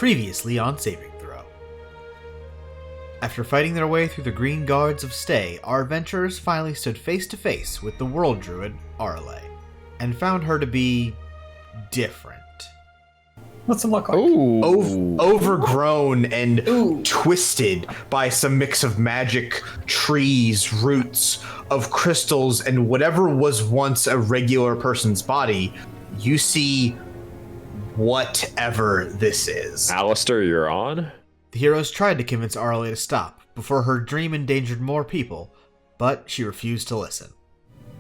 Previously on Saving Throw. After fighting their way through the green guards of Stay, our adventurers finally stood face to face with the World Druid Arelaa, and found her to be different. What's it look like? Overgrown and twisted by some mix of magic, trees, roots, of crystals, and whatever was once a regular person's body. You see whatever this is. Alistair, you're on? The heroes tried to convince Arelaa to stop before her dream endangered more people, but she refused to listen.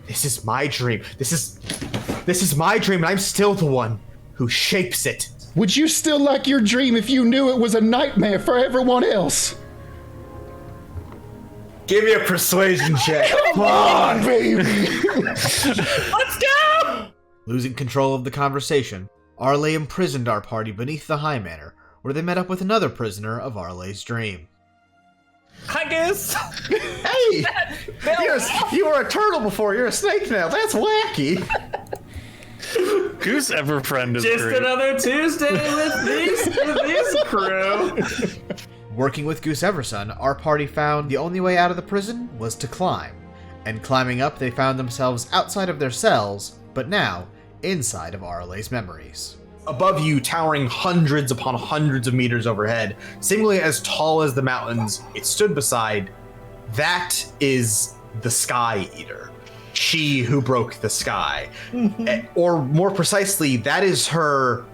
This is my dream. This is my dream, and I'm still the one who shapes it. Would you still like your dream if you knew it was a nightmare for everyone else? Give me a persuasion check. Come on, baby! Let's go! Losing control of the conversation, Arelaa imprisoned our party beneath the High Manor, where they met up with another prisoner of Arlea's dream. Hi, Goose! Hey! You were a turtle before, you're a snake now. That's wacky. Goose Everfriend is Just great. another Tuesday with these crew. Working with Goose Everson, our party found the only way out of the prison was to climb. And climbing up, they found themselves outside of their cells, but now inside of Arlea's memories. Above you, towering hundreds upon hundreds of meters overhead, seemingly as tall as the mountains it stood beside, that is the Sky Eater. She who broke the sky. Or more precisely, that is her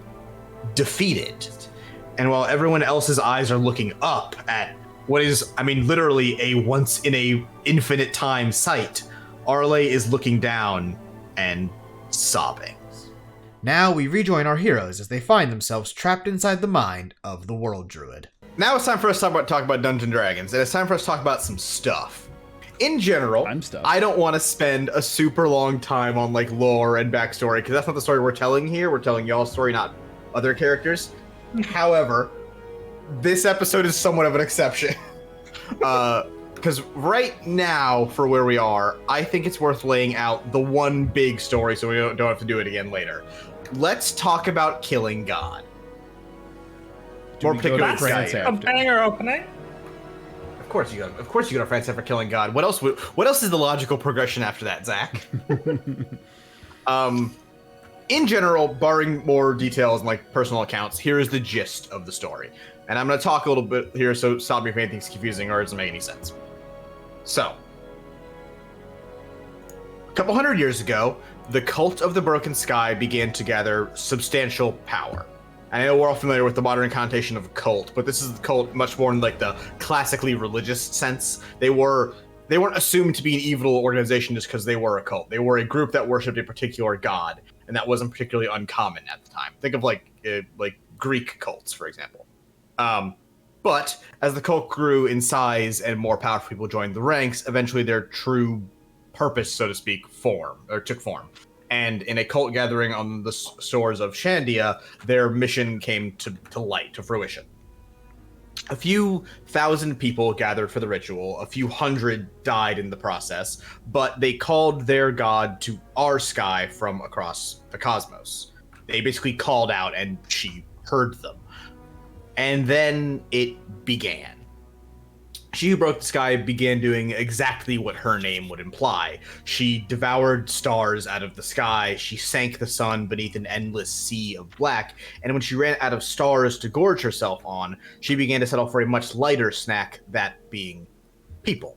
defeated. And while everyone else's eyes are looking up at what is, literally a once in a infinite time sight, Arelaa is looking down and sobbing. Now we rejoin our heroes as they find themselves trapped inside the mind of the World Druid. Now it's time for us to talk about Dungeons & Dragons, and it's time for us to talk about some stuff. In general, I don't want to spend a super long time on lore and backstory, because that's not the story we're telling here. We're telling y'all's story, not other characters. However, this episode is somewhat of an exception. Because right now, for where we are, I think it's worth laying out the one big story so we don't have to do it again later. Let's talk about killing God. More particularly, That's a banger opening. Of course you go to France for killing God. What else is the logical progression after that, Zach? In general, barring more details and personal accounts, here is the gist of the story. And I'm going to talk a little bit here, so stop me if anything's confusing or doesn't make any sense. So, a couple hundred years ago, the cult of the Broken Sky began to gather substantial power. I know we're all familiar with the modern connotation of cult, but this is the cult much more in the classically religious sense. They weren't assumed to be an evil organization just because they were a cult. They were a group that worshipped a particular god, and that wasn't particularly uncommon at the time. Think of Greek cults, for example. But as the cult grew in size and more powerful people joined the ranks, eventually their true purpose, so to speak, took form. And in a cult gathering on the shores of Shandia, their mission came to light, to fruition. A few thousand people gathered for the ritual, a few hundred died in the process, but they called their god to our sky from across the cosmos. They basically called out and she heard them. And then it began. She who broke the sky began doing exactly what her name would imply. She devoured stars out of the sky, she sank the sun beneath an endless sea of black, and when she ran out of stars to gorge herself on, she began to settle for a much lighter snack, that being people.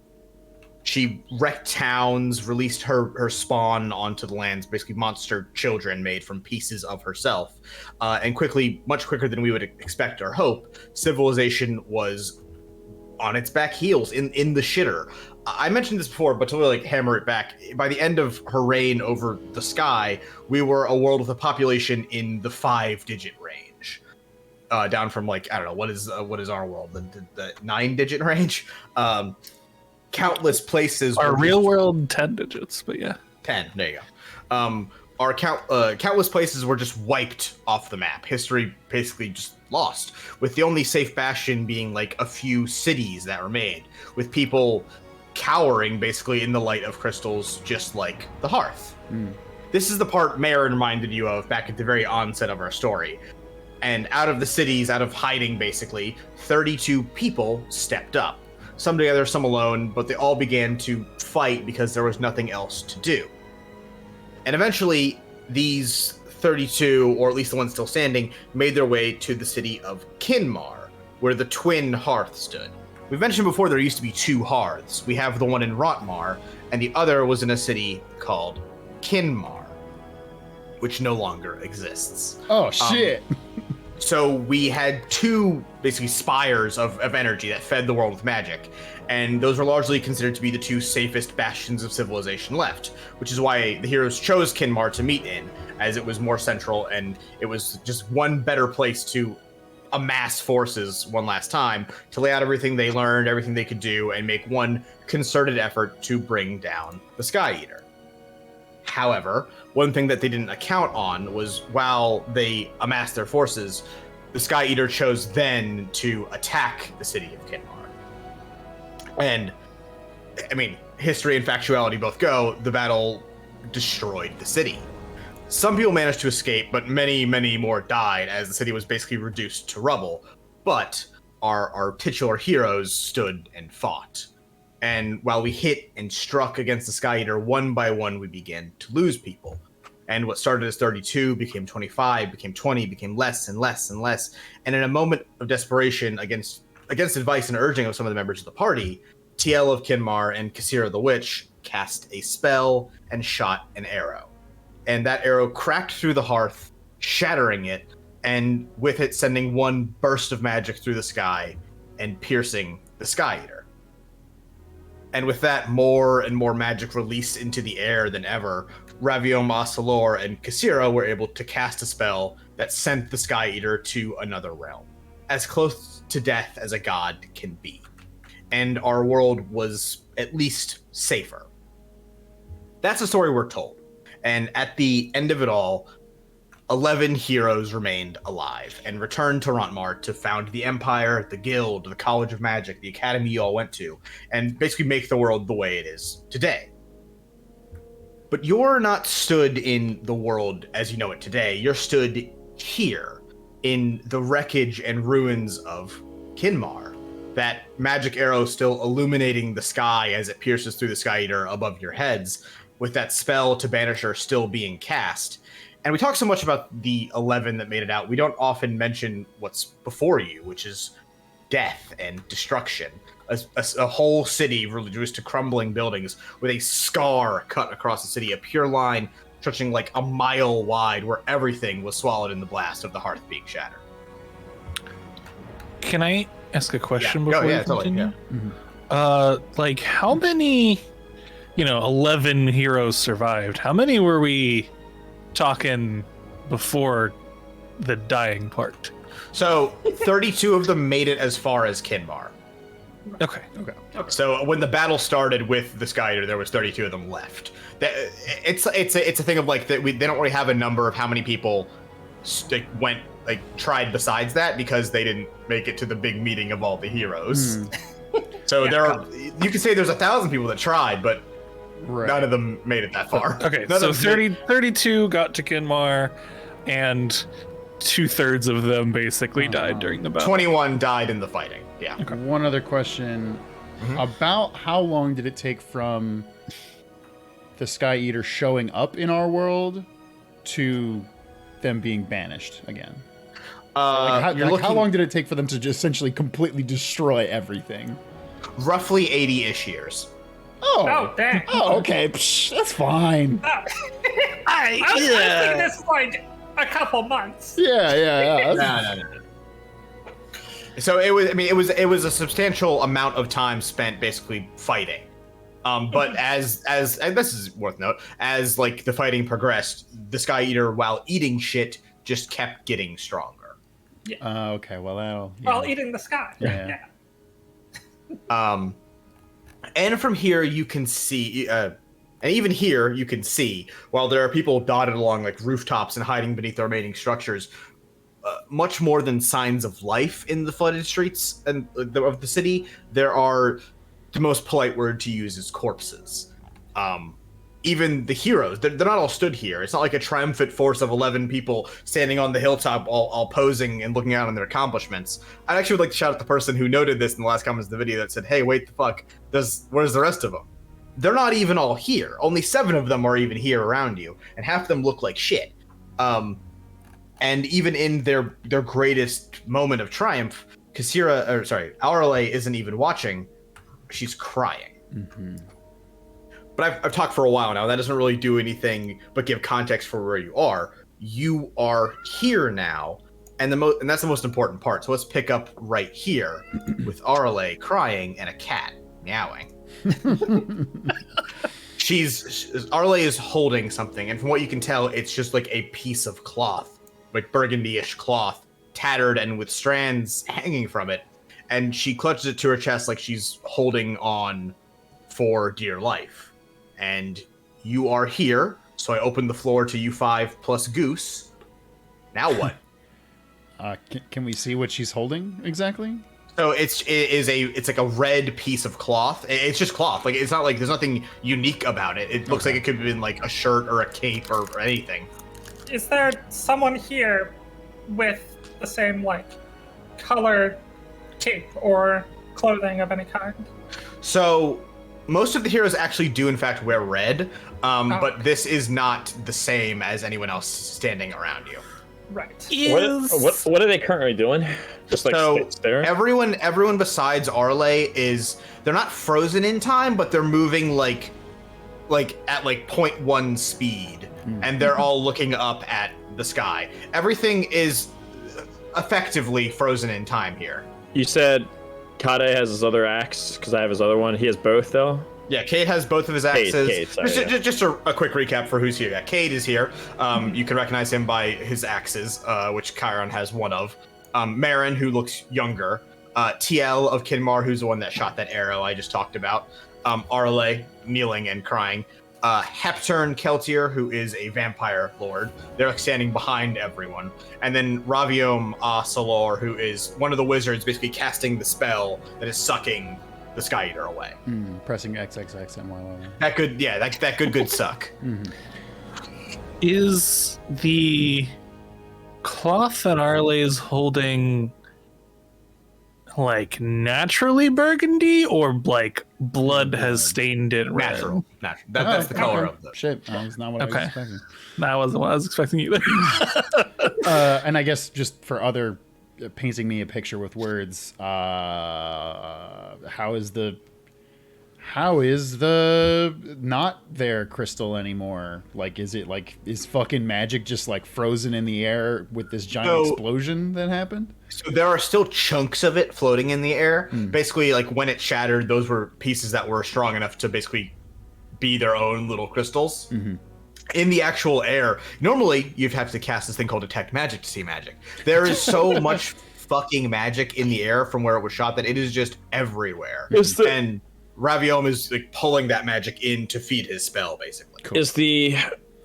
She wrecked towns, released her spawn onto the lands, basically monster children made from pieces of herself, and quickly, much quicker than we would expect or hope, civilization was on its back heels, in the shitter. I mentioned this before, but to really hammer it back, by the end of her reign over the sky, we were a world with a population in the 5-digit range, down from what is our world, the 9-digit range. Countless places. Our real world 10 digits, but yeah. 10. There you go. Our countless places were just wiped off the map. History basically just lost, with the only safe bastion being a few cities that were made, with people cowering basically in the light of crystals, just like the hearth. This is the part Mare reminded you of back at the very onset of our story. And out of the cities, out of hiding basically, 32 people stepped up. Some together, some alone, but they all began to fight because there was nothing else to do. And eventually, these 32, or at least the ones still standing, made their way to the city of Kinmar, where the twin hearth stood. We've mentioned before there used to be 2 hearths. We have the one in Rotmar, and the other was in a city called Kinmar, which no longer exists. Oh, shit. So we had 2 basically spires of energy that fed the world with magic, and those were largely considered to be the 2 safest bastions of civilization left, which is why the heroes chose Kinmar to meet in, as it was more central and it was just one better place to amass forces one last time, to lay out everything they learned, everything they could do, and make one concerted effort to bring down the Sky Eater. However, one thing that they didn't account on was while they amassed their forces, the Sky Eater chose then to attack the city of Kinmar. And, I mean, history and factuality both go, the battle destroyed the city. Some people managed to escape, but many, many more died as the city was basically reduced to rubble. But our titular heroes stood and fought. And while we hit and struck against the Sky Eater, one by one, we began to lose people. And what started as 32 became 25, became 20, became less and less and less. And in a moment of desperation, against advice and urging of some of the members of the party, TL of Kinmar and Kasira the Witch cast a spell and shot an arrow. And that arrow cracked through the hearth, shattering it, and with it sending one burst of magic through the sky and piercing the Sky Eater. And with that, more and more magic released into the air than ever, Raviom Asalor and Kasira were able to cast a spell that sent the Sky Eater to another realm, as close to death as a god can be. And our world was at least safer. That's the story we're told. And at the end of it all, 11 heroes remained alive and returned to Rotmar to found the Empire, the Guild, the College of Magic, the Academy you all went to, and basically make the world the way it is today. But you're not stood in the world as you know it today. You're stood here in the wreckage and ruins of Kinmar. That magic arrow still illuminating the sky as it pierces through the Sky Eater above your heads, with that spell to banish her still being cast. And we talk so much about the 11 that made it out, we don't often mention what's before you, which is death and destruction. A whole city reduced to crumbling buildings with a scar cut across the city, a pure line stretching like a mile wide where everything was swallowed in the blast of the hearth being shattered. Can I ask a question before we continue? Totally, yeah. Like how many, 11 heroes survived? How many were we talking before the dying part? So 32 of them made it as far as Kinmar. Okay. So when the battle started with the Sky Eater, there was 32 of them left. It's a thing of like that. They don't really have a number of how many people tried besides that because they didn't make it to the big meeting of all the heroes. So you could say there's 1,000 people that tried, but none of them made it that far. Okay, so 32 got to Kinmar, and 2/3 of them basically died during the battle. 21 died in the fighting. Yeah. Okay. One other question. About how long did it take from the Sky Eater showing up in our world to them being banished again? How long did it take for them to just essentially completely destroy everything? Roughly 80-ish years. Oh, dang. Oh, okay. Psh, that's fine. I was thinking this was like a couple months. Yeah. No. So it was a substantial amount of time spent basically fighting. But as and this is worth note, as like the fighting progressed, the Sky Eater, while eating shit, just kept getting stronger. Yeah. Okay. Well, that'll. While eating the sky. Yeah. And from here you can see, and even here you can see, while there are people dotted along like rooftops and hiding beneath the remaining structures, much more than signs of life in the flooded streets and of the city, there are, the most polite word to use is corpses. even the heroes, they're not all stood here. It's not like a triumphant force of 11 people standing on the hilltop all posing and looking out on their accomplishments. I actually would like to shout out the person who noted this in the last comments of the video that said, hey, wait the fuck, where's the rest of them? They're not even all here. Only 7 of them are even here around you, and half of them look like shit. And even in their greatest moment of triumph, Arelaa isn't even watching. She's crying. Mm-hmm. But I've talked for a while now. That doesn't really do anything but give context for where you are. You are here now, and that's the most important part. So let's pick up right here with Arelaa crying and a cat meowing. Arelaa is holding something, and from what you can tell, it's just like a piece of cloth, like burgundy-ish cloth, tattered and with strands hanging from it. And she clutches it to her chest like she's holding on for dear life. And you are here, so I open the floor to you 5 plus Goose. Now what? Can we see what she's holding exactly? So it's like a red piece of cloth. It's just cloth. Like, it's not like there's nothing unique about it. It looks like it could have been like a shirt or a cape or anything. Is there someone here with the same like colored cape or clothing of any kind? So most of the heroes actually do in fact wear red, but this is not the same as anyone else standing around you. Right. What are they currently doing? Just like staring? Everyone besides Arelaa they're not frozen in time, but they're moving like at like 0.1 speed, and they're all looking up at the sky. Everything is effectively frozen in time here. You said Kade has his other axe, because I have his other one. He has both, though? Yeah, Cade has both of his axes. Cade, just a quick recap for who's here. Yeah, Cade is here. You can recognize him by his axes, which Chiron has one of. Marin, who looks younger. TL of Kinmar, who's the one that shot that arrow I just talked about. Arelaa, kneeling and crying. Hepturn Keltier, who is a vampire lord. They're standing behind everyone. And then Raviom Salor, who is one of the wizards basically casting the spell that is sucking the Sky Eater away. Pressing XXX and YY. That good suck. Mm-hmm. Is the cloth that Arelaa is holding like naturally burgundy, or like blood has stained it red? Natural. That's the color of the shit. That was not what I was expecting. That wasn't what I was expecting either. And I guess just for other painting me a picture with words, how is the not there crystal anymore? Like, is fucking magic just like frozen in the air with this giant explosion that happened? So there are still chunks of it floating in the air. Basically, like when it shattered, those were pieces that were strong enough to basically be their own little crystals. In the actual air, normally you'd have to cast this thing called Detect Magic to see magic. There is so much fucking magic in the air from where it was shot that it is just everywhere. And Raviom is like pulling that magic in to feed his spell, basically. Cool. Is the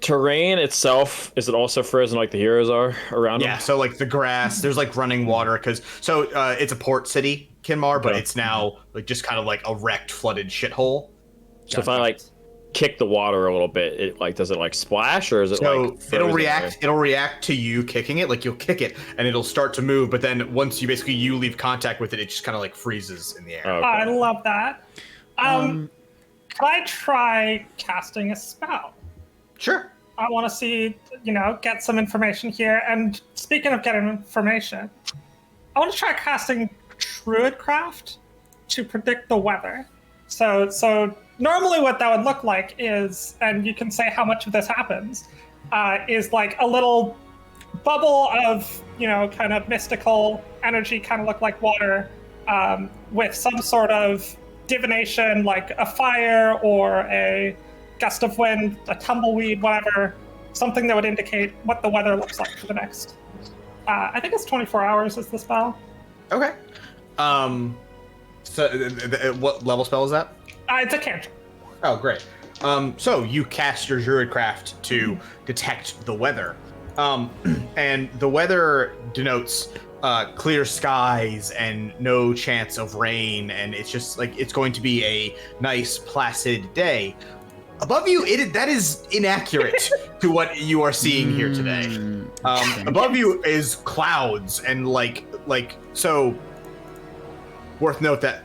terrain itself, is it also frozen like the heroes are around them? Yeah, so like the grass, there's like running water, because it's a port city, Kinmar, but it's now like just kind of like a wrecked, flooded shithole. So if I like kick the water a little bit, it like, does it like splash, or is it like it'll react to you kicking it. Like you'll kick it and it'll start to move, but then once you leave contact with it, it just kind of like freezes in the air. Okay. I love that. Can I try casting a spell? Sure. I want to see, get some information here. And speaking of getting information, I want to try casting Druidcraft to predict the weather. So normally what that would look like is, and you can say how much of this happens, is like a little bubble of, kind of mystical energy, kind of look like water, with some sort of divination, like a fire or a gust of wind, a tumbleweed, whatever, something that would indicate what the weather looks like for the next, I think it's 24 hours is the spell. Okay. So what level spell is that? It's a cantrip. Oh, great. So you cast your Druidcraft to detect the weather. And the weather denotes clear skies and no chance of rain, and it's just like it's going to be a nice, placid day. Above you, that is inaccurate to what you are seeing here today. Above you is clouds and so. Worth note that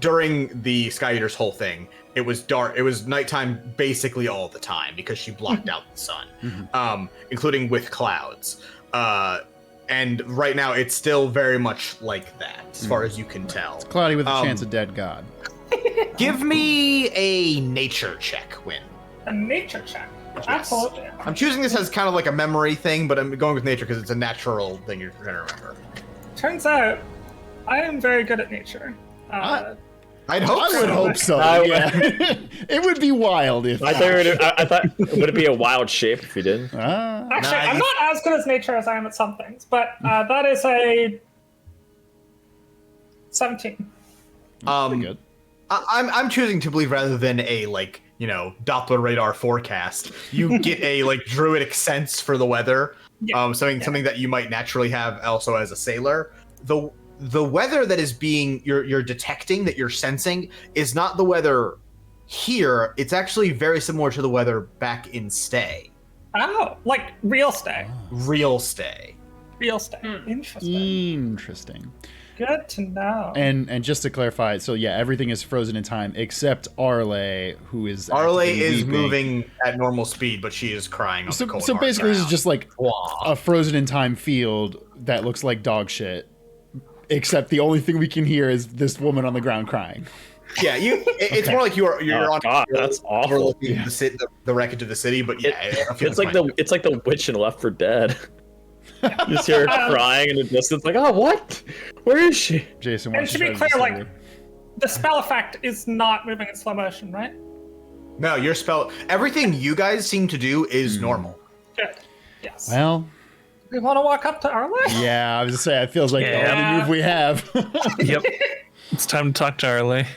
during the Sky Eater's whole thing, it was dark. It was nighttime basically all the time because she blocked out the sun, including with clouds. And right now, it's still very much like that, as far as you can tell. It's cloudy with a chance of dead god. Give me a nature check, Win. A nature check. Absolutely. I'm choosing this as kind of like a memory thing, but I'm going with nature because it's a natural thing you're going to remember. Turns out, I am very good at nature. I would hope so. Yeah. It would be wild if. I thought would it be a wild shape if you didn't? Actually, I'm not as good as nature as I am at some things, but that is a 17. Pretty good. I'm choosing to believe rather than a Doppler radar forecast, you get a druidic sense for the weather. Something that you might naturally have also as a sailor. The weather that is being you're detecting, that you're sensing, is not the weather here. It's actually very similar to the weather back in Stay. Oh, like real Stay. Real Stay. Interesting. Good to know. And just to clarify, so yeah, everything is frozen in time except Arelaa, who is moving at normal speed, but she is crying on the cold. So basically, this is just like a frozen in time field that looks like dog shit. Except the only thing we can hear is this woman on the ground crying. Yeah, it's more like you're on. God, that's awful. The wreckage of the city, but yeah, it's like the witch in Left 4 Dead. You just hear her crying in the distance, like, oh, what? Where is she? Jason, and to be clear, the spell effect is not moving in slow motion, right? No, your spell. Everything you guys seem to do is normal. Good. Yes. Well. We want to walk up to Arelaa? Yeah, I was just saying, it feels like the only move we have. Yep. It's time to talk to Arelaa.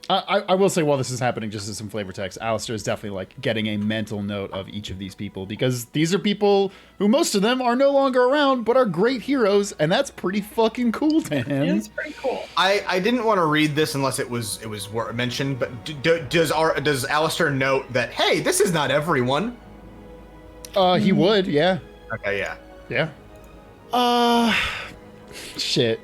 I will say, while this is happening, just as some flavor text, Alistair is definitely getting a mental note of each of these people, because these are people who most of them are no longer around, but are great heroes, and that's pretty fucking cool to him. It's pretty cool. I didn't want to read this unless it was mentioned, but does Alistair note that, hey, this is not everyone? He would, yeah. Okay, yeah. Shit.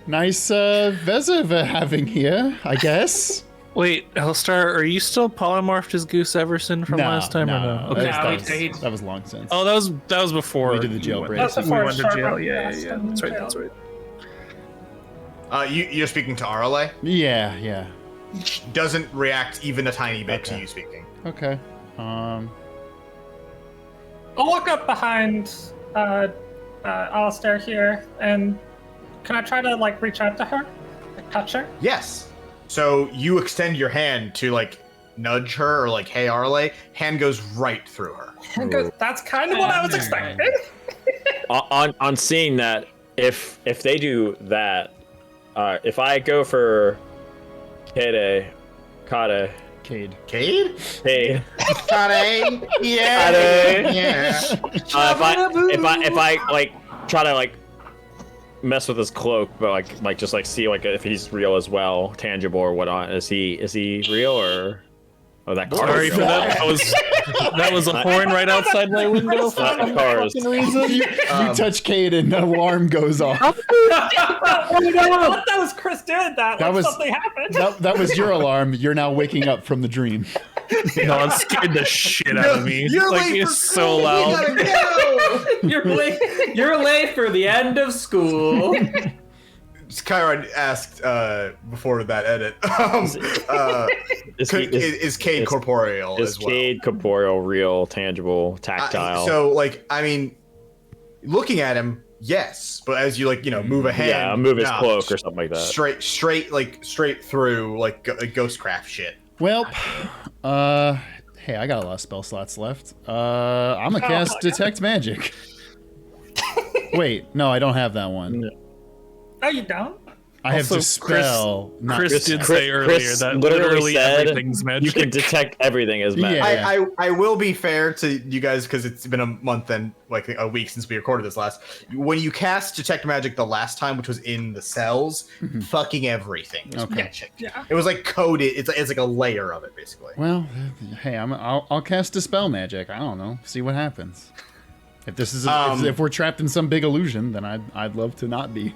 Nice Vezza having here, I guess. Wait, Alistair, are you still polymorphed as Goose Everson from last time or no? Okay. Okay. That was long since. Oh, that was before we did the jailbreak. That's we before went to jail. Yeah. That's right. You're speaking to Arelaa? Yeah. Doesn't react even a tiny bit to you speaking. Okay. I'll walk up behind Alistair here, and can I try to reach out to her? Touch her? Yes. So you extend your hand to nudge her or hey Arelaa. Hand goes right through her. That's kind of what I was expecting. on seeing that, if they do that, if I go for Cade. Cade? Cade. Yeah. If I try to mess with his cloak, but just see if he's real as well, tangible or whatnot. Is he real or? Oh, that car. Sorry for that. That was a horn right outside my window. For some cars. Reason. You touch Cade and an alarm goes off. I thought that was Chris doing that. Something happened. That was your alarm. You're now waking up from the dream. No, it scared the shit out of me. You're late it's for so school. loud. We gotta go. You're late for the end of school. Chiron asked before that edit. Is Cade corporeal as well? Is Cade corporeal, real, tangible, tactile? Looking at him, yes, but as you move a hand, move his cloak or something like that. Straight through ghostcraft shit. Well, hey, I got a lot of spell slots left. I'm gonna cast Detect Magic. Wait, no, I don't have that one. Oh, you don't? I have Also, dispel. Chris did say earlier that literally said everything's magic. You can detect everything as magic. Yeah. I will be fair to you guys because it's been a month and like a week since we recorded this last. When you cast detect magic the last time, which was in the cells, fucking everything is magic. Yeah. It was like coded. It's like a layer of it basically. Well, hey, I'll cast dispel magic. I don't know. See what happens. If this is if we're trapped in some big illusion, then I'd love to not be.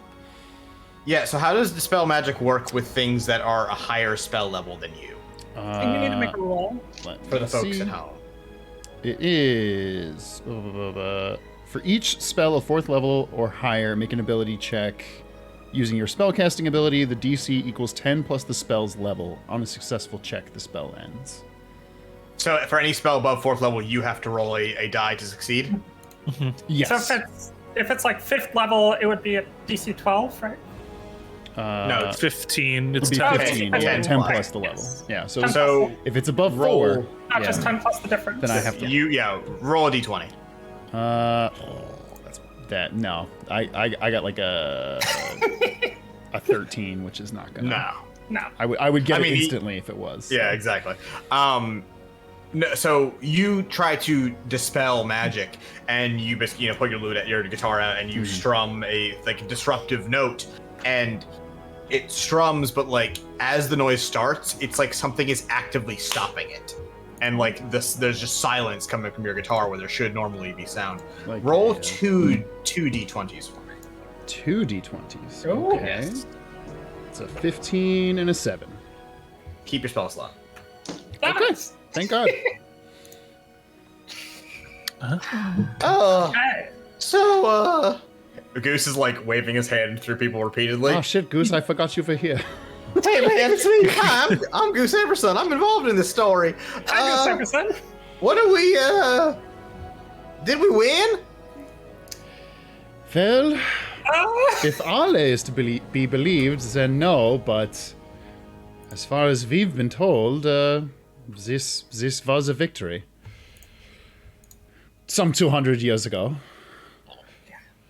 Yeah. So how does dispel magic work with things that are a higher spell level than you? And you need to make a roll. For the folks at home. It is for each spell of 4th level or higher, make an ability check using your spellcasting ability. The DC equals 10 plus the spell's level. On a successful check, the spell ends. So for any spell above 4th level, you have to roll a die to succeed. Yes. So if it's like 5th level, it would be at DC 12, right? No, It's 15. It's It'd 10. be 15. Okay. 10 10 plus the level. Yes. Yeah. 10 So If it's above roll. 4, Not just 10 plus the difference. then I have to. roll a d20. That's that. No, I got like a 13, which is not gonna. No. No. I would get I mean, it instantly if it was. Yeah, exactly. No, so you try to dispel magic, and you basically put your guitar out, and you strum a disruptive note, and it strums, but like as the noise starts, it's like something is actively stopping it, and like there's just silence coming from your guitar where there should normally be sound. Like, Roll yeah. two d20s for me. 2 d20s. Oh, Okay. yes. It's a 15 and a 7. Keep your spell slot. Okay. Thank God. Okay. So Goose is like waving his hand through people repeatedly. Oh shit, Goose! I forgot you were here. Hey man, it's me. Hi, I'm Goose Everson. I'm involved in this story. Hi, Miss Everson. What do we? Did we win? Well, if Arelaa is to be believed, then no. But as far as we've been told, this was a victory. Some 200 years ago.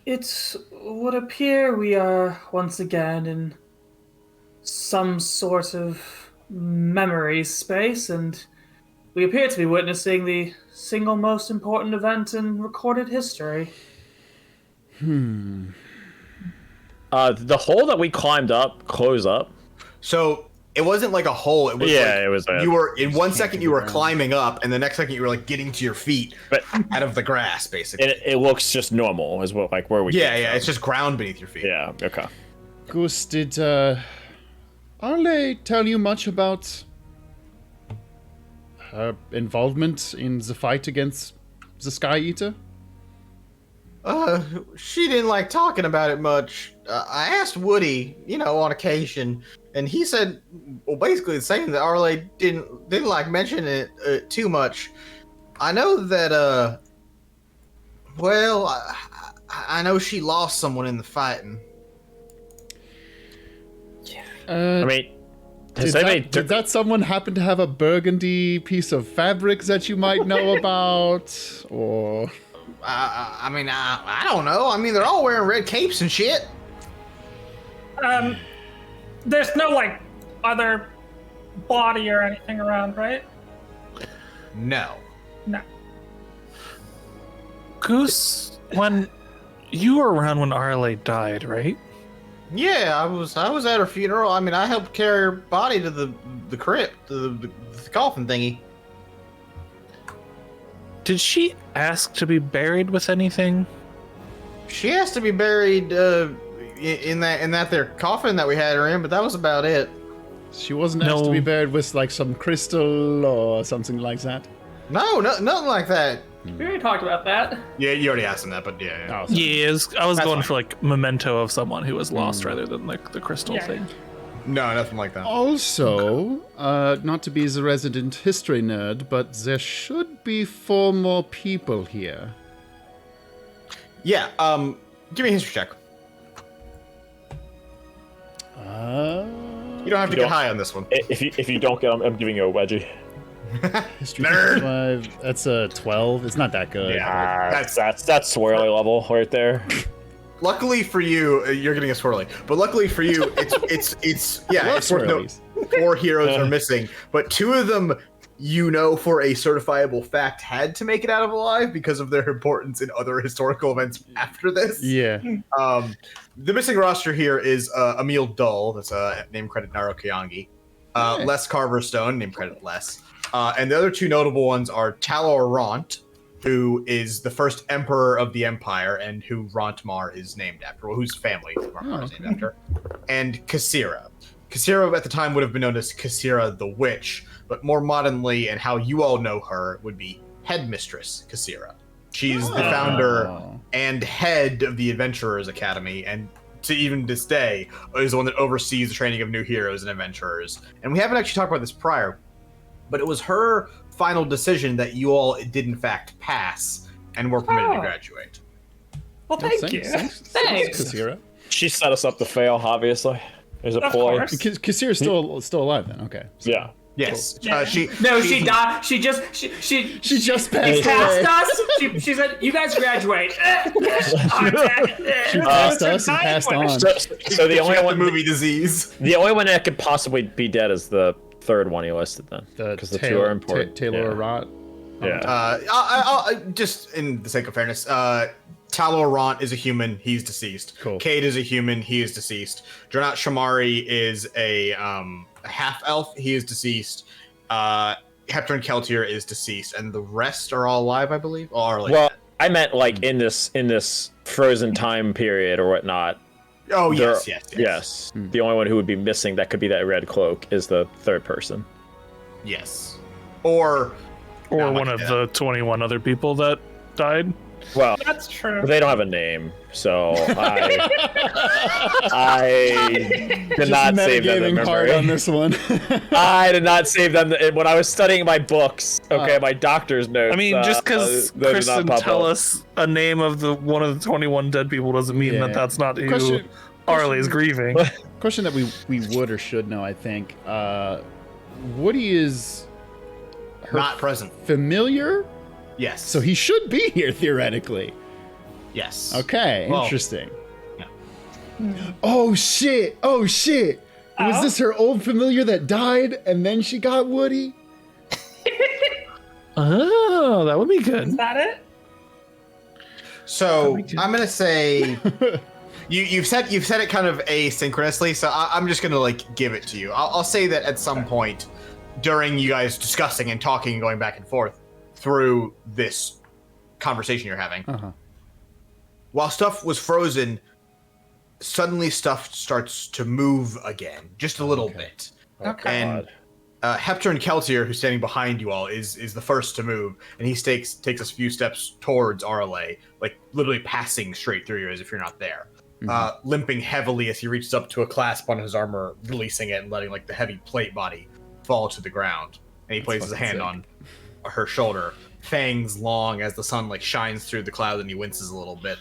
It would appear we are once again in some sort of memory space, and we appear to be witnessing the single most important event in recorded history. The hole that we climbed up closed up. So it wasn't like a hole. It was It was. you were in one second you were climbing up, and the next second you were like getting to your feet, But out of the grass, basically. it looks just normal, is what where we. Yeah, came yeah. from. It's just ground beneath your feet. Yeah. Okay. Goose, did Arelaa tell you much about her involvement in the fight against the Sky Eater? She didn't like talking about it much. I asked Woody, on occasion, and he said, well, basically the same, that Arelaa didn't like mention it too much. I know that, I know she lost someone in the fighting. I mean, Did that someone happen to have a burgundy piece of fabric that you might know about? Or... I don't know. I mean, they're all wearing red capes and shit. There's no like other body or anything around, right? No. No. Goose, when you were around when Arelaa died, right? Yeah, I was at her funeral. I mean, I helped carry her body to the crypt, the coffin thingy. Did she ask to be buried with anything? She has to be buried in that there coffin that we had her in, but that was about it. She wasn't asked to be buried with like some crystal or something like that? No, nothing like that. We already talked about that. Yeah, you already asked him that, but yeah. Oh, sorry. Yeah, I was going fine. for like memento of someone who was lost rather than like the crystal Yeah. thing. No, nothing like that. Also, not to be the resident history nerd, but there should be 4 more people here. Yeah, give me a history check. You don't have to get high on this one. If you don't get them, I'm giving you a wedgie. History Nerd. 5. That's a 12. It's not that good. Yeah. That's swirly level right there. luckily for you, you're getting a swirly. But luckily for you, it's worth noting. 4 heroes are missing, but 2 of them, you know, for a certifiable fact, had to make it out of alive because of their importance in other historical events after this. Yeah. The missing roster here is Emil Dull, that's name credit Naro Kyangi. Les Carverstone, name credit Les. And the other 2 notable ones are Talor Ront, who is the first emperor of the empire and who Rontmar is named after, whose family Rontmar is named after, and Kassira. Kassira at the time would have been known as Kassira the Witch, but more modernly, and how you all know her, would be Headmistress Kassira. She's the founder and head of the Adventurers Academy, and to even this day, is the one that oversees the training of new heroes and adventurers. And we haven't actually talked about this prior, but it was her final decision that you all did in fact pass and were permitted to graduate. Well, thank you. Thanks. Kassira. She set us up to fail, obviously. There's a Of ploy. course. Kassira's still alive then. Okay. So Yeah. Yes. Yeah. She died. She just passed passed away. us. She said, "You guys graduate." She passed us and passed on. So the only got one the movie disease. the only one that could possibly be dead is the 3rd one you listed then, because the 2 are important. Taylor Rot. Yeah. I'll just in the sake of fairness, Talor Ront is a human. He's deceased. Cool. Cade is a human. He is deceased. Dranat Shamari is a half elf. He is deceased. Heptor and Keltier is deceased, and the rest are all alive, I believe. Or like Well, I meant like in this frozen time period or whatnot. oh yes. Yes. The only one who would be missing that could be that red cloak is the 3rd person. Yes. Or one of the 21 other people that died. Well, That's true. they don't have a name, so I did not save them in hard memory. on this one. I did not save them when I was studying my books. Okay, my doctor's notes. I mean, just because they did not Kristen pop tell up. us a name of one of the 21 dead people doesn't mean Yeah. that that's not who Question- Arlie is grieving. Question that we would or should know, I think. Woody is her not present. familiar, Yes. so he should be here theoretically. yes. Okay, Well, interesting. yeah. Oh shit! Was Oh? this her old familiar that died and then she got Woody? Oh, that would be Is good. that it? So I'm gonna say you've said it kind of asynchronously. So I'm just gonna like give it to you. I'll say that at some point during you guys discussing and talking and going back and forth through this conversation you're having, while stuff was frozen, suddenly stuff starts to move again, just a little bit. Okay. And Heptor and Keltier, who's standing behind you all, is the first to move, and he takes a few steps towards Arelaa, like literally passing straight through you as if you're not there. Limping heavily as he reaches up to a clasp on his armor, releasing it and letting like the heavy plate body fall to the ground. And he places a hand on her shoulder, fangs long as the sun like shines through the cloud, and he winces a little bit.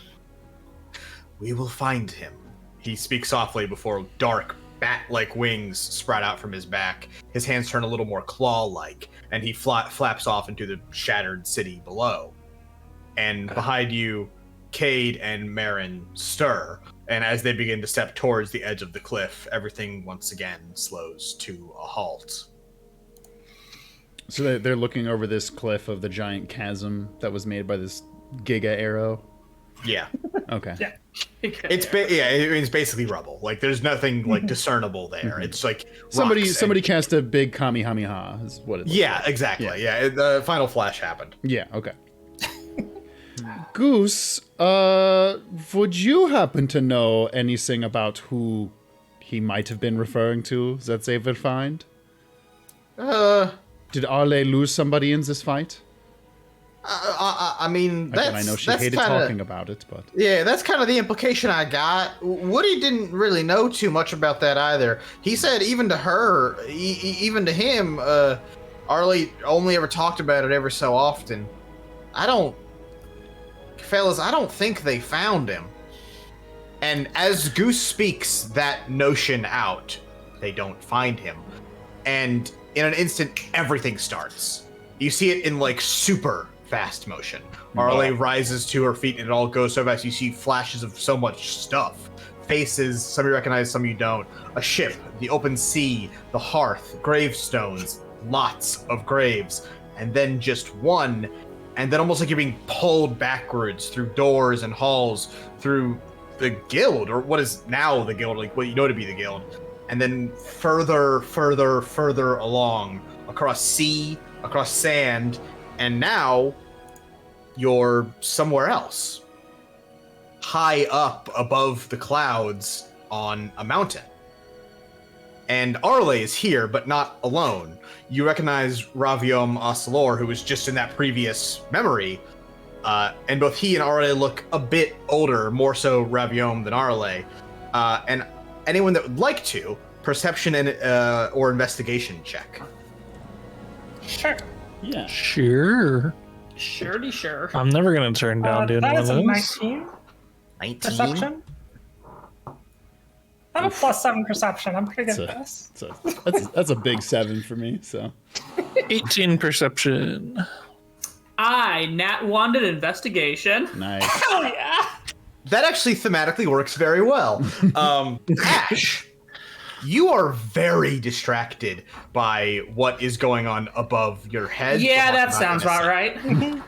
We will find him. He speaks softly before dark bat-like wings sprout out from his back. His hands turn a little more claw-like, and he flaps off into the shattered city below. And behind you, Cade and Marin stir, and as they begin to step towards the edge of the cliff, everything once again slows to a halt. So they're looking over this cliff of the giant chasm that was made by this Giga arrow. Yeah. Okay. Yeah. It's basically rubble. Like there's nothing like discernible there. It's like Somebody cast a big Kamehameha is what it looks Yeah, like. exactly. Yeah, the final flash happened. Yeah, okay. Goose, would you happen to know anything about who he might have been referring to that they would find? Did Arelaa lose somebody in this fight? I mean, that's, Again, I know she that's hated kinda, talking about it, but... Yeah, that's kind of the implication I got. Woody didn't really know too much about that either. He said even to her, even to him, Arelaa only ever talked about it ever so often. Fellas, I don't think they found him. And as Goose speaks that notion out, they don't find him. And in an instant, everything starts. You see it in like super fast motion. Arelaa rises to her feet, and it all goes so fast. You see flashes of so much stuff. Faces, some you recognize, some you don't. A ship, the open sea, the hearth, gravestones, lots of graves, and then just one, and then almost like you're being pulled backwards through doors and halls, through the guild, or what is now the guild, like what you know to be the guild, and then further along, across sea, across sand, and now you're somewhere else. High up above the clouds on a mountain. And Arelaa is here, but not alone. You recognize Raviom Asalor, who was just in that previous memory, and both he and Arelaa look a bit older, more so Raviom than Arelaa. And anyone that would like to, perception and or investigation check. Sure. Yeah. Sure. Surely sure. I'm never gonna turn down doing That one is of a those. 19 19? perception. I have a +7 perception. I'm pretty good at this. That's a big 7 for me. So 18 perception. I nat 1 at investigation. nice. Hell yeah! That actually thematically works very well. Ash, you are very distracted by what is going on above your head. Yeah, but I'm that not sounds gonna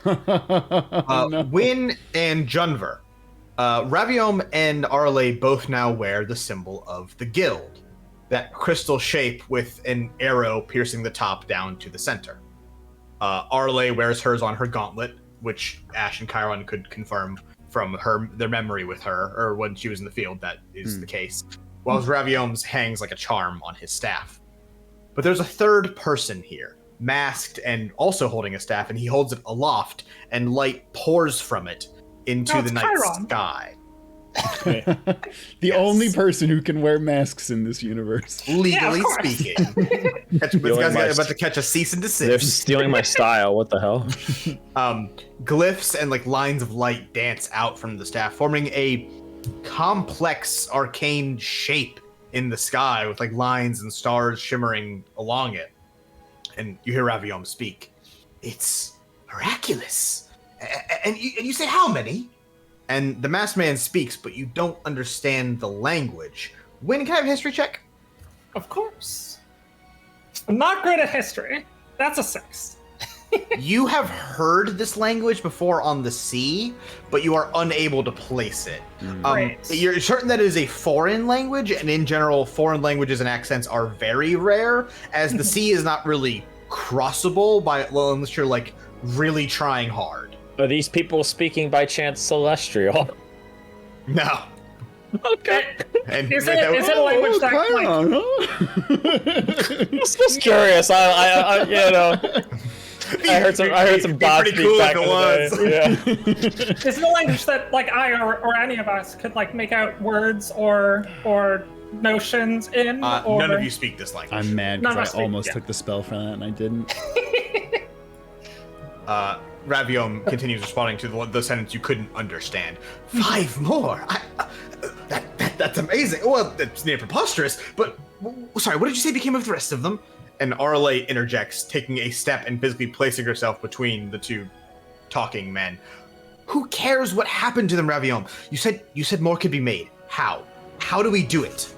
about say. right. Wynn and Junver. Raviom and Arelaa both now wear the symbol of the guild. That crystal shape with an arrow piercing the top down to the center. Arelaa wears hers on her gauntlet, which Ash and Chiron could confirm from their memory with her, or when she was in the field, that is the case. While Raviom's hangs like a charm on his staff. But there's a third person here, masked and also holding a staff, and he holds it aloft, and light pours from it into the night Chiron. sky. The only person who can wear masks in this universe. Legally course. speaking. This guy's about to catch a cease and They're desist. stealing my style. What the hell? Glyphs and like lines of light dance out from the staff, forming a complex arcane shape in the sky with like lines and stars shimmering along it. And you hear Raviom speak. It's miraculous. And you say how many? And the masked man speaks, but you don't understand the language. When can I have a history check? Of course. I'm not great at history. That's a 6. You have heard this language before on the sea, but you are unable to place it. Right. You're certain that it is a foreign language, and in general, foreign languages and accents are very rare, as the sea is not really crossable unless you're like really trying hard. Are these people speaking by chance Celestial? No. Okay. And Is it a language that like, Chiron, huh? Just curious. I you know. I heard some gods pretty speak cool back if in it the day. Yeah. is it a language that like I or any of us could like make out words or notions in? Or None of you speak this language. I'm mad None of us because I speak, almost yeah. took the spell for that and I didn't. Raviom continues responding to the sentence you couldn't understand. 5 more? That's amazing. Well, that's near preposterous, but sorry, what did you say became of the rest of them? And Arelaa interjects, taking a step and physically placing herself between the two talking men. Who cares what happened to them, Raviom? You said more could be made. How? How do we do it?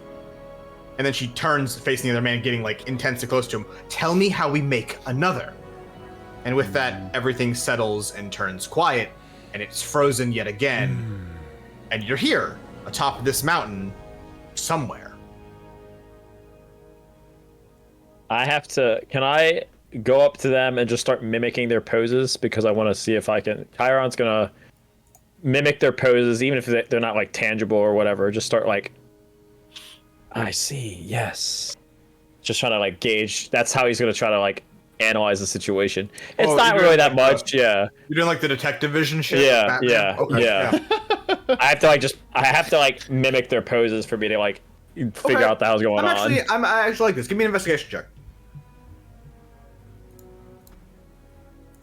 And then she turns, facing the other man, getting like intensely close to him. Tell me how we make another. And with that, everything settles and turns quiet, and it's frozen yet again. And you're here, atop this mountain, somewhere. Can I go up to them and just start mimicking their poses? Because I want to see if I can. Chiron's gonna mimic their poses, even if they're not like tangible or whatever. Just start like, I see, yes. Just trying to like gauge. That's how he's gonna try to like analyze the situation. It's not really that much, yeah. You're doing like the detective vision shit? Yeah, Batman? yeah, Okay, yeah. I have to like mimic their poses for me to like figure out the hell's going on. I actually like this. Give me an investigation check.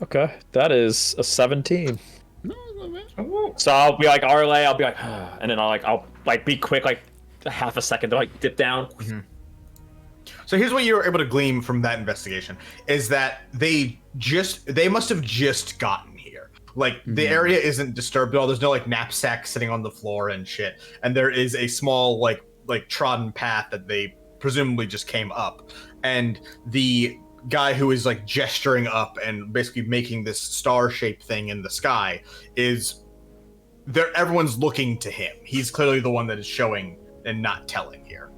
Okay, that is a 17. No, it's not bad. So I'll be like Arelaa, I'll be like, and then I'll be quick, like half a second to like dip down. So here's what you were able to glean from that investigation, is that they must have just gotten here. Like the area isn't disturbed at all. There's no like knapsack sitting on the floor and shit. And there is a small like trodden path that they presumably just came up. And the guy who is like gesturing up and basically making this star-shaped thing in the sky is there. Everyone's looking to him. He's clearly the one that is showing and not telling here.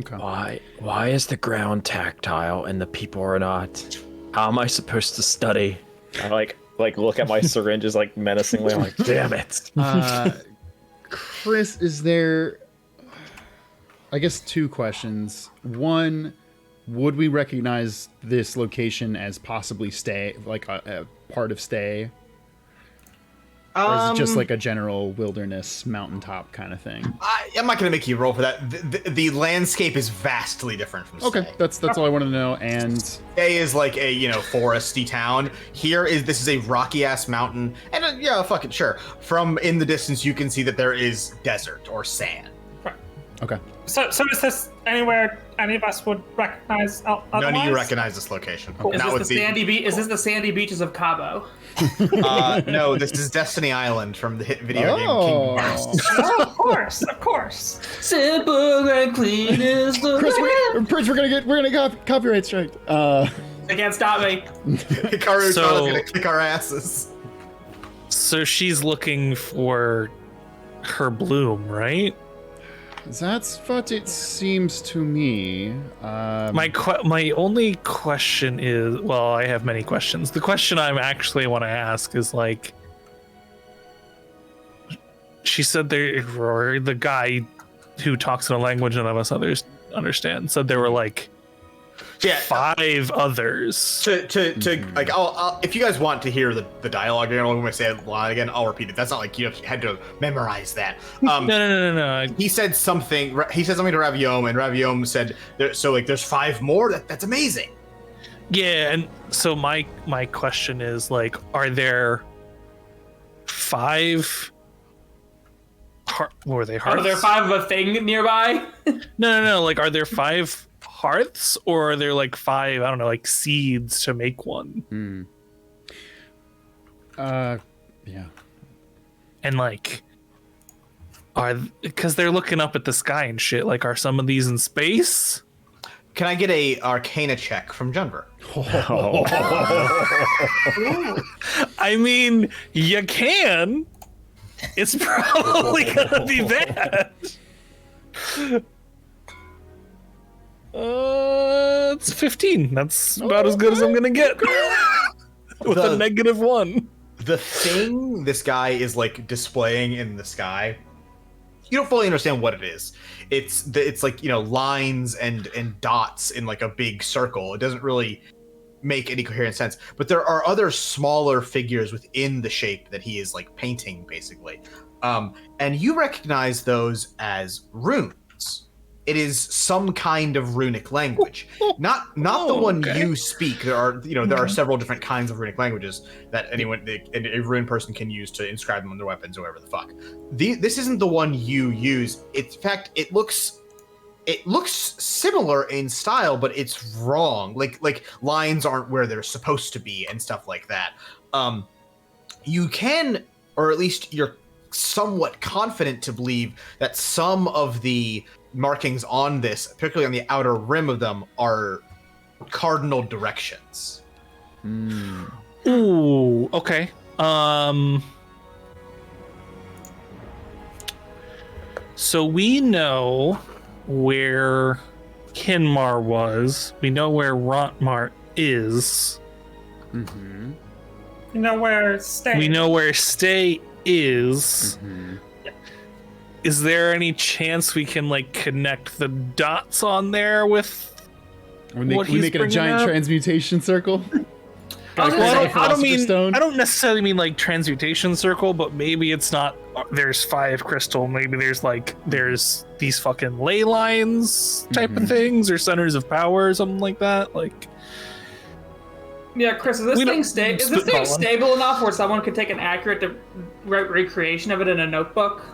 Okay. Why is the ground tactile and the people are not? How am I supposed to study? I like look at my syringes like menacingly. I'm like, damn it. Chris, is there, I guess, 2 questions. One, would we recognize this location as possibly stay, like a part of stay? Or is it just like a general wilderness mountaintop kind of thing? I'm not going to make you roll for that. The landscape is vastly different from Okay, Stay. that's all I wanted to know. And Stay is like a, foresty town. This is a rocky ass mountain. And fucking sure. From in the distance, you can see that there is desert or sand. okay. So is this anywhere any of us would recognize otherwise? None of you recognize this location. Is this the sandy beaches of Cabo? No, this is Destiny Island from the hit video game Kingdom Hearts. Oh, of course. Simple and clean is the Chris, we're gonna get copyright strike. They can't stop me. Hikaru So- is gonna kick our asses. So she's looking for her bloom, right? That's what it seems to me. My only question is, well, I have many questions. The question I actually want to ask is like, she said or the guy who talks in a language none of us others understand said there were like 5 others. Like, I'll if you guys want to hear the dialogue again, when I say it again, I'll repeat it. That's not like you had to memorize that. No. He said something. He said something to Raviome, and Raviome said, there's 5 more. That's amazing. Yeah, and so my question is like, are there 5? Were they hearths? Are there 5 of a thing nearby? No. Like, are there 5 hearths, or are there like 5, I don't know, like seeds to make one? Yeah. And like, because they're looking up at the sky and shit. Like, are some of these in space? Can I get a Arcana check from Junver? I mean, you can. It's probably gonna be bad. It's 15. That's about as good as I'm gonna get. With a -1. The thing this guy is like displaying in the sky, you don't fully understand what it is. It's like, lines and dots in like a big circle. It doesn't really make any coherent sense. But there are other smaller figures within the shape that he is like painting, basically. And you recognize those as runes. It is some kind of runic language, not the one you speak. There are several different kinds of runic languages that a rune person can use to inscribe them on their weapons or whatever the fuck. This isn't the one you use. In fact, it looks similar in style, but it's wrong. Like lines aren't where they're supposed to be and stuff like that. You can, or at least you're somewhat confident to believe that some of the markings on this, particularly on the outer rim of them, are cardinal directions. Ooh, okay. So we know where Kinmar was. We know where Rontmar is. Mm-hmm. You know where Stay? We know where Stay is. Mm-hmm. Is there any chance we can like connect the dots on there with When what we he's make it a bringing giant up? transmutation circle? Well, I Stone? don't necessarily mean like transmutation circle, but maybe it's not. There's 5 crystal. Maybe there's these fucking ley lines type of things, or centers of power, or something like that. Like, Yeah, Chris, is this thing stable enough where someone could take an accurate recreation of it in a notebook?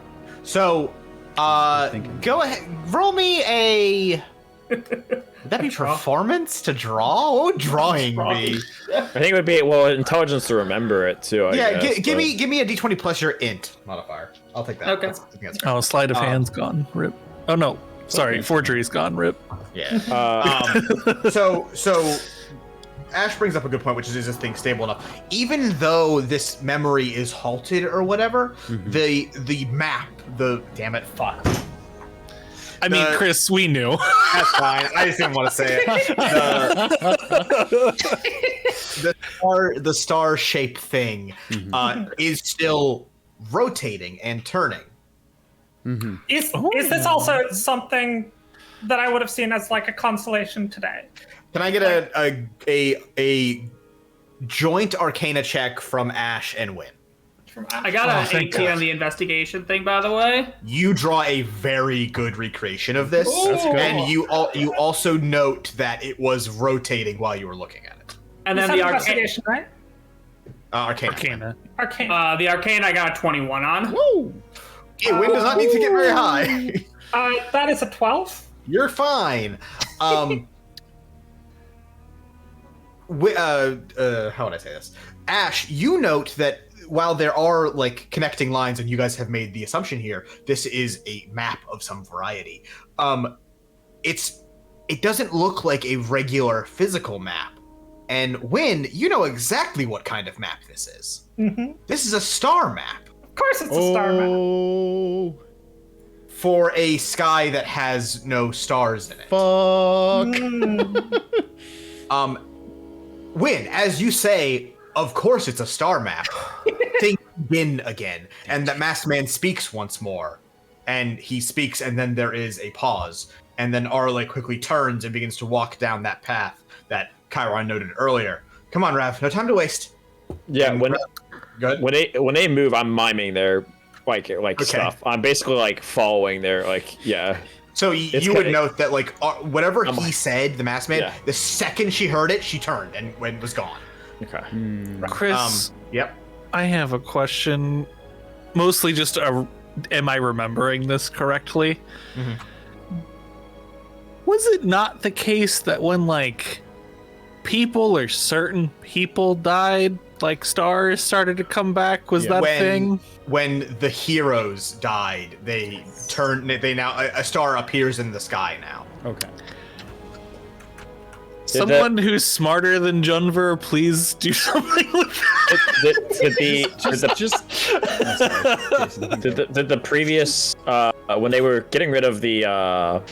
So, go ahead, roll me a Would that be performance to draw? What would drawing be? I think it would be intelligence to remember it too. Yeah, give me a d20 plus your int modifier. I'll take that. Okay. Oh, sleight of hand's gone. Rip. Oh no, sorry, forgery's gone. Rip. Yeah. So Ash brings up a good point, which is this thing stable enough? Even though this memory is halted or whatever, the map, damn it, fuck. I mean, Chris, we knew. That's fine. I just didn't want to say it. The star-shaped thing is still rotating and turning. Is this also something that I would have seen as like a constellation today? Can I get a joint Arcana check from Ash and Wynn? I got an 18 on the investigation thing, by the way. You draw a very good recreation of this, and you also note that it was rotating while you were looking at it. And then the investigation, right? Arcana. The Arcana I got a 21 on. Woo! Yeah, Wynn does not need to get very high. That is a 12. You're fine. How would I say this? Ash, you note that while there are like connecting lines, and you guys have made the assumption here, this is a map of some variety. It doesn't look like a regular physical map. And Wynn, you know exactly what kind of map this is. This is a star map. Of course, it's a star map. For a sky that has no stars in it. Fuck. Wynn, as you say, of course it's a star map. Things begin again, and the masked man speaks once more, and he speaks, and then there is a pause, and then Arelaa quickly turns and begins to walk down that path that Chiron noted earlier. Come on, Rav, no time to waste. Yeah, Good. when they move, I'm miming their stuff. I'm basically like following their So you would note that like whatever he said, the masked man, the second she heard it, she turned and was gone. Okay. Chris. Yep. I have a question. Mostly just am I remembering this correctly? Was it not the case that when like people or certain people died, like stars started to come back? Was that a thing? When the heroes died, they now a star appears in the sky now. Okay. Did who's smarter than Junver, please do something with that. Did the previous when they were getting rid of the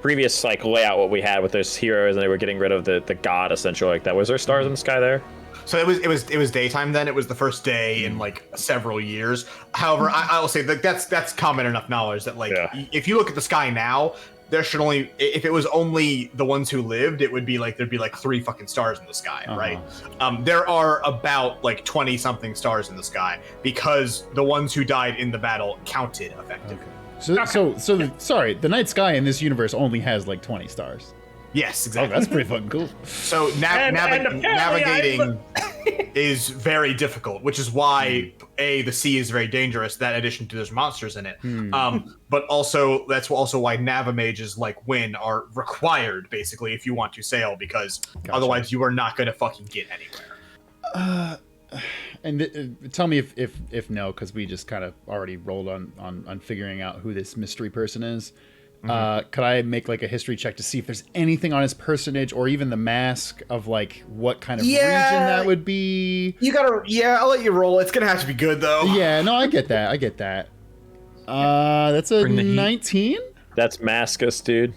previous like layout, what we had with those heroes, and they were getting rid of the god essentially like that, was there stars in the sky there? So it was daytime then. It was the first day in like several years. However, I will say that that's common enough knowledge that like if you look at the sky now, there should only, if it was only the ones who lived, it would be like there'd be like 3 fucking stars in the sky, right? There are about like 20 something stars in the sky because the ones who died in the battle counted effectively. Sorry, the night sky in this universe only has like 20 stars. Yes, exactly. Oh, that's pretty fucking cool. So navigating is very difficult, which is why the sea is very dangerous. That addition to there's monsters in it, but also that's also why Navimages like Wynn are required basically if you want to sail, because otherwise you are not going to fucking get anywhere. And tell me if no, because we just kind of already rolled on figuring out who this mystery person is. Could I make like a history check to see if there's anything on his personage or even the mask of like what kind of region that would be? You gotta, I'll let you roll. It's gonna have to be good though. Yeah, no, I get that. That's a 19. That's Mascus, dude.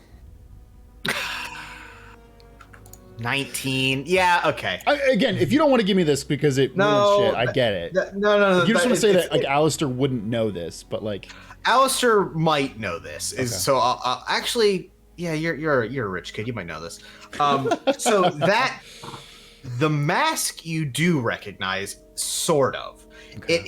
19. Yeah, okay. Again, if you don't want to give me this because it ruins shit, I get it. No. You just want to say that like Alistair wouldn't know this, but like Alistair might know this. So I'll actually, you're a rich kid. You might know this. So that the mask you do recognize, sort of. Okay.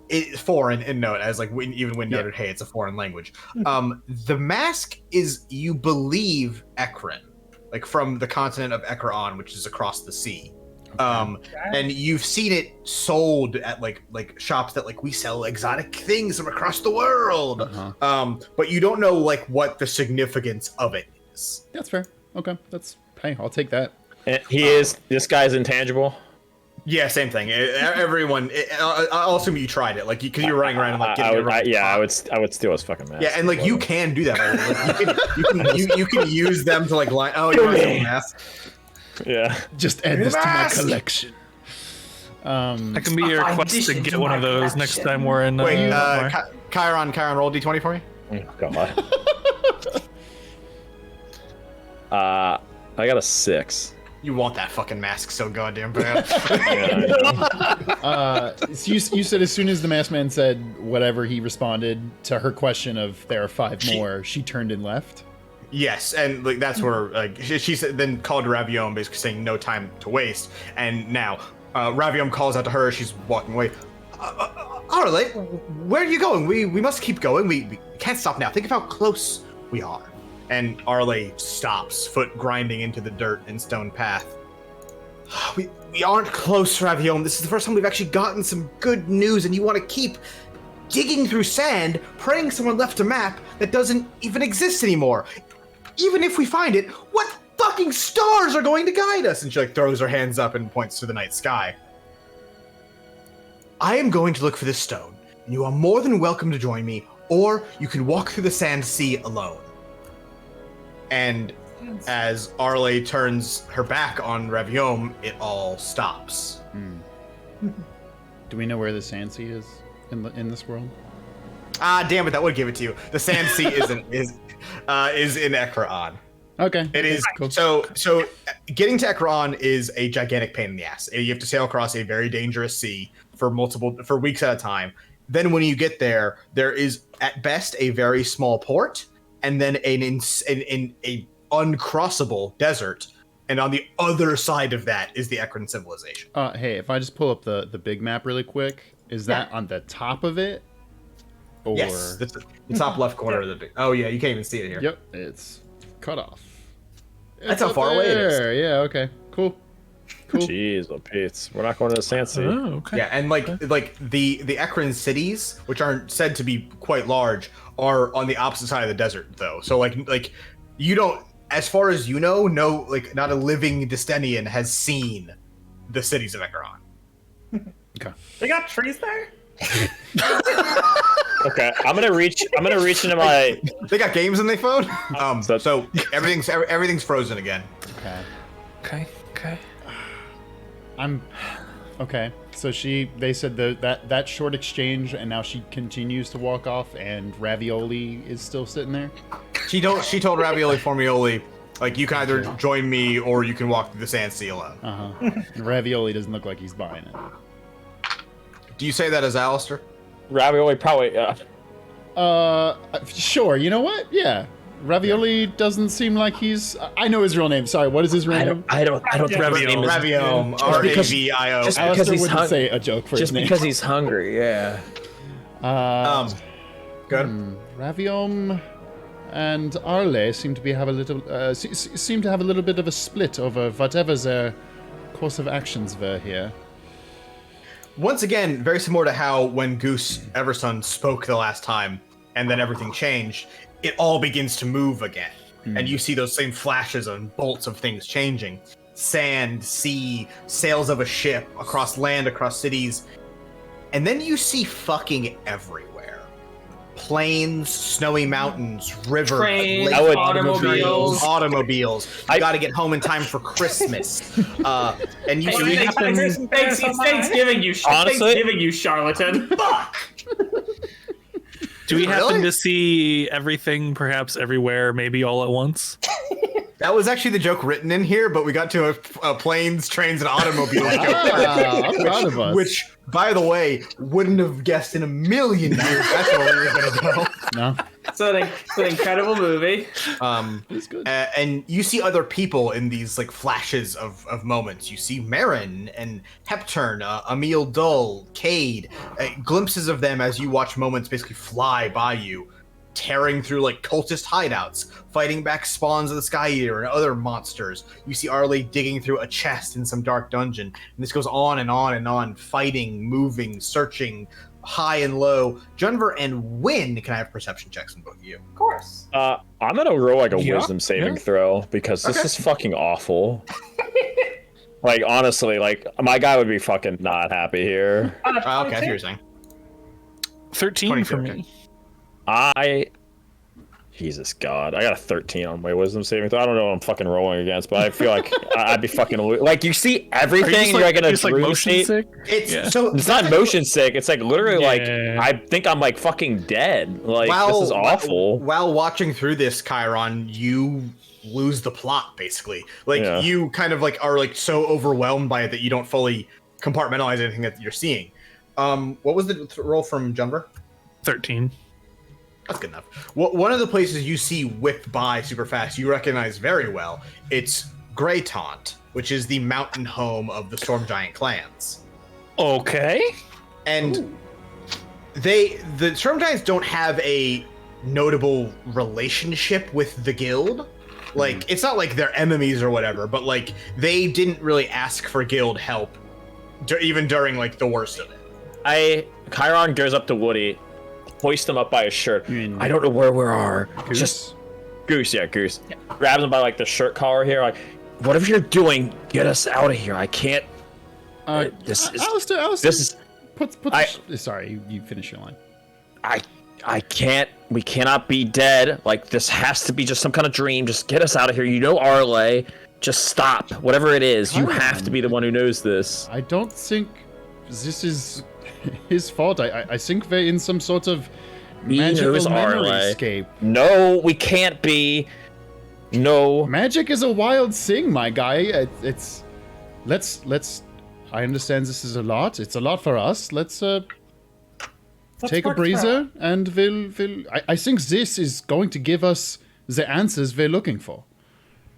It's foreign, and note as like even when noted, hey, it's a foreign language. The mask is, you believe, Ekron. Like from the continent of Ekron, which is across the sea. And you've seen it sold at like shops that like we sell exotic things from across the world. But you don't know like what the significance of it is. That's fair. Okay, hey, I'll take that. And this guy's intangible. Yeah, same thing. Everyone, I'll assume you tried it, like because you're running around and like getting I would steal his fucking mask. Yeah, and like you can do that. By the way. Like, you can use them to like line. Oh, you want to steal a mask? Yeah. Just add this to my collection. That can be your quest to get one of those next time we're in. Wait, Chiron, roll D20 for me. Oh, God. I got a 6. You want that fucking mask so goddamn bad. You said as soon as the masked man said whatever, he responded to her question of there are 5 more. She turned and left. Yes, and like that's where like she then called Raviom, basically saying no time to waste. And now Raviom calls out to her. She's walking away. Arelaa, where are you going? We must keep going. We can't stop now. Think of how close we are. And Arelaa stops, foot grinding into the dirt and stone path. We aren't close, Raviom. This is the first time we've actually gotten some good news, and you want to keep digging through sand, praying someone left a map that doesn't even exist anymore. Even if we find it, what fucking stars are going to guide us? And she like throws her hands up and points to the night sky. I am going to look for this stone, and you are more than welcome to join me, or you can walk through the sand sea alone. And as Arelaa turns her back on Raviom, it all stops. Do we know where the sand sea is in this world? Ah, damn it! That would give it to you. The sand sea is in Ekron. Okay, it is. Cool. So getting to Ekron is a gigantic pain in the ass. You have to sail across a very dangerous sea for weeks at a time. Then when you get there, there is at best a very small port, and then an uncrossable desert, and on the other side of that is the Ekron civilization. Hey, if I just pull up the big map really quick, is that on the top of it? Or... Yes, the top left corner of the big. Oh yeah, you can't even see it here. Yep, it's cut off. That's how far away it is. Yeah, okay, cool. Jeez, Pete, we're not going to the sand sea. Oh, okay. Yeah, and like the Ekron cities, which aren't said to be quite large, are on the opposite side of the desert, though. So like you don't, as far as you know, not a living Destinian has seen the cities of Ekron. Okay. They got trees there? Okay, I'm gonna reach into my. They got games in their phone. So everything's frozen again. Okay. Okay. Okay. So they said that short exchange, and now she continues to walk off, and Ravioli is still sitting there. She told Ravioli Formioli, like, you can either join me or you can walk through the sand sea alone. And Ravioli doesn't look like he's buying it. Do you say that as Alistair? Ravioli probably. Sure. You know what? Yeah. Ravioli doesn't seem like he's. I know his real name. Sorry, what is his real name? I don't think his name is Raviom. Ravio. Just Alistair because he's wouldn't say a joke for his name. Just because he's hungry, yeah. Good. Raviom and Arelaa seem to have a little bit of a split over whatever their course of actions were here. Once again, very similar to how when Goose Everson spoke the last time, and then everything changed, it all begins to move again. And you see those same flashes and bolts of things changing. Sand, sea, sails of a ship, across land, across cities. And then you see fucking everywhere. Plains, snowy mountains, rivers, Trains, lakes, automobiles. You gotta get home in time for Christmas. And you see It's Thanksgiving, you charlatan. Fuck! Do we happen to see everything, perhaps everywhere, maybe all at once? That was actually the joke written in here, but we got to a planes, trains, and automobiles I'm proud of us. which, by the way, wouldn't have guessed in a million years that's where we were going to go. No. It's an incredible movie. It's good. And you see other people in these like flashes of moments. You see Marin and Hepturn, Emil Dull, Cade, glimpses of them as you watch moments basically fly by you. tearing through like cultist hideouts, fighting back spawns of the Sky Eater and other monsters. You see Arelaa digging through a chest in some dark dungeon, and this goes on and on and on, fighting, moving, searching, high and low. Junver and Wynn, can I have perception checks on both of you? Of course. I'm gonna roll like a wisdom saving throw because this is fucking awful. Like honestly, like my guy would be fucking not happy here. Okay, I see what you're saying. 13 for me. Jesus God, I got a 13 on my wisdom saving throw. I don't know what I'm fucking rolling against, but I feel like I'd be fucking like you see everything. Are you you're like in a just like motion state. sick? It's not motion sick. It's like literally like I think I'm like fucking dead. Like this is awful. While watching through this, Chiron, you lose the plot basically. Like you kind of like are like so overwhelmed by it that you don't fully compartmentalize anything that you're seeing. What was the roll from Junver? 13. That's good enough. One of the places you see whip by super fast, you recognize very well. It's Greytaunt, which is the mountain home of the Storm Giant clans. Okay. And the Storm Giants don't have a notable relationship with the guild. Like, it's not like they're enemies or whatever, but like they didn't really ask for guild help even during like the worst of it. Chiron goes up to Woody, hoists him up by his shirt. I don't know where we are. Goose? Just Goose. Yeah. Grabs him by like the shirt collar here. Like, whatever you're doing, get us out of here. I can't. Alistair, this is. Sorry, you finish your line. I can't. We cannot be dead. Like this has to be just some kind of dream. Just get us out of here. You know Arelaa. Just stop. Whatever it is, you have to be the one who knows this. I don't think this is his fault. I think we're in some sort of magical memory-scape. No, we can't be. No. Magic is a wild thing, my guy. Let's. I understand this is a lot. It's a lot for us. Let's take a breather, and we'll. I think this is going to give us the answers we're looking for.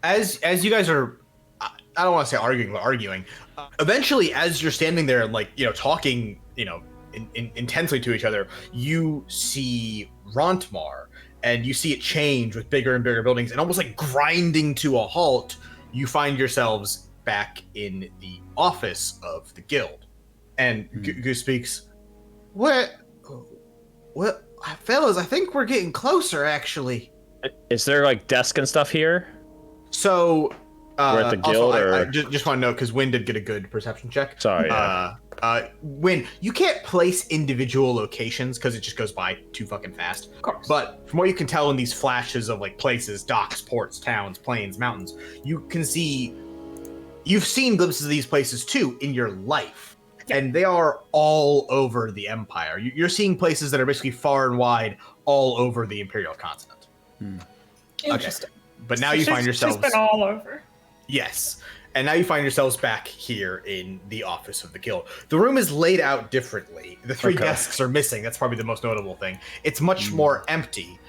As you guys are, I don't want to say arguing, but arguing. Eventually, as you're standing there and like talking, intensely to each other, you see Rontmar, and you see it change with bigger and bigger buildings, and almost like grinding to a halt. You find yourselves back in the office of the guild, and Goose speaks. What, fellas? I think we're getting closer. Actually, is there like desk and stuff here? So. We're at the guild, also, or I just want to know because Wynn did get a good perception check. Sorry. Wynn, you can't place individual locations because it just goes by too fucking fast. Of course. But from what you can tell in these flashes of like places, docks, ports, towns, plains, mountains, you can see. You've seen glimpses of these places too in your life, and they are all over the Empire. You're seeing places that are basically far and wide all over the Imperial continent. Interesting. Okay. But now you find yourselves. She's been all over. Yes. And now you find yourselves back here in the office of the guild. The room is laid out differently. The three desks are missing. That's probably the most notable thing. It's much more empty.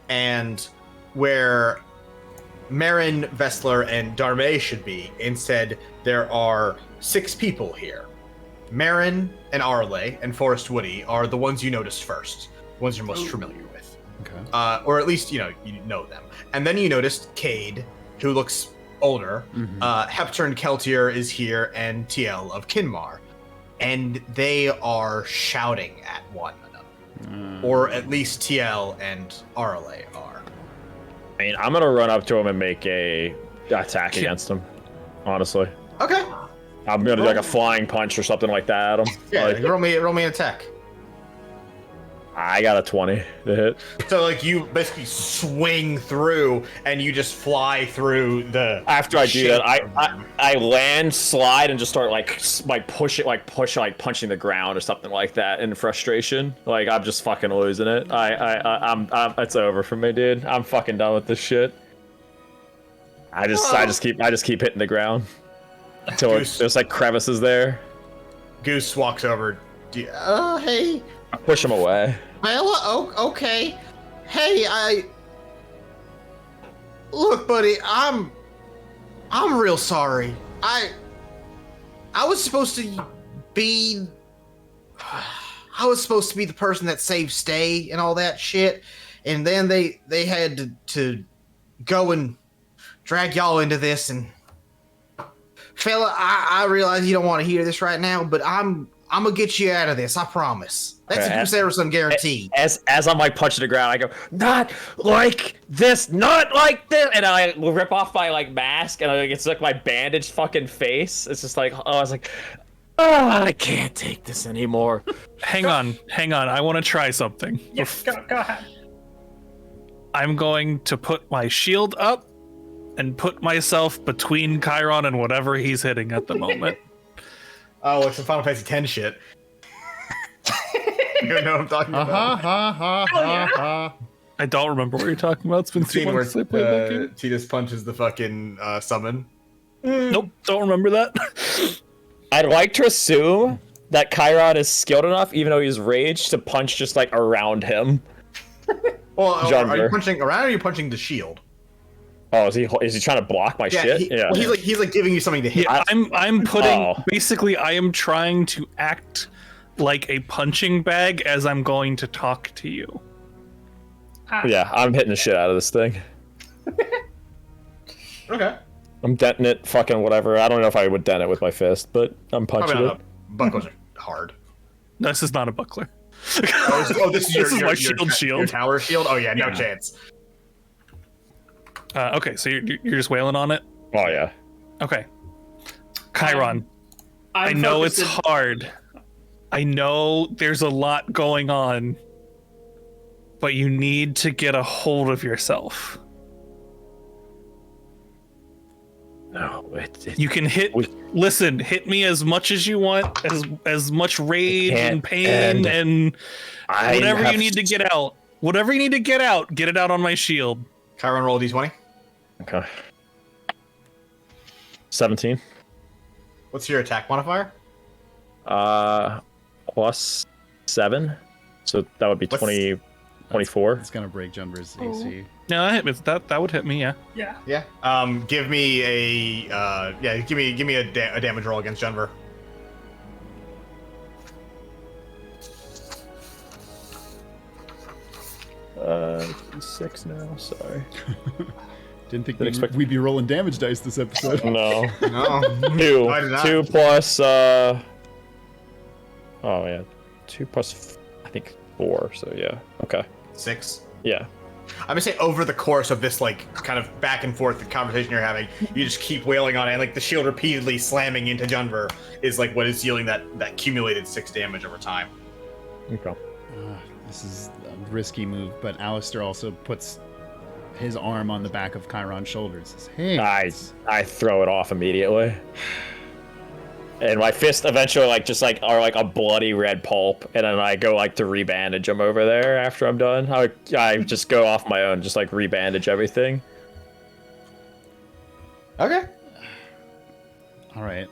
And where Marin, Vessler, and Darmay should be, instead, there are 6 people here. Marin and Arelaa and Forest Woody are the ones you noticed first. The ones you're most familiar with. Okay. Or at least, you know them. And then you noticed Cade, who looks older. Hepturn Keltier is here, and TL of Kinmar, and they are shouting at one another, or at least TL and Arelaa are. I mean, I'm gonna run up to him and make a attack against him. Honestly. Okay. I'm gonna do like a flying punch or something like that at him. Yeah, like, roll me an attack. I got a 20 to hit. So like you basically swing through and you just fly through the. After I do that, I land, slide, and just start like punching the ground or something like that in frustration. Like I'm just fucking losing it. I'm it's over for me, dude. I'm fucking done with this shit. I just keep hitting the ground until there's like crevices there. Goose walks over. Hey. I push him away. Well, okay. Hey, look, buddy. I'm real sorry. I was supposed to be the person that saved Stay and all that shit, and then they had to go and drag y'all into this. And fella, I realize you don't want to hear this right now, but I'm gonna get you out of this. I promise. That's a goose Everson guarantee. As I'm like punching the ground, I go, not like this, not like this, and I rip off my like mask, and it's like my bandaged fucking face. It's just like, I was like, I can't take this anymore. Hang on. I want to try something. Yes, go ahead. I'm going to put my shield up and put myself between Chiron and whatever he's hitting at the moment. Oh, it's some Final Fantasy X shit. You know what I'm talking about? I don't remember what you're talking about. It's been 2 months since I played that game. Tidus punches the fucking summon. Nope, don't remember that. I'd like to assume that Chiron is skilled enough, even though he's raged, to punch just like around him. Well, are you punching around or are you punching the shield? Oh, is he trying to block my shit? Well, he's like giving you something to hit. Yeah, I'm putting basically I am trying to act like a punching bag as I'm going to talk to you. Yeah, I'm hitting the shit out of this thing. Okay. I'm denting it, fucking whatever. I don't know if I would dent it with my fist, but I'm punching it. Buckles are hard. This is not a buckler. This is my shield. Your tower shield? Oh yeah, no chance. Okay, so you're just wailing on it? Oh yeah. Okay. Chiron, I know it's hard. I know there's a lot going on, but you need to get a hold of yourself. No, you can hit. Listen, hit me as much as you want, as much rage and pain and whatever you need to get out. Whatever you need to get out, get it out on my shield. Chiron, roll a d20. Okay. 17. What's your attack modifier? Plus 7. So that would be 24. It's gonna break Junver's AC. No, that would hit me. Yeah. Yeah. Give me a give me a damage roll against Junver. Six now. Sorry. Didn't think we'd be rolling damage dice this episode. No. No. 2 plus. Oh yeah, 2 plus. I think 4. So yeah. Okay. 6. Yeah. I'm gonna say over the course of this like kind of back and forth conversation you're having, you just keep wailing on it, and like the shield repeatedly slamming into Junver is like what is dealing that cumulated 6 damage over time. Okay. This is a risky move, but Alistair also puts his arm on the back of Chiron's shoulders. Says, hey. I throw it off immediately. And my fist eventually are like a bloody red pulp, and then I go like to rebandage them over there after I'm done. I just go off my own, just like rebandage everything. Okay. All right.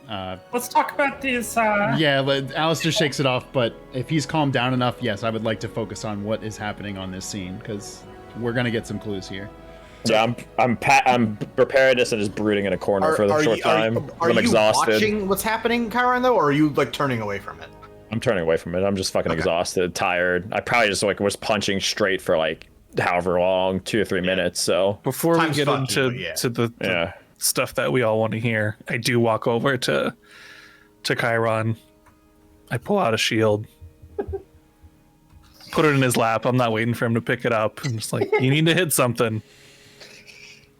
Let's talk about these. Yeah, Alistair shakes it off, but if he's calmed down enough, yes, I would like to focus on what is happening on this scene, because we're gonna get some clues here. Yeah, I'm preparedness and just brooding in a corner for a short time. Are I'm you exhausted. Watching what's happening, Chiron, though, or are you like turning away from it? I'm turning away from it. I'm just fucking exhausted, tired. I probably just like was punching straight for like however long, 2 or 3 minutes. So before we get into the stuff that we all want to hear, I do walk over to Chiron. I pull out a shield, put it in his lap. I'm not waiting for him to pick it up. I'm just like, you need to hit something.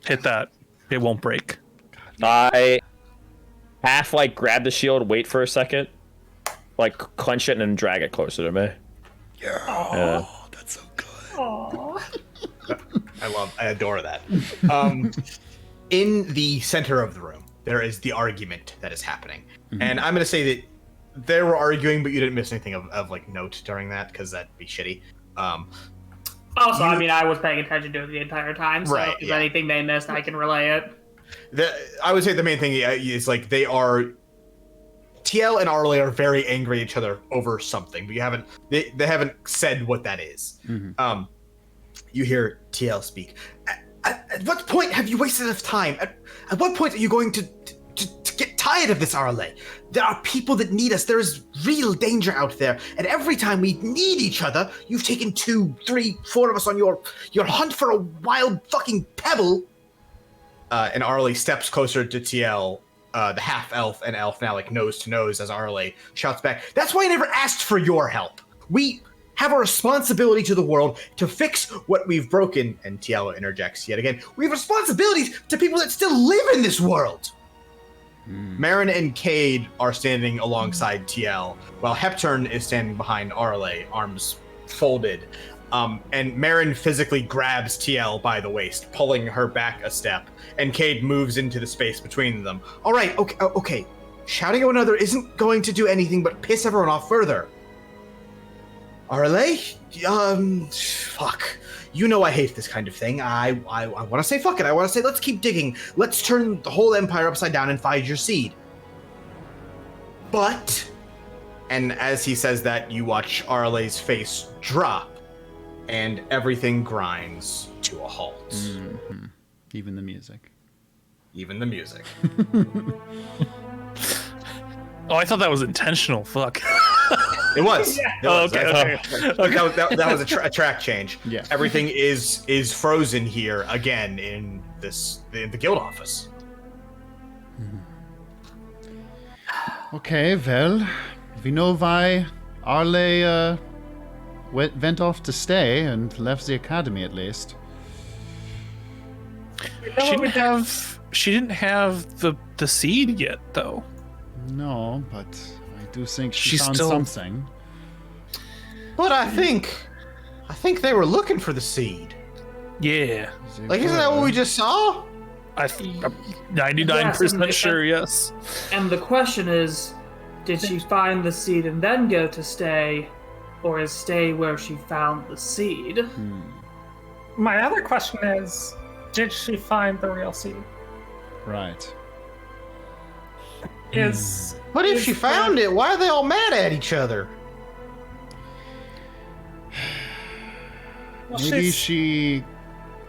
Hit that. It won't break. I half like grab the shield, wait for a second, like clench it, and then drag it closer to me. Yeah. That's so good. I adore that. In the center of the room, there is the argument that is happening. Mm-hmm. And I'm going to say that they were arguing, but you didn't miss anything of like note during that, because that'd be shitty. Also, I mean, I was paying attention to it the entire time, so if anything they missed, I can relay it. I would say the main thing is like they are... TL and Arelaa are very angry at each other over something, but they haven't said what that is. Mm-hmm. You hear TL speak. At what point have you wasted enough time? At what point are you going to get tired of this, Arelaa. There are people that need us. There is real danger out there. And every time we need each other, you've taken 2, 3, 4 of us on your hunt for a wild fucking pebble. And Arelaa steps closer to TL, the half-elf and elf now, like, nose to nose, as Arelaa shouts back, "That's why I never asked for your help. We have a responsibility to the world to fix what we've broken." And TL interjects yet again, "We have responsibilities to people that still live in this world." Marin and Cade are standing alongside TL, while Hepturn is standing behind Arelaa, arms folded. And Marin physically grabs TL by the waist, pulling her back a step, and Cade moves into the space between them. "All right, okay. Shouting at one another isn't going to do anything but piss everyone off further. Arelaa, fuck. You know I hate this kind of thing. I want to say fuck it. I want to say let's keep digging. Let's turn the whole empire upside down and find your seed. But," and as he says that, you watch Aralea's face drop, and everything grinds to a halt. Mm-hmm. Even the music. Even the music. Oh, I thought that was intentional. Fuck. It was. Yeah. It was. Okay. That was a track change. Yeah. Everything is frozen here again in the guild office. Okay, well, we know why Arelaa went off to stay and left the academy, at least. She didn't have the seed yet, though. No, but I do think she She's found still- something. But I think they were looking for the seed. Yeah, Like, isn't that what we just saw? I'm 99% sure. Yes. And the question is, did she find the seed and then go to stay, or is stay where she found the seed? My other question is, did she find the real seed? Right. But if she found it, why are they all mad at each other? Well, Maybe she...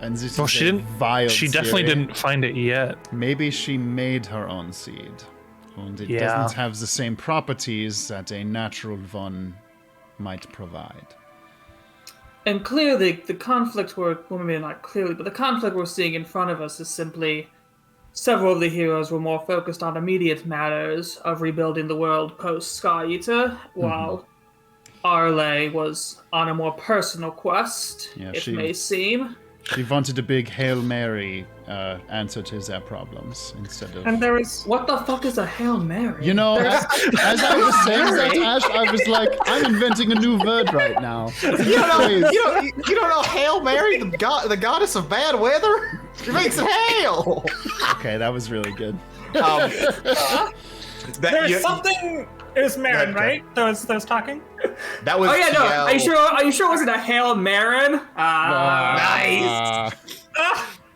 And this Well, is she a didn't. vile She definitely theory. didn't find it yet. Maybe she made her own seed. And it Yeah. doesn't have the same properties that a natural one might provide. And clearly, the conflict well, maybe not clearly, but the conflict we're seeing in front of us is simply several of the heroes were more focused on immediate matters of rebuilding the world post Sky Eater, while Arelaa was on a more personal quest, Yeah, it she- may seem. She wanted a big Hail Mary answer to their problems instead of... And there was What the fuck is a Hail Mary? You know, as I was saying that, Ash, I was like, I'm inventing a new word right now. You don't know Hail Mary, the goddess of bad weather? She makes it hail. Okay, that was really good. there's something. It was Marin, Go ahead. right? That was talking. That was. Oh yeah, no. TL. Are you sure it wasn't a Hail Marin? Nice.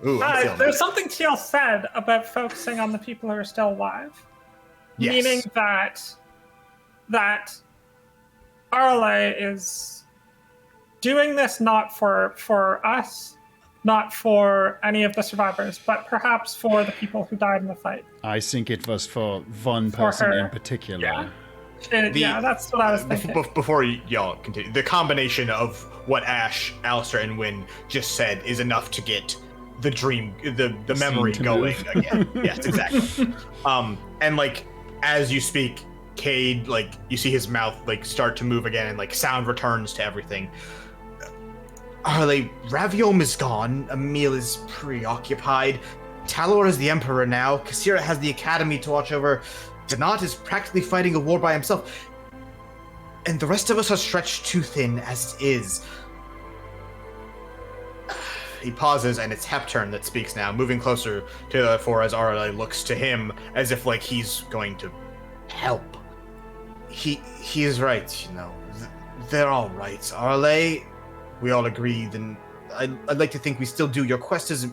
Ooh, I'm There's something TL said about focusing on the people who are still alive, Yes. meaning that Arelaa is doing this not for us, not for any of the survivors, but perhaps for the people who died in the fight. I think it was for one For person her. in particular. Yeah. Yeah, that's what I was thinking. Before y'all continue, the combination of what Ash, Alistair, and Wynn just said is enough to get the dream, the memory to going move. again. Yes, exactly. And like as you speak, Cade, like you see his mouth like start to move again, and like sound returns to everything. Arelaa, Raviom is gone. Emil is preoccupied. Talor is the Emperor now. Kassira has the Academy to watch over. Donat is practically fighting a war by himself. And the rest of us are stretched too thin as it is. He pauses, and it's Hepturn that speaks now, moving closer to the four as Arelaa looks to him as if like he's going to help. He is right, you know. They're all right. Arelaa, we all agree, then I'd like to think we still do. Your quest is...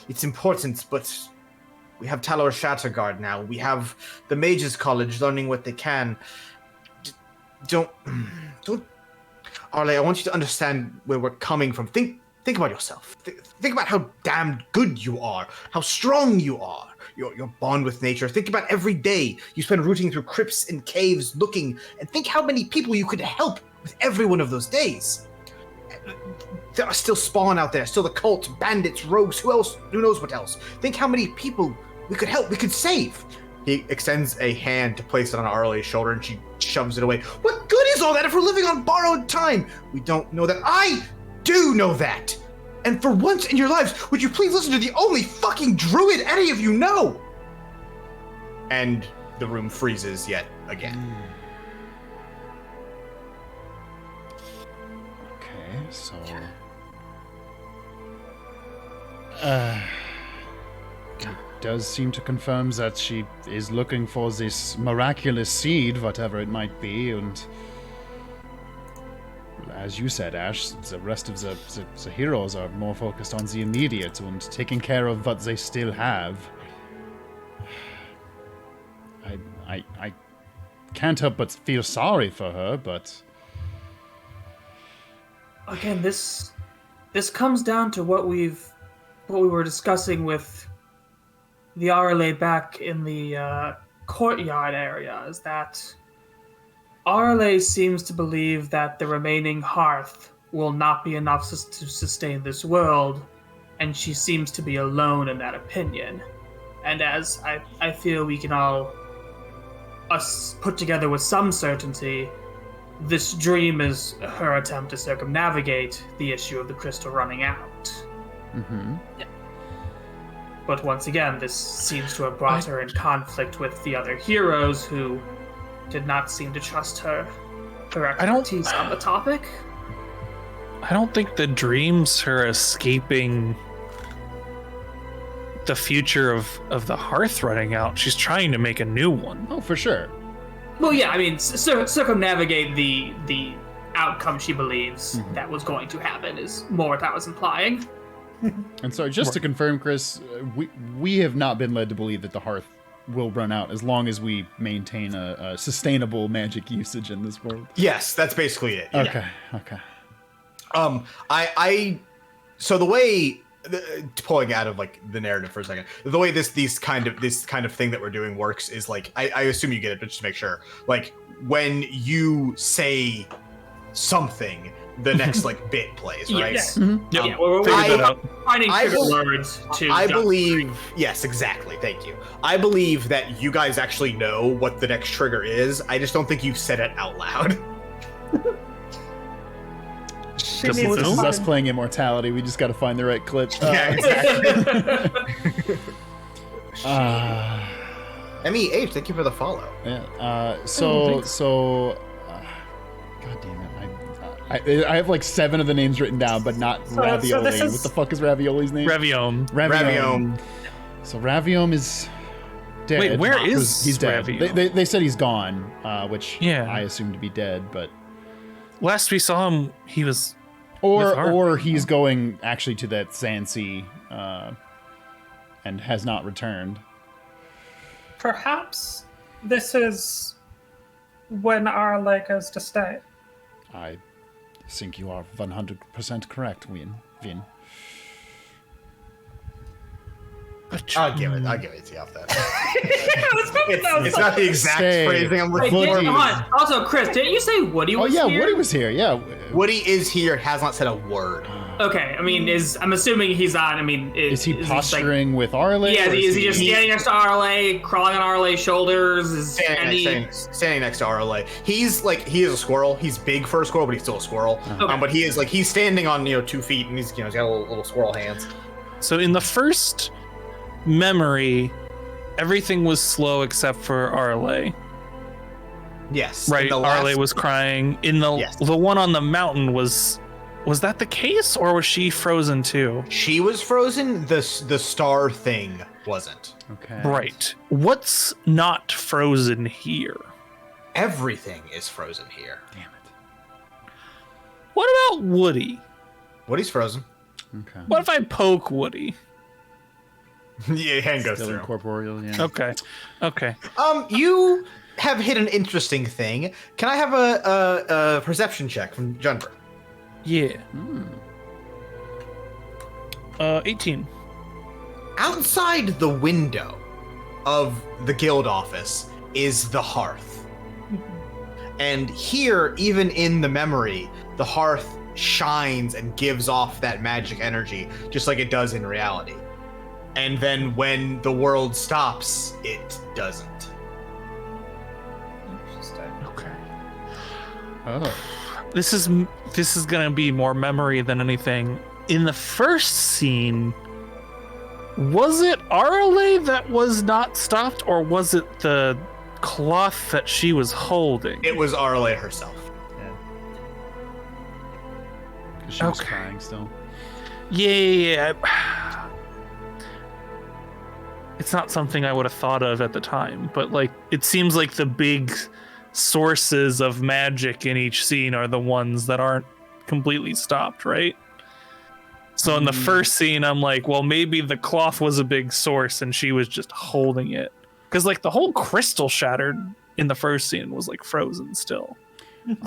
It's important, but we have Talor Shatterguard now. We have the Mages College learning what they can. Don't... Arelaa, I want you to understand where we're coming from. Think about yourself. Think about how damn good you are, how strong you are. your bond with nature. Think about every day you spend rooting through crypts and caves looking, and think how many people you could help with every one of those days. There are still spawn out there, still the cult, bandits, rogues, who knows what else. Think how many people we could help, we could save. He extends a hand to place it on Arlee's shoulder, and she shoves it away. What good is all that if we're living on borrowed time? We don't know that. I do know that. And for once in your lives, would you please listen to the only fucking druid any of you know? And the room freezes yet again. Okay, so... it does seem to confirm that she is looking for this miraculous seed, whatever it might be, and... as you said, Ash, the rest of the heroes are more focused on the immediate and taking care of what they still have. I can't help but feel sorry for her, but... Again, this comes down to what we were discussing with the Arelaa back in the courtyard area, is that Arelaa seems to believe that the remaining hearth will not be enough to sustain this world, and she seems to be alone in that opinion. And as I feel we can all put together with some certainty, this dream is her attempt to circumnavigate the issue of the crystal running out. Mm-hmm. Yeah. But once again, this seems to have brought her in conflict with the other heroes who did not seem to trust her expertise on the topic. I don't think the dream's her escaping the future of the hearth running out. She's trying to make a new one. Oh, for sure. Well, yeah, I mean, circumnavigate the outcome she believes that was going to happen is more what that was implying. And so, just to confirm, Chris, we have not been led to believe that the hearth will run out as long as we maintain a sustainable magic usage in this world. Yes, that's basically it. Okay, yeah. okay. So the way, pulling out of like the narrative for a second, the way this kind of thing that we're doing works is like, I assume you get it, but just to make sure, like when you say something, the next like bit plays, right? Yes. Mm-hmm. Yep. Yeah, we're finding words to. I believe, yes, exactly. Thank you. I believe that you guys actually know what the next trigger is. I just don't think you've said it out loud. This is us playing Immortality. We just got to find the right clip. Yeah, exactly. MEH, thank you for the follow. Yeah. God damn it. I have like 7 of the names written down, but not Ravioli. What the fuck is Ravioli's name? Raviome. So Raviome is dead. Wait, where is he's dead? Raviome? They said he's gone, which yeah. I assume to be dead, but last we saw him, he was or he's going actually to that Zancy and has not returned. Perhaps this is when Arelaa goes to stay. I think you are 100% correct, Vin. I'll give it to you off that. It's not the exact phrasing I'm looking for. Also, Chris, didn't you say Woody was here? Oh yeah, Woody was here. Yeah, Woody is here. Has not said a word. Okay, I mean, I'm assuming he's on. I mean, is he posturing with Arelaa? Yeah, is he just standing next to Arelaa, crawling on Arlea's shoulders? Standing next to Arelaa. He is a squirrel. He's big for a squirrel, but he's still a squirrel. Okay. But he's standing on 2 feet, and he's got little squirrel hands. So in the first memory, everything was slow except for Arelaa. Yes. Right. Arelaa was crying. In the one on the mountain was that the case, or was she frozen too? She was frozen. The star thing wasn't. Okay. Right. What's not frozen here? Everything is frozen here. Damn it. What about Woody? Woody's frozen. Okay. What if I poke Woody? Yeah, hand goes Still through. incorporeal, yeah. Okay. You have hit an interesting thing. Can I have a perception check from Jennifer? Yeah. 18. Outside the window, of the guild office is the hearth. And here, even in the memory, the hearth shines and gives off that magic energy, just like it does in reality. And then when the world stops, it doesn't. Okay. Oh. This is gonna be more memory than anything. In the first scene, was it Arelaa that was not stopped, or was it the cloth that she was holding? It was Arelaa herself. Yeah. 'Cause she was Okay. crying still. Yeah. It's not something I would have thought of at the time, but like it seems like the big sources of magic in each scene are the ones that aren't completely stopped, right? So in the first scene, I'm like, well, maybe the cloth was a big source and she was just holding it. Because like the whole crystal shattered in the first scene was like frozen still.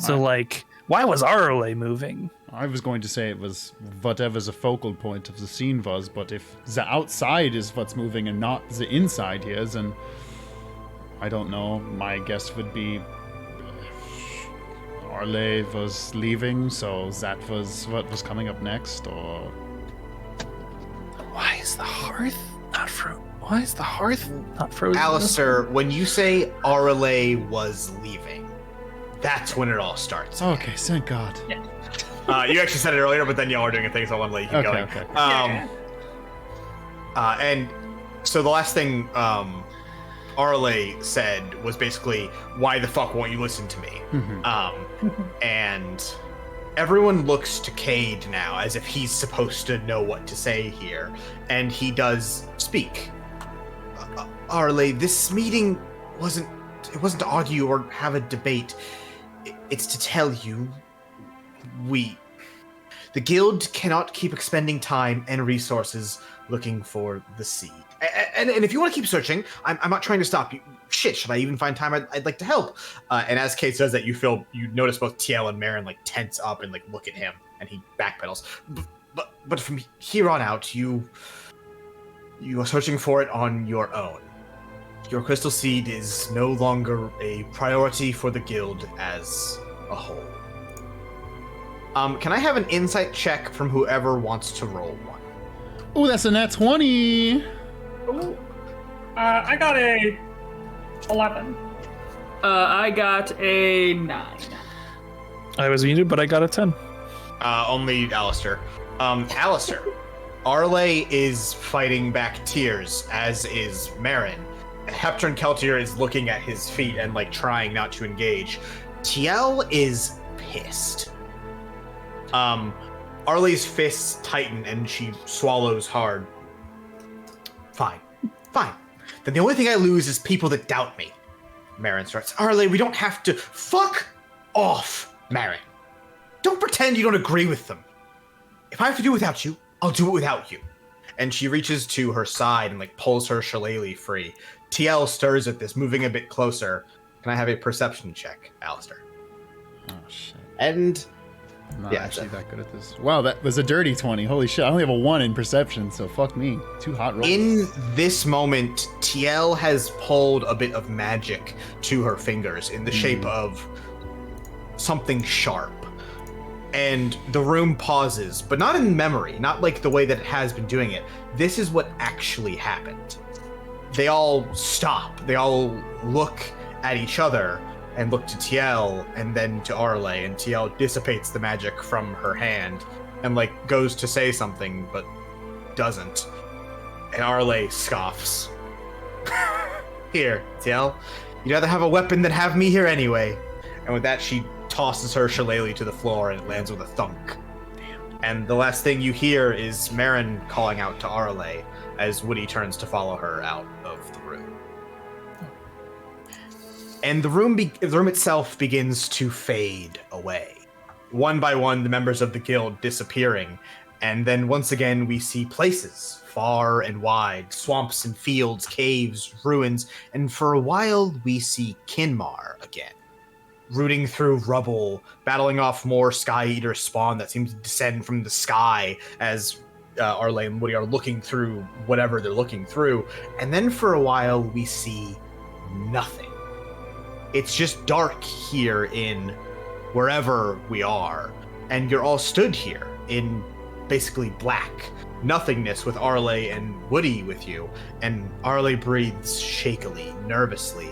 So like, why was Arelaa moving? I was going to say it was whatever the focal point of the scene was, but if the outside is what's moving and not the inside here, then I don't know. My guess would be Arelaa was leaving, so that was what was coming up next, or... Why is the hearth not frozen? Why is the hearth not frozen? Alistair, when you say Arelaa was leaving, that's when it all starts. Okay, thank God. You actually said it earlier, but then y'all are doing a thing, so I want to let you keep going. Okay. And so the last thing Arelaa said was basically, "Why the fuck won't you listen to me?" And everyone looks to Cade now as if he's supposed to know what to say here, and he does speak. Arelaa, this meeting wasn't to argue or have a debate. It's to tell you, the guild cannot keep expending time and resources looking for the seed. And if you want to keep searching, I'm not trying to stop you. Shit, should I even find time? I'd like to help. And as Kate says that, you notice both TL and Marin like tense up and like look at him, and he backpedals. But from here on out, you are searching for it on your own. Your crystal seed is no longer a priority for the guild as a whole. Can I have an insight check from whoever wants to roll one? Oh, that's a nat 20! Ooh. I got a 11. I got a 9. I was muted, but I got a 10. Only Alistair. Alistair, Arelaa is fighting back tears, as is Marin. Hector and Keltier is looking at his feet and like trying not to engage. TL is pissed. Arlea's fists tighten and she swallows hard. Fine. Then the only thing I lose is people that doubt me. Marin starts. Arelaa, we don't have to. Fuck off, Marin. Don't pretend you don't agree with them. If I have to do it without you, I'll do it without you. And she reaches to her side and like pulls her shillelagh free. TL stirs at this, moving a bit closer. Can I have a perception check, Alistair? Oh, shit. And I'm not Yeah, actually that good at this. Wow, that was a dirty 20. Holy shit, I only have a 1 in perception, so fuck me. 2 hot rolls. in this moment, TL has pulled a bit of magic to her fingers in the shape of something sharp. And the room pauses, but not in memory, not like the way that it has been doing it. This is what actually happened. They all stop. They all look at each other and look to TL and then to Arelaa, and TL dissipates the magic from her hand and like goes to say something but doesn't. And Arelaa scoffs. Here, TL, you'd rather have a weapon than have me here anyway. And with that, she tosses her shillelagh to the floor and it lands with a thunk. Damn. And the last thing you hear is Marin calling out to Arelaa as Woody turns to follow her out of the room. And the room itself begins to fade away. One by one, the members of the guild disappearing. And then once again, we see places far and wide, swamps and fields, caves, ruins, and for a while, we see Kinmar again. Rooting through rubble, battling off more Sky Eater spawn that seems to descend from the sky as Arelaa and Woody are looking through whatever they're looking through, and then for a while we see nothing. It's just dark here in wherever we are, and you're all stood here in basically black nothingness with Arelaa and Woody with you, and Arelaa breathes shakily, nervously,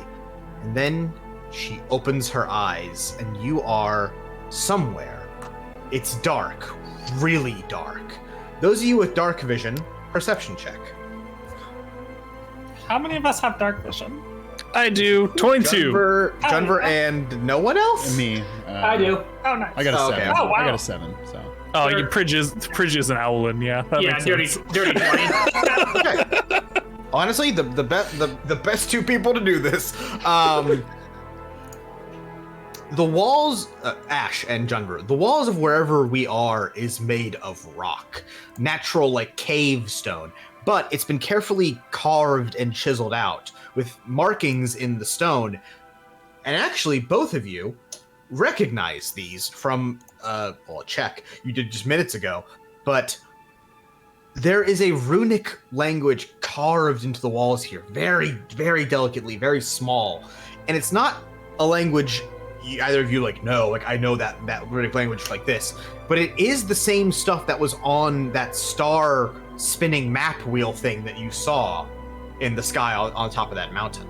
and then she opens her eyes, and you are somewhere. It's dark, really dark. Those of you with dark vision, perception check. How many of us have dark vision? I do. 22. Junver and no one else? Me. I do. Oh, nice. I got a 7. Oh, wow. I got a 7. So. Oh, you Prij is an owlin, yeah. That Yeah, makes dirty sense. 20. Okay. Honestly, the best two people to do this. The walls, Ash and Junver, the walls of wherever we are is made of rock. Natural, like, cave stone. But it's been carefully carved and chiseled out with markings in the stone. And actually, both of you recognize these from, a check you did just minutes ago. But there is a runic language carved into the walls here. Very, very delicately, very small. And it's not a language either of you know, like I know that runic language like this, but it is the same stuff that was on that star spinning map wheel thing that you saw in the sky on top of that mountain.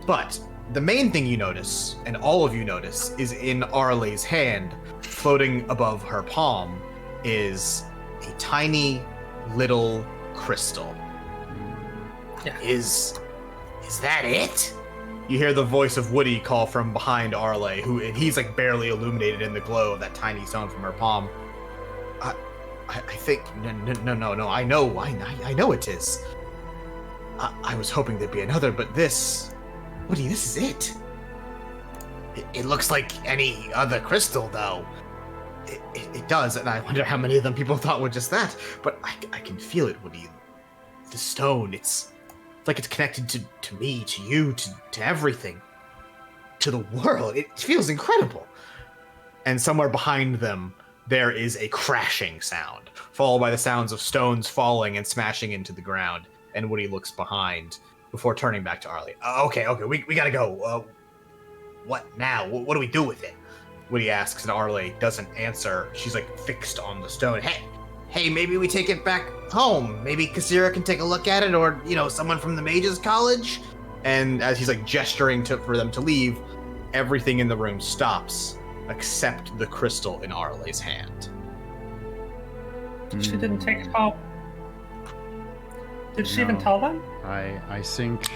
But the main thing you notice, and all of you notice, is in Arelaa's hand, floating above her palm, is a tiny little crystal. Yeah. Is that it? You hear the voice of Woody call from behind Arelaa, and he's like barely illuminated in the glow of that tiny stone from her palm. I think no. I know it is. I was hoping there'd be another, but this, Woody, this is it. It looks like any other crystal, though. It does, and I wonder how many of them people thought were just that. But I can feel it, Woody. The stone, it's like it's connected to me, to you, to everything. To the world. It feels incredible. And somewhere behind them, there is a crashing sound, followed by the sounds of stones falling and smashing into the ground. And Woody looks behind before turning back to Arelaa. Okay, we gotta go. What now? What do we do with it? Woody asks, and Arelaa doesn't answer. She's like fixed on the stone. Hey, maybe we take it back home. Maybe Kasira can take a look at it, or, someone from the Mages College. And as he's like gesturing for them to leave, everything in the room stops, except the crystal in Arelaa's hand. She didn't take it home. Did she even tell them? I think...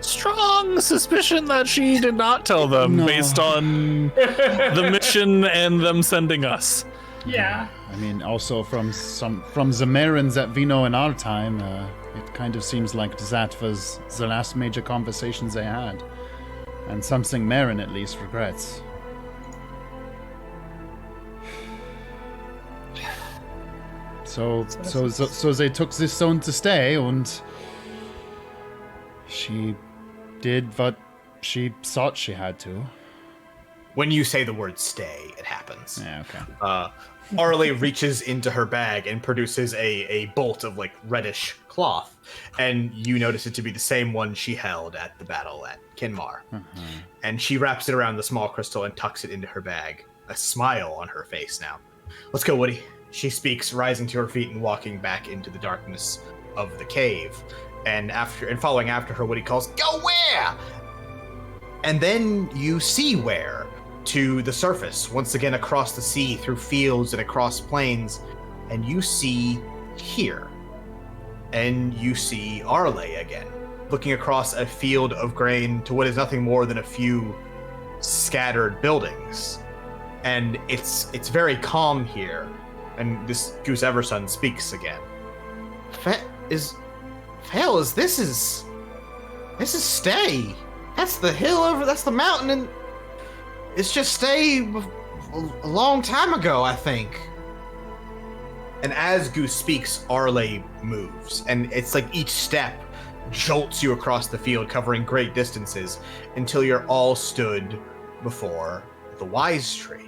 Strong suspicion that she did not tell them based on the mission and them sending us. Yeah. I mean, also from the Marins that we know in our time, it kind of seems like that was the last major conversations they had. And something Marin at least regrets. So they took this stone to stay, and she did what she thought she had to. When you say the word stay, it happens. Yeah, okay. Arelaa reaches into her bag and produces a bolt of like reddish cloth, and you notice it to be the same one she held at the battle at Kinmar. And she wraps it around the small crystal and tucks it into her bag, a smile on her face now. Let's go, Woody. She speaks, rising to her feet and walking back into the darkness of the cave. And following after her, Woody calls, "Go where?" And then you see where, to the surface, once again across the sea, through fields and across plains, and you see here. And you see Arelaa again, looking across a field of grain to what is nothing more than a few scattered buildings. And it's very calm here, and this Goose Eversun speaks again. This is Stay. That's the hill over, that's the mountain, and it's just Stay a long time ago, I think. And as Goose speaks, Arelaa moves, and it's like each step jolts you across the field, covering great distances, until you're all stood before the Wise Tree.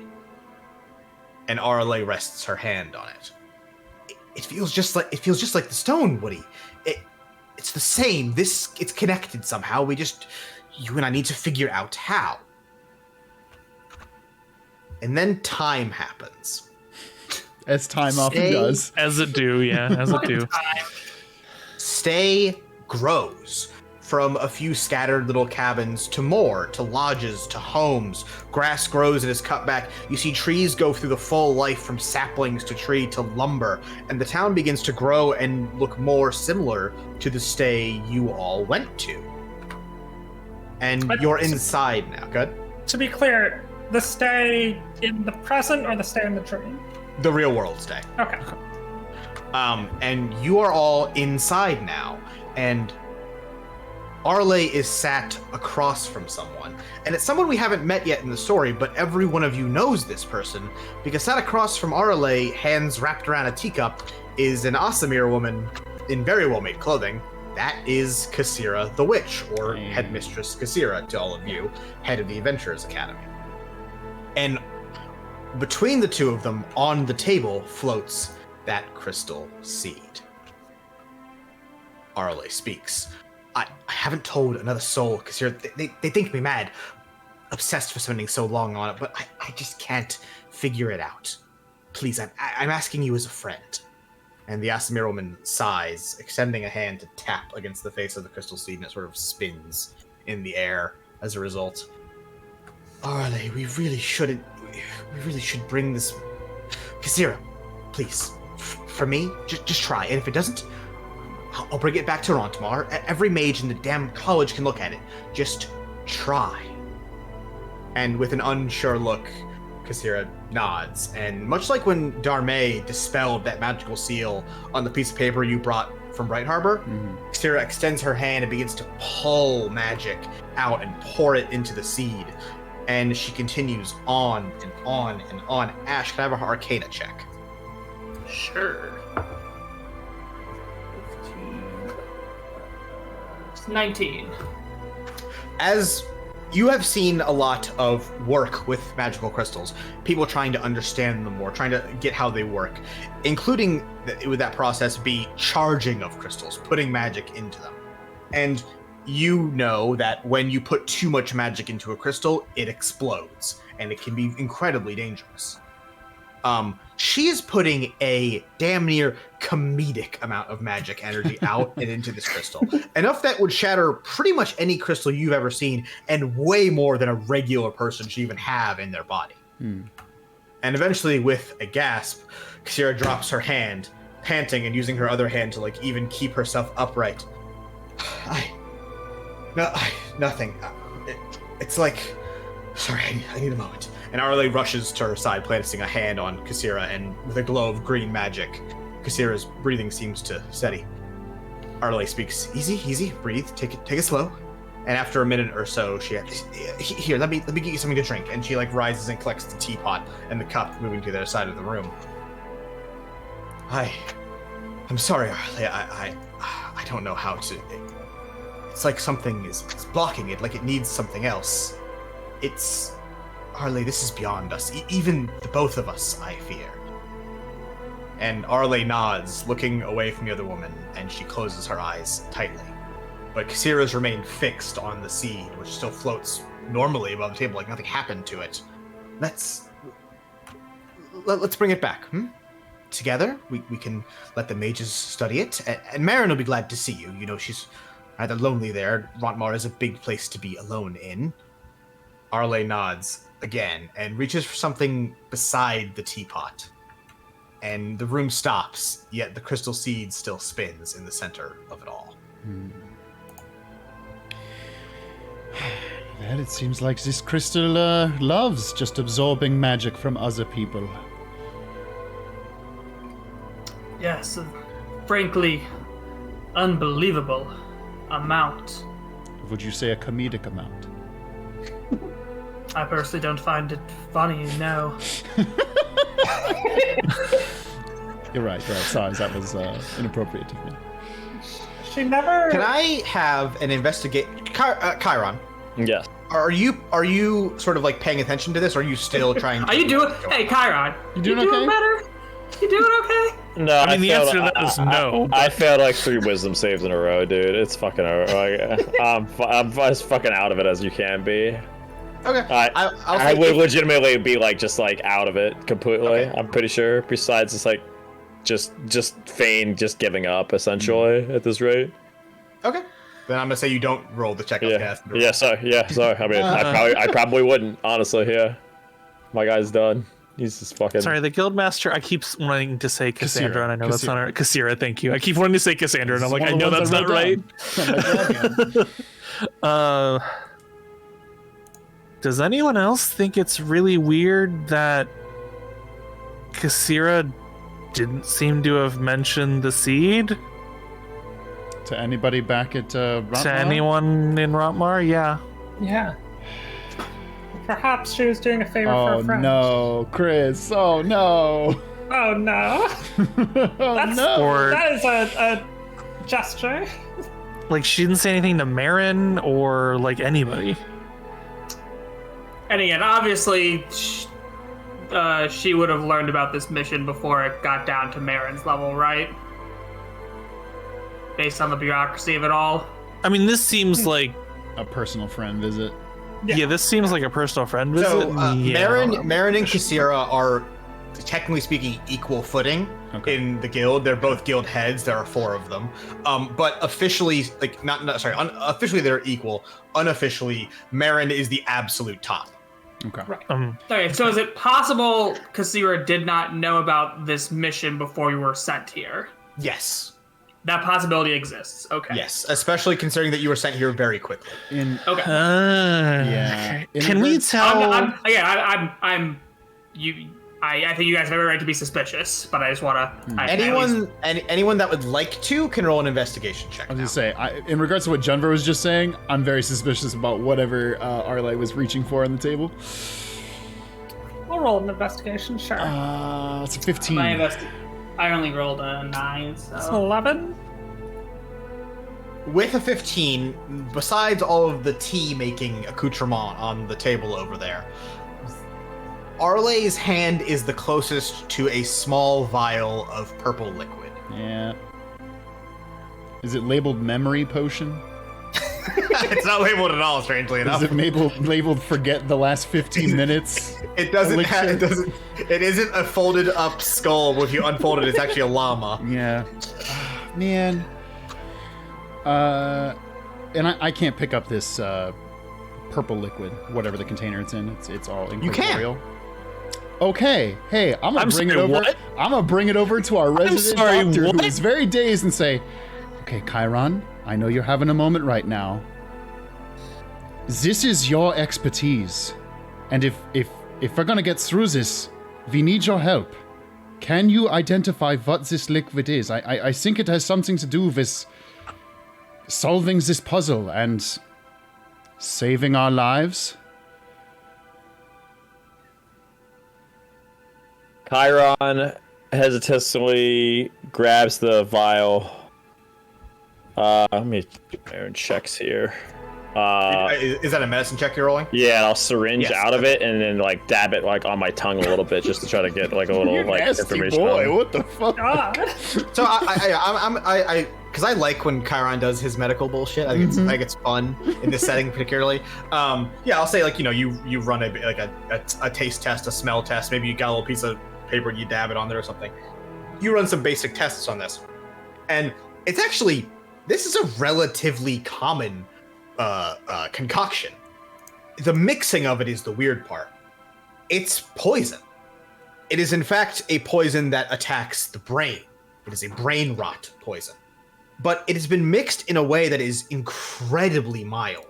And Arelaa rests her hand on it. It feels just like the stone, Woody. It's the same. It's connected somehow. You and I need to figure out how. And then time happens. As time often does. As it do, yeah, as it do. Stay grows from a few scattered little cabins to more, to lodges, to homes. Grass grows and is cut back. You see trees go through the full life from saplings to tree to lumber, and the town begins to grow and look more similar to the stay you all went to. And you're inside now. Good? To be clear, the stay in the present or the stay in the dream? The real world stay. Okay. And you are all inside now, and Arelaa is sat across from someone, and it's someone we haven't met yet in the story, but every one of you knows this person, because sat across from Arelaa, hands wrapped around a teacup, is an Aasimar woman in very well-made clothing. That is Kasira the Witch, or Headmistress Kasira to all of you, head of the Adventurers Academy. And between the two of them, on the table, floats that crystal seed. Arelaa speaks. I haven't told another soul, because they think me mad, obsessed for spending so long on it, but I just can't figure it out. Please, I'm asking you as a friend. And the Aasimar woman sighs, extending a hand to tap against the face of the crystal seed, and it sort of spins in the air as a result. Arelaa, we really should bring this... Kasira, please, for me, just try, and if it doesn't, I'll bring it back to Rontmar. Every mage in the damn college can look at it. Just try. And with an unsure look, Kasira nods. And much like when Darmay dispelled that magical seal on the piece of paper you brought from Bright Harbor, Kasira extends her hand and begins to pull magic out and pour it into the seed. And she continues on and on and on. Ash, can I have an Arcana check? Sure. 19. As you have seen a lot of work with magical crystals, people trying to understand them more, trying to get how they work, including with that process be charging of crystals, putting magic into them. And you know that when you put too much magic into a crystal, it explodes, and it can be incredibly dangerous. She is putting a damn near comedic amount of magic energy out and into this crystal. Enough that would shatter pretty much any crystal you've ever seen, and way more than a regular person should even have in their body. And eventually, with a gasp, Kasira drops her hand, panting and using her other hand to even keep herself upright. Nothing. It's like... Sorry, I need a moment. And Arelaa rushes to her side, placing a hand on Kasira, and with a glow of green magic, Kasira's breathing seems to steady. Arelaa speaks, easy, breathe, take it slow. And after a minute or so, she here, let me get you something to drink. And she rises and collects the teapot and the cup, moving to their side of the room. I'm sorry, Arelaa, I don't know how to... It's like something is blocking it, like it needs something else. It's... Arelaa, this is beyond us. Even the both of us, I fear. And Arelaa nods, looking away from the other woman, and she closes her eyes tightly. But Kasira's remained fixed on the seed, which still floats normally above the table, like nothing happened to it. Let's bring it back, Together, we can let the mages study it, and Marin will be glad to see you. You know, she's rather lonely there. Rontmar is a big place to be alone in. Arelaa nods again and reaches for something beside the teapot. And the room stops, yet the crystal seed still spins in the center of it all. Well, it seems like this crystal loves just absorbing magic from other people. Yes, a frankly unbelievable amount. Would you say a comedic amount? I personally don't find it funny, no. You're right. Sorry, that was inappropriate of me. She never... Can I have an investigate... Chiron. Yes. Are you sort of paying attention to this, or are you still trying to... Are you doing... Hey, Chiron. You doing okay? okay? Better? You doing okay? No, I mean, the answer to that is no. I failed like 3 wisdom saves in a row, dude. It's fucking. I'm as fucking out of it as you can be. Okay. I would legitimately be like just like out of it completely. Okay. I'm pretty sure. Besides, it's like just feign just giving up essentially at this rate. Okay. Then I'm gonna say you don't roll the check of cast. Sorry. I mean, I probably wouldn't honestly. Yeah, my guy's done. He's just fucking. Sorry, the guildmaster. I keep wanting to say Cassandra, and I know that's not our Cassira. Thank you. I keep wanting to say Cassandra, and I'm like, I know that's not right. Does anyone else think it's really weird that Cassira didn't seem to have mentioned the seed? To anybody back at Rotmar? To anyone in Rotmar? Yeah. Yeah. Perhaps she was doing a favor for Oh a friend. no, Chris! Oh no! Oh no! That is a gesture. Like, she didn't say anything to Marin or like anybody. And again, obviously, she would have learned about this mission before it got down to Marin's level, right? Based on the bureaucracy of it all. I mean, this seems like A personal friend visit. yeah, this seems like a personal friend visit. So Yeah. Marin and Cassira are, technically speaking, equal footing in the guild. They're both guild heads. There are 4 of them. But officially, unofficially they're equal. Unofficially, Marin is the absolute top. Okay. Okay, so is it possible Cassira did not know about this mission before you were sent here? Yes. That possibility exists. Okay. Yes, especially considering that you were sent here very quickly. Okay. Yeah. Can we tell? I think you guys have every right to be suspicious, but I just want to. Anyone that would like to can roll an investigation check. I was gonna say, in regards to what Junver was just saying, I'm very suspicious about whatever Arelaa was reaching for on the table. I'll roll an investigation, sure. It's a 15. I only rolled a 9, so. It's 11. With a 15, besides all of the tea-making accoutrement on the table over there, Arlea's hand is the closest to a small vial of purple liquid. Yeah. Is it labeled memory potion? It's not labeled at all, strangely enough. Is it labeled forget the last 15 minutes? It isn't a folded up skull. If you unfold it, it's actually a llama. Yeah. Man. And I can't pick up this purple liquid, whatever the container it's in. It's all incorporeal. You can. Okay. Hey, I'm gonna bring it over. What? I'm gonna bring it over to our resident doctor what? who is very dazed and say, "Okay, Chiron, I know you're having a moment right now. This is your expertise, and if we're gonna get through this, we need your help. Can you identify what this liquid is? I think it has something to do with solving this puzzle and saving our lives." Chiron hesitantly grabs the vial. Let me do my own checks here. Is that a medicine check you're rolling? Yeah, and I'll syringe out of it and then like dab it like on my tongue a little bit just to try to get like a little You like nasty information. boy, what the fuck? So I because I like when Chiron does his medical bullshit. I think it's fun in this setting particularly. Yeah, I'll say like you run a taste test, a smell test. Maybe you got a little piece of paper and you dab it on there or something. You run some basic tests on this, and it's actually this is a relatively common concoction. The mixing of it is the weird part. It's poison. It is in fact a poison that attacks the brain. It is a brain rot poison. But it has been mixed in a way that is incredibly mild.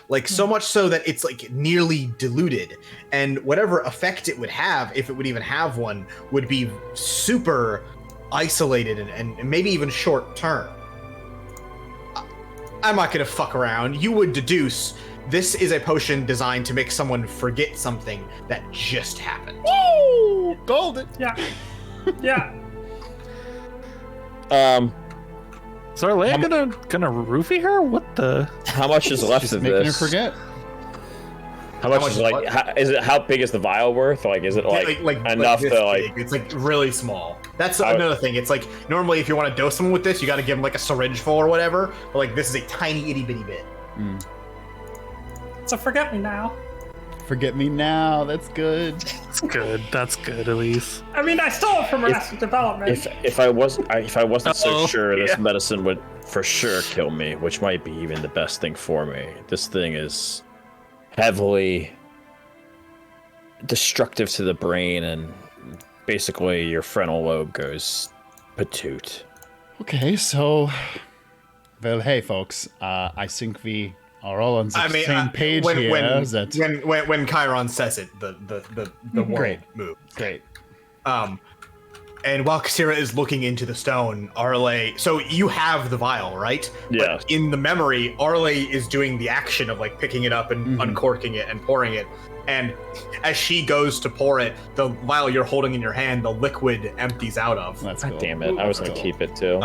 Like so much so that it's like nearly diluted, and whatever effect it would have, if it would even have one, would be super isolated and maybe even short term. I'm not gonna fuck around. You would deduce this is a potion designed to make someone forget something that just happened. Woo! Golden. Yeah. Yeah. So Arelaa gonna roofie her? What the? How much is left Just of making this? her forget. How much much is is like? what? How big is the vial worth? Like, is it like enough this to like? big. It's like really small. That's another thing. It's like, normally if you want to dose someone with this, you got to give them like a syringe full or whatever. But like, this is a tiny itty bitty bit. So forget me now. Forget me now. That's good. That's good, Elise. I mean, I stole it from Arrested Development. If I wasn't so sure this medicine would for sure kill me, which might be even the best thing for me. This thing is heavily destructive to the brain, and basically your frontal lobe goes patoot. Okay, so, well, hey, folks, I think we are all on the same page here. When Chiron says it, the word moves. Great. And while Kasira is looking into the stone, Arelaa... So you have the vial, right? Yeah. But in the memory, Arelaa is doing the action of like picking it up and uncorking it and pouring it. And as she goes to pour it, the vial you're holding in your hand, the liquid empties out of. That's cool. Damn it! I was gonna keep it too.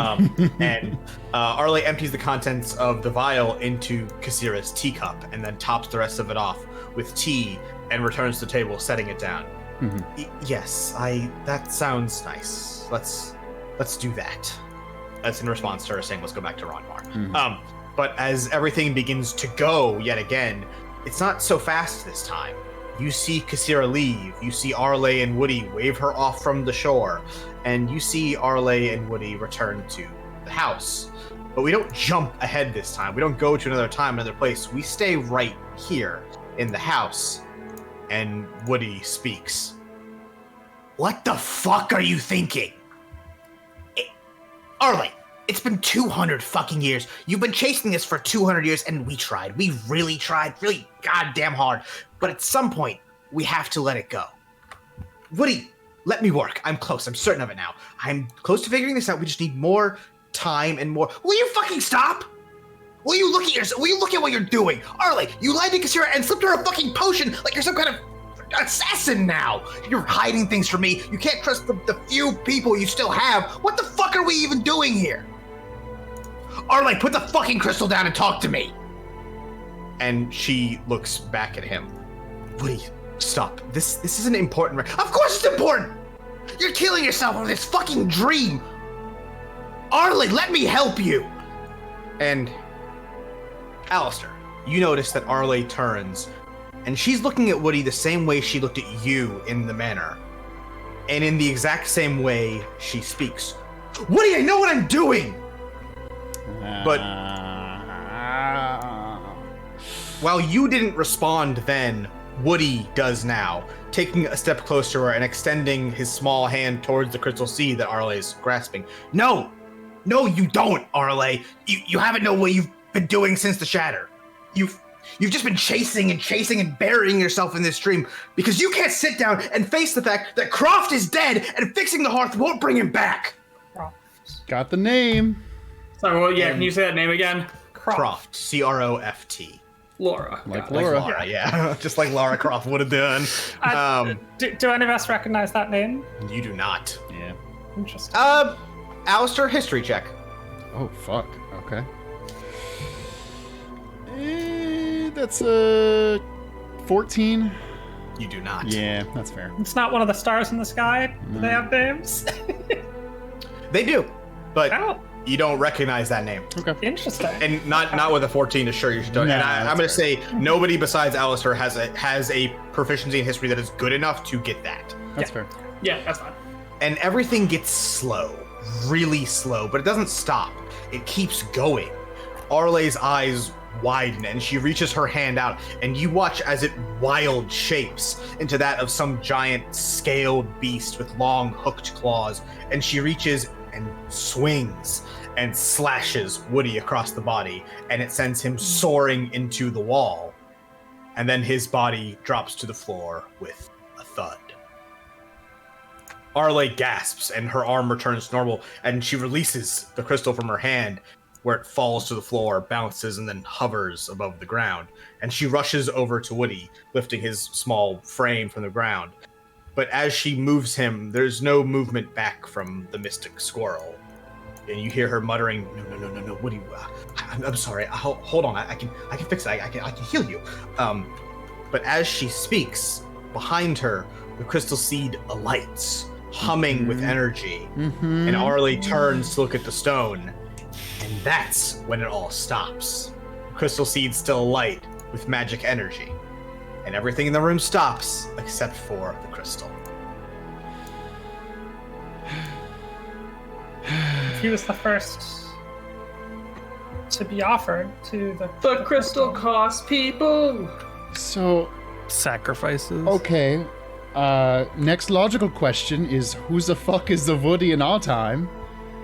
And Arelaa empties the contents of the vial into Kasira's teacup and then tops the rest of it off with tea and returns to the table, setting it down. Yes, that sounds nice. Let's do that. That's in response to her saying, let's go back to Ronmar. But as everything begins to go yet again, it's not so fast this time. You see Kasira leave, you see Arelaa and Woody wave her off from the shore, and you see Arelaa and Woody return to the house. But we don't jump ahead this time. We don't go to another time, another place. We stay right here in the house. And Woody speaks. What the fuck are you thinking? Arelaa, it's been 200 fucking years. You've been chasing this for 200 years, and we tried. We really tried, really goddamn hard. But at some point, we have to let it go. Woody, let me work. I'm close. I'm certain of it now. I'm close to figuring this out. We just need more time and more. Will you fucking stop? Will you look at yourself? Will you look at what you're doing? Arelaa, you lied to Kasira and slipped her a fucking potion like you're some kind of assassin now. You're hiding things from me. You can't trust the few people you still have. What the fuck are we even doing here? Arelaa, put the fucking crystal down and talk to me. And she looks back at him. Woody, stop. This isn't important. Of course it's important. You're killing yourself over this fucking dream. Arelaa, let me help you. And Alistair, you notice that Arelaa turns, and she's looking at Woody the same way she looked at you in the manor. And in the exact same way, she speaks. Woody, I know what I'm doing! But while you didn't respond then, Woody does now, taking a step closer to her and extending his small hand towards the crystal seed that Arelaa is grasping. No, you don't, Arelaa. You haven't known what you've been doing since the shatter. You've just been chasing and burying yourself in this dream because you can't sit down and face the fact that Croft is dead and fixing the hearth won't bring him back. Got the name. Sorry, well, can you say that name again? Croft. Croft. Laura. Like Laura. Yeah. Just like Lara Croft would have done. Do any of us recognize that name? You do not. Yeah. Interesting. Alistair, history check. Oh, fuck. Okay. That's a 14. You do not. Yeah, that's fair. It's not one of the stars in the sky. Do they have names? They do, but Oh, you don't recognize that name. Okay. interesting. And not with a 14 to show you don't. No, And I'm that's going to say nobody besides Alistair has a proficiency in history that is good enough to get that. That's fair. Yeah, that's fine. And everything gets slow, really slow, but it doesn't stop. It keeps going. Arlea's eyes widen and she reaches her hand out, and you watch as it wild shapes into that of some giant scaled beast with long hooked claws, and she reaches and swings and slashes Woody across the body, and it sends him soaring into the wall, and then his body drops to the floor with a thud. Arelaa gasps and her arm returns to normal, and she releases the crystal from her hand, where it falls to the floor, bounces, and then hovers above the ground. And she rushes over to Woody, lifting his small frame from the ground. But as she moves him, there's no movement back from the mystic squirrel. And you hear her muttering, no, Woody, I'm sorry, hold on, I can fix it, I can heal you. But as she speaks, behind her, the crystal seed alights, humming with energy. And Arelaa turns to look at the stone, and that's when it all stops. Crystal seed still alight with magic energy, and everything in the room stops except for the crystal. He was the first to be offered to The crystal costs people. So, Sacrifices. okay. Next logical question is, who the fuck is the Woody in our time?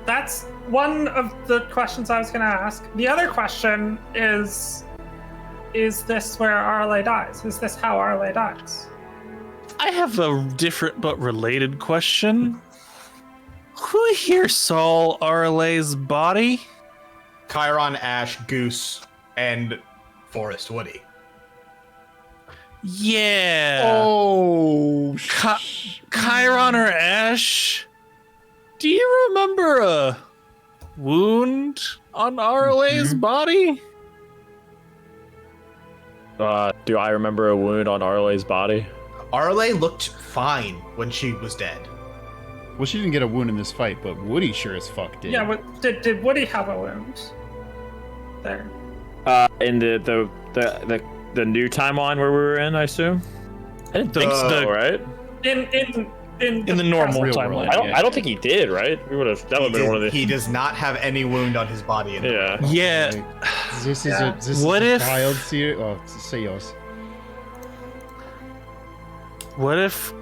That's one of the questions I was going to ask. The other question is this where Arelaa dies? Is this how Arelaa dies? I have a different but related question. Who here saw Arelaa's body? Chiron, Ash, Goose, and Forest Woody. Yeah. Oh, Chiron or Ash? Do you remember a wound on Arelaa's body? Do I remember a wound on Arelaa's body? Arelaa looked fine when she was dead. Well, she didn't get a wound in this fight, but Woody sure as fuck did. Yeah, did Woody have a wound? There. In the new timeline where we were in, I assume. I didn't think so. Right? In the normal Real timeline. world. I don't think he did. Right? We would have. That would have been one of the. He does not have any wound on his body. Yeah. Yeah. This Yeah. is What a if- wild series. Oh, say yours. What if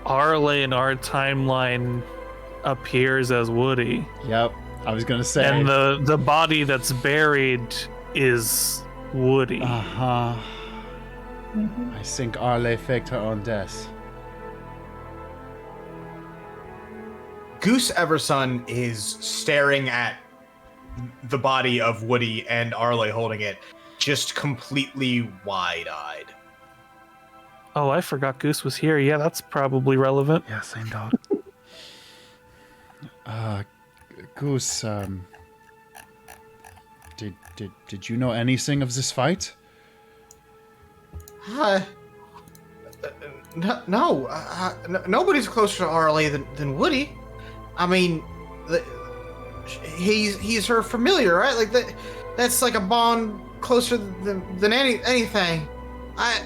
Arelaa in our timeline appears as Woody, Yep, I was gonna say. and the body that's buried is Woody? I think Arelaa faked her own death. Goose Everson is staring at the body of Woody and Arelaa holding it, just completely wide-eyed. Oh, I forgot Goose was here. Yeah, that's probably relevant. Yeah, same dog. Goose, did you know anything of this fight? Nobody's closer to Arelaa than Woody. I mean, he's her familiar, right? Like that's like a bond closer than anything. I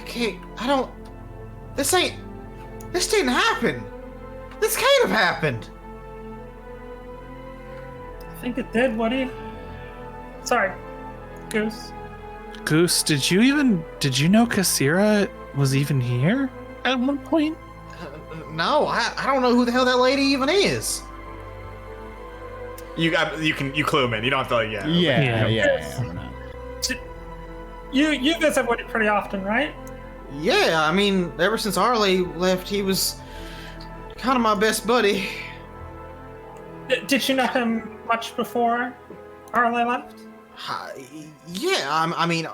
can't. I don't. This didn't happen. This can't have happened. I think it did, Woody. Sorry, Goose. Goose, did you know Kasira was even here at one point? No, I don't know who the hell that lady even is. You clue him in. You don't have to like Yeah. You visit Woody pretty often, right? Yeah, I mean, ever since Arelaa left, he was kind of my best buddy. Did you know him much before Arelaa left? Yeah, I mean,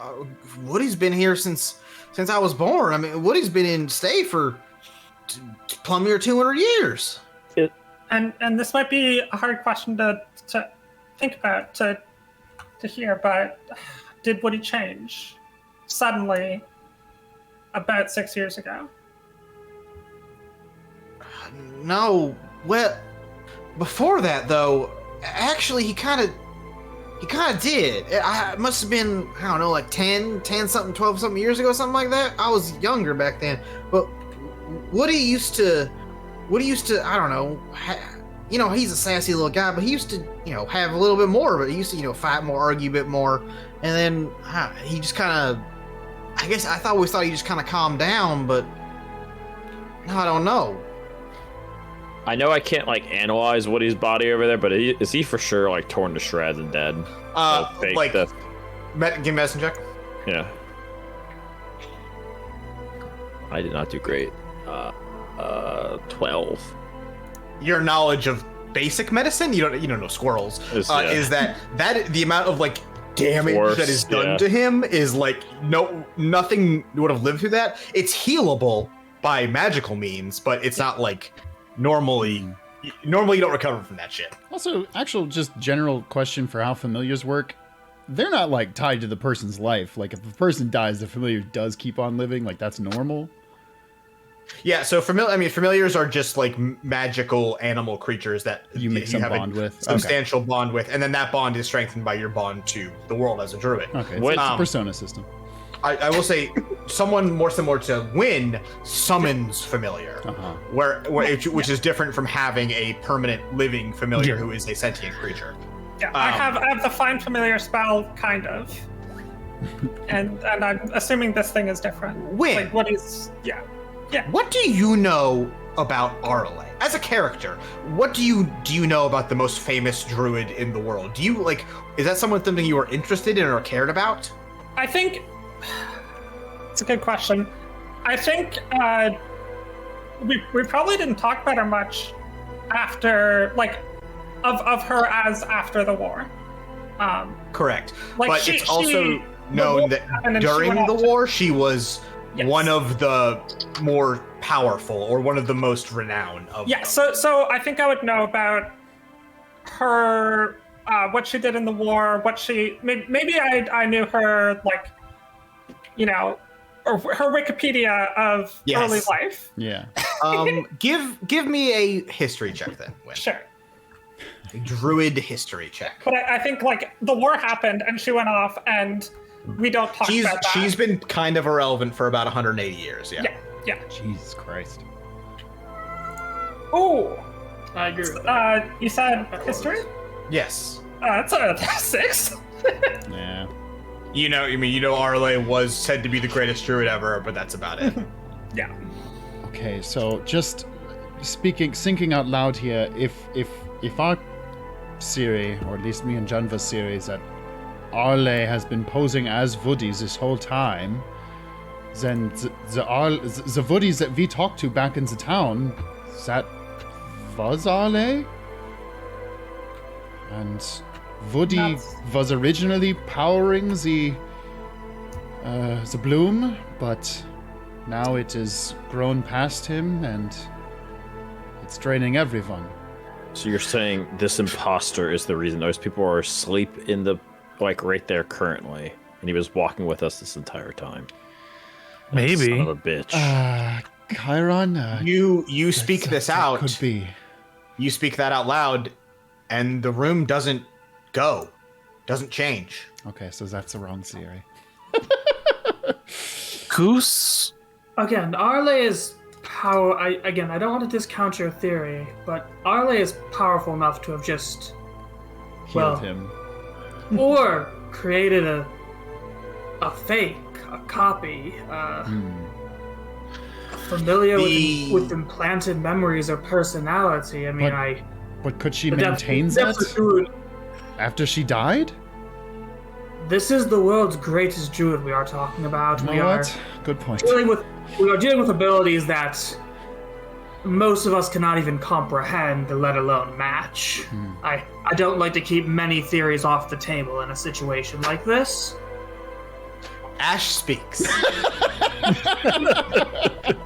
Woody's been here since I was born. I mean, Woody's been in stay for plumb near 200 years. And this might be a hard question to think about, to hear, but did Woody change suddenly about 6 years ago? No, well, before that though, actually he kind of did. It must have been, I don't know, like 10 something, 12 something years ago, something like that. I was younger back then, but Woody used to, I don't know, he's a sassy little guy, but he used to, have a little bit more of it. He used to, fight more, argue a bit more, and then he just kind of, I guess I always thought he just kind of calmed down, but no, I don't know. I know I can't analyze Woody's body over there, but is he for sure torn to shreds and dead? Fake death. Give me a medicine check. Yeah. I did not do great. 12. Your knowledge of basic medicine, you don't know squirrels, is that the amount of damage Force, that is done to him is nothing would have lived through that. It's healable by magical means, but it's not normally you don't recover from that shit. Also, actual just general question for how familiars work. They're not tied to the person's life. If a person dies, the familiar does keep on living. That's normal. Yeah, so familiars are just like magical animal creatures that You make some have bond a with. substantial bond with, and then that bond is strengthened by your bond to the world as a druid. Okay, What- it's a persona system. I will say, someone more similar to Wynn summons familiar, which is different from having a permanent living familiar who is a sentient creature. Yeah, I have the find familiar spell, kind of. and I'm assuming this thing is different. Wynn. Like, what is... Yeah. What do you know about Arelaa as a character? What do you know about the most famous druid in the world? Do you is that something you are interested in or cared about? I think... It's a good question. I think we probably didn't talk about her much after, of her as after the war. Correct. Like, but it's also known that during the war, she was one of the more powerful or one of the most renowned of them. So I think I would know about her, what she did in the war, maybe I knew her, or her Wikipedia of early life. Yeah. Give me a history check then. Wynn. Sure. A druid history check. But I think the war happened and she went off and we don't talk about that. She's been kind of irrelevant for about 180 years, yeah. Yeah. Jesus Christ. Oh, I agree with that. you said history? Yes. That's a 6. Yeah. You know Arelaa was said to be the greatest druid ever, but that's about it. Yeah. Okay, so just thinking out loud here, if our theory, or at least me and Janva's theory, is that Arelaa has been posing as Woodies this whole time, then the Woodies that we talked to back in the town, that was Arelaa? And Woody was originally powering the bloom, but now it has grown past him and it's draining everyone. So you're saying this imposter is the reason those people are asleep in the right there currently, and he was walking with us this entire time. Maybe. Son of a bitch. Chiron, you speak this out. Could be. You speak that out loud, and the room doesn't change. Okay, so that's the wrong theory. Goose? Again, Arelaa is power. I don't want to discount your theory, but Arelaa is powerful enough to have just Healed him. or created a fake, a copy, familiar with implanted memories or personality. I mean, But could she but maintain that's that a druid. after she died? This is the world's greatest druid we are talking about. You know what? Good point. We are dealing with abilities that most of us cannot even comprehend, let alone match. I don't like to keep many theories off the table in a situation like this. Ash speaks.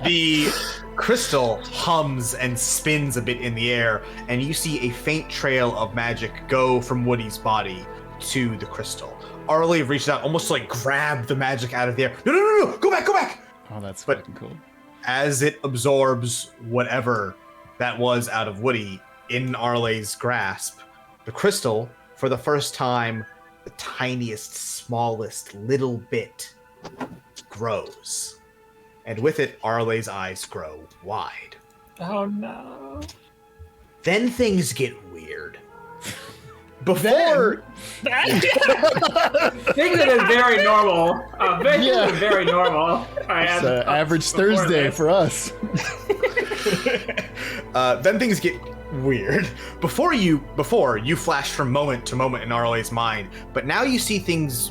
The crystal hums and spins a bit in the air, and you see a faint trail of magic go from Woody's body to the crystal. Arelaa reaches out, almost grab the magic out of the air. No, go back! Oh, that's But- fucking cool. As it absorbs whatever that was out of Woody in Arlea's grasp, the crystal, for the first time, the tiniest, smallest little bit grows. And with it, Arlea's eyes grow wide. Oh no. Then things get weird. Before... Things have been very normal. Things have been very normal. It's average Thursday for us. Then things get weird. Before you flash from moment to moment in Arlea's mind, but now you see things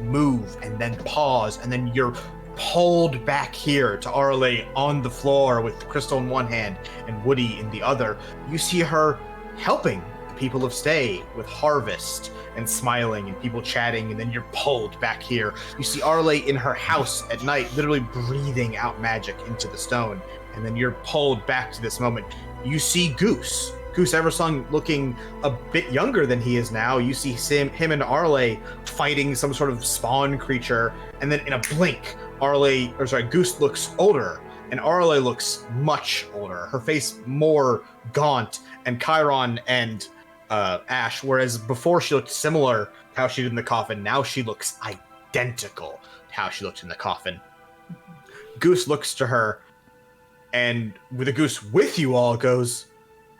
move and then pause, and then you're pulled back here to Arelaa on the floor with the crystal in one hand and Woody in the other. You see her helping the people of Stay with harvest and smiling and people chatting, and then you're pulled back here. You see Arelaa in her house at night, literally breathing out magic into the stone, and then you're pulled back to this moment. You see Goose Eversong looking a bit younger than he is now. You see him and Arelaa fighting some sort of spawn creature, and then in a blink, Goose looks older and Arelaa looks much older. Her face more gaunt, and Chiron and Ash, whereas before she looked similar to how she did in the coffin, now she looks identical to how she looked in the coffin. Goose looks to her, and with the Goose with you all goes,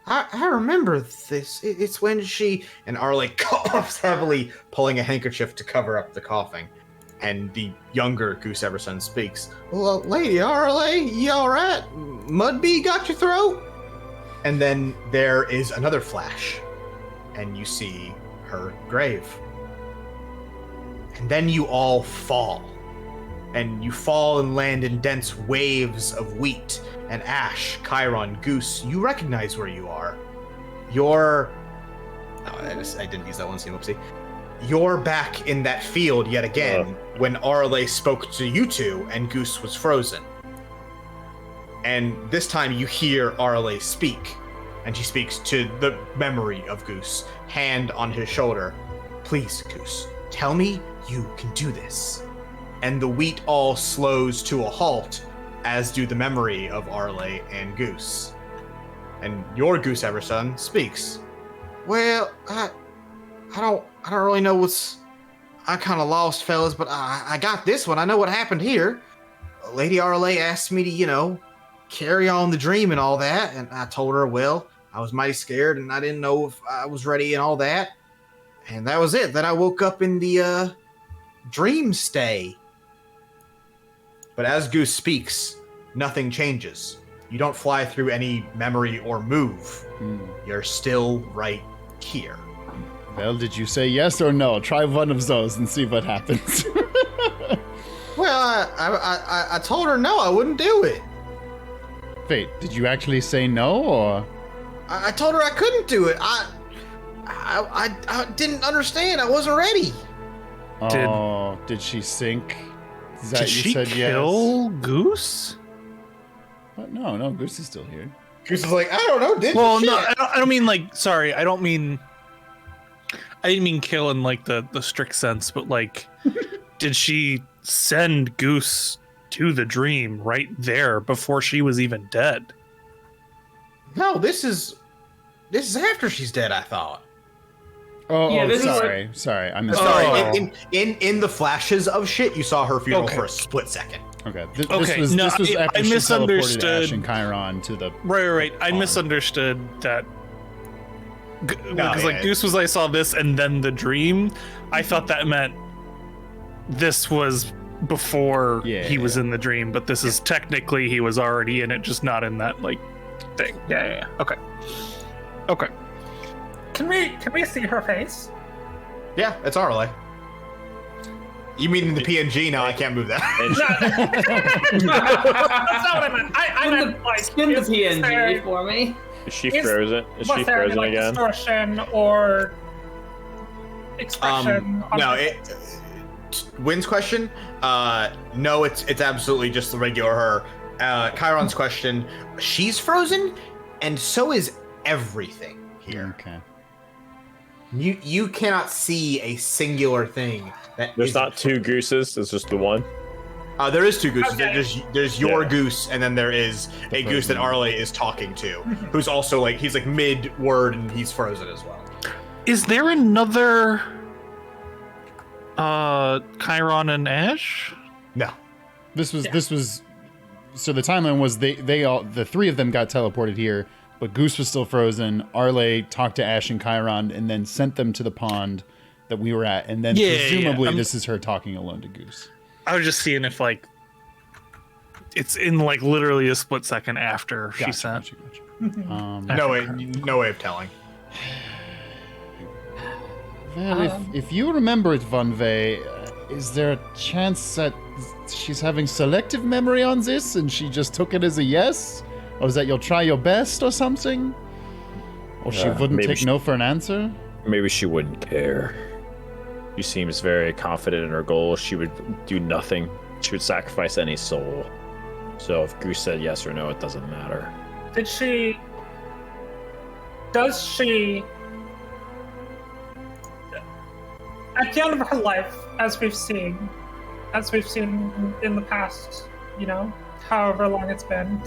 I remember this. It's when she... And Arelaa coughs heavily, pulling a handkerchief to cover up the coughing. And the younger Goose Everson speaks. Well, Lady Arelaa, you alright? Mudbee got your throat? And then there is another flash. And you see her grave. And then you all fall. And you fall and land in dense waves of wheat and ash. Chiron, Goose, you recognize where you are. You're... Oh, I didn't use that one, whoopsie. You're back in that field yet again when Arelaa spoke to you two and Goose was frozen. And this time you hear Arelaa speak. And she speaks to the memory of Goose, hand on his shoulder. Please, Goose, tell me you can do this. And the wheat all slows to a halt, as do the memory of Arelaa and Goose. And your Goose Everson speaks. Well, I don't really know what's... I kind of lost, fellas, but I got this one. I know what happened here. Lady Arelaa asked me to, carry on the dream and all that, and I told her, well, I was mighty scared, and I didn't know if I was ready and all that. And that was it. Then I woke up in the, dream stay. But as Goose speaks, nothing changes. You don't fly through any memory or move. You're still right here. Well, did you say yes or no? Try one of those and see what happens. Well, I told her no, I wouldn't do it. Wait, did you actually say no, or? I told her I couldn't do it. I didn't understand. I wasn't ready. Oh, did she sink? Is that Did you she said kill yes? Goose? What? No, Goose is still here. Goose is like, I don't know, did Well, she? no, I don't mean like. Sorry, I didn't mean kill in like the strict sense, but like, did she send Goose to the dream right there before she was even dead? No, this is after she's dead, I thought. Sorry, I missed. Sorry, in the flashes of shit, you saw her funeral for a split second. Okay, Okay, this was after I she misunderstood. teleported Ash and Chiron to the... Right. I misunderstood that. Because yeah. Goose was, I saw this and then the dream. I thought that meant this was before he was in the dream, but this is technically he was already in it, just not in that like thing. Yeah. Okay. Can we see her face? Yeah, it's Arelaa. You mean in the PNG? No, I can't move that. That's not what I meant. I meant like Spin the is PNG there- for me. Is she frozen? Is was she there any, frozen like, again? distortion or expression? on No, her Wynn's question, no, it's absolutely just the regular her. Chiron's question, she's frozen, and so is everything here. Okay. You cannot see a singular thing that There's isn't not two gooses. It's just the one. There is two gooses. Okay. There's your goose, and then there is a goose that Arelaa is talking to, who's also like he's like mid-word and he's frozen as well. Is there another Chiron and Ash? No. This was so the timeline was they all, the three of them got teleported here, but Goose was still frozen. Arelaa talked to Ash and Chiron and then sent them to the pond that we were at, and then presumably this is her talking alone to Goose. I was just seeing if like it's in like literally a split second after she sent. Gotcha. No way of telling. Well, if you remember it, Van Vey, is there a chance that she's having selective memory on this and she just took it as a yes? Or is that you'll try your best or something? Or she wouldn't take no for an answer? Maybe she wouldn't care. She seems very confident in her goal. She would do nothing. She would sacrifice any soul. So if Goose said yes or no, it doesn't matter. Does she at the end of her life, as we've seen in the past, however long it's been.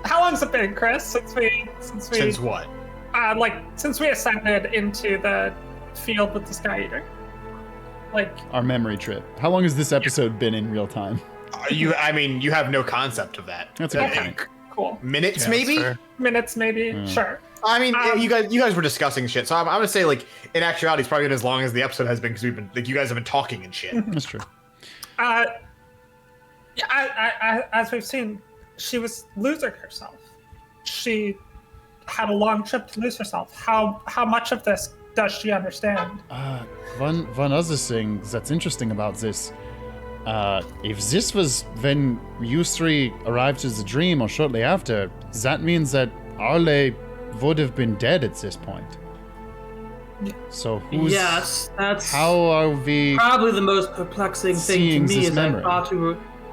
How long's it been, Chris? Since what? Since we ascended into the field with the Sky Eater. Like Our memory trip. How long has this episode been in real time? You have no concept of that. That's a good point. Cool. Minutes, Yeah, maybe? that's fair. Minutes, maybe. Sure. I mean, you guys were discussing shit, so I'm gonna say, like, in actuality, it's probably been as long as the episode has been, because we've been, like, you guys have been talking and shit. That's true. As we've seen, she was losing herself. She had a long trip to lose herself. How much of this does she understand? One other thing that's interesting about this, if this was when you three arrived at the dream or shortly after, that means that Arelaa would have been dead at this point. So who's... Yes, that's How are we... probably the most perplexing thing to seeing me. this Is memory?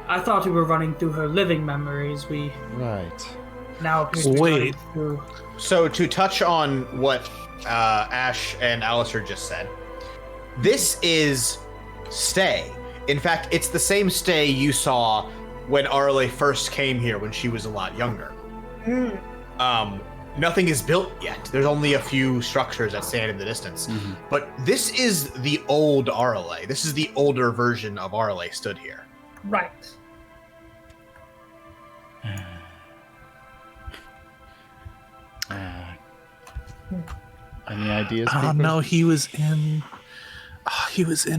I thought we were running through her living memories. We Right. now appear to be Wait. running through. So, to touch on what Ash and Alistair just said, this is Stay. In fact, it's the same Stay you saw when Arelaa first came here when she was a lot younger. Nothing is built yet. There's only a few structures that stand in the distance. But this is the old Arelaa. This is the older version of Arelaa stood here. Right. Any ideas? Oh people? no, he was in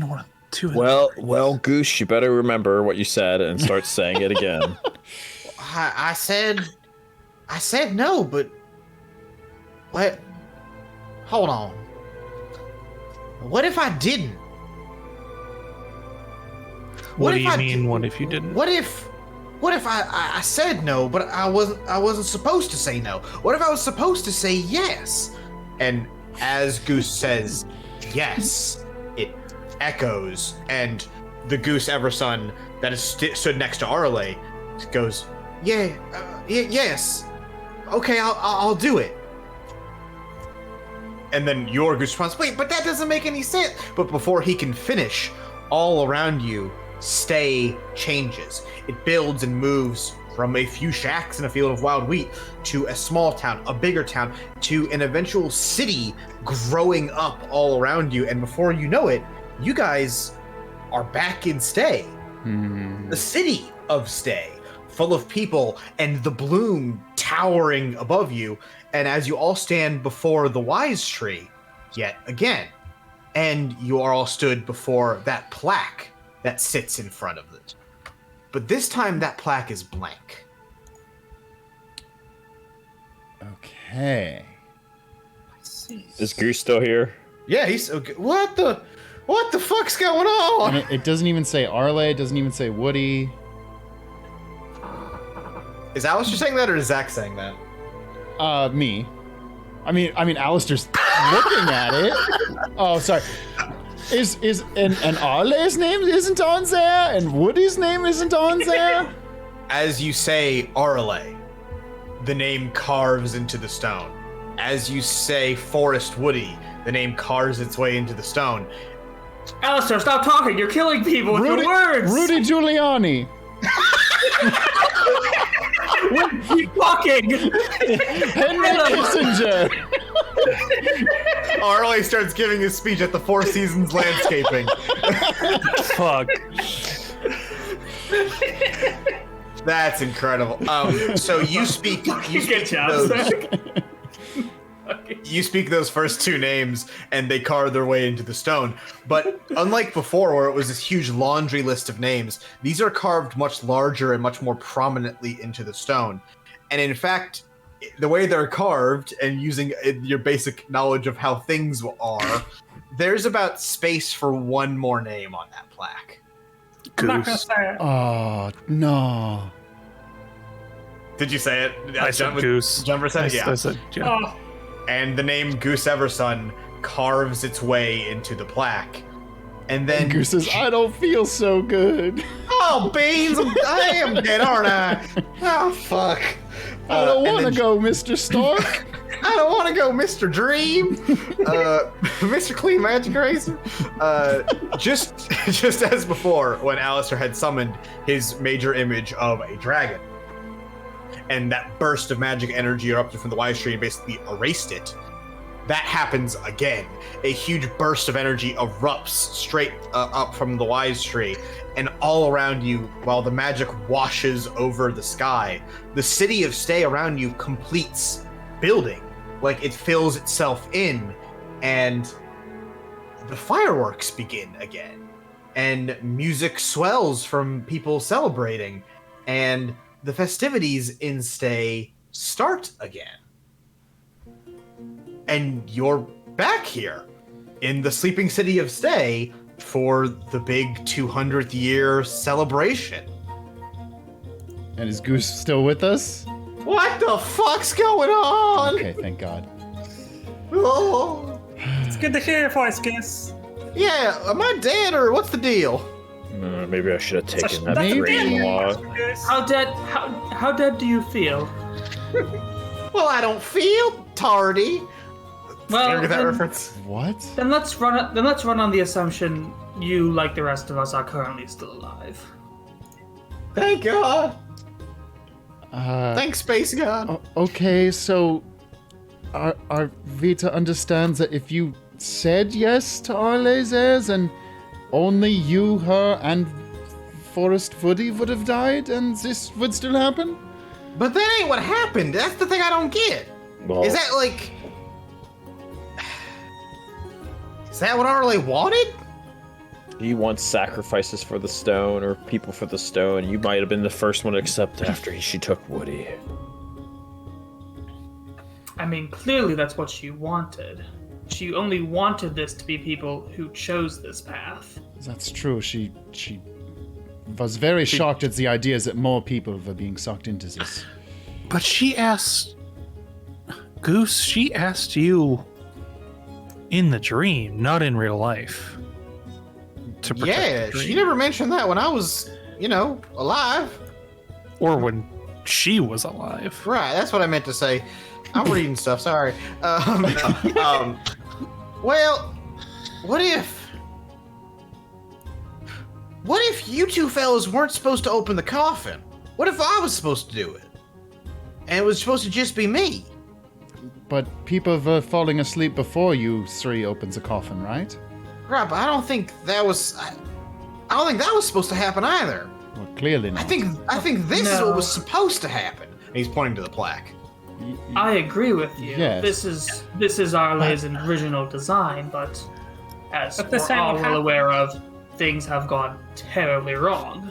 one, two. Well, Goose, you better remember what you said and start saying it again. I said no, but what? Hold on. What if I didn't? What do if you I mean? did- What if you didn't? What if I said no, but I wasn't supposed to say no? What if I was supposed to say yes? And as Goose says yes, it echoes, and the Goose Everson that is stood next to Arelaa goes, yes, okay, I'll do it. And then your Goose responds, wait, but that doesn't make any sense. But before he can finish, all around you, Stay changes. It builds and moves from a few shacks in a field of wild wheat to a small town, a bigger town, to an eventual city growing up all around you. And before you know it, you guys are back in Stay. The city of Stay, full of people and the bloom towering above you. And as you all stand before the wise tree yet again, and you are all stood before that plaque that sits in front of it. But this time that plaque is blank. Okay. Is Goose still here? Yeah, he's okay. What the fuck's going on? And it doesn't even say Arelaa. It doesn't even say Woody. Is Alistair saying that or is Zach saying that? Me. I mean, Alistair's looking at it. Oh, sorry. Is and Arlea's name isn't on there, and Woody's name isn't on there. As you say Arelaa, the name carves into the stone. As you say Forest Woody, the name carves its way into the stone. Alistair, stop talking! You're killing people with your words! Rudy Giuliani. Keep talking! Henry Kissinger. Arelaa starts giving his speech at the Four Seasons Landscaping. Fuck. That's incredible. So you speak. Good job, those, Zach. you speak those first two names, and they carve their way into the stone. But unlike before, where it was this huge laundry list of names, these are carved much larger and much more prominently into the stone. And in fact, the way they're carved, and using your basic knowledge of how things are, there's about space for one more name on that plaque. I'm not gonna Goose. say it. Oh no. Did you say it? I said Goose. Jumper said it? I Yeah. said, yeah. Oh, And the name Goose Everson carves its way into the plaque. And then Goose says, I don't feel so good. oh, Beans, I am dead, aren't I? Oh, fuck. I don't and want to then go, Mr. Stark. I don't want to go, Mr. Dream, Mr. Clean Magic Eraser. Just as before, when Alistair had summoned his major image of a dragon, and that burst of magic energy erupted from the wise tree and basically erased it. That happens again. A huge burst of energy erupts straight up from the wise tree, and all around you, while the magic washes over the sky, the city of Stay around you completes building. Like, it fills itself in, and the fireworks begin again, and music swells from people celebrating, and the festivities in Stay start again. And you're back here in the sleeping city of Stay for the big 200th year celebration. And is Goose still with us? What the fuck's going on? Okay, thank God. Oh. It's good to hear your voice, Goose. Yeah, am I dead or what's the deal? Maybe I should have taken that That's a dream dead log. voice, Goose. How dead do you feel? Well, I don't feel tardy. Well, Remember that then- reference? What? Then let's run on the assumption you, like the rest of us, are currently still alive. Thank God. Uh, Thanks, Space God. Okay, so our Vita understands that if you said yes to Arle's heirs and only you, her, and Forrest Woody would have died, and this would still happen? But that ain't what happened. That's the thing I don't get. Well, Is that like... Is that what Arle wanted? he wants sacrifices for the stone or people for the stone. You might have been the first one to accept after she took Woody. I mean, clearly that's what she wanted. She only wanted this to be people who chose this path. That's true. She was very shocked at the ideas that more people were being sucked into this. But she asked Goose, she asked you in the dream, not in real life. To protect Yeah, the dream. she never mentioned that when I was, alive. Or when she was alive. Right, that's what I meant to say. I'm reading stuff, sorry. Well, what if you two fellas weren't supposed to open the coffin? What if I was supposed to do it? And it was supposed to just be me? But people were falling asleep before you three opens the coffin, right? Right, but I don't think that was supposed to happen either. Well, clearly not. I think this is No. what was supposed to happen. And he's pointing to the plaque. I agree with you. Yes. This is Arle's original design, but as But this we're ain't all what well happened. aware of, things have gone terribly wrong.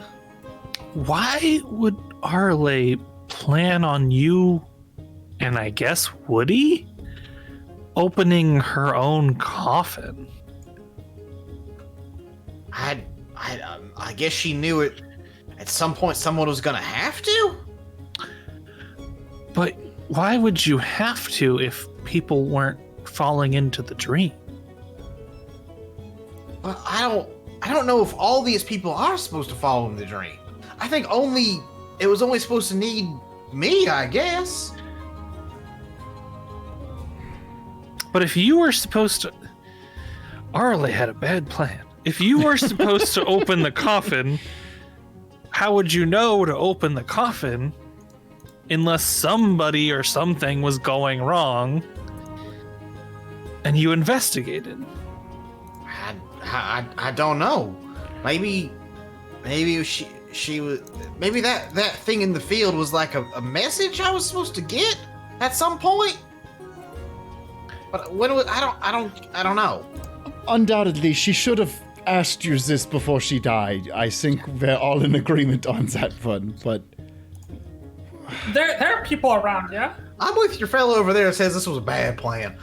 Why would Arle plan on you and I guess Woody opening her own coffin? I guess she knew it. At some point, someone was gonna have to. But why would you have to if people weren't falling into the dream? Well, I don't know if all these people are supposed to follow in the dream. I think it was only supposed to need me, I guess. But if you were supposed to... Arle had a bad plan. If you were supposed to open the coffin, how would you know to open the coffin unless somebody or something was going wrong and you investigated? I don't know. Maybe she was. Maybe that thing in the field was like a message I was supposed to get at some point. But when was I don't know. Undoubtedly, she should have asked you this before she died. I think we're all in agreement on that one, but... There are people around, yeah? I'm with your fellow over there that says this was a bad plan.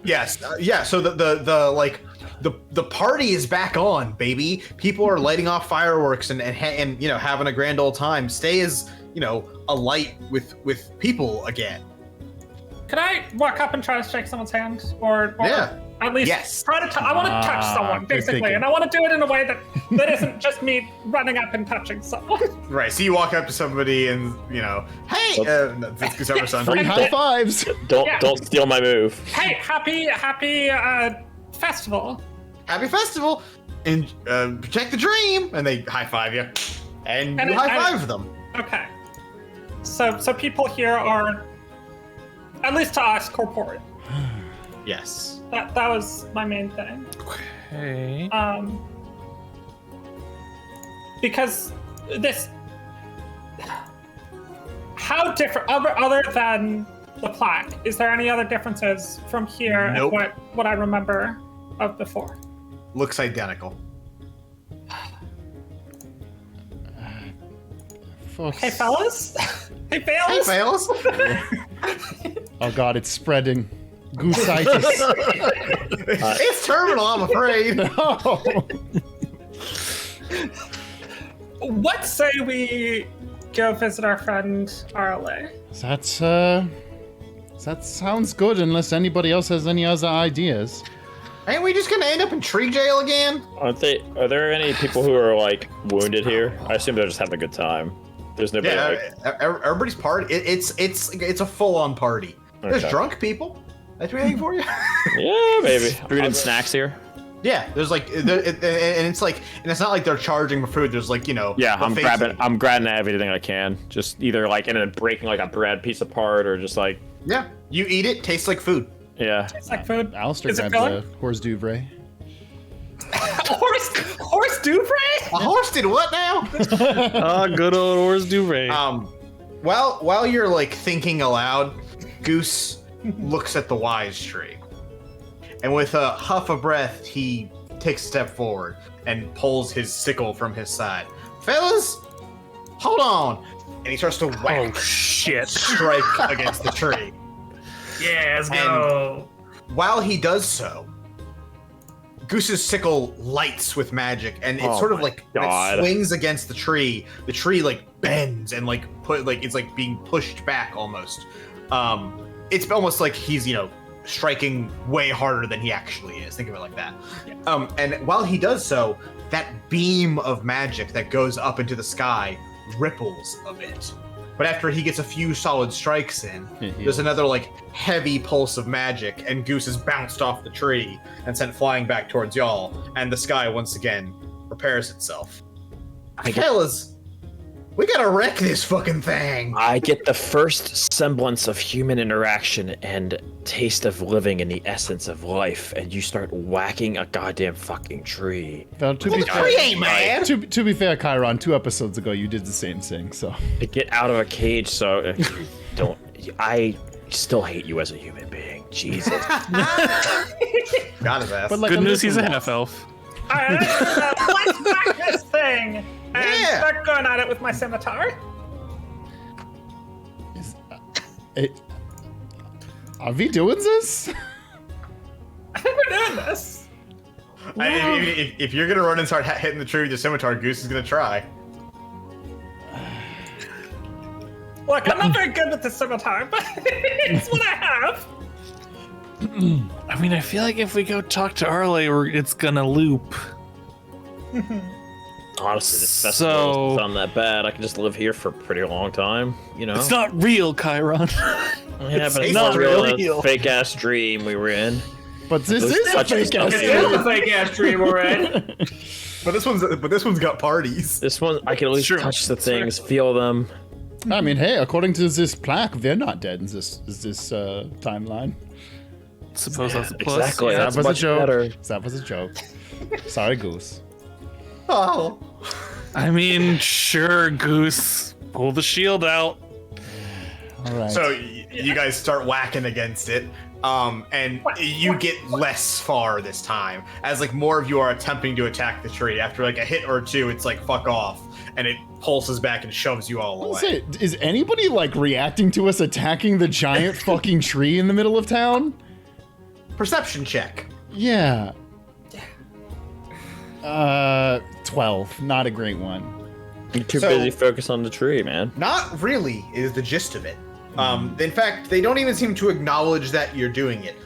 Yes, yeah. So the party is back on, baby. People are lighting off fireworks and having a grand old time. Stay is alight with people again. Can I walk up and try to shake someone's hand? Or Yeah. At least Yes. try to. I want to touch someone, good basically, thinking. and I want to do it in a way that isn't just me running up and touching someone. Right. So you walk up to somebody and hey, that's Gustav's son. Three high fives. Don't steal my move. Hey, happy festival! Happy festival, and protect the dream. And they high five you, and you high five them. Okay. So people here are, at least to us, corporeal. Yes. That was my main thing. Okay. Because this, how different other than the plaque? Is there any other differences from here Nope. and what I remember of before? Looks identical. Hey fellas, hey Hey, fellas. fails. Oh god, it's spreading. Gooseitis. It's terminal, I'm afraid. No. What say we go visit our friend Arelaa? That sounds good unless anybody else has any other ideas. Ain't we just gonna end up in tree jail again? Are there any people who are like wounded here? I assume they're just having a good time. There's nobody Everybody's party. It's a full-on party. There's Okay. drunk people. That's everything for you. Yeah, maybe. Food and snacks here. Yeah, there's like, and it's like, and it's not like they're charging for food. There's like, Yeah, I'm grabbing everything I can. Just either like and then breaking like a bread piece apart or just like Yeah, you eat it, tastes like food. yeah. It's like food. Alistair Is it grabs filling? a horse d'oeuvre. Horse d'oeuvre? A horse did what now? Good old horse duvet. While you're like thinking aloud, Goose looks at the wise tree, and with a huff of breath, he takes a step forward and pulls his sickle from his side. Fellas, hold on, and he starts to whack, strike against the tree. Yeah, let's go. While he does so, Goose's sickle lights with magic, and it's sort of like when it swings against the tree like bends and like it's like being pushed back almost. It's almost like he's striking way harder than he actually is. Think of it like that. Yeah. And while he does so, that beam of magic that goes up into the sky ripples a bit. But after he gets a few solid strikes in, there's another like heavy pulse of magic, and Goose is bounced off the tree and sent flying back towards y'all, and the sky once again repairs itself. Fellas, we gotta wreck this fucking thing. I get the first semblance of human interaction and taste of living in the essence of life, and you start whacking a goddamn fucking tree. Well, to be fair, Tree ain't mad. to be fair, Chiron, 2 episodes ago you did the same thing. So To get out of a cage, so don't. I still hate you as a human being. Jesus. Got his ass. But like Good a news, he's a little- half elf. Alright, let's whack this thing and Yeah. start going at it with my scimitar. Are we doing this? I think we're doing this. If you're gonna run and start hitting the tree with your scimitar, Goose is gonna try. Look, I'm not very good with the scimitar, but it's what I have. I mean, I feel like if we go talk to Arelaa, it's gonna loop. Honestly, this So- festival doesn't sound that bad. I can just live here for a pretty long time, It's not real, Chiron. Yeah, but it's not not real. real. Fake ass dream we were in. But this is a Touch fake ass. this. a fake ass dream we're in. But this one's got parties. This one, I can at least True. touch the things, feel them. I mean, hey, according to this plaque, they're not dead in this timeline. Suppose that's a plus. Exactly. Yeah. That's that was a much joke. better. That was a joke. Sorry, Goose. Oh. I mean, sure, Goose. Pull the shield out. All right. So you guys start whacking against it, and you get less far this time, as like more of you are attempting to attack the tree. After like a hit or two, it's like fuck off, and it pulses back and shoves you all away. Say, is anybody like reacting to us attacking the giant fucking tree in the middle of town? Perception check. Yeah. 12. Not a great one. You're too So- busy focused on the tree, man. Not really is the gist of it. In fact, they don't even seem to acknowledge that you're doing it.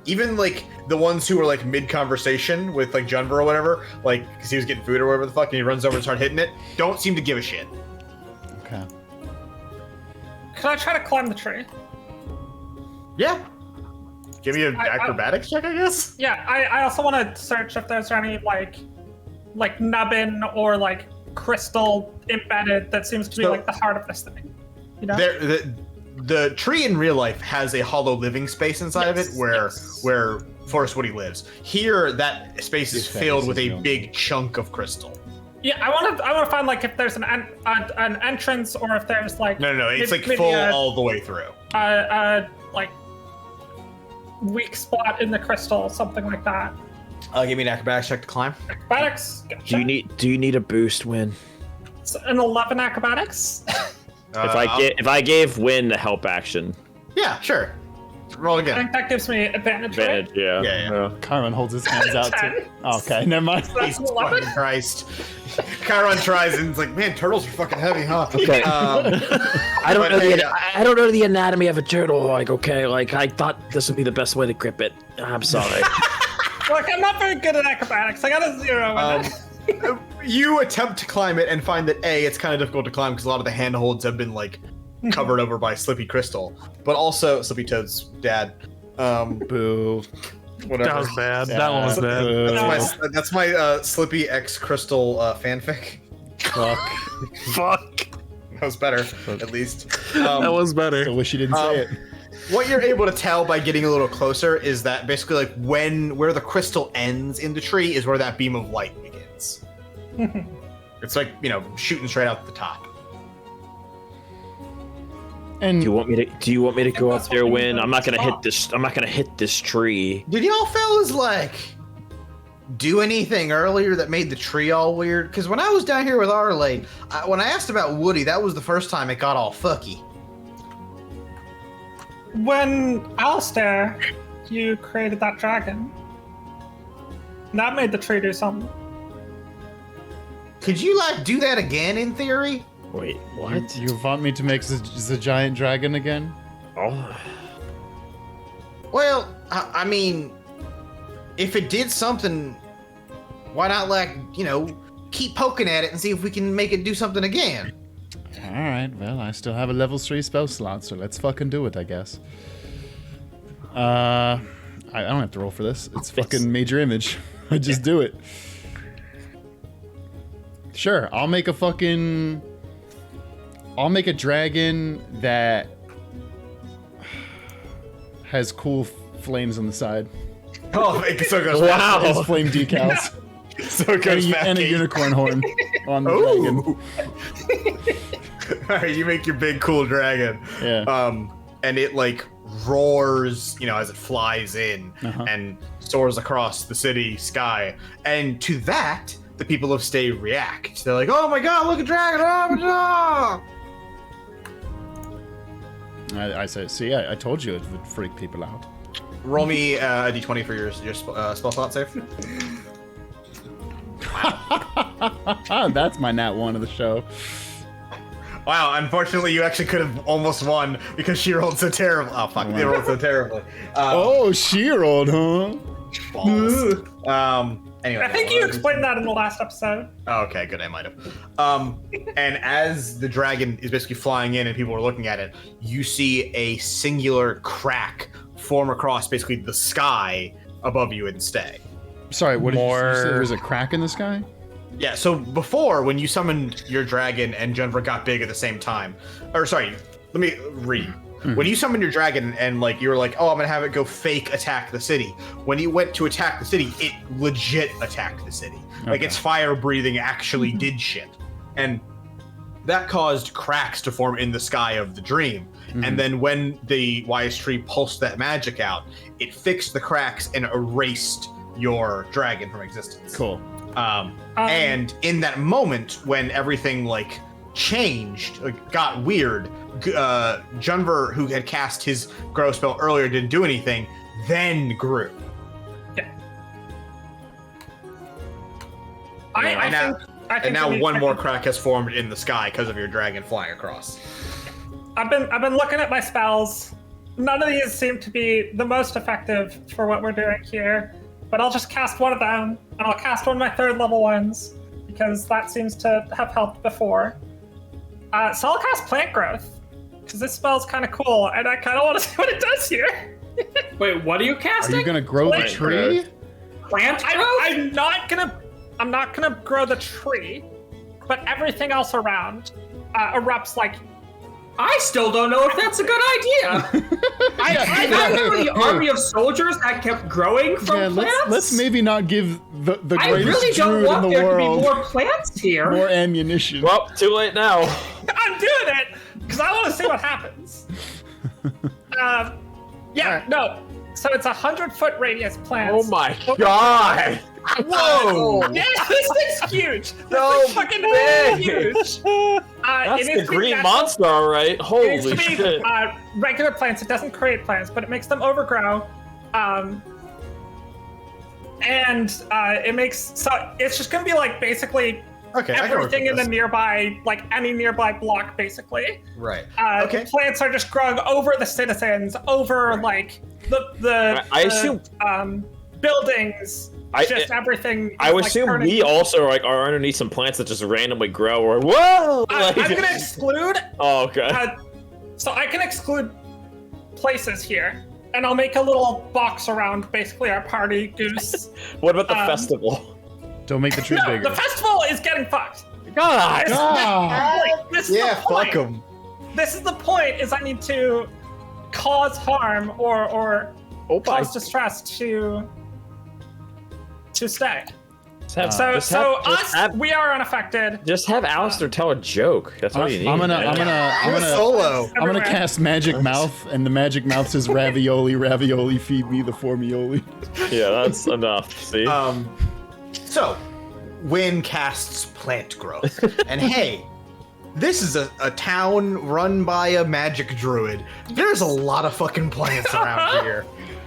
even like the ones who were like mid-conversation with like Junver or whatever, like because he was getting food or whatever the fuck, and he runs over and starts hitting it, don't seem to give a shit. Okay. Can I try to climb the tree? Yeah. Give me an acrobatics check, I guess. Yeah, I also want to search if there's any like nubbin or like crystal embedded that seems to be like the heart of this thing. You know? The tree in real life has a hollow living space inside of it where Forest Woody lives. Here, that space is filled with a big chunk of crystal. Yeah, I want to find like if there's an entrance or if there's like No, it's like full all the way through. Like weak spot in the crystal, something like that. Give me an acrobatics check to climb. Acrobatics. Gotcha. Do you need a boost, Win? It's an 11 acrobatics. If I gave Win the help action. Yeah, sure. Roll I again. think that gives me advantage. Right? Yeah. Chiron holds his hands out too. Okay, never mind. Jesus fucking Christ. Chiron tries and it's like, man, turtles are fucking heavy, huh? Okay. I don't know the anatomy of a turtle. Like, okay, like I thought this would be the best way to grip it. I'm sorry. Look, I'm not very good at acrobatics. I got a 0. You attempt to climb it and find that A, it's kind of difficult to climb because a lot of the handholds have been like covered over by Slippy Crystal, but also Slippy Toad's dad. Boo. Whatever. That was bad. That one was bad. That's my Slippy X Crystal fanfic. Fuck. That was better, at least. That was better. I wish you didn't say it. What you're able to tell by getting a little closer is that basically like where the crystal ends in the tree is where that beam of light begins. It's like, shooting straight out the top. And Do you want me to go up there, Win? I'm not gonna hit this tree. Did y'all fellas do anything earlier that made the tree all weird? Because when I was down here with Arelaa, when I asked about Woody, that was the first time it got all fucky. When Alistair, you created that dragon, that made the tree do something. Could you do that again in theory? Wait, what? You want me to make the giant dragon again? Oh. Well, I mean, if it did something, why not keep poking at it and see if we can make it do something again? Alright, well, I still have a level 3 spell slot, so let's fucking do it, I guess. I don't have to roll for this. It's fucking major image. I just do it. Sure, I'll make a dragon that has cool flames on the side. Oh, so it goes wow. Has flame decals. So it goes and a unicorn horn on the dragon. Alright, you make your big cool dragon. Yeah. And it roars, as it flies in and soars across the city sky. And to that, the people of Stay react. They're like, "Oh my god, look at dragon! Oh my god!" I said, see, I told you it would freak people out. Roll me a d20 for your spell slot save. That's my nat 1 of the show. Wow, unfortunately, you actually could have almost won because she rolled so terrible. Oh, fuck, they rolled so terribly. She rolled, huh? Balls. Anyway. I think you explained that in the last episode. Oh, okay, good, I might have. And as the dragon is basically flying in and people are looking at it, you see a singular crack form across basically the sky above you and Stay. Sorry, what did you say? There was a crack in the sky? Yeah, so before, when you summoned your dragon and Junver got big at the same time, or sorry, let me read. When you summoned your dragon and you were like, oh, I'm gonna have it go fake attack the city. When you went to attack the city, it legit attacked the city. Okay. Its fire breathing actually did shit. And that caused cracks to form in the sky of the dream. And then when the wise tree pulsed that magic out, it fixed the cracks and erased your dragon from existence. Cool. And in that moment when everything changed, got weird, Junver, who had cast his grow spell earlier, didn't do anything, then grew. Yeah. I think now one more crack has formed in the sky because of your dragon flying across. I've been looking at my spells. none of these seem to be the most effective for what we're doing here, but I'll just cast one of them, and I'll cast one of my 3rd level ones, because that seems to have helped before. So I'll cast Plant Growth, because this spell's kind of cool, and I kind of want to see what it does here. Wait, what are you casting? Are you gonna grow the tree? Plant growth? I'm not gonna grow the tree, but everything else around erupts like. I still don't know if that's a good idea. I remember the army of soldiers that kept growing from plants. Let's maybe not give the I greatest really don't druid in want the there to world be more plants here. more ammunition. Well, too late now. I'm doing it because I want to see what happens. No. So it's 100-foot radius plants. Oh my god! Whoa! Yeah, this thing's huge. This No thing's fucking way. huge. That's the green monster, all right. It Holy needs to be shit! regular plants. It doesn't create plants, but it makes them overgrow. It makes so it's just gonna be like basically everything in the nearby, like any nearby block, basically. Right. The plants are just growing over the citizens, over like the I assume buildings. Everything. I would assume we also are underneath some plants that just randomly grow. Or whoa! I'm gonna exclude. Oh, okay. So I can exclude places here, and I'll make a little box around basically our party goose. What about the festival? Don't make the tree No, bigger. the festival is getting fucked. God! This is the point. Fuck them. This is the point. Is I need to cause harm or cause distress to stay. We are unaffected. Just have Alistair tell a joke. That's all you need. I'm gonna cast Magic Mouth, and the Magic Mouth says ravioli, ravioli, feed me the formioli. Yeah, that's enough. See. So, Wynn casts Plant Growth, and hey, this is a town run by a magic druid. There's a lot of fucking plants around here.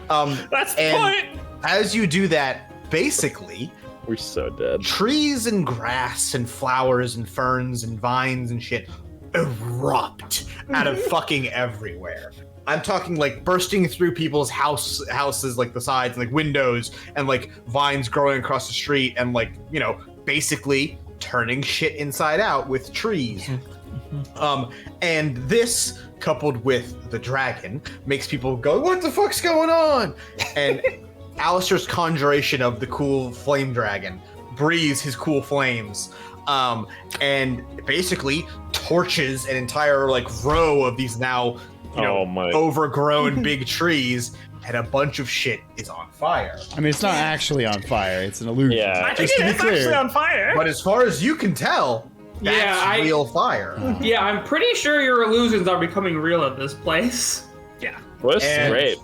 That's the point. As you do that, basically, we're so dead. Trees and grass and flowers and ferns and vines and shit erupt out of fucking everywhere. I'm talking like bursting through people's houses, like the sides and like windows, and like vines growing across the street, and like, you know, basically turning shit inside out with trees. And this, coupled with the dragon, makes people go, "What the fuck's going on?" And Alistair's conjuration of the cool flame dragon breathes his cool flames, and basically torches an entire like row of these now, overgrown big trees, and a bunch of shit is on fire. I mean, it's not actually on fire; it's an illusion. Yeah, I think it is actually on fire. But as far as you can tell, that's real fire. Yeah, I'm pretty sure your illusions are becoming real at this place. Yeah. Well, that's great.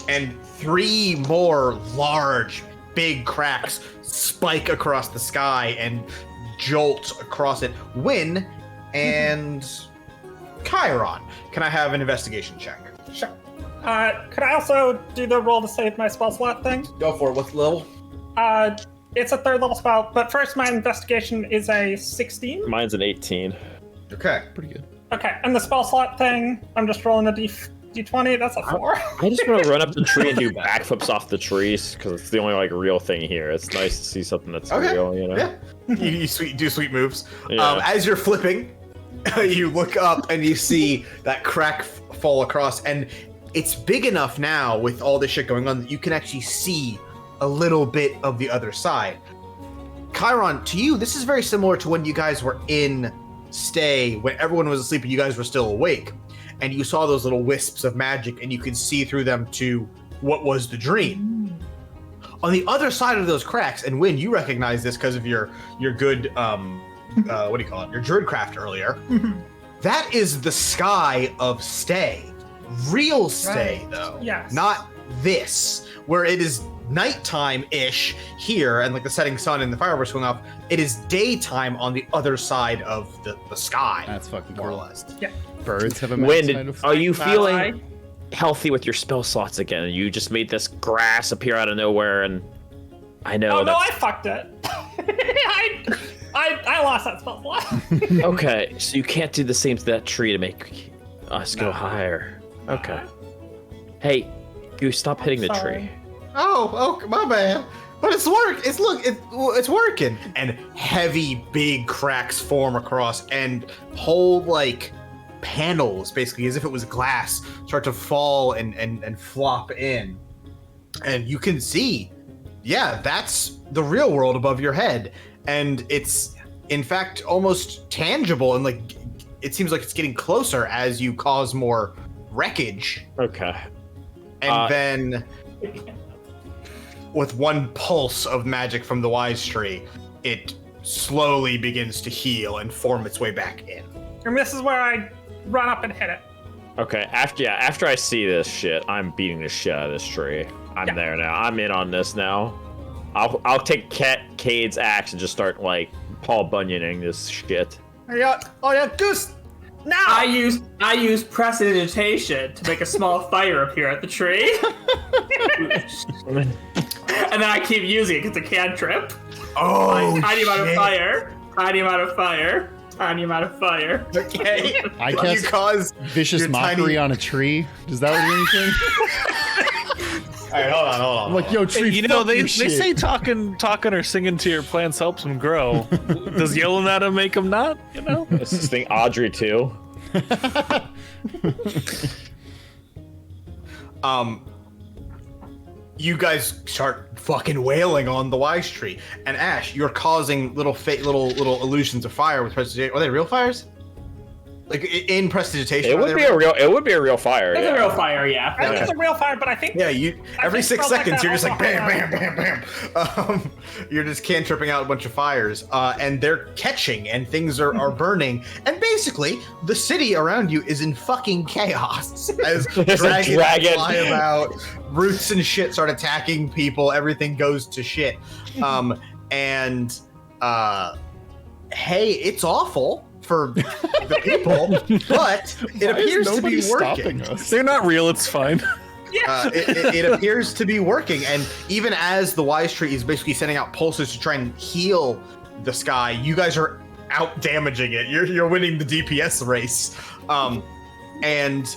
And 3 more large, big cracks spike across the sky and jolt across it. Wynn and Chiron, can I have an investigation check? Sure. Could I also do the roll to save my spell slot thing? Go for it. What's the level? It's a 3rd level spell, but first my investigation is a 16. Mine's an 18. Okay. Pretty good. Okay, and the spell slot thing, I'm just rolling a d20. That's a 4. I just want to run up the tree and do backflips off the trees because it's the only like real thing here. It's nice to see something that's real, you know. Yeah. you do sweet moves. Yeah. As you're flipping, you look up and you see that crack fall across, and it's big enough now with all this shit going on that you can actually see a little bit of the other side. Chiron, to you, this is very similar to when you guys were in Stay, when everyone was asleep and you guys were still awake, and you saw those little wisps of magic and you could see through them to what was the dream. On the other side of those cracks, and Wynn, you recognize this because of your good what do you call it? Your druidcraft earlier. That is the sky of Stay. Real Stay, though. Yes. Not this, where it is nighttime-ish here, and like the setting sun and the fireworks going off. It is daytime on the other side of the sky. That's fucking more or cool. less. Yeah. Birds have a When are you feeling healthy with your spell slots again? You just made this grass appear out of nowhere, and I know. Oh no, I fucked it. I lost that spell slot. Okay, so you can't do the same to that tree to make us go higher. Okay. Hey, you stop hitting the sorry. tree. Oh, my bad. But it's working. And heavy, big cracks form across, and whole like panels, basically as if it was glass, start to fall and flop in. And you can see, yeah, that's the real world above your head, and it's in fact almost tangible, and like it seems like it's getting closer as you cause more wreckage. Okay. And then, with one pulse of magic from the Wise Tree, it slowly begins to heal and form its way back in. And this is where I run up and hit it. Okay, after I see this shit, I'm beating the shit out of this tree. I'm there now. I'm in on this now. I'll take Cade's axe and just start like Paul Bunyaning this shit. Goose! Now! I use prestidigitation to make a small fire appear at the tree. And then I keep using it because it's a cantrip. Oh, tiny amount of fire. Tiny amount of fire. Tiny amount of fire. Okay. I cast you cause vicious mockery on a tree. Does that what you're saying? All right, hold on. I'm like, yo, tree. You know, they say talking or singing to your plants helps them grow. Does yelling at them make them not? You know. This is thing Audrey too. You guys start fucking wailing on the Wise Tree, and Ash, you're causing little illusions of fire with prestidigitation. Are they real fires? Like in prestidigitation? It would be a real fire. It's Yeah. a real fire, yeah. I think it's a real fire, but I think... Yeah, every 6 seconds you're just like also bam, bam, bam, bam. You're just cantripping out a bunch of fires, and they're catching, and things are burning, and basically the city around you is in fucking chaos as dragons fly about, roots and shit start attacking people, everything goes to shit, and hey, it's awful for the people, but it appears to be working. They're not real. It's fine. It appears to be working, and even as the Wise Tree is basically sending out pulses to try and heal the sky, you guys are out damaging it. You're winning the DPS race, and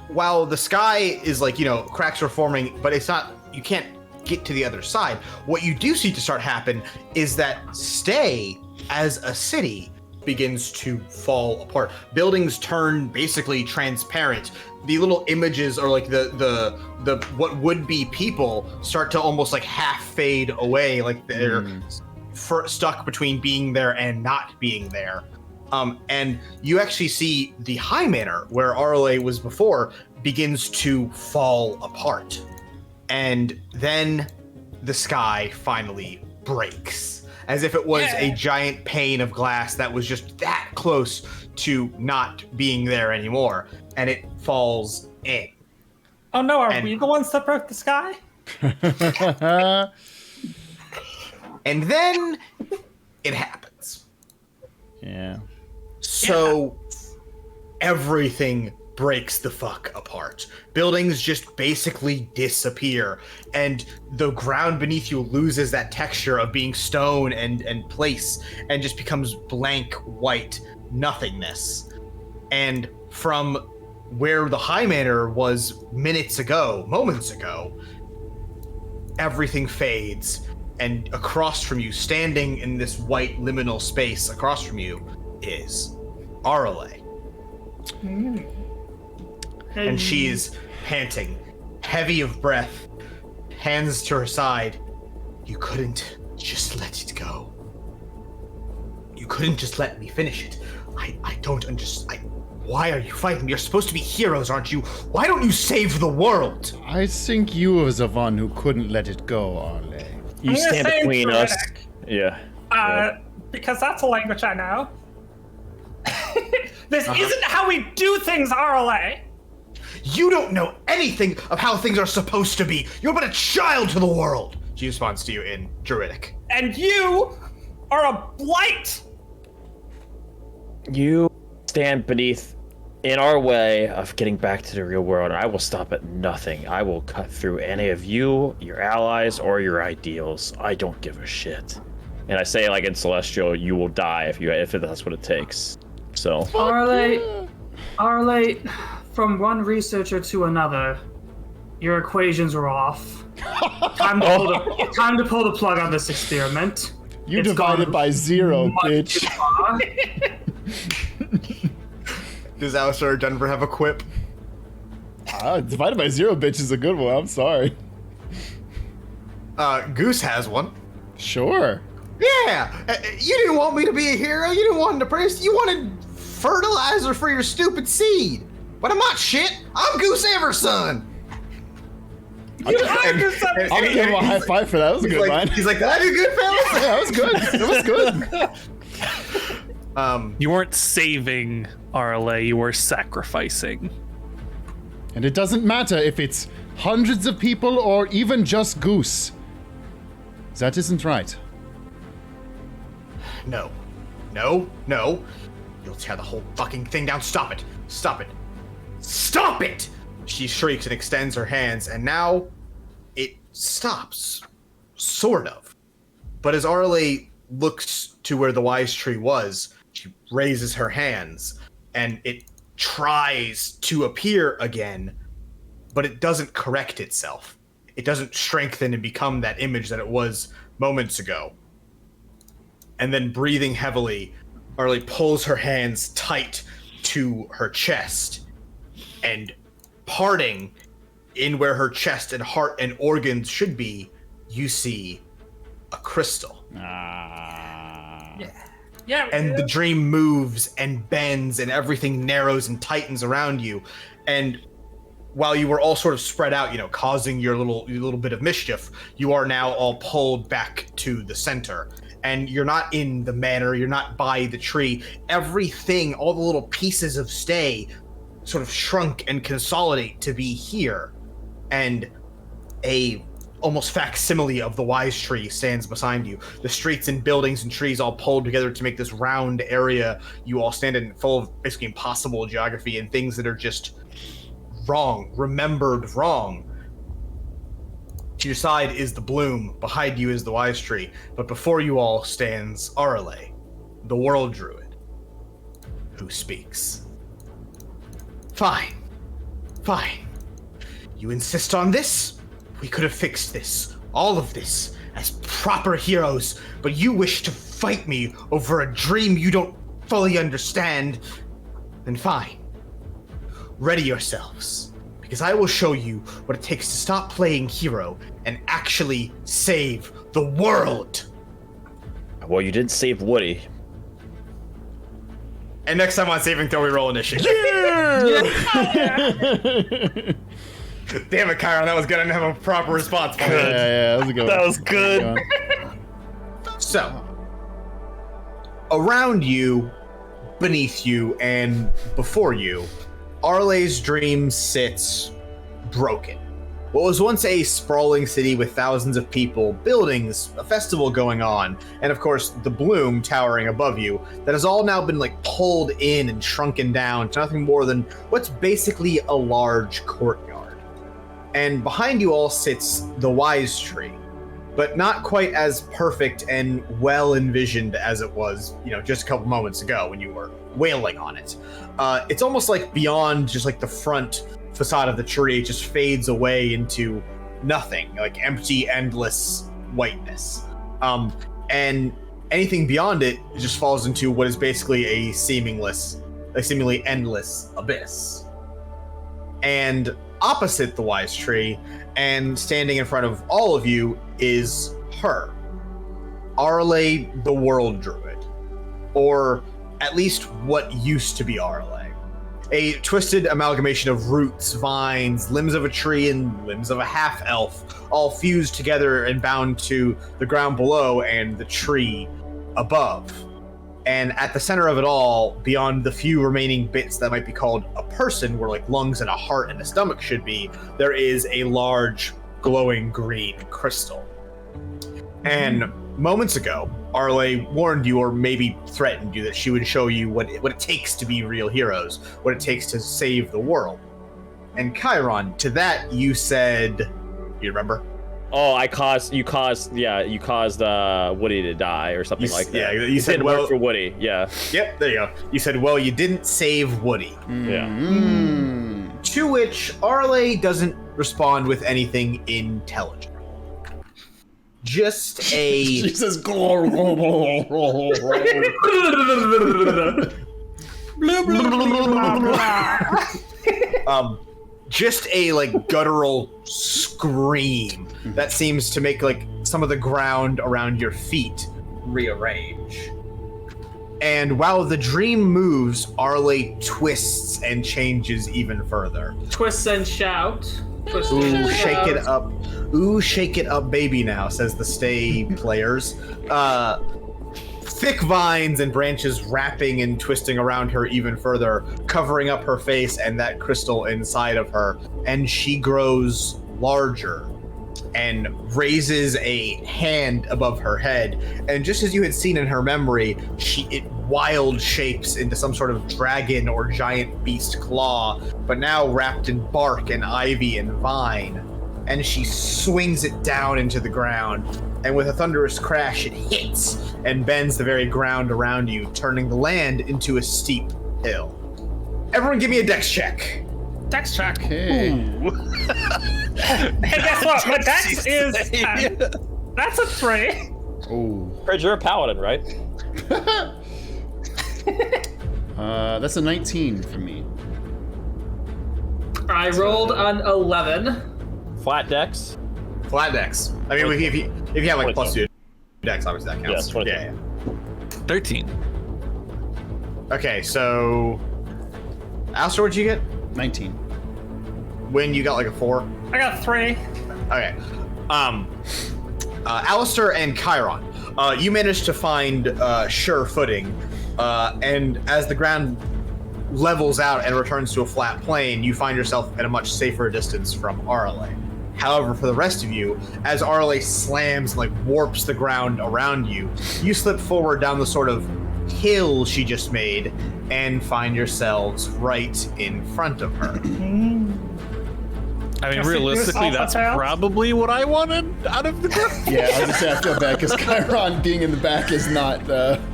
while the sky is like, you know, cracks are forming, but it's not. You can't get to the other side. What you do see to start happen is that Stay as a city begins to fall apart. Buildings turn basically transparent. The little images are like the what would be people start to almost like half fade away, like they're stuck between being there and not being there. And you actually see the High Manor where Arelaa was before begins to fall apart. And then the sky finally breaks, as if it was a giant pane of glass that was just that close to not being there anymore, and it falls in. Oh no, are we the ones that broke the sky? And then it happens. Yeah. So everything breaks the fuck apart. Buildings just basically disappear, and the ground beneath you loses that texture of being stone and place, and just becomes blank white nothingness. And from where the High Manor was moments ago, everything fades, and across from you, standing in this white liminal space across from you, is Arelaa. And she is panting, heavy of breath, hands to her side. You couldn't just let it go. You couldn't just let me finish it. I don't understand. Why are you fighting me? You're supposed to be heroes, aren't you? Why don't you save the world? I think you was the one who couldn't let it go, Arelaa. You stand between us. Yeah. Because that's a language I know. This isn't how we do things, Arelaa. You don't know anything of how things are supposed to be. You're but a child to the world. She responds to you in Druidic. And you are a blight. You stand in our way of getting back to the real world, and I will stop at nothing. I will cut through any of you, your allies, or your ideals. I don't give a shit. And I say, like in Celestial, you will die if that's what it takes. So. Arelaa, from one researcher to another, your equations were off. Time to pull the plug on this experiment. You divided by 0, bitch. Does Alistair or Denver have a quip? Divided by 0, bitch is a good one. I'm sorry. Goose has one. Sure. Yeah, you didn't want me to be a hero. You didn't want to praise. You wanted fertilizer for your stupid seed. But I'm not shit. I'm Goose Everson. I'll give him a high five for that. That was a good line. He's like, did I do good, fellas? Yeah, that was good. That was good. You weren't saving Arelaa, you were sacrificing. And it doesn't matter if it's hundreds of people or even just Goose. That isn't right. No. You'll tear the whole fucking thing down. Stop it. Stop it! She shrieks and extends her hands, and now it stops. Sort of. But as Arelaa looks to where the wise tree was, she raises her hands, and it tries to appear again, but it doesn't correct itself. It doesn't strengthen and become that image that it was moments ago. And then breathing heavily, Arelaa pulls her hands tight to her chest, and parting in where her chest and heart and organs should be, you see a crystal. Yeah. And the dream moves and bends and everything narrows and tightens around you. And while you were all sort of spread out, causing your little bit of mischief, you are now all pulled back to the center. And you're not in the manor, you're not by the tree. Everything, all the little pieces of stay sort of shrunk and consolidate to be here. And a almost facsimile of the wise tree stands beside you. The streets and buildings and trees all pulled together to make this round area you all stand in, full of basically impossible geography and things that are just wrong, remembered wrong. To your side is the bloom, behind you is the wise tree, but before you all stands Arelaa, the World Druid, who speaks. Fine. You insist on this? We could have fixed this, all of this, as proper heroes, but you wish to fight me over a dream you don't fully understand. Then fine. Ready yourselves, because I will show you what it takes to stop playing hero and actually save the world. Well, you did save Woody. And next time on Saving Throw, we roll initiative. Damn it, Chiron, that was good. I didn't have a proper response for it. Yeah, that was a good one. That was good. So, around you, beneath you, and before you, Arelaa's dream sits broken. What was once a sprawling city with thousands of people, buildings, a festival going on, and of course the bloom towering above you, that has all now been pulled in and shrunken down to nothing more than what's basically a large courtyard. And behind you all sits the wise tree, but not quite as perfect and well envisioned as it was, just a couple moments ago when you were wailing on it. It's almost like beyond just the front facade of the tree, it just fades away into nothing, empty, endless whiteness. And anything beyond it just falls into what is basically a seemingly endless abyss. And opposite the wise tree, and standing in front of all of you, is her, Arelaa the World Druid, or at least what used to be Arelaa. A twisted amalgamation of roots, vines, limbs of a tree, and limbs of a half-elf, all fused together and bound to the ground below and the tree above. And at the center of it all, beyond the few remaining bits that might be called a person, where lungs and a heart and a stomach should be, there is a large glowing green crystal. And moments ago, Arelaa warned you, or maybe threatened you, that she would show you what it takes to be real heroes, what it takes to save the world. And Chiron, to that you said, you remember? Oh, you caused Woody to die or something like that. Yeah, you said, didn't work for Woody. Yeah. Yep, there you go. You said, well, you didn't save Woody. Yeah. To which Arelaa doesn't respond with anything intelligent. Just a She says, just a like guttural scream that seems to make like some of the ground around your feet rearrange. And while the dream moves, Arelaa twists and changes even further. Twists and shout. Twist Ooh, and shake shout. it up. Ooh, shake it up, baby now, says the stay players. Thick vines and branches wrapping and twisting around her even further, covering up her face and that crystal inside of her. And she grows larger and raises a hand above her head. And just as you had seen in her memory, it wild shapes into some sort of dragon or giant beast claw, but now wrapped in bark and ivy and vine. And she swings it down into the ground, and with a thunderous crash, it hits and bends the very ground around you, turning the land into a steep hill. Everyone give me a dex check. Dex check. Okay. And guess what? My dex is 10. That's a 3. Oh. Prij, you're a paladin, right? That's a 19 for me. I rolled an 11. Flat dex. Flat dex. I mean, if you have like plus 2 dex, obviously that counts. Yeah, 22. Yeah. 13. Okay, so Alistair, what'd you get? 19. When you got like a 4? I got 3. Okay. Alistair and Chiron, you managed to find sure footing, and as the ground levels out and returns to a flat plain, you find yourself at a much safer distance from Arelaa. However, for the rest of you, as Arelaa slams and like warps the ground around you, you slip forward down the sort of hill she just made and find yourselves right in front of her. I mean, Guess it realistically, was that's alpha tail? probably what I wanted out of the group. Yeah, I was gonna say I feel bad because Chiron being in the back is not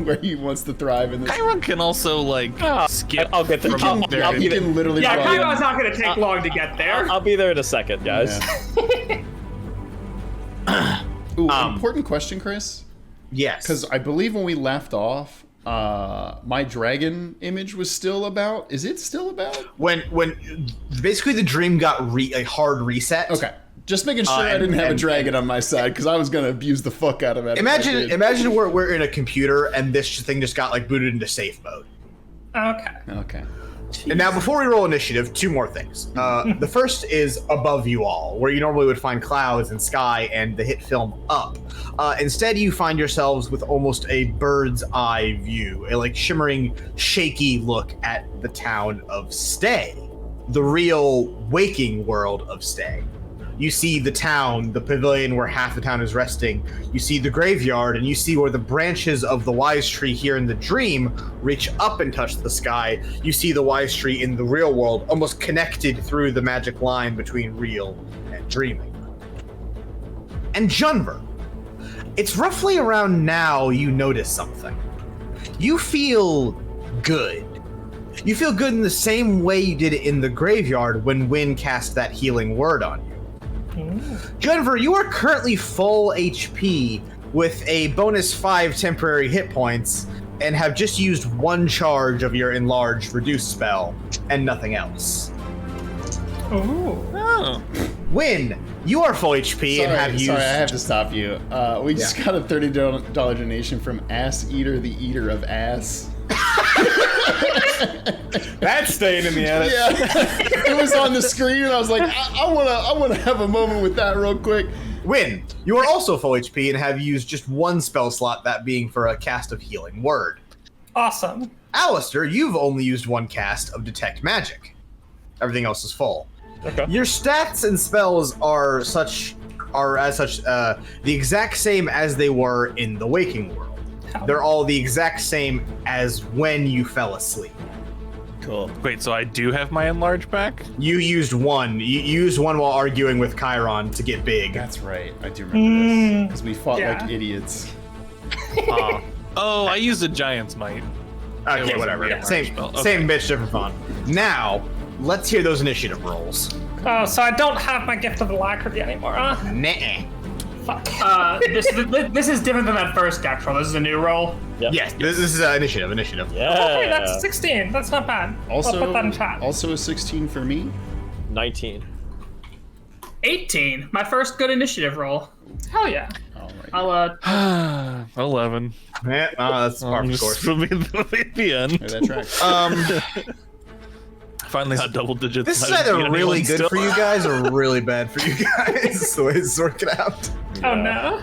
where he wants to thrive in this. Chiron can also like skip. I'll get there. from there. He can literally. Yeah, run. Chiron's not going to take long to get there. I'll be there in a second, guys. Yeah. Ooh, important question, Chris. Yes. Because I believe when we left off, my dragon image was still about. Is it still about? When basically the dream got a hard reset. Okay. Just making sure I didn't have a dragon on my side because I was gonna abuse the fuck out of it. Imagine we're in a computer and this thing just got like booted into safe mode. Okay. Okay. And now before we roll initiative, 2 more things. The first is above you all, where you normally would find clouds and sky and the hit film up. Instead, you find yourselves with almost a bird's eye view, a like shimmering, shaky look at the town of Stay, the real waking world of Stay. You see the town, the pavilion where half the town is resting. You see the graveyard, and you see where the branches of the wise tree here in the dream reach up and touch the sky. You see the wise tree in the real world, almost connected through the magic line between real and dreaming. And Junver, it's roughly around now you notice something. You feel good. You feel good in the same way you did in the graveyard when Wynn cast that healing word on you. Junver, you are currently full HP with a bonus 5 temporary hit points and have just used 1 charge of your enlarged reduce spell and nothing else. Oh. Wynn, you are full HP and have used... Sorry, I have to stop you. We just got a $30 donation from Ass Eater, the Eater of Ass. That's staying in the edit. Yeah, it was on the screen, and I was like, I want to have a moment with that real quick. Wynn, you are also full HP and have used just 1 spell slot, that being for a cast of healing word. Awesome. Alistair, you've only used 1 cast of detect magic. Everything else is full. Okay. Your stats and spells are the exact same as they were in the waking world. They're all the exact same as when you fell asleep. Cool. Wait, so I do have my enlarge back? You used 1. You used 1 while arguing with Chiron to get big. That's right. I do remember this because we fought like idiots. Oh, I used a giant's might. Okay, wasn't whatever. really a Same spell. Okay. same bitch, different font. Now, let's hear those initiative rolls. Oh, so I don't have my gift of alacrity anymore, huh? Nah. Fuck. This is different than that first dex roll. This is a new roll. Yep. Yes, this is initiative. Yeah. Okay, that's 16. That's not bad. I'll put that in chat. Also a 16 for me. 19. 18. My first good initiative roll. Hell yeah. All right. I'll 11. Yeah, that's par for the course. At the end. That tracks. Finally had double digits. This is I didn't either beat really anyone good still. for you guys or really bad for you guys. The way this is working out. Oh no.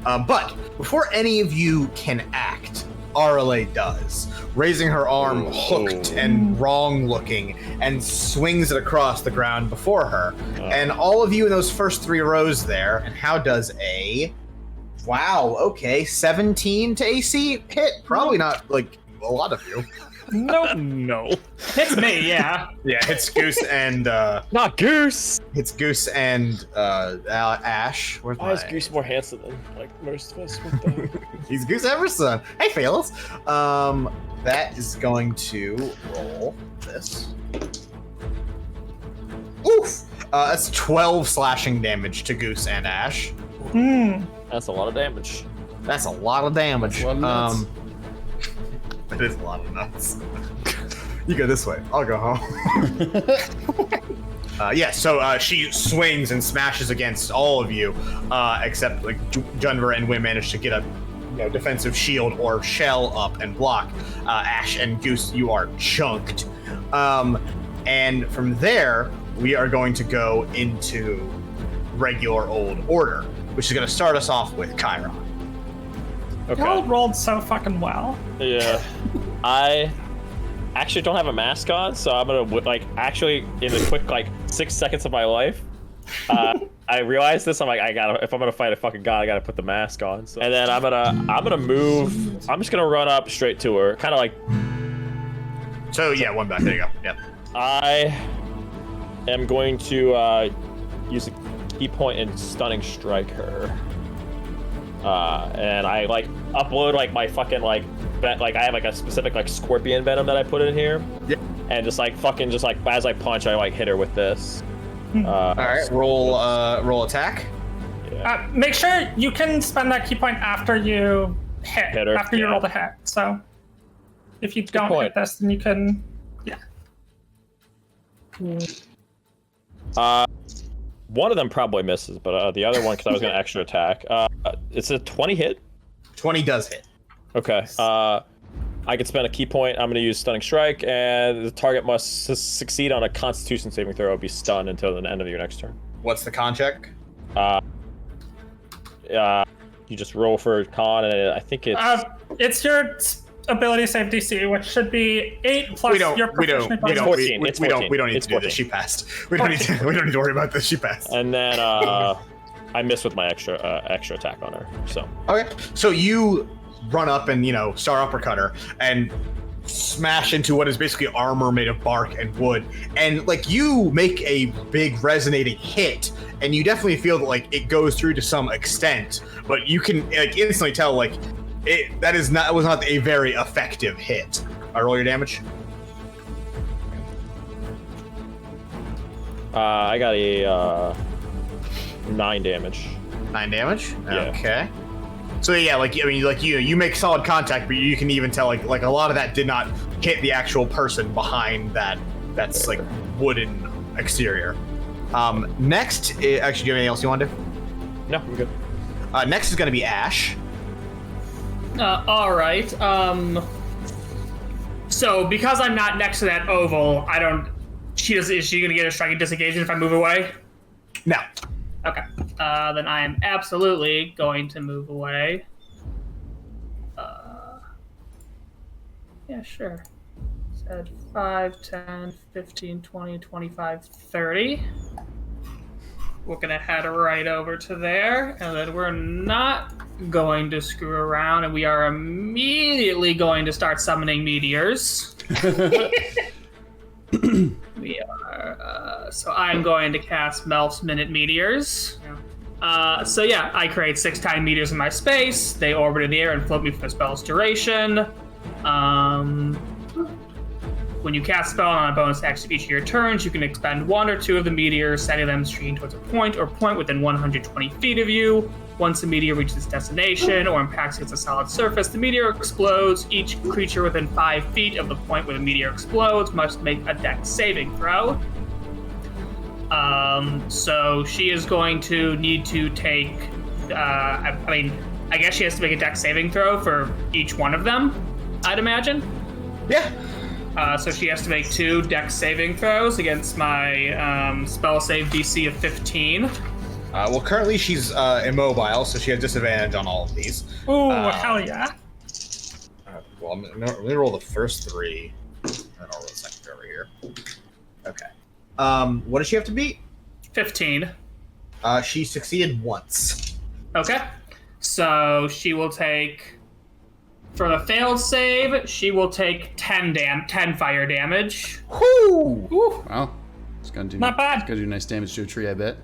But before any of you can act, Arelaa does, raising her arm hooked and wrong-looking, and swings it across the ground before her. And all of you in those first 3 rows there, and how does a... Wow, okay, 17 to AC hit? Probably not, like, a lot of you. Nope. No. It's me, yeah. Yeah, hits Goose and, Not Goose! hits Goose and, Ash. Where's Why is my... Goose more handsome than like most of us? What the- He's Goose Everson. Hey, fellas. That is going to roll this. Oof! That's 12 slashing damage to Goose and Ash. That's a lot of damage. That's a lot of damage. That's a lot of nuts. That is a lot of nuts. You go this way. I'll go home. So she swings and smashes against all of you, except like Junver and Wim managed to get a defensive shield or shell up and block. Ash and Goose, you are chunked. And from there, we are going to go into regular old order, which is going to start us off with Chiron. Y'all rolled so fucking well. Yeah. I actually don't have a mask on, so I'm gonna actually in the quick 6 seconds of my life, I realized this. I'm like, if I'm gonna fight a fucking god, I gotta put the mask on. So, and then I'm gonna move. I'm just gonna run up straight to her, kind of like. So yeah, one back. There you go. Yep. I am going to use a key point and stunning strike her. And I upload my fucking I have a specific scorpion venom that I put in here. Yep. And just as I punch, I hit her with this. All right, roll attack. Make sure you can spend that key point after you hit her, after you roll the hit. So if you don't point. hit this, then you can, One of them probably misses, but the other one, because I was going to extra attack. It's a 20 hit. 20 does hit. Okay. I can spend a key point. I'm going to use Stunning Strike, and the target must succeed on a Constitution saving throw or be stunned until the end of your next turn. What's the con check? You just roll for con, and I think it's your ability save DC, which should be 8 plus your proficiency bonus. It's 14. It's 14. We don't need It's to do this. She passed. We don't need to worry about this. She passed. And then I missed with my extra attack on her. So Okay. So you run up and start uppercut her and smash into what is basically armor made of bark and wood, and you make a big resonating hit, and you definitely feel that it goes through to some extent, but you can instantly tell that was not a very effective hit. Roll your damage. I got a 9 damage. 9 damage. Yeah. Okay. So yeah, you make solid contact, but you can even tell a lot of that did not hit the actual person behind that's wooden exterior. Next, actually, do you have anything else you want to do? No, I'm good. Next is going to be Ash. All right. So because I'm not next to that oval, is she gonna get a striking disengagement if I move away? No. Okay. Then I am absolutely going to move away. Yeah, sure. Said 5, 10, 15, 20, 25, 30. We're gonna head right over to there, and then we're not going to screw around, and we are immediately going to start summoning meteors. We are, so I'm going to cast Melf's Minute Meteors. So yeah, I create 6 tiny meteors in my space. They orbit in the air and float me for the spell's duration. When you cast a spell on a bonus action each of your turns, you can expend 1 or 2 of the meteors, sending them streaming towards a point or point within 120 feet of you. Once the meteor reaches its destination or impacts against a solid surface, the meteor explodes. Each creature within 5 feet of the point where the meteor explodes must make a dex saving throw. So she is going to need to take, I guess she has to make a dex saving throw for each one of them, I'd imagine. Yeah. So she has to make 2 dex saving throws against my spell save DC of 15. Well, currently she's immobile, so she has disadvantage on all of these. Ooh, hell yeah. Well, I'm gonna roll the first 3, and then I'll roll the second over here. Okay. What does she have to beat? 15. She succeeded once. Okay. So she will take, for the failed save, she will take 10 fire damage. Whoo! Wow. It's gonna do Not bad. It's gonna do nice damage to a tree, I bet.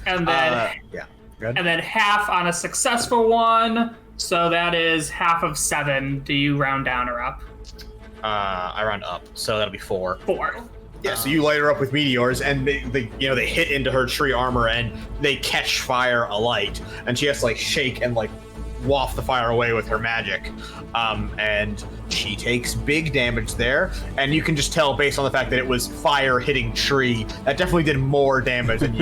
And then Yeah. Good. and then half on a successful one. So that is half of 7. Do you round down or up? I round up, so that'll be 4. 4. Yeah, so you light her up with meteors, and they hit into her tree armor, and they catch fire alight, and she has to shake and waft the fire away with her magic, and she takes big damage there, and you can just tell based on the fact that it was fire hitting tree, that definitely did more damage than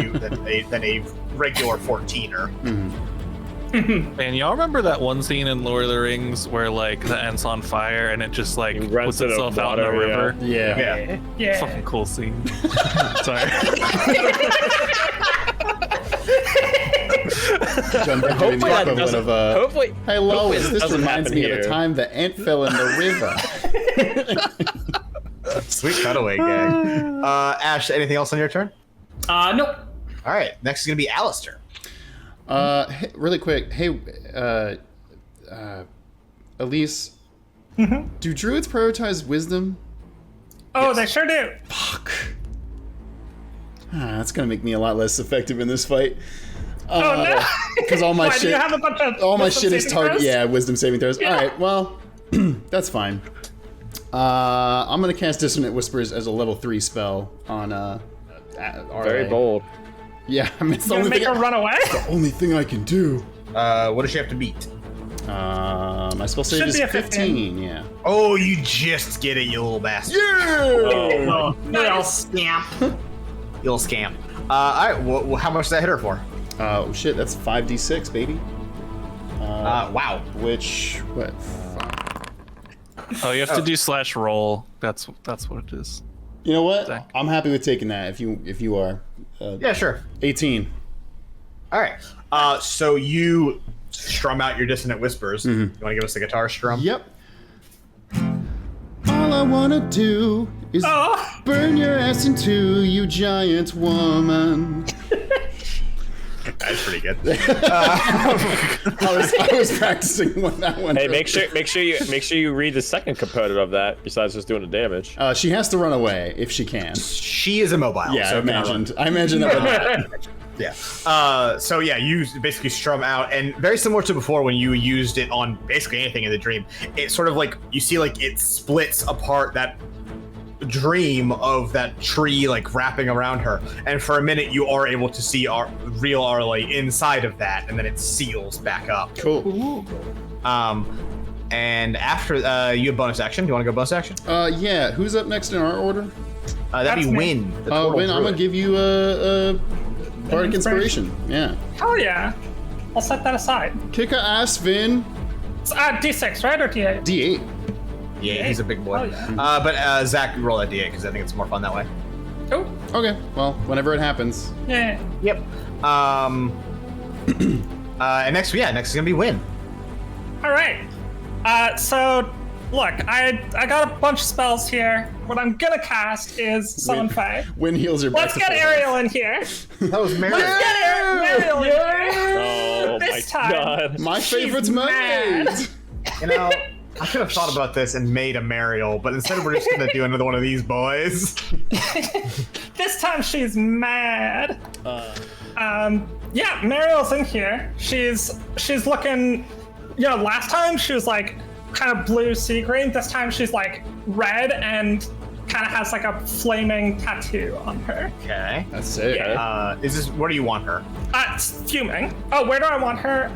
a regular 14er. Mm-hmm. Man, y'all remember that one scene in Lord of the Rings where the Ent's on fire and it just puts itself out in the river? Yeah. Fucking cool scene. Sorry. John, Hopefully that doesn't. Hopefully, hey Lois, this doesn't reminds me happen of the here. time the ant fell in the river. Sweet cutaway gang. Ash, anything else on your turn? Nope. All right, next is gonna be Alistair. Hey, really quick. Hey, Elise. Mm-hmm. Do druids prioritize wisdom? Oh, they sure do. Fuck. That's gonna make me a lot less effective in this fight. Oh no! Because all my Why, do shit, you have a bunch of all my wisdom shit is saving target. throws? Yeah, wisdom saving throws. Yeah. All right, well, that's fine. I'm gonna cast Dissonant Whispers as a level 3 spell on very RA. bold. Yeah, I mean it's the You only gonna make thing. her run away? Only thing I can do. What does she have to beat? My spell save Should is be a 15. Yeah. Oh, you just get it, you little bastard. Oh, little scamp. You little scamp. All right, well, how much does that hit her for? Oh shit, that's 5d6, baby. Wow. Which what? Fuck. Oh, you have to do /roll. That's what it is. You know what? Zach. I'm happy with taking that. If you are. Yeah, sure. 18. All right. So you strum out your dissonant whispers. You want to give us a guitar strum? Yep. All I wanna do is burn your ass in two, you giant woman. That's pretty good. I was practicing that one. Hey, make sure you read the second component of that besides just doing the damage. She has to run away if she can. She is immobile. Yeah, so I imagined that. Yeah. So yeah, you basically strum out, and very similar to before when you used it on basically anything in the dream. It's sort of you see it splits apart that dream of that tree wrapping around her, and for a minute you are able to see our real Arelaa inside of that, and then it seals back up. Cool. And after you have bonus action. Do you want to go bonus action? Yeah. Who's up next in our order? That'd be That's me. Win. the Turtle Win. I'm gonna Druid. give you a bardic inspiration. Yeah. Hell yeah. I'll set that aside. Kick a ass, Vin. It's D6, right? Or D8? D8. Yeah, he's a big boy. Oh, yeah. But Zach, roll that D8 because I think it's more fun that way. Oh, Okay. Well, whenever it happens. yeah. Yep. And next is gonna be Win. All right. So, look, I got a bunch of spells here. What I'm gonna cast is Summon Fae. Win heals her back. Let's to get full Ariel in here. That was Mary. Let's get Ariel in here. Oh This my time. god. My She's favorite's mad. mermaid. You know, I could have thought about this and made a Mariel, but instead we're just gonna do another one of these boys. This time she's mad. Yeah, Mariel's in here. She's looking. Last time she was kind of blue sea green. This time she's like red and kind of has like a flaming tattoo on her. Okay. That's sick. Is this, where do you want her? It's fuming. Oh, where do I want her?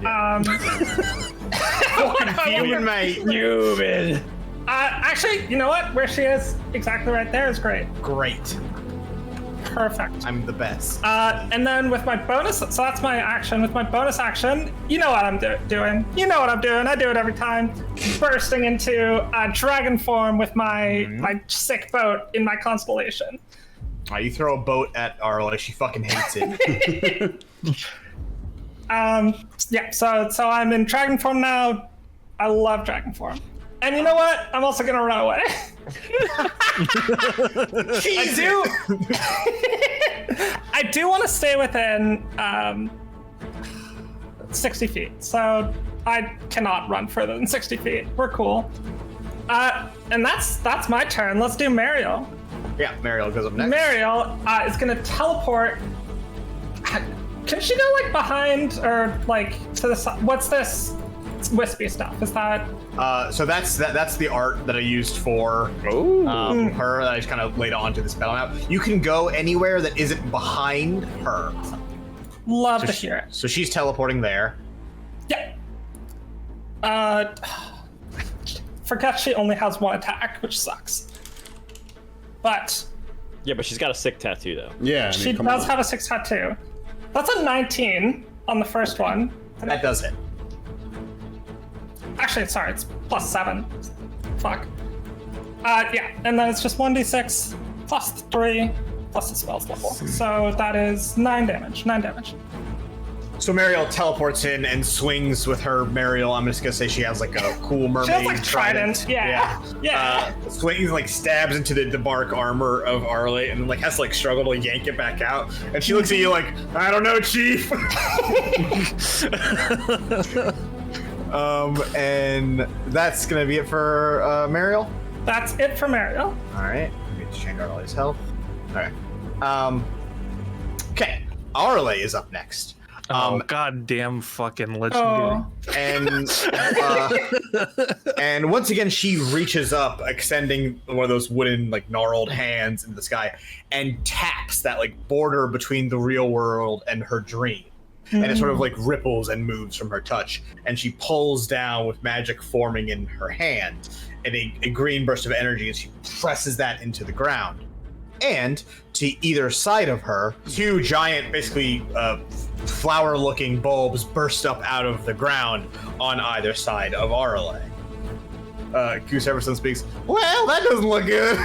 Human, mate. Human. Actually, you know what? Where she is, exactly right there is great. Great. Perfect. I'm the best. And then with my bonus, so that's my action. With my bonus action, you know what I'm doing. You know what I'm doing. I do it every time. Bursting into dragon form with my sick boat in my constellation. You throw a boat at Arelaa, she fucking hates it. Yeah. So I'm in dragon form now. I love dragon form. And you know what? I'm also gonna run away. I do want to stay within 60 feet, so I cannot run further than 60 feet. We're cool. And that's my turn. Let's do Mariel. Yeah, Mariel goes up next. Mariel is gonna teleport. Can she go like behind or like to the side? What's this wispy stuff? Is that? So that's the art that I used for her that I just kind of laid onto this battle map. You can go anywhere that isn't behind her. Love to hear it. So she's teleporting there. Yeah. Forget she only has one attack, which sucks. But Yeah, but she's got a sick tattoo though. Yeah, I mean, she does have a 6 tattoo. That's a 19 on the first one. That does it. Actually, sorry, it's +7. Fuck. Yeah, and then it's just 1d6 +3 plus the spell's level. So that is 9 damage. 9 damage. So Mariel teleports in and swings with her Mariel. I'm just gonna say she has like a cool mermaid She has like trident. Yeah. Swings, like stabs into the bark armor of Arelaa and like has to like struggle to yank it back out. And she looks at you like, I don't know, Chief. And that's gonna be it for Mariel. That's it for Mariel. All right, let me change Arlea's health. All right. Okay, Arelaa is up next. Goddamn fucking legendary. And once again, she reaches up, extending one of those wooden, like gnarled hands into the sky, and taps that like border between the real world and her dream. And it sort of like ripples and moves from her touch. And she pulls down with magic forming in her hand, and a green burst of energy, and she presses that into the ground. And to either side of her, 2 giant, basically flower-looking bulbs burst up out of the ground on either side of Arelaa. Goose Everson speaks, well, that doesn't look good.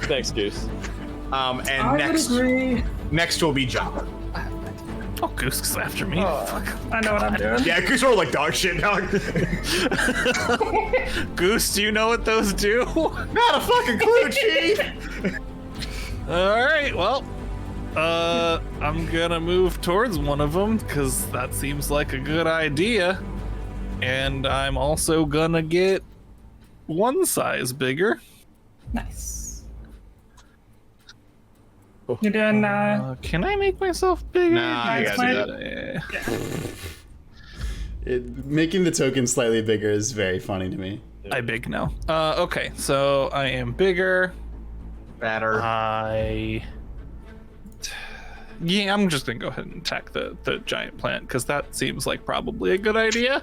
Thanks, Goose. And next will be Jopper. Oh, Goose is after me. Fuck. I know what I'm doing. Yeah, Goose rolled like dog shit, dog. Goose, do you know what those do? Not a fucking clue, Chief. All right, well, I'm gonna move towards one of them because that seems like a good idea, and I'm also gonna get one size bigger. Nice. You're doing. Can I make myself bigger? Nah, you gotta do Yeah. Making the token slightly bigger is very funny to me. I big now. Okay, so I am bigger. Batter. Yeah, I'm just gonna go ahead and attack the giant plant because that seems like probably a good idea.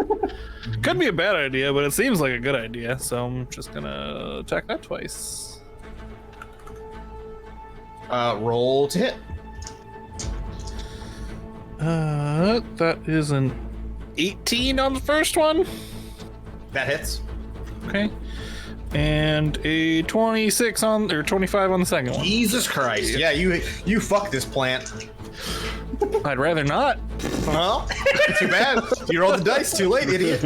Could be a bad idea, but it seems like a good idea. So I'm just gonna attack that twice. Roll to hit. That is an 18 on the first one. That hits. Okay. And a 26 on, or 25 on the second one. Jesus Christ. Yeah, you fuck this plant. I'd rather not. Well, too bad. You rolled the dice too late, idiot.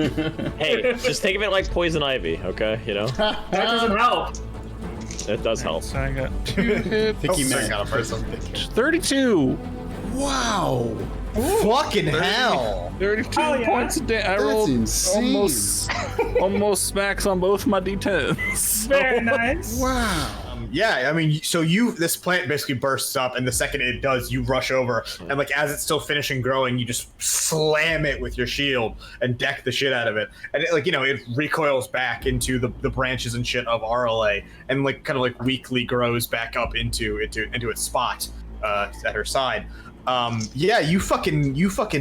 Hey, just think of it like poison ivy, okay? You know? That doesn't help. It does help. So I got 2 hits. Think you meant. Got a person. 32. Wow. Fucking hell. 32 Oh, yeah. points of damage. I That's rolled insane. almost smacks on both my d10s. Very nice. Wow. Yeah, I mean, so this plant basically bursts up, and the second it does, you rush over, and like as it's still finishing growing, you just slam it with your shield and deck the shit out of it, and it recoils back into the branches and shit of Arelaa, and like kind of like weakly grows back up into its spot at her side. Yeah, you fucking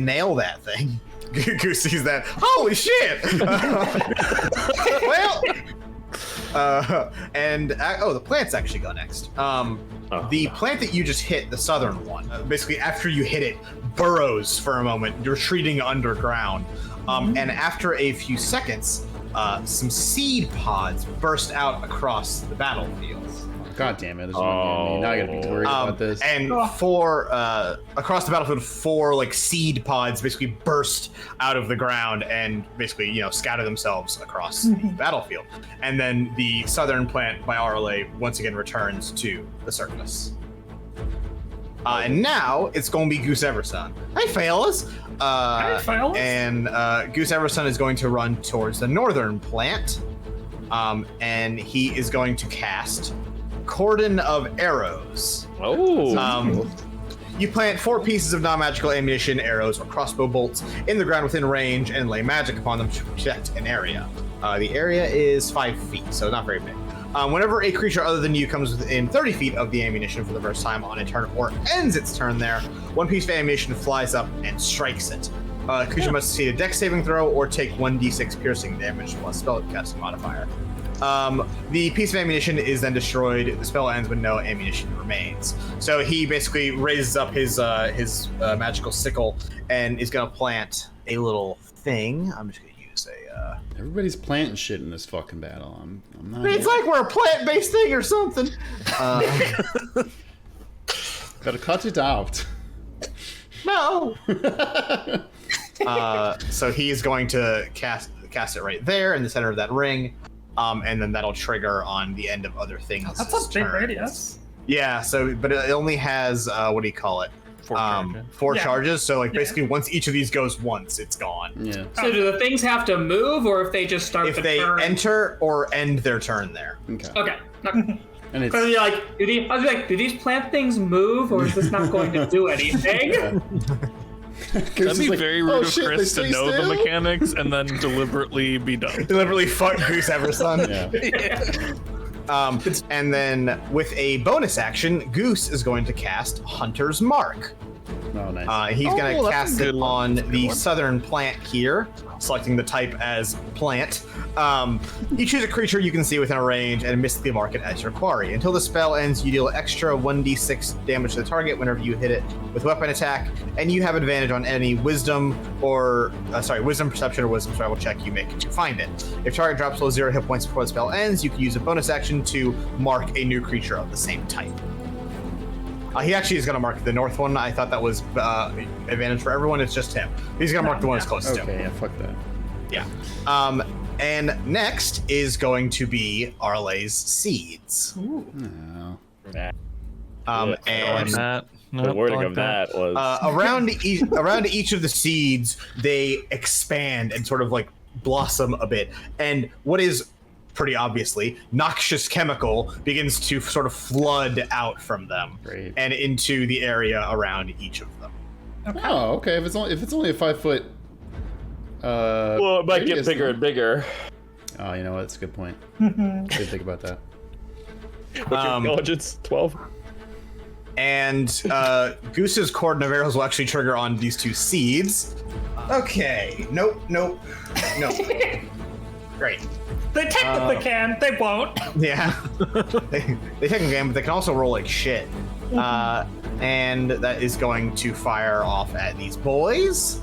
nail that thing. Goose sees that. Holy shit! The plants actually go next. The plant that you just hit, the southern one, basically after you hit it, burrows for a moment, retreating underground. And after a few seconds, some seed pods burst out across the battlefield. God damn it! This is now I gotta be worried about this. And across the battlefield, 4 like seed pods basically burst out of the ground and basically scatter themselves across the battlefield. And then the southern plant by Arelaa once again returns to the surface. And now it's going to be Goose Everson. Hey, fellas! And Goose Everson is going to run towards the northern plant, and he is going to cast Cordon of Arrows. Oh. You plant 4 pieces of non-magical ammunition, arrows, or crossbow bolts in the ground within range and lay magic upon them to protect an area. The area is 5 feet, so not very big. Whenever a creature other than you comes within 30 feet of the ammunition for the first time on a turn or ends its turn there, 1 piece of ammunition flies up and strikes it. Creature must succeed a dex saving throw or take 1d6 piercing damage plus spellcasting modifier. The piece of ammunition is then destroyed. The spell ends when no ammunition remains. So he basically raises up his magical sickle and is going to plant a little thing. I'm just going to use a... Everybody's planting shit in this fucking battle. I'm not... It's like we're a plant-based thing or something. Gotta cut it out. No! So he's going to cast it right there in the center of that ring. And then that'll trigger on the end of other things. That's a big radius. Yeah, but it only has, what do you call it? 4 charges. So basically once each of these goes once, it's gone. Yeah. So do the things have to move, or if they just start if they turn? enter or end their turn there. Okay. And it's... do these plant things move, or is this not going to do anything? That'd be very rude of Chris to know the mechanics and then deliberately be dumb. Deliberately fuck Goose Everson. Yeah. And then with a bonus action, Goose is going to cast Hunter's Mark. Oh, nice. He's going to cast it on the one. southern plant here, selecting the type as plant. You choose a creature you can see within a range and mystically mark it as your quarry. Until the spell ends, you deal extra 1d6 damage to the target whenever you hit it with weapon attack, and you have advantage on any wisdom, perception, or wisdom survival check you make to find it. If target drops below 0 hit points before the spell ends, you can use a bonus action to mark a new creature of the same type. He actually is going to mark the north one. I thought that was advantage for everyone. It's just him. He's going to mark the one that's closest to him. Okay, yeah, fuck that. Yeah. And next is going to be Arlea's seeds. No. And The wording of that was around each of the seeds, they expand and sort of like blossom a bit. And what is pretty obviously noxious chemical begins to sort of flood out from them. Great. And into the area around each of them. Oh, okay. If it's only a 5 foot. well, it might get bigger and bigger. Oh, you know what? That's a good point. Didn't think about that. What's your intelligence? 12. And Goose's Cordon of Arrows will actually trigger on these 2 seeds. Okay. Nope. Great. They technically can. They won't. Yeah. they technically can, but they can also roll like shit. And that is going to fire off at these boys.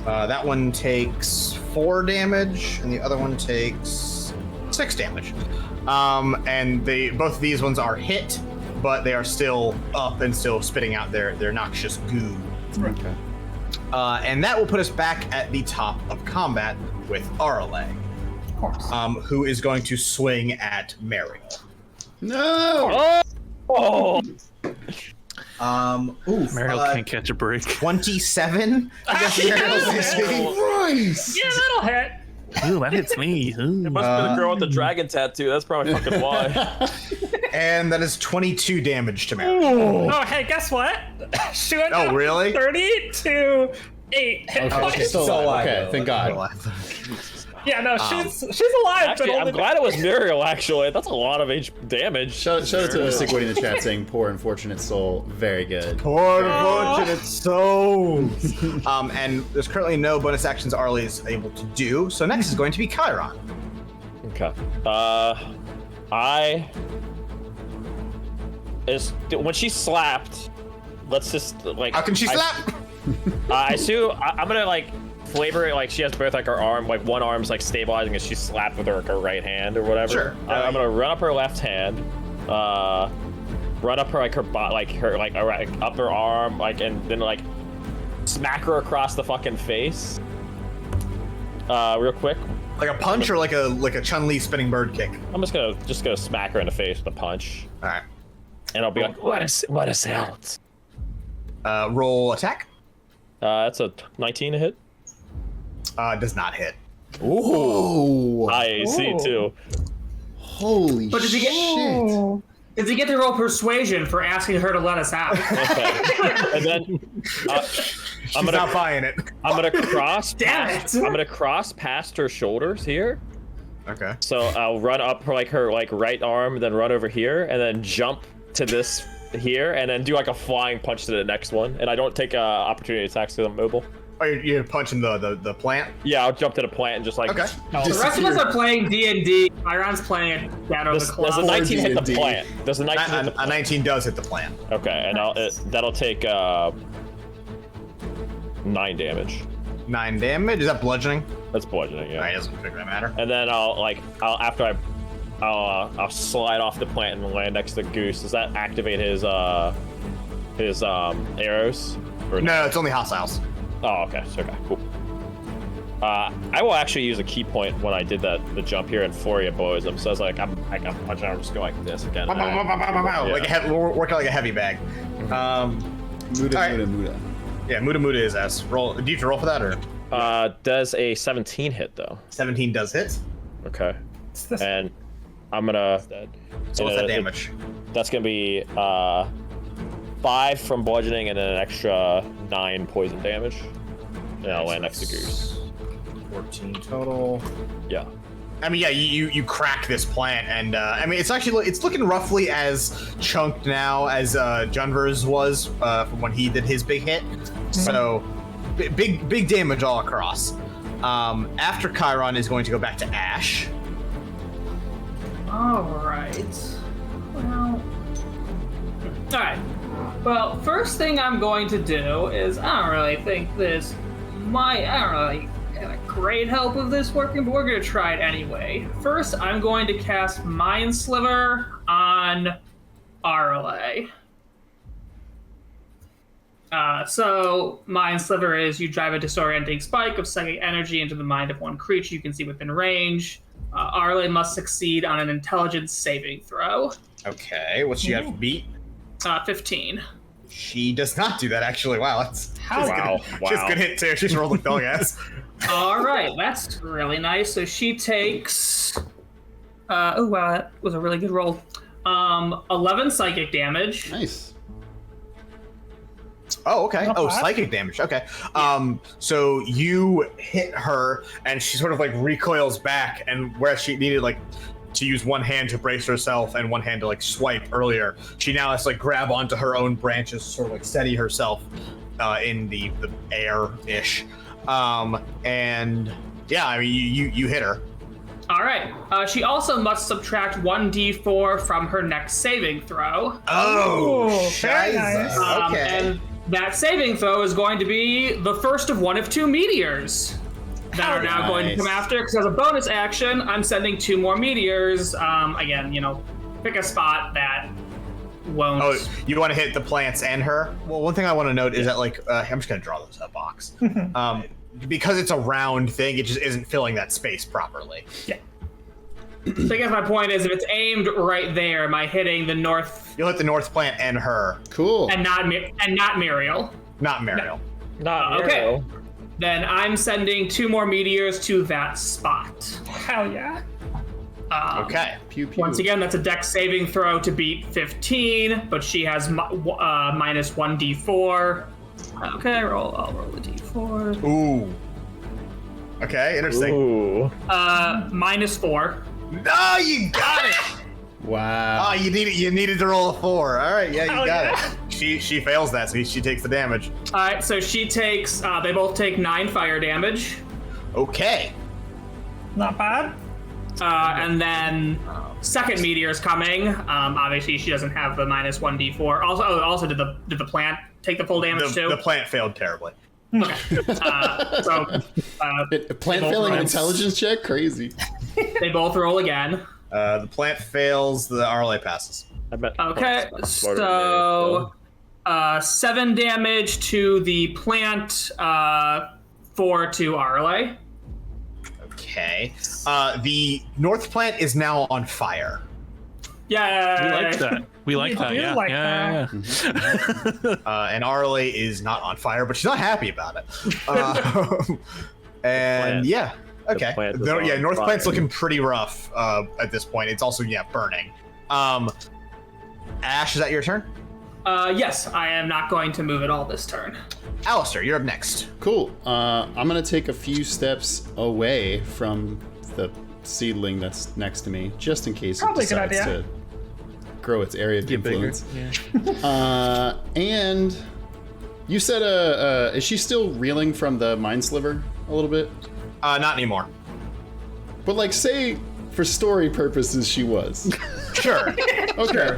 That one takes 4 damage, and the other one takes 6 damage. And both of these ones are hit, but they are still up and still spitting out their noxious goo. Okay. And that will put us back at the top of combat with Arelaa. Of course. Who is going to swing at Mariel. No! Oh! Mariel can't catch a break. 27? I guess Mariel's Yeah, that'll hit. Ooh, that hits me. Ooh. It must be the girl with the dragon tattoo. That's probably fucking why. And that is 22 damage to Mary. Oh, hey, guess what? She went Oh, down really? 30 to 8 hit points. Okay, still alive. Okay, thank God. Yeah, no, she's alive, Actually, but I'm only glad it was Muriel, actually. That's a lot of damage. Shout out to Mystic Woody in the chat saying, poor unfortunate soul. Very good. Poor unfortunate souls. And there's currently no bonus actions Arlie is able to do, so next is going to be Chiron. Okay. When she slapped, let's just like. How can she slap? I assume I'm gonna like flavor it like she has both like her arm, like one arm's like stabilizing as she slapped with her right hand or whatever. Sure. I'm gonna run up her left hand, run up her like her upper arm, like, and then like smack her across the fucking face. Real quick. Like a punch or like a Chun-Li spinning bird kick? I'm just gonna smack her in the face with a punch. All right. And I'll be like, what is that? Roll attack. That's a 19 to hit. Does not hit. Ooh. I see too. Holy But did you get? shit. Did you get to roll persuasion for asking her to let us out? Okay. And then I'm not buying it. I'm gonna cross. Damn past, it. I'm gonna cross past her shoulders here. Okay. So I'll run up her right arm, then run over here, and then jump to this here, and then do like a flying punch to the next one. And I don't take opportunity attacks because I'm mobile. Oh, you're punching the plant? Yeah, I'll jump to the plant and just like. Okay. The rest of us are playing D&D. Chiron's playing Shadow of the Does the Cloud. 19 hit the D&D. plant? Does the 19 hit the A plant? 19 does hit the plant. Okay, and that'll take 9 damage. 9 damage. Is that bludgeoning? That's bludgeoning, yeah. It doesn't figure that matter. And then I'll slide off the plant and land next to Goose. Does that activate his arrows? Or No, it's only hostiles. Oh, okay. So, okay, cool. I will actually use a key point when I did the jump here, and Foria blows him. So it's like I'm punching. I'm just going like this again. Like we're working like a heavy bag. Muda, right. Muda. Yeah, Muda is S. Roll. Do you have to roll for that or? Does a 17 hit though? 17 does hit. Okay. And I'm gonna. So what's that damage? That's gonna be 5 from bludgeoning and then an extra 9 poison damage. And I'll land next to Goose. 14 total. Yeah. I mean, yeah, you crack this plant, and I mean, it's looking roughly as chunked now as Junver's was from when he did his big hit. So, big damage all across. After Chiron is going to go back to Ash. Alright. Well. Alright. Well, first thing I'm going to do is I don't really think this might. I don't really get a great help of this working, but we're going to try it anyway. First, I'm going to cast Mind Sliver on Arelaa. So, Mind Sliver is you drive a disorienting spike of psychic energy into the mind of one creature you can see within range. Arelaa must succeed on an intelligence saving throw. Okay, what's she got to beat? 15. She does not do that, actually. Wow, that's Wow. She's a good hit too. She's rolled like dog ass. All right, that's really nice. So she takes. Oh wow, that was a really good roll. 11 psychic damage. Nice. Oh, okay. Not Oh, bad. psychic damage. Okay. So you hit her, and she sort of like recoils back, and whereas she needed like to use one hand to brace herself and one hand to like swipe earlier, she now has to like grab onto her own branches, sort of like steady herself in the air-ish. And yeah, I mean, you hit her. All right. She also must subtract 1d4 from her next saving throw. Oh, very shiza. nice. Okay. And that saving throw is going to be the first of one of 2 meteors that are now going to come after. Because as a bonus action, I'm sending 2 more meteors. Again, pick a spot that won't. Oh, you want to hit the plants and her? Well, one thing I want to note is that, like, I'm just going to draw this up box. Because it's a round thing, it just isn't filling that space properly. Yeah. So I guess my point is, if it's aimed right there, am I hitting the north? You'll hit the north plant and her, Cool. And not Muriel. not Mariel. Not okay. Muriel. then I'm sending 2 more meteors to that spot. Hell yeah. Okay. Pew pew. Once again, that's a dex saving throw to beat 15, but she has minus 1d4. Okay, I'll roll a d4. Ooh. Okay, interesting. Ooh. Minus 4. No, you got it. Wow. Oh, you needed to roll a 4. All right, yeah, you Hell got yeah. it. She fails that, so she takes the damage. All right, so she takes. They both take 9 fire damage, Okay. Not bad. and then second meteor is coming. Obviously, she doesn't have the minus 1d4. Also, did the plant take the full damage too? The plant failed terribly. Okay. Plant Failing an intelligence check? Crazy. They both roll again. The plant fails. The Arelaa passes. I bet. Okay, Smarter than me, 7 damage to the plant, 4 to Arelaa. Okay. The north plant is now on fire. Yeah, We like that. We like that. do Yeah. like yeah. And Arelaa is not on fire, but she's not happy about it. And plant. yeah, okay. plant is Yeah, on north fire. plant's looking pretty rough at this point. It's also burning. Ash, is that your turn? Yes, I am not going to move at all this turn. Alistair, you're up next. Cool. I'm gonna take a few steps away from the seedling that's next to me, just in case Probably it a good decides idea. to grow its area of Get bigger. influence. And you said, is she still reeling from the mind sliver a little bit? Not anymore. But like, say for story purposes, she was. Sure. Okay.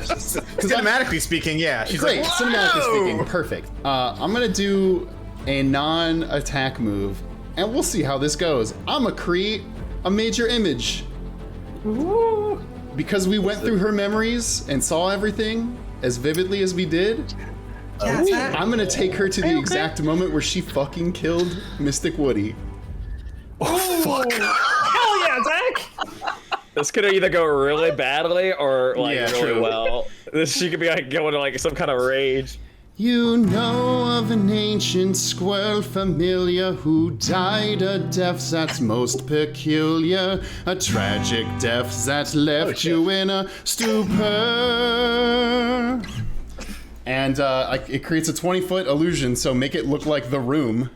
Cinematically speaking, yeah. She's Great. like, Cinematically "Whoa!" speaking, perfect. I'm gonna do a non-attack move, and we'll see how this goes. I'm gonna create a major image. Ooh. Because we went through her memories and saw everything as vividly as we did, I'm gonna take her to the exact moment where she fucking killed Mystic Woody. Fuck. Hell yeah, Zach. This could either go really badly or like Yeah, really true. well. She could be like going to like some kind of rage. You know of an ancient squirrel familiar who died a death that's most peculiar, a tragic death that left you in a stupor. And it creates a 20-foot illusion, so make it look like The Room.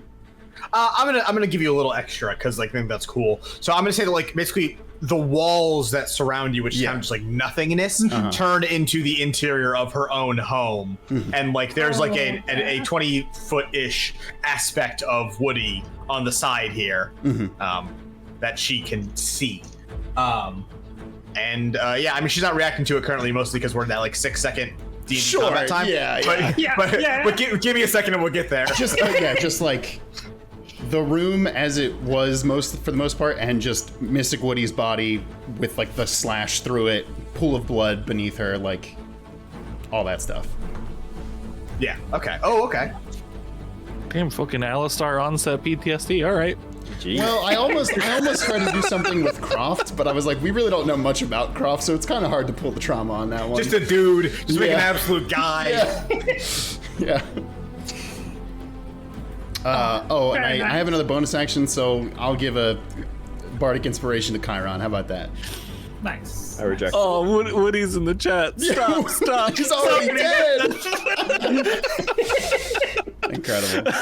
I'm gonna give you a little extra because I think that's cool. So I'm gonna say that basically the walls that surround you, which is kind of just like nothingness, turn into the interior of her own home, and there's a 20-foot-ish aspect of Woody on the side here that she can see. She's not reacting to it currently, mostly because we're in that 6-second D&D combat time. But give me a second and we'll get there. Just like The Room as it was for the most part, and just Mystic Woody's body with the slash through it, pool of blood beneath her, all that stuff. Yeah. Okay. Oh, okay. Damn, fucking Alistar onset PTSD. All right. Jeez. Well, I almost tried to do something with Croft, but I was like, we really don't know much about Croft, so it's kind of hard to pull the trauma on that one. Just a dude. Just make an absolute guy. Yeah. And I have another bonus action, so I'll give a Bardic Inspiration to Chiron. How about that? Nice. I reject. Oh, Woody's in the chat. Stop. He's already dead! Incredible.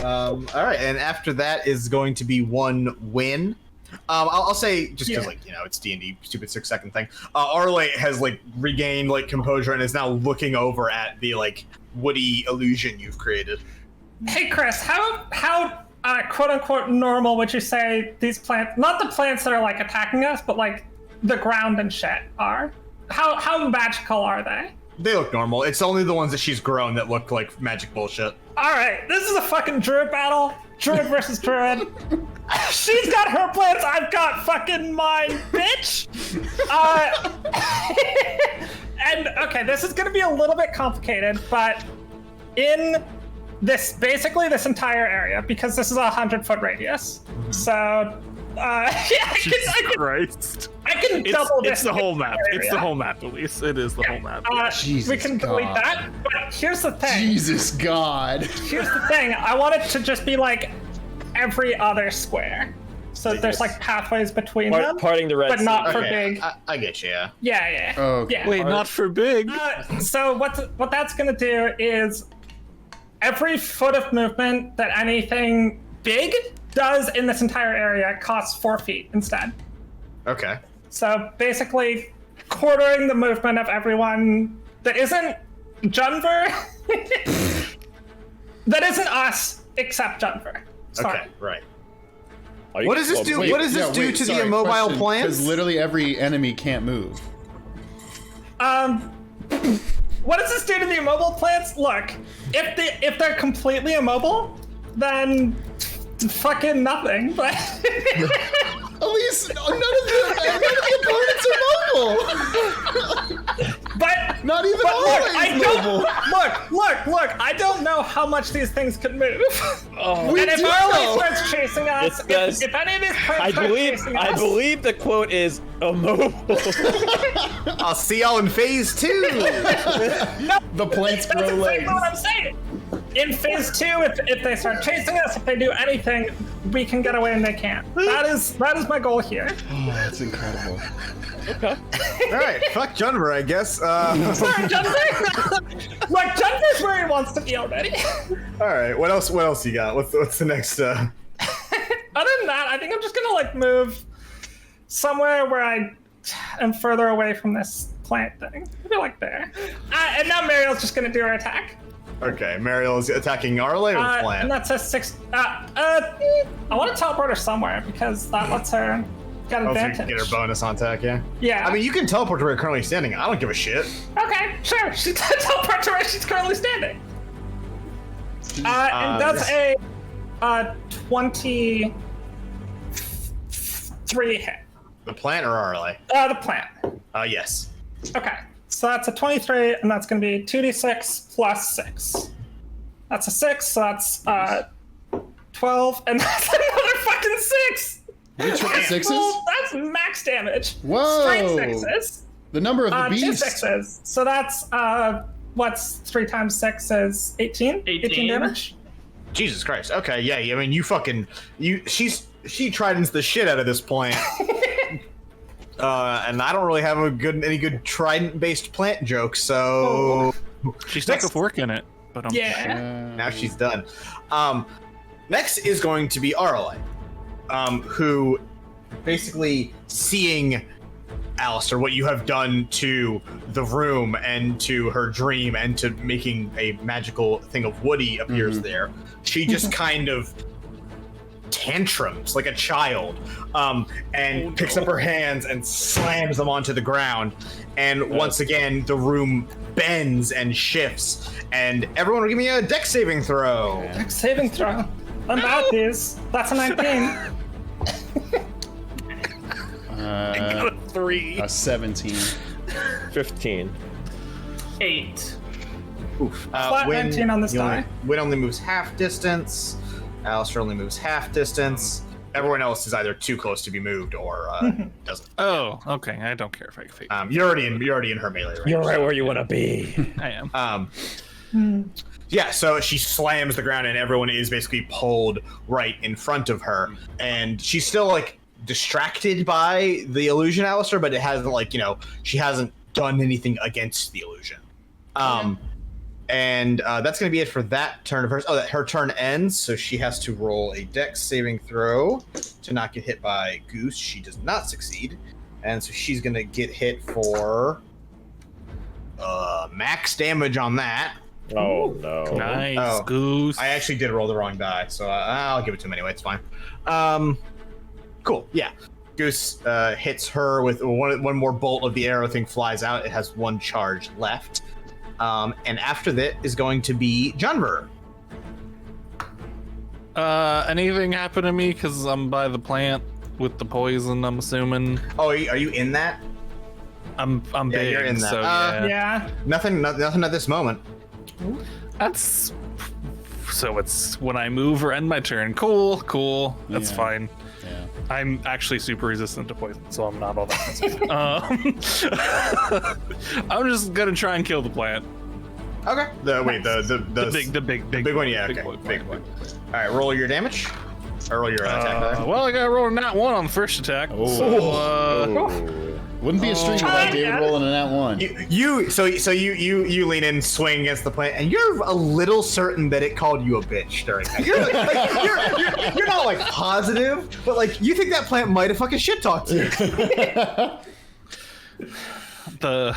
All right, and after that is going to be one win. I'll say, just because it's D&D, stupid 6-second thing. Arelaa has regained composure and is now looking over at the Woody illusion you've created. Hey, Chris, how quote unquote normal would you say these plants, not the plants that are attacking us, but the ground and shit are? How magical are they? They look normal. It's only the ones that she's grown that look like magic bullshit. All right, this is a fucking druid battle. Druid versus druid. She's got her plants, I've got fucking mine, bitch. And okay, this is gonna be a little bit complicated, but in this entire area, because this is a 100-foot radius. So Christ. I can double this. It's the whole map. area. It's the whole map, Elise. It is the whole map. Jesus we can delete God. that. But here's the thing. Jesus God. Here's the thing. I want it to just be like every other square. So there's like pathways between them, Parting the red but not for Okay, big. I get you. Yeah. Yeah. Okay. Yeah. Wait, not for big. So what that's gonna do is every foot of movement that anything big does in this entire area costs 4 feet instead. Okay. So basically, quartering the movement of everyone that isn't Junver, that isn't us except Junver. Sorry. Okay. Right. Are you- What does this do? Wait, what does this do to the immobile plants? Because literally every enemy can't move. What does this do to the immobile plants? Look, if they're completely immobile, then fucking nothing. But Elise, none of the opponents are mobile. but Not even but look, Arelaa I is don't mobile. look. I don't know how much these things could move. Oh, And if do Arelaa know. starts chasing us, It does. if any of these plants start chasing us, I believe the quote is immobile. I'll see y'all in phase 2. The plants That's grow exactly legs. what I'm saying. In phase 2, if they start chasing us, if they do anything, we can get away and they can't. That is my goal here. Oh, that's incredible. Okay. All right. Fuck Junver, I guess. Sorry, Junver. Look, Junver's where he wants to be already. All right. What else? What else you got? What's the next? Other than that, I think I'm just gonna like move somewhere where I am further away from this plant thing. Maybe like there. And now Mariel's just gonna do her attack. Okay. Mariel is attacking Arelaa or the And plant. that's a 6. I want to teleport her somewhere because that lets her get Oh, so you advantage. can get her bonus on attack, yeah? Yeah. I mean, you can teleport to where you're currently standing. I don't give a shit. Okay, sure. She's gonna teleport to where she's currently standing. And that's yes. a 23 hit. The plant or Arelaa? The plant. Yes. Okay, so that's a 23, and that's gonna be 2d6 plus 6. That's a 6, so that's 12, and that's another fucking 6. Which one? Sixes? That's max damage. Whoa. Straight 6s. The number of the 2 beast. 6s. So that's what's 3 times 6 is 18? 18 damage. Jesus Christ. Okay, yeah. I mean, she tridents the shit out of this plant. And I don't really have any good trident-based plant jokes, so She's stuck with work in it. But Yeah. now she's done. Next is going to be Arelaa, who basically seeing Alistair, what you have done to the room and to her dream and to making a magical thing of Woody appears there. She just kind of tantrums like a child, and picks up her hands and slams them onto the ground. And once again, the room bends and shifts. And everyone will give me a dex saving throw. Dex saving throw. I'm out these. That's a 19. A 17. 15. 8. Oof. Flat 19 on this die. Win only moves half distance. Alistair only moves half distance. Everyone else is either too close to be moved or doesn't. Oh, okay. I don't care if I fake. You're already in her melee range. You're right where you want to be. I am. Yeah, so she slams the ground and everyone is basically pulled right in front of her. And she's still like distracted by the illusion, Alistair, but it hasn't she hasn't done anything against the illusion. And that's going to be it for that turn of hers. Oh, her turn ends, so she has to roll a dex saving throw to not get hit by Goose. She does not succeed. And so she's going to get hit for max damage on that. Oh, no. Nice, Oh. Goose. I actually did roll the wrong die, so I'll give it to him anyway. It's fine. Cool. Yeah. Goose hits her with one more bolt of the arrow thing flies out. It has one charge left. And after that is going to be Junver. Anything happen to me because I'm by the plant with the poison? I'm assuming. Oh, are you in that? I'm Yeah, big, you're in that. so yeah. Yeah. Nothing at this moment. That's so. It's when I move or end my turn. Cool. That's Yeah. fine. Yeah. I'm actually super resistant to poison, so I'm not all that concerned. I'm just gonna try and kill the plant. Okay. The big one. Yeah. Big Okay. boy Big plant. one. All right. Roll your damage. Or roll your attack. Rather. Well, I got to roll a nat 1 on the first attack. Wouldn't be a stream without David rolling a nat 1. You lean in, swing against the plant, and you're a little certain that it called you a bitch during that. You're not like positive, but like you think that plant might have fucking shit talked to you. The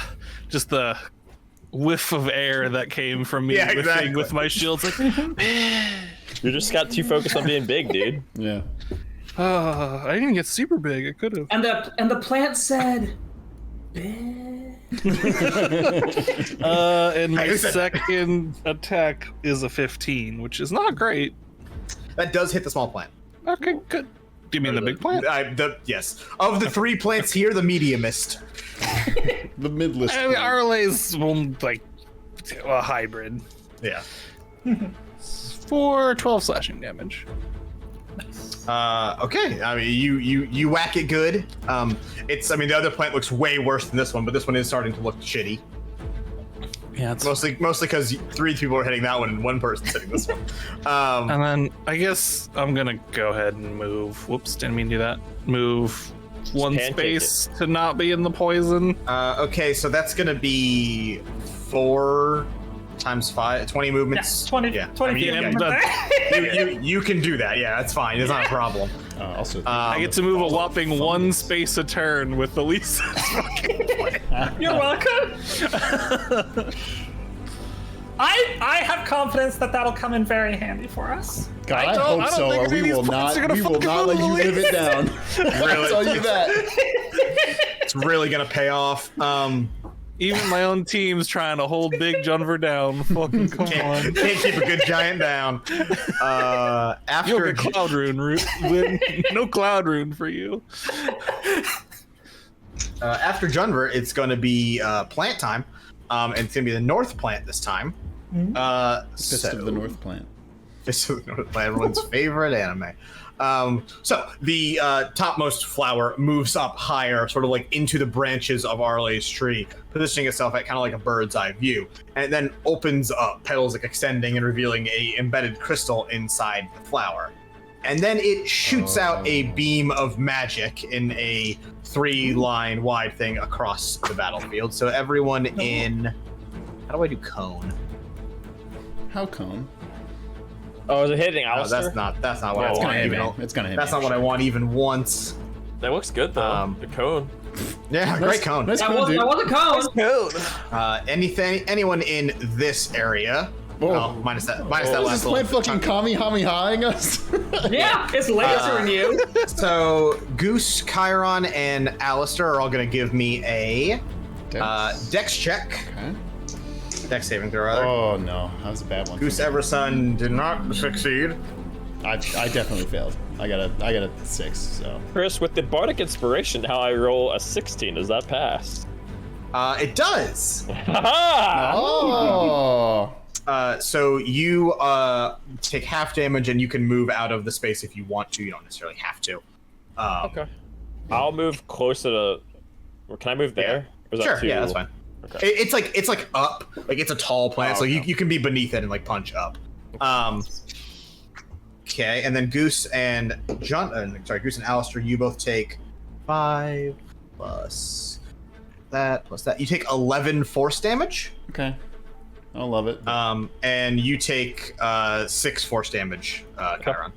whiff of air that came from me whiffing with my shields, like. You just got too focused on being big, dude. Yeah. I didn't even get super big. I could have. And the plant said, "Bitch." And my second attack is a 15, which is not great. That does hit the small plant. Okay, good. Do you mean the big plant? Yes. Of the 3 plants here, the mediumist. The midlist. I mean, Arelee's like a hybrid. Yeah. For 12 slashing damage. Okay. I mean, you whack it good. The other plant looks way worse than this one, but this one is starting to look shitty. Yeah, it's Mostly because 3 people are hitting that one and 1 person's hitting this one. and then I guess I'm gonna go ahead and move. Whoops, didn't mean to do that. Move 1 pancake space to not be in the poison. Okay, so that's gonna be 4 times 5, 20 movements. Yeah, 20 Yeah. 20 I mean, feet yeah, movement there. you can do that. Yeah, that's fine. It's not a problem. Also, I get to move a whopping 1 space a turn with Elise. You're welcome. I have confidence that that'll come in very handy for us. God, I don't hope so, think or we these will plants not. are gonna We will fucking not let you live it down. I'll tell you that. It's really gonna pay off. Even my own team's trying to hold Big Junver down. Fucking come on. Can't keep a good giant down. You'll After get Cloud Rune. No Cloud Rune for you. after Junver, it's gonna be plant time. And it's gonna be the North plant this time. Fist of the North plant. Fist of the North plant, everyone's favorite anime. So the topmost flower moves up higher, sort of like into the branches of Arelee's tree, positioning itself at kind of like a bird's eye view, and it then opens up, petals like extending and revealing a embedded crystal inside the flower. And then it shoots out a beam of magic in a 3-line wide thing across the battlefield. So everyone in, how do I do cone? How come? Oh, is it hitting No, Alistair? that's not what I It's want. gonna hit Even, me. It's gonna hit that's me. not what I want even once. That looks good though. The cone. Yeah, great cone. Nice That cone, was dude. a cone. Anyone in this area? Oh. Minus that Is last this plant little fucking Kamehamehaing us? Yeah, it's lasering you. So Goose, Chiron, and Alistair are all going to give me a dex check. Okay. Dex saving throw, rather. Oh no, that was a bad one. Goose Everson did not succeed. I definitely failed. I got a 6. So Chris, with the bardic inspiration, how I roll a 16, does that pass? It does. Haha! oh. So you take half damage, and you can move out of the space if you want to. You don't necessarily have to. Okay. I'll move closer to. Or can I move there? Or is Sure. that too... Yeah, that's fine. Okay. It's like up, like it's a tall plant, so you can be beneath it and like punch up. Okay, and then Goose and Goose and Alistair, you both take 5 plus that. You take 11 force damage. Okay. I love it. And you take 6 force damage, Chiron.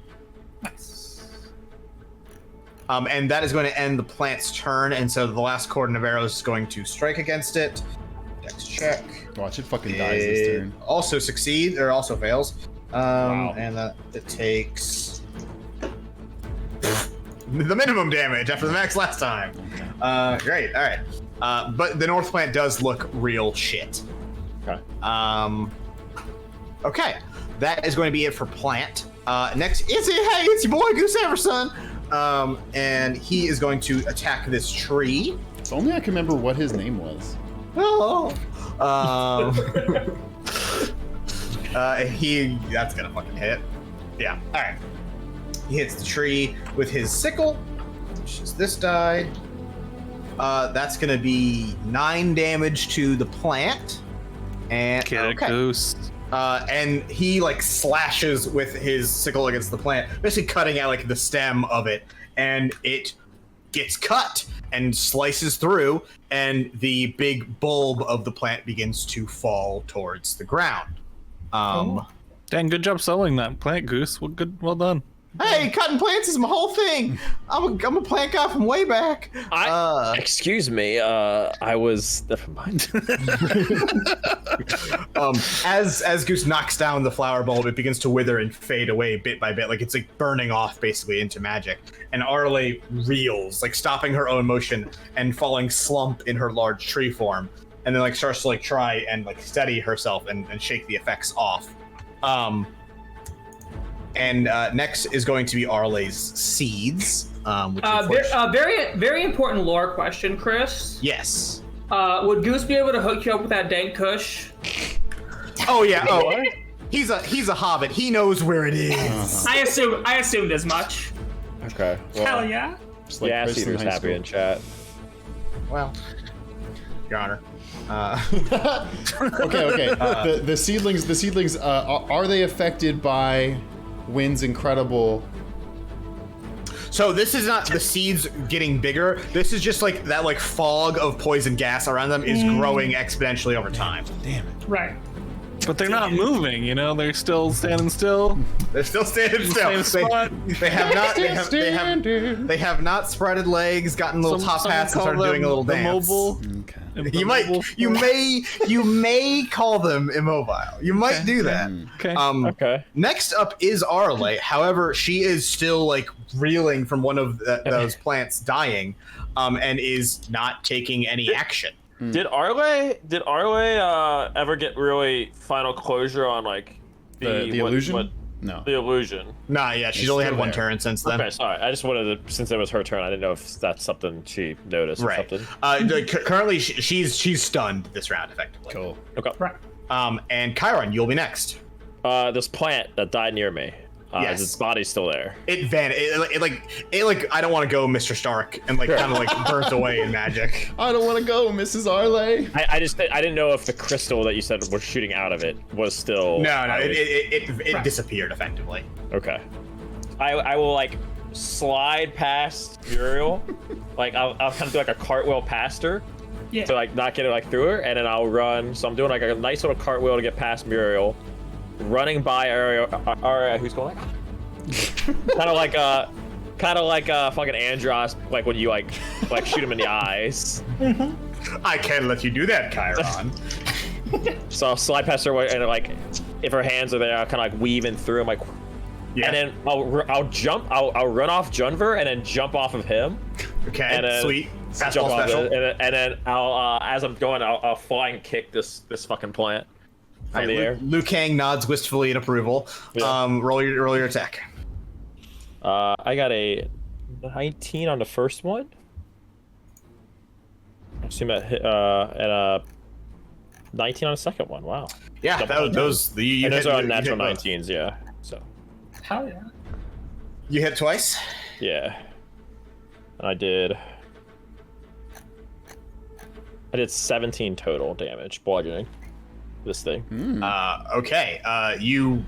And that is going to end the plant's turn, and so the last cordon of arrows is going to strike against it. Dex check. Watch it fucking dies this turn. Also succeeds, or also fails. Wow. And that it takes the minimum damage after the max last time. Great, all right. But the North plant does look real shit. Okay. Okay, that is going to be it for plant. Next, it's your boy Goose Everson. And he is going to attack this tree. If only I can remember what his name was. Oh. That's gonna fucking hit. Yeah. All right. He hits the tree with his sickle. which is this die. That's gonna be 9 damage to the plant. And Get a goose. and he like slashes with his sickle against the plant, basically cutting out like the stem of it, and it gets cut and slices through, and the big bulb of the plant begins to fall towards the ground. Dang, good job selling that plant, Goose. Well done. Hey, cutting plants is my whole thing. I'm a plant guy from way back. Excuse me. I was. Never mind. As Goose knocks down the flower bulb, it begins to wither and fade away bit by bit, like it's like burning off basically into magic. And Arelaa reels, like stopping her own motion and falling slump in her large tree form, and then like starts to like try and like steady herself and shake the effects off. And next is going to be Arlea's seeds. Very important lore question, Chris. Yes. Would Goose be able to hook you up with that dank kush? Oh yeah. Oh, he's a hobbit. He knows where it is. I assumed as much. Okay. Well, Hell yeah. Just like yeah, Chris in Cedar's high happy school. in chat. Well, Your Honor. Okay. The seedlings. Are they affected by Wynn's incredible? So this is not the seeds getting bigger. This is just like that like fog of poison gas around them is growing exponentially over time. Damn it. Right. But they're not moving, you know? They're still standing still. They're still standing still. Same spot. They have not. They have not spreaded legs, gotten little top hats, and started doing a little dance. Immobile. Okay. You may call them immobile. You might do that. Okay. Okay. Next up is Arelaa. However, she is still like reeling from one of those plants dying, and is not taking any action. Did Arelaa ever get really final closure on like The illusion? No. The illusion. Nah, yeah, she's It's only had still one there. turn since then. Okay, sorry. I just wanted to, since it was her turn, I didn't know if that's something she noticed or Right. something. Currently, she's stunned this round effectively. Cool. Okay. Right. And Chiron, you'll be next. This plant that died near me. Yes. Its body's still there. It I don't want to go, Mr. Stark, and like kind of like burnt away in magic. I don't want to go, Mrs. Arelaa. I didn't know if the crystal that you said was shooting out of it was still. No, it disappeared effectively. Okay. I will like slide past Muriel, like I'll kind of do like a cartwheel past her, Yeah. to like not get it like through her, and then I'll run. So I'm doing like a nice little cartwheel to get past Muriel, running by Arelaa, who's going kind of like fucking Andros, like when you like shoot him in the eyes. I can't let you do that, Chiron. So I'll slide past her, and like if her hands are there, I'll kind of like weave in through. I'm like, Yeah. and then I'll jump. I'll run off Junver and then jump off of him. Okay. And then Sweet. Jump Fastball off special. it, and then I'll as I'm going, I'll flying kick this fucking plant from the air. Liu Kang nods wistfully in approval. Yeah. Roll your attack. I got a 19 on the first one. I assume and a 19 on the second one. Wow. Yeah, those you And those hit, are you natural hit both. 19s, yeah. So Hell yeah. You hit twice. yeah, and I did 17 total damage bludgeoning this thing. Okay. Liu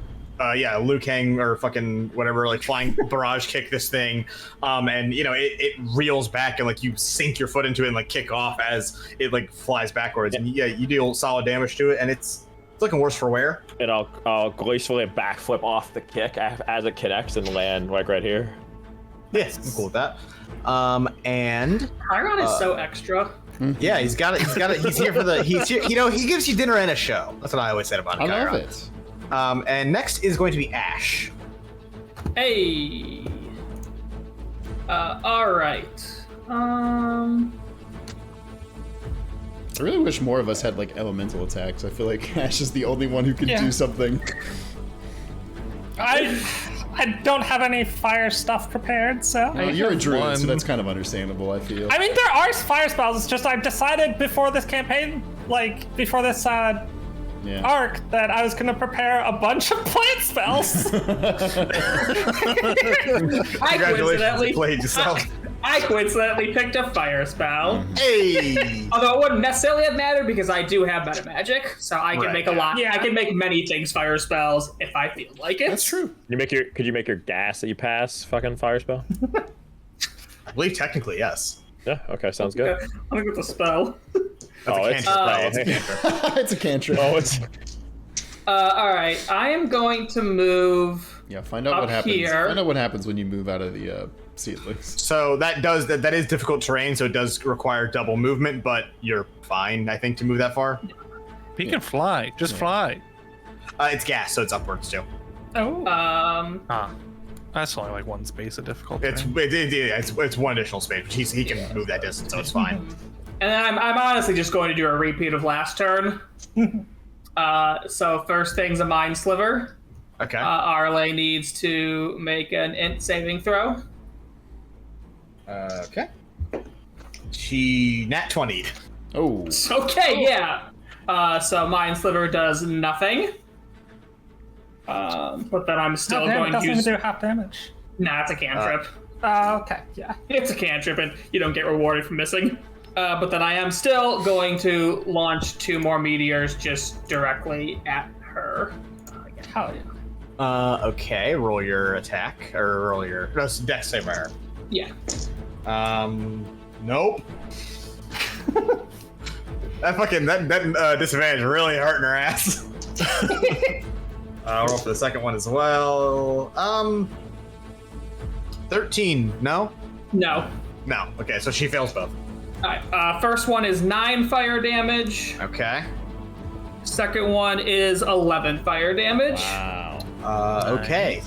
Kang or fucking whatever, like flying barrage kick this thing, and you know it reels back and like you sink your foot into it and like kick off as it like flies backwards, and yeah, you deal solid damage to it, and it's looking worse for wear. And I'll gracefully backflip off the kick as it connects and land like right here. Yes, I'm cool with that. And Chiron is so extra. yeah, he's got it. He's here for the. He's here. You know, he gives you dinner and a show. That's what I always said about I Chiron. love it. And next is going to be Ash. Hey. All right. I really wish more of us had like elemental attacks. I feel like Ash is the only one who can Yeah. do something. I don't have any fire stuff prepared, so. You're a druid, so one. that's kind of understandable, I feel. I mean, there are fire spells. It's just I've decided before this campaign, like before this yeah. arc, that I was gonna prepare a bunch of plant spells. I Congratulations, coincidentally, you played yourself. I coincidentally picked a fire spell. Hey! Although it wouldn't necessarily have mattered because I do have meta magic, so I can make a lot. Yeah. I can make many things fire spells if I feel like it. That's true. Could you make your gas that you pass fucking fire spell? I believe technically, yes. Yeah. Okay. Sounds good. I'm gonna go with the spell. That's a cantrip. It's a cantrip. Oh, it's. All right, I am going to move. Yeah, find out what Up happens. here. Find out what happens when you move out of the sea at least. So that is difficult terrain, so it does require double movement, but you're fine, I think, to move that far. He can fly. Just fly. It's gas, so it's upwards too. Oh. That's only like one space of difficulty. It's one additional space, but he can move that distance, so it's fine. And then I'm honestly just going to do a repeat of last turn. So first thing's a mind sliver. Okay. Arelaa needs to make an int saving throw. Okay. She nat 20'd. Oh. Okay, yeah. So mind sliver does nothing. But then I'm still It going to doesn't use. even do half damage. Nah, it's a cantrip. Okay, yeah. It's a cantrip, and you don't get rewarded for missing. But then I am still going to launch 2 more meteors just directly at her. Hell yeah. Okay, roll your attack, or roll your dex save by her. Yeah. Nope. that disadvantage really hurting her ass. I'll roll for the second one as well. 13, no? No. No, okay, so she fails both. Alright, first one is 9 fire damage. Okay. Second one is 11 fire damage. Wow. Okay.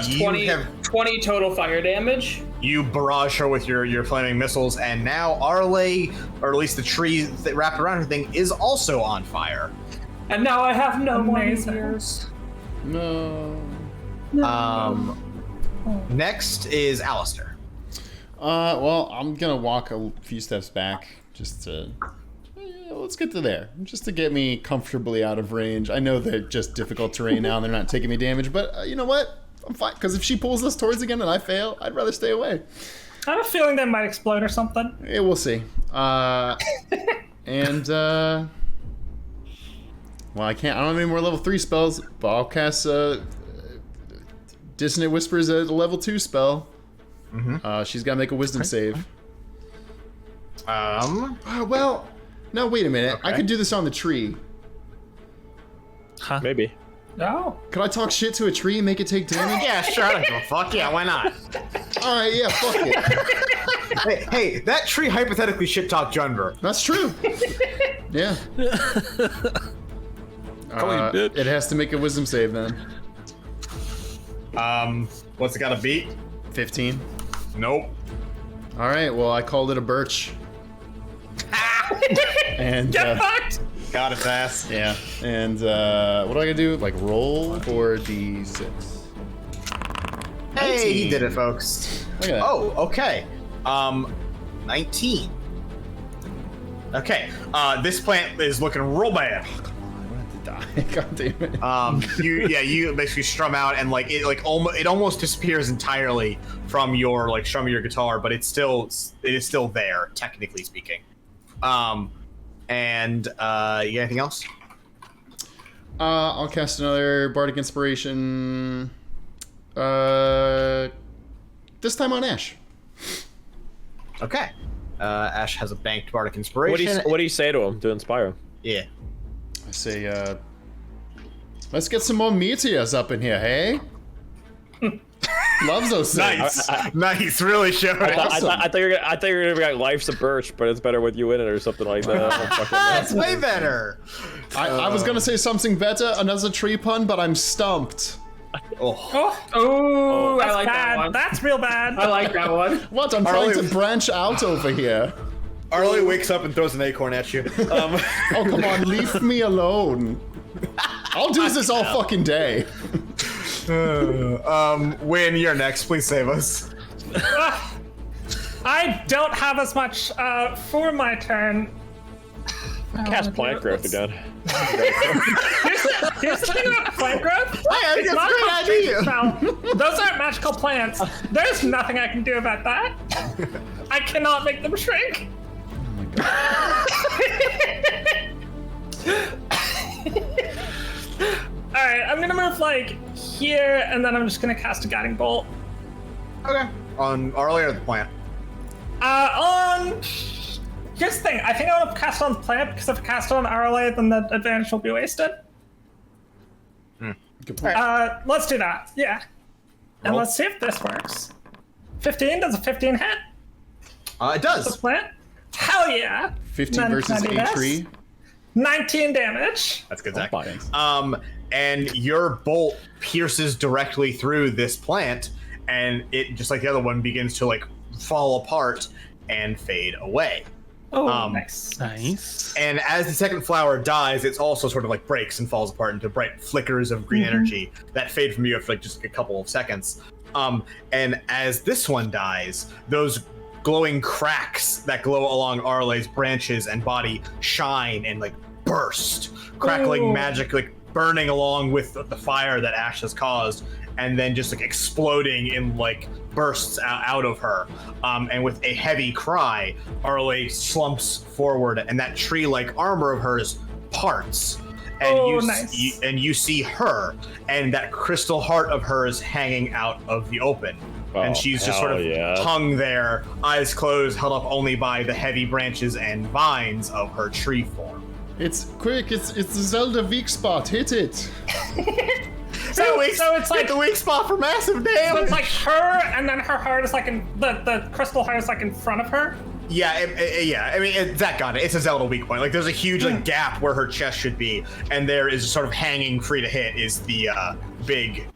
You 20 total fire damage. You barrage her with your flaming missiles, and now Arelaa, or at least the tree that wrapped around her thing, is also on fire. And now I have no more Amazing. meteors. No. Next is Alistair. Well, I'm gonna walk a few steps back just to. Let's get to there, just to get me comfortably out of range. I know they're just difficult terrain now, and they're not taking me damage, but you know what? I'm fine, because if she pulls us towards again and I fail, I'd rather stay away. I have a feeling they might explode or something. Yeah, we'll see. Well, I can't. I don't have any more level 3 spells, but I'll cast Dissonant Whispers as a level 2 spell. Mm-hmm. She's got to make a Wisdom save. Well, no, wait a minute. Okay. I could do this on the tree. Huh? Maybe. No. Could I talk shit to a tree and make it take damage? Yeah, sure. I don't give a fuck. Yeah, why not? All right, yeah, fuck it. hey, that tree hypothetically shit talked Junver. That's true. Yeah. bitch. It has to make a Wisdom save then. What's it got to beat? 15. Nope. All right, well, I called it a birch. And Get fucked! Got its ass. yeah, and what do I gotta do? Like roll or d6? Hey, he did it, folks. Look at that. Oh, okay. 19. Okay. This plant is looking real bad. God damn it. You basically strum out, and it almost disappears entirely from your strum of your guitar, but it is still there, technically speaking. And you got anything else? I'll cast another Bardic Inspiration. This time on Ash. Okay. Ash has a banked Bardic Inspiration. What do you say to him to inspire him? Yeah. I say, let's get some more meteors up in here, hey? Loves those things. Nice. Nice. Really showed it. Awesome. I thought you were gonna be like Life's a Birch, but it's better with you in it or something like that. That's way better. I was gonna say something better, another tree pun, but I'm stumped. Oh. Oh, I That's like that bad. one. That's real bad. I like that one. What? I'm trying to branch out over here. Arlie wakes up and throws an acorn at you. Oh, come on, leave me alone. I'll do this all fucking day. Win, you're next. Please save us. I don't have as much for my turn. Cast plant growth again. Here's the thing about plant growth. Hey, It's that's not a great idea. spell. Those aren't magical plants. There's nothing I can do about that. I cannot make them shrink. Oh my god. Alright, I'm gonna move like here, and then I'm just gonna cast a guiding bolt. Okay. On Arelaa or the plant? Here's the thing, I think I want to cast on the plant, because if I cast on Arelaa, then the advantage will be wasted. Good point. Let's do that, yeah. And Roll. let's see if this works. 15, does a 15 hit? It The does. plant? Hell yeah! 15 Then versus can I do a this? tree. 19 damage. That's good, Zach. Thanks. And your bolt pierces directly through this plant, and it, just like the other one, begins to like fall apart and fade away. Oh, nice. Nice. And as the second flower dies, it's also sort of like breaks and falls apart into bright flickers of green energy that fade from you after like just a couple of seconds. And as this one dies, those glowing cracks that glow along Arlea's branches and body shine and like burst, crackling Ooh. magic, like burning along with the fire that Ash has caused, and then just like exploding in like bursts out of her. And with a heavy cry, Arelaa slumps forward, and that tree-like armor of hers parts. And nice. you see her, and that crystal heart of hers hanging out of the open. And she's just sort of hung there, eyes closed, held up only by the heavy branches and vines of her tree form. It's quick. It's the Zelda weak spot. Hit it. So it's like the weak spot for massive damage. So it's like her, and then her heart is like in the crystal heart is like in front of her. Yeah, yeah. I mean, Zach got it. It's a Zelda weak point. Like, there's a huge like gap where her chest should be, and there is sort of hanging free to hit is the big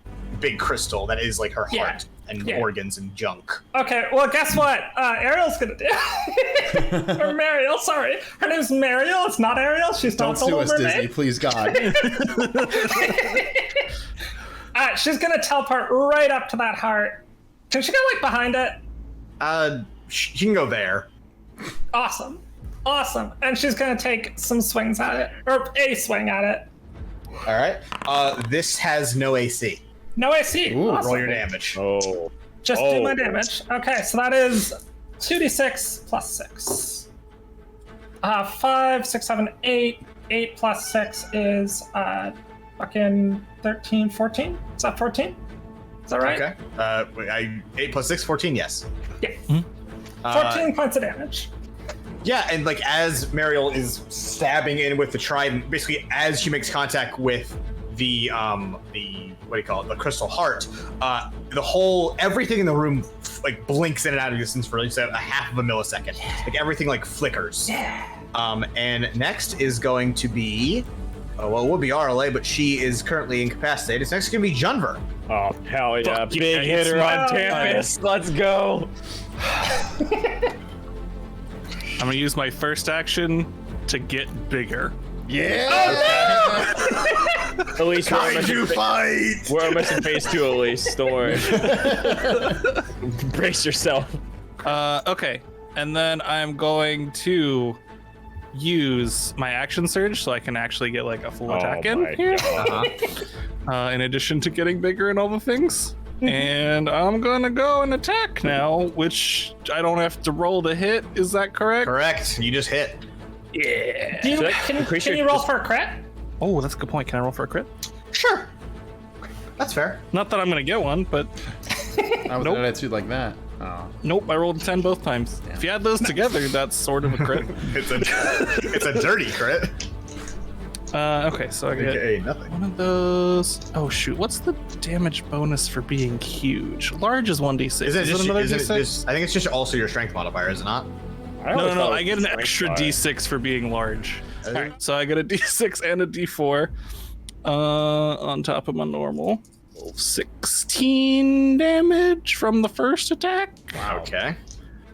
crystal that is like her heart and organs and junk. Okay, well, guess what? Ariel's gonna do. Or Mariel, sorry. Her name's Mariel. It's not Ariel. She's Don't not the sue Little us, Mermaid. Disney, please, God. She's gonna teleport right up to that heart. Can she go like behind it? She can go there. Awesome. And she's gonna take some swings at it, or a swing at it. All right. This has no AC. No AC. Ooh, Awesome. Roll your damage. Oh. Just do my damage. Okay, so that is 2d6 plus 6. 5, 6, 7, 8. 8 plus 6 is fucking 13, 14. Is that 14? Is that right? Okay. 8 plus 6, 14, yes. Yeah. 14 points of damage. Yeah, and like as Mariel is stabbing in with the trident, basically as she makes contact with the what do you call it, the crystal heart, everything in the room like blinks in and out of existence for just a half of a millisecond. Like everything like flickers. And next is going to be well, it would be Arelaa, but she is currently incapacitated. It's next going to be Junver. Oh, hell yeah. Fuck Big yeah, hitter it's on Tempest. Let's go. I'm gonna use my first action to get bigger. Yeah. Elise, fight! we're almost in phase 2, Elise. Don't worry. Brace yourself. Okay, and then I'm going to use my action surge so I can actually get like a full attack in my here. God. In addition to getting bigger and all the things. And I'm gonna go and attack now, which I don't have to roll to hit. Is that correct? Correct. You just hit. Yeah. Can you roll for a crit? Oh, that's a good point. Can I roll for a crit? Sure. That's fair. Not that I'm gonna get one, but I was Nope. an attitude like that. Oh. nope, I rolled a 10 both times. If you add those together, that's sort of a crit. It's a dirty crit. Okay, so I get AKA nothing. one of those. Oh shoot, what's the damage bonus for being huge? Large is 1d6. Isn't it just, another isn't it d6? just? I think it's just also your strength modifier, is it not? No, I get an extra d6 for being large. Oh. Alright, so I get a d6 and a d4 on top of my normal. 16 damage from the first attack. Wow. Okay.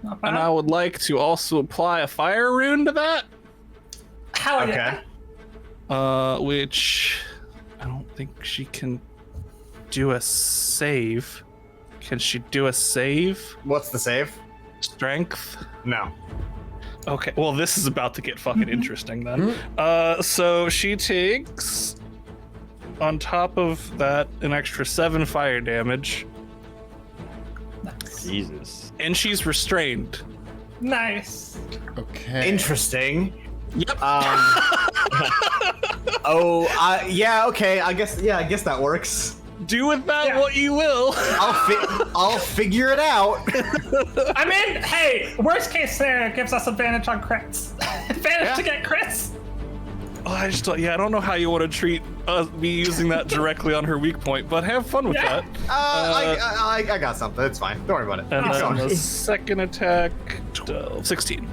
Not bad. And I would like to also apply a fire rune to that. Hell Okay. yeah. Which I don't think she can do a save. Can she do a save? What's the save? Strength? No. Okay, well, this is about to get fucking interesting then. So she takes, on top of that, an extra 7 fire damage, Jesus. and she's restrained. Nice. Okay. Interesting. Yep. Yeah, okay. I guess that works. Do with that what you will. I'll figure it out. I mean, hey, worst case scenario gives us advantage on crits. Advantage to get crits. Oh, I don't know how you want to treat me using that directly on her weak point, but have fun with that. I got something. It's fine. Don't worry about it. And Keep then going. the second attack, 16.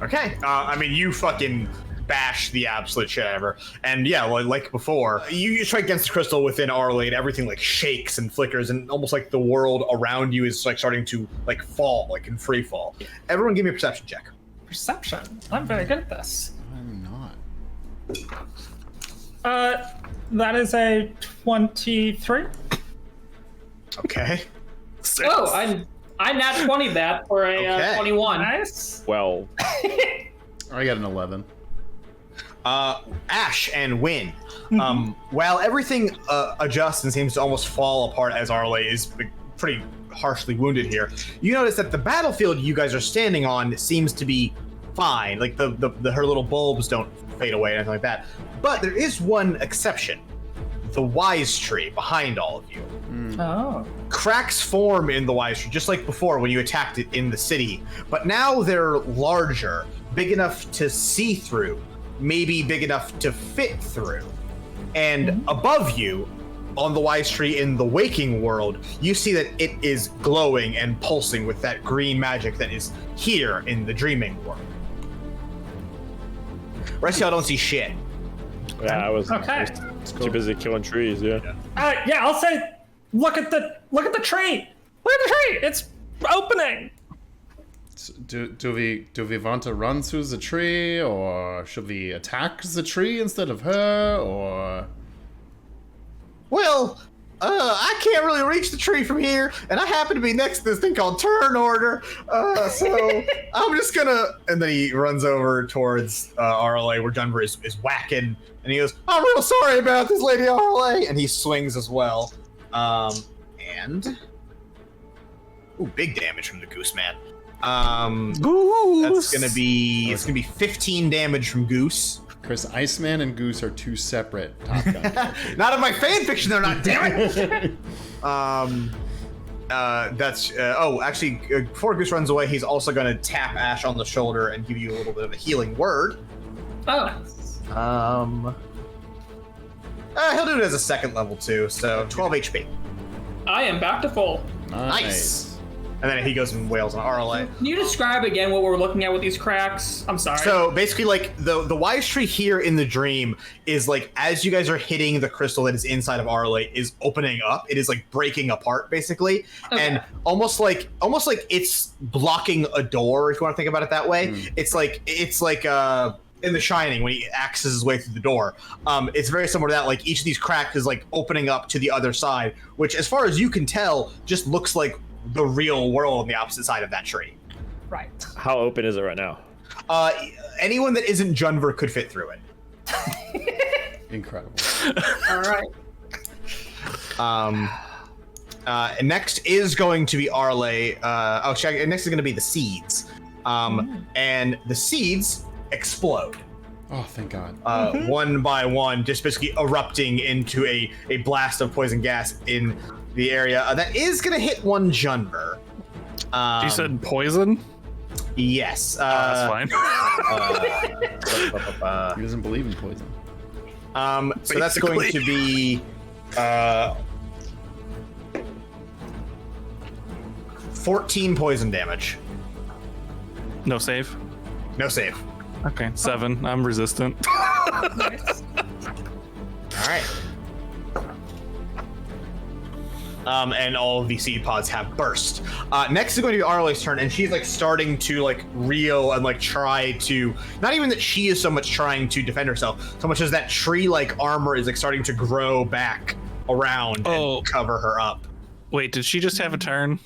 Okay. I mean, you fucking bash the absolute shit out of her. And yeah, well, like before, you strike against the crystal within Arelaa, and everything like shakes and flickers, and almost like the world around you is like starting to like fall, like in free fall. Everyone give me a perception check. Perception. I'm very good at this. I'm not. That is a 23. Okay. Oh, I nat 20 that for a 21. Nice. Well, I got an 11. Ash and Wynn. While everything adjusts and seems to almost fall apart as Arelaa is pretty harshly wounded here, you notice that the battlefield you guys are standing on seems to be fine. Like her little bulbs don't fade away or anything like that. But there is one exception. The wise tree behind all of you. Oh. Cracks form in the wise tree, just like before when you attacked it in the city. But now they're larger, big enough to see through, maybe big enough to fit through. And above you, on the wise tree in the waking world, you see that it is glowing and pulsing with that green magic that is here in the dreaming world. Rest of y'all don't see shit. yeah, I was Okay. too busy killing trees. Yeah. Yeah, I'll say, look at the tree. Look at the tree. It's opening. Do we want to run through the tree, or should we attack the tree instead of her, or? Well, I can't really reach the tree from here, and I happen to be next to this thing called turn order, so I'm just gonna... And then he runs over towards Arelaa, where Dunver is whacking, and he goes, I'm real sorry about this, Lady Arelaa, and he swings as well. And... Ooh, big damage from the Goose Man. That's gonna be... It's gonna be 15 damage from Goose. Chris, Iceman and Goose are two separate Top Gun characters. Not in my fan fiction, they're not, damn it! Actually, before Goose runs away, he's also going to tap Ash on the shoulder and give you a little bit of a healing word. Oh. He'll do it as a second level too, so 12 HP. I am back to full. Nice. And then he goes and wails on Arelaa. Can you describe again what we're looking at with these cracks? I'm sorry. So basically, like the wise tree here in the dream is like as you guys are hitting the crystal that is inside of Arelaa is opening up. It is like breaking apart basically, and almost like it's blocking a door. If you want to think about it that way, it's like in The Shining when he axes his way through the door. It's very similar to that. Like each of these cracks is like opening up to the other side, which, as far as you can tell, just looks like the real world on the opposite side of that tree. Right. How open is it right now? Anyone that isn't Junver could fit through it. Incredible. All right. And next is going to be Arelaa. Next is going to be the seeds. And the seeds explode. Oh, thank God. One by one, just basically erupting into a blast of poison gas in the area. That is going to hit one Junver. You said poison? Yes. That's fine. He doesn't believe in poison. So that's going to be 14 poison damage. No save? No save. Okay, 7. I'm resistant. Nice. All right. And all of the seed pods have burst. Next is going to be Arelaa's turn, and she's like starting to like reel and like try to, not even that she is so much trying to defend herself, so much as that tree-like armor is like starting to grow back around and cover her up. Wait, did she just have a turn?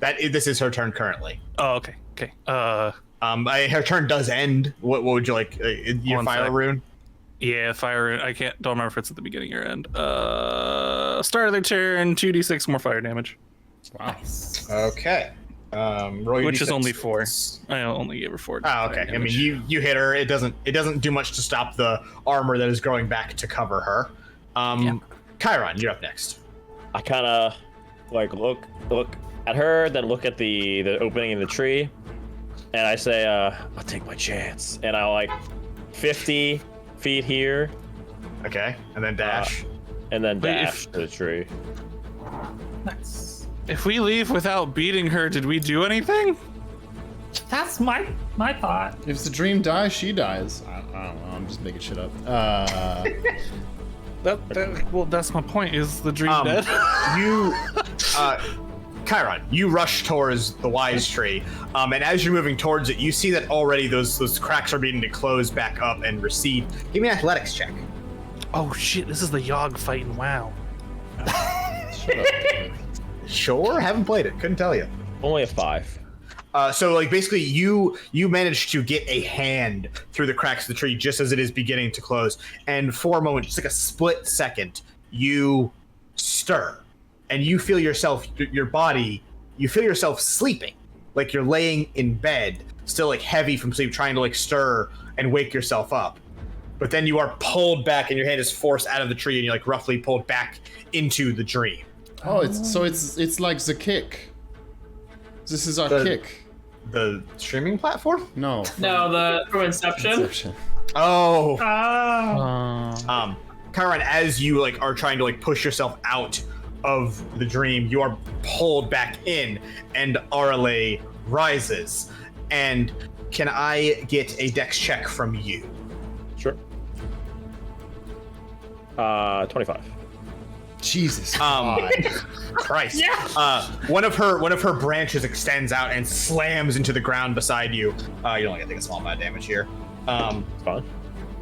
This is her turn currently. Oh, okay. Her turn does end. What would you like? Your One fire sec. rune? Yeah, fire. I don't remember if it's at the beginning or end. Start of their turn, 2d6 more fire damage. Wow. Okay. Roll your Which is D6. only 4. I only gave her 4. Oh, fire okay. I damage. mean, you hit her. It doesn't do much to stop the armor that is growing back to cover her. Chiron, you're up next. I kind of like look at her, then look at the opening in the tree, and I say, "I'll take my chance." And I like 50 feet here, Okay, and then dash. and then Wait, dash to the tree. Nice. If we leave without beating her, did we do anything? That's my thought. If the dream dies, she dies. I don't know. I'm just making shit up. Well, that's my point. Is the dream dead? You, Chiron, you rush towards the wise tree, and as you're moving towards it, you see that already those cracks are beginning to close back up and recede. Give me an athletics check. Oh shit! This is the Yogg fighting WoW. Shut up. Sure, haven't played it. Couldn't tell you. Only a 5. So like basically you managed to get a hand through the cracks of the tree just as it is beginning to close, and for a moment, just like a split second, you stir and you feel yourself sleeping, like you're laying in bed still like heavy from sleep, trying to like stir and wake yourself up, but then you are pulled back and your hand is forced out of the tree and you're like roughly pulled back into the dream. Oh, it's like the kick. This is our kick. The streaming platform? No. No, from Inception. Inception. Oh. Oh. Chiron, as you like are trying to like push yourself out of the dream, you are pulled back in, and Arelaa rises. And can I get a dex check from you? Sure. 25. Jesus. Christ. Yeah. One of her branches extends out and slams into the ground beside you. You only get to take a small amount of damage here. It's fine.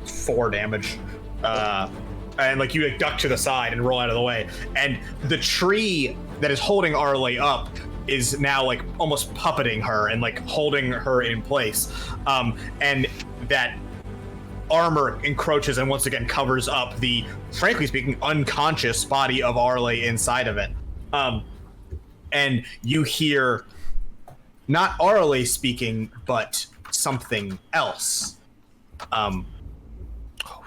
4 damage. And like you like duck to the side and roll out of the way, and the tree that is holding Arelaa up is now like almost puppeting her and like holding her in place. And that armor encroaches and once again covers up the, frankly speaking, unconscious body of Arelaa inside of it. And you hear not Arelaa speaking, but something else. Oh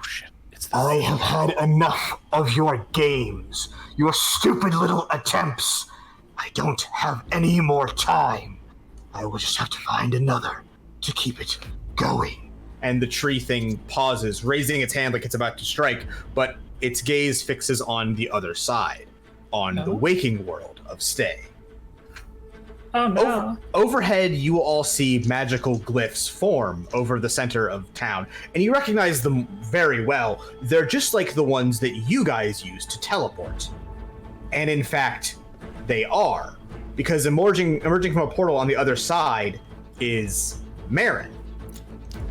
shit! It's the I have had enough of your games, your stupid little attempts. I don't have any more time. I will just have to find another to keep it going. And the tree thing pauses, raising its hand like it's about to strike, but its gaze fixes on the other side, on the waking world of Stay. Oh no. Overhead, you all see magical glyphs form over the center of town, and you recognize them very well. They're just like the ones that you guys use to teleport. And in fact, they are, because emerging from a portal on the other side is Marin.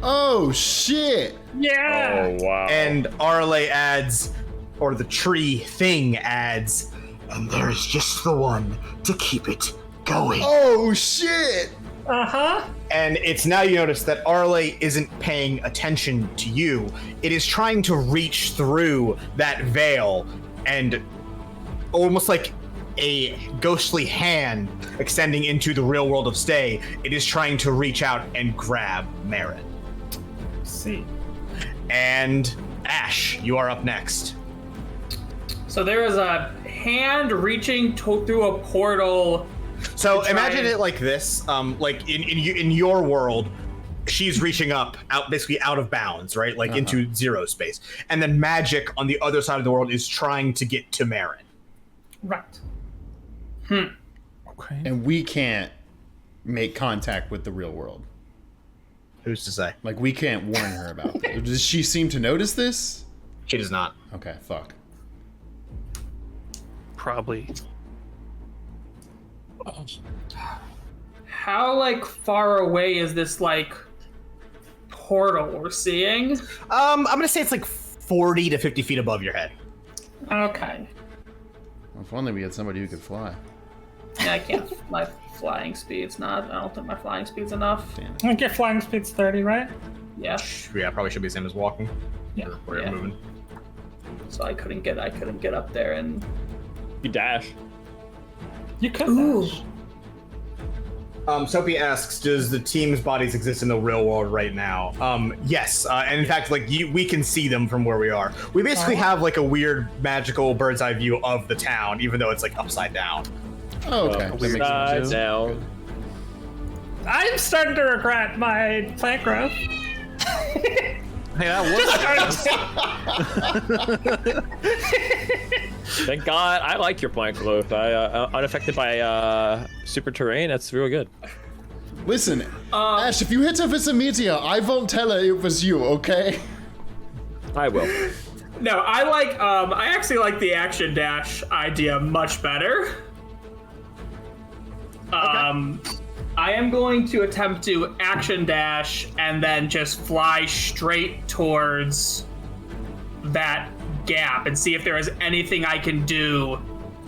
Oh shit! Yeah. Oh wow. And Arelaa adds, or the tree thing adds, and there is just the one to keep it going. Oh shit! Uh-huh. And it's now you notice that Arelaa isn't paying attention to you. It is trying to reach through that veil, and almost like a ghostly hand extending into the real world of Stay, it is trying to reach out and grab Marin. See. And Ash, you are up next. So there is a hand reaching through a portal. So try imagine and- it like this, like in your world, she's reaching up, basically out of bounds, right? Like into zero space. And then magic on the other side of the world is trying to get to Marin. Right. Okay. And we can't make contact with the real world. Who's to say? Like, we can't warn her about it. Does she seem to notice this? She does not. Okay, fuck. Probably. How like far away is this like portal we're seeing? I'm gonna say it's like 40 to 50 feet above your head. Okay. If only we had somebody who could fly. Yeah, I can't. My flying speed's not. I don't think my flying speed's enough. I think your flying speed's 30, right? Yeah. Yeah, probably should be the same as walking. Yeah. Where you're Yeah. moving. So I couldn't get up there and. You dash. You could Ooh. dash. Sophie asks, does the team's bodies exist in the real world right now? Yes, and in fact, like we can see them from where we are. We basically have like a weird magical bird's eye view of the town, even though it's like upside down. Oh, okay. That makes sense. Upside down. I'm starting to regret my plant growth. Hey, that was Thank God. I like your plant growth. Unaffected by super terrain. That's really good. Listen, Ash, if you hit her with a meteor, I won't tell her it was you, okay? I will. No, I actually like the action dash idea much better. I am going to attempt to action dash and then just fly straight towards that gap and see if there is anything I can do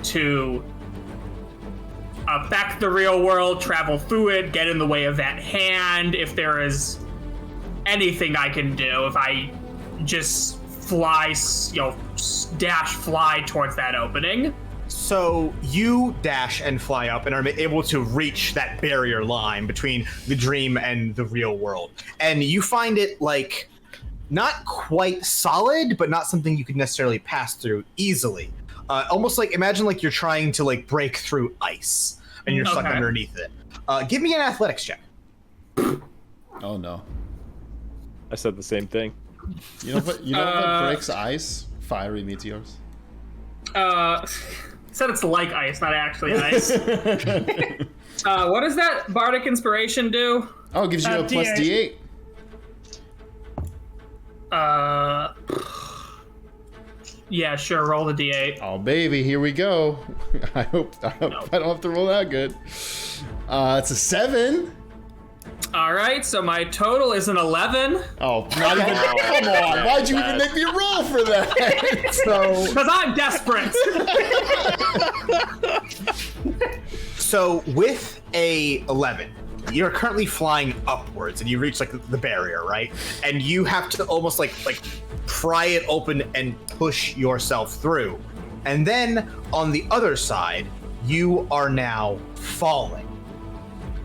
to affect the real world, travel through it, get in the way of that hand. If there is anything I can do, if I just fly, dash fly towards that opening. So you dash and fly up and are able to reach that barrier line between the dream and the real world. And you find it like not quite solid, but not something you could necessarily pass through easily. Almost like, imagine like you're trying to like break through ice and you're stuck underneath it. Give me an athletics check. Oh no. I said the same thing. You know what breaks ice? Fiery meteors. Said it's like ice, not actually ice. What does that Bardic Inspiration do? Oh, it gives you a plus D8. Yeah, sure. Roll the D8. Oh baby, here we go. I hope I don't have to roll that good. It's a 7. All right, so my total is an 11. Oh, not even. Come on, why'd you even make me roll for that? So, because I'm desperate. So with a 11, you're currently flying upwards and you reach like the barrier, right? And you have to almost like pry it open and push yourself through. And then on the other side, you are now falling.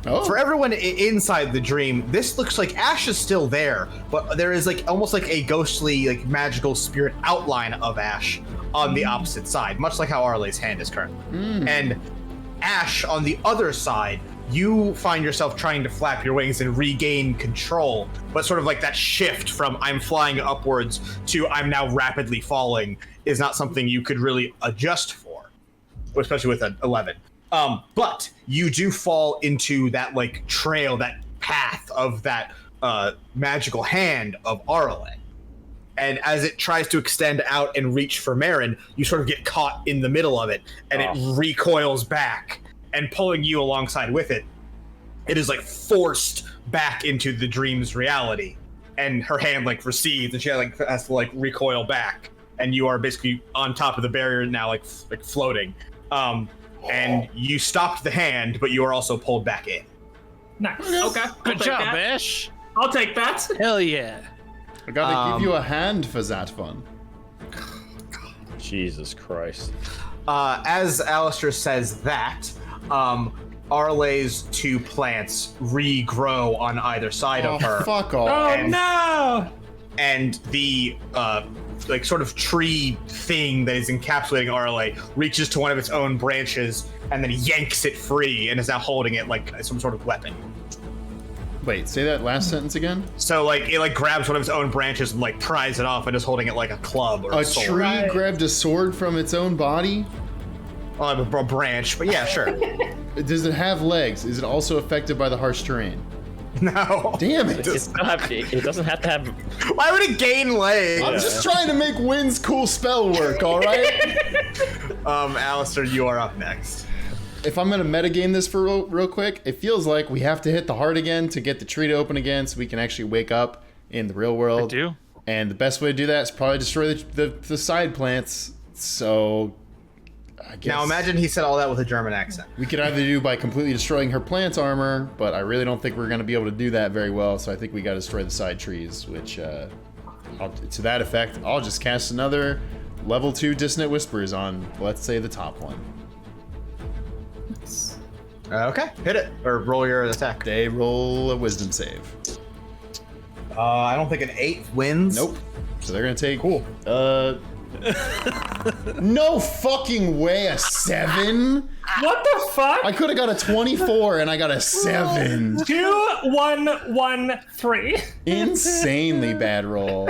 oh. For everyone inside the dream, this looks like Ash is still there, but there is like almost like a ghostly, like magical spirit outline of Ash on the opposite side, much like how Arlee's hand is currently. And Ash, on the other side, you find yourself trying to flap your wings and regain control, but sort of like that shift from I'm flying upwards to I'm now rapidly falling is not something you could really adjust for, especially with an 11. But you do fall into that like trail, that path of that magical hand of Arelaa. And as it tries to extend out and reach for Marin, you sort of get caught in the middle of it, and it recoils back, and pulling you alongside with it, it is like forced back into the dream's reality. And her hand like recedes, and she like has to like recoil back, and you are basically on top of the barrier now, like floating. And you stopped the hand, but you are also pulled back in. Nice. Okay. Good job, Ash. I'll take that. Hell yeah. I gotta give you a hand for that one. Jesus Christ. As Alistair says that, Arlee's 2 plants regrow on either side of her. Fuck off. Oh no! And the like sort of tree thing that is encapsulating Arelaa reaches to one of its own branches and then yanks it free and is now holding it like some sort of weapon. Wait, say that last sentence again? So like it like grabs one of its own branches and like pries it off and is holding it like a club or a sword. tree Right. grabbed a sword from its own body? Well, a branch, but yeah, sure. Does it have legs? Is it also affected by the harsh terrain? No. Damn it! It doesn't have to have. Why would it gain legs? I'm just trying to make Wynn's cool spell work, alright? Alistair, you are up next. If I'm gonna metagame this for real quick, it feels like we have to hit the heart again to get the tree to open again so we can actually wake up in the real world. I do. And the best way to do that is probably destroy the side plants. So I guess Now imagine he said all that with a German accent. we could either do by completely destroying her plant's armor, but I really don't think we're going to be able to do that very well. So I think we got to destroy the side trees, which, to that effect, I'll just cast another level 2 Dissonant Whispers on, let's say, the top one. Okay, hit it or roll your attack. They roll a Wisdom save. I don't think an 8 wins. Nope. So they're gonna take. Cool. No fucking way, a 7? What the fuck? I could have got a 24 and I got a 7. 2, 1, 1, 3. Insanely bad roll.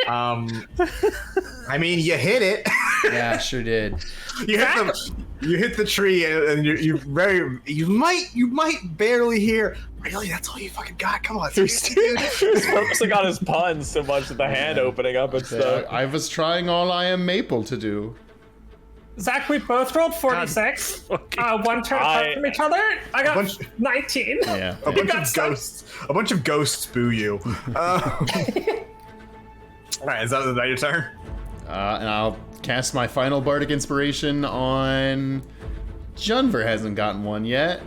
I mean, you hit it. Yeah, sure did. You hit the tree, and you might barely hear. Really, that's all you fucking got? Come on, He's focusing on his puns so much that the hand opening up and stuff. I was trying all I am maple to do. Zach, we both rolled 46. One turn apart from each other. I got 19. Yeah. A bunch of ghosts boo you. All right, is that your turn? And I'll cast my final Bardic Inspiration on... Junver hasn't gotten one yet.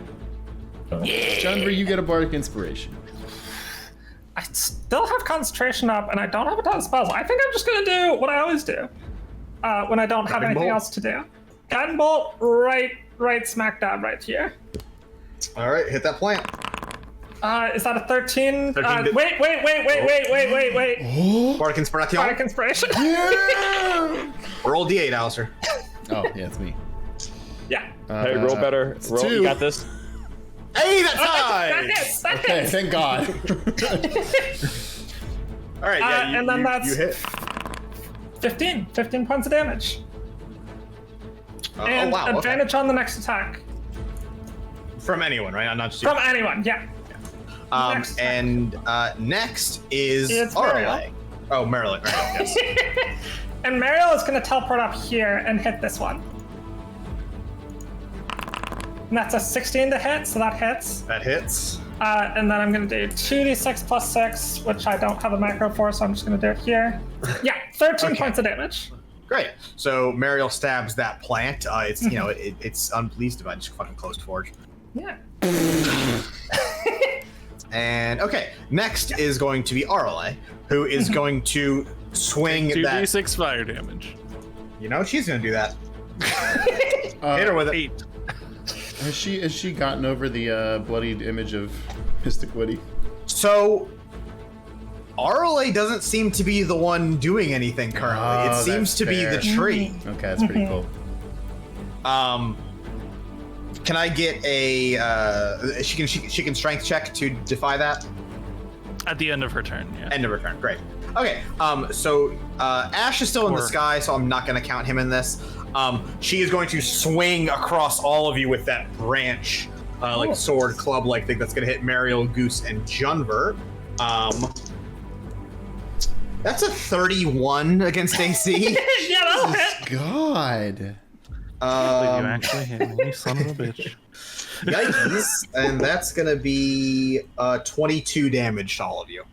Junver, you get a Bardic Inspiration. I still have concentration up, and I don't have a ton of spells. I think I'm just gonna do what I always do when I don't have anything else to do. Guiding bolt, right smack dab right here. All right, hit that plant. Is that a 13? 13 wait. Bardic Inspiration. Bardic Inspiration. Roll D8, Alistair. Oh, yeah, it's me. Yeah. Hey, roll better. Roll. 2. You got this. Hey, that's That nice. hits. Okay, thank God. All right, yeah, and then that's you hit. 15 points of damage. And wow, advantage on the next attack. From anyone, right? Not just you. From anyone, yeah. Next next is It's Arelaa. Oh, Marilyn. Right, yes. And Mariel is going to teleport up here and hit this one. And that's a 16 to hit, so that hits. That hits. And then I'm going to do 2d6 plus 6, which I don't have a macro for, so I'm just going to do it here. Yeah, 13 points of damage. Great. So Mariel stabs that plant. It's it's unpleased if I just fucking closed forge. Yeah. And okay, next is going to be Arelaa, who is going to swing that. 2d6 fire damage. You know she's gonna do that. Hit her with it. 8. Has she gotten over the bloodied image of Mystic Woody? So Arelaa doesn't seem to be the one doing anything currently. It seems to be the tree. Okay, that's pretty cool. Can I get a? She can strength check to defy that. At the end of her turn, yeah. End of her turn. Great. Okay. So Ash is still in the sky, so I'm not going to count him in this. She is going to swing across all of you with that branch, like sword club like thing that's going to hit Mariel, Goose, and Junver. That's a 31 against AC. Yeah, that'll hit. God. You actually hit me, you son of a bitch. Yikes. And that's going to be 22 damage to all of you.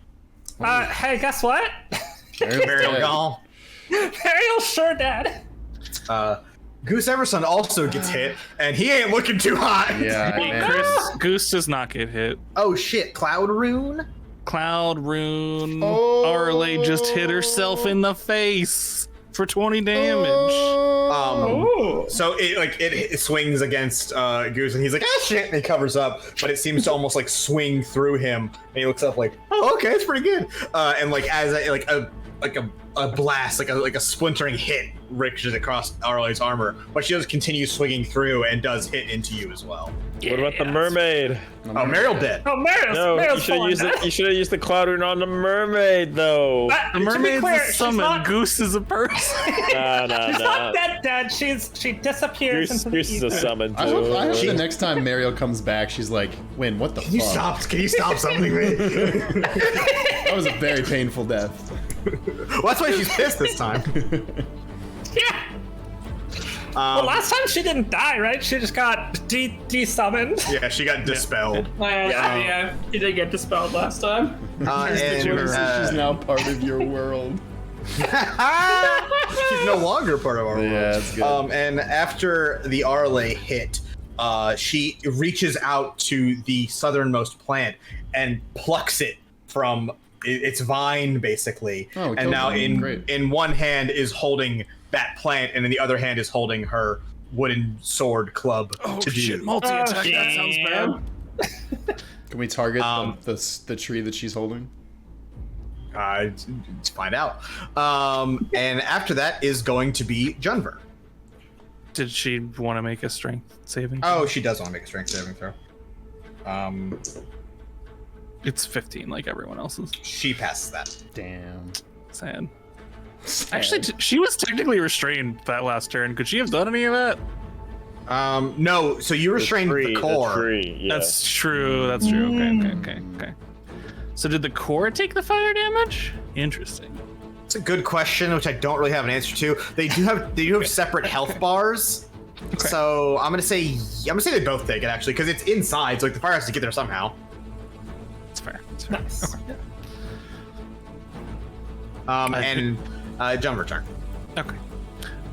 Hey, guess what? Mariel gone. Mariel's sure dead. Goose Everson also gets hit, and he ain't looking too hot. Yeah, man. Chris, Goose does not get hit. Oh shit, Cloud Rune? Cloud Rune. Oh. Arelaa just hit herself in the face for 20 damage. So it swings against Goose, and he's like, ah shit, and he covers up, but it seems to almost like swing through him, and he looks up like, oh okay, it's pretty good. And like as a blast, like a splintering hit ricochets across Arelaa's armor, but she does continue swinging through and does hit into you as well. What about the mermaid? Oh, Mariel dead. Oh, Mariel's No, you Mariel's should have falling used dead. it. You should have used the cloud rune on the mermaid, though. The To be mermaid's clear, a she's summon. not- Goose is a person. She's not dead. She disappears into the Goose is a ether. summon, I hope too. the next time Mariel comes back, she's like, Win, what the Can you stop summoning me? That was a very painful death. Well, that's why she's pissed this time. Yeah. Well, last time she didn't die, right? She just got desummoned. Yeah, she got dispelled. Yeah, he did get dispelled last time. And She's now part of your world. She's no longer part of our world. Yeah, that's good. And after the Arelaa hit, she reaches out to the southernmost plant and plucks it from its vine, basically. Oh, and now Great. in one hand is holding that plant, and in the other hand is holding her wooden sword club to do. Multi-attack, that sounds bad. Can we target the tree that she's holding? Let's find out. And after that is going to be Junver. Did she want to make a strength saving? Oh, she does want to make a strength saving throw. It's 15 like everyone else's. She passes that. Damn. Sad. Actually, she was technically restrained that last turn. Could she have done any of that? No. So you restrained the core. tree, yeah. That's true. That's true. Okay. So did the core take the fire damage? Interesting. It's a good question, which I don't really have an answer to. They do have separate health bars. Okay. So I'm gonna say they both take it actually, because it's inside. So like the fire has to get there somehow. That's fair. Nice. Okay. And Junver turn. Okay.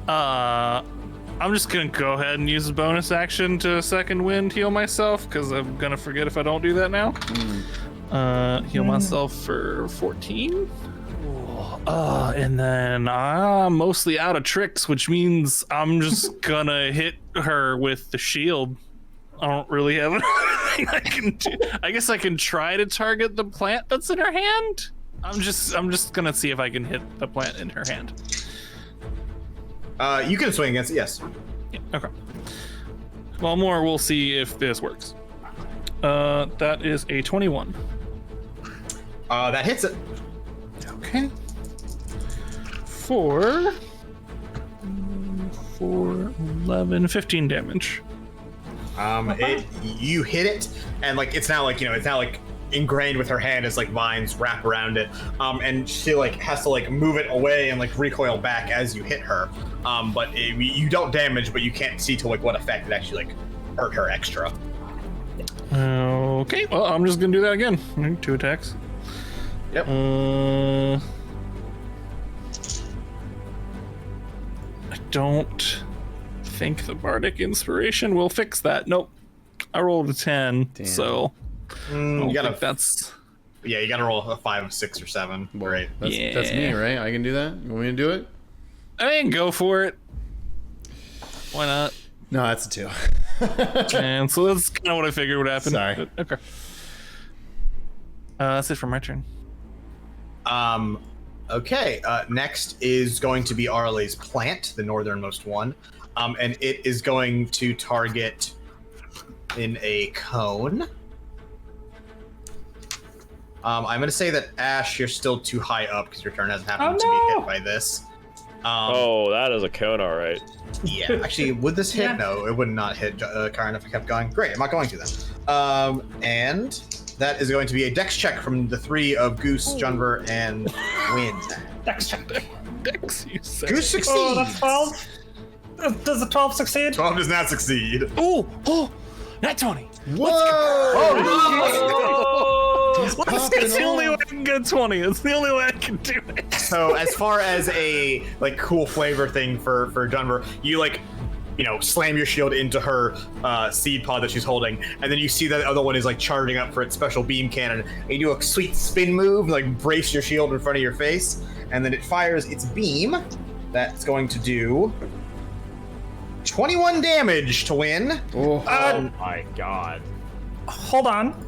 I'm just gonna go ahead and use a bonus action to second wind heal myself, because I'm gonna forget if I don't do that now. Heal myself for 14. And then I'm mostly out of tricks, which means I'm just gonna hit her with the shield. I don't really have anything I can do. I guess I can try to target the plant that's in her hand. I'm just gonna see if I can hit the plant in her hand. You can swing against it, yes. Yeah, okay. Well, we'll see if this works. That is a 21. That hits it. Okay. For 11, 15 damage. You hit it, and like it's now ingrained with her hand as like vines wrap around it. And she like has to like move it away and like recoil back as you hit her. But you don't damage, but you can't see to like what effect it actually like hurt her extra. Okay, well, I'm just gonna do that again. 2 attacks. Yep. I don't think the Bardic Inspiration will fix that. Nope. I rolled a 10, Damn. so You gotta. that's... Yeah, you gotta roll a 5, 6, or 7. Right. That's Yeah. me, right? I can do that. You want me to do it? I mean, go for it. Why not? No, that's a 2. And so that's kind of what I figured would happen. Sorry. But, okay. That's it for my turn. Okay. Next is going to be Arelaa's plant, the northernmost one, and it is going to target in a cone. I'm going to say that Ash, you're still too high up because your turn hasn't happened to be hit by this. That is a cone, all right. Yeah, actually, would this hit? Yeah. No, it would not hit Karin if I kept going. Great, I'm not going to then. And that is going to be a dex check from the 3 of Goose, Junver, and Wind. Dex check. Dex, you said. Goose succeeds! Oh, that's 12. Does the 12 succeed? 12 does not succeed. Oh, not 20. Whoa! It's the only way I can get 20. It's the only way I can do it. So as far as a like cool flavor thing for Junver, you like, slam your shield into her seed pod that she's holding, and then you see that the other one is like charging up for its special beam cannon, and you do a sweet spin move, like brace your shield in front of your face, and then it fires its beam. That's going to do 21 damage to win. Oh. Oh my god. Hold on.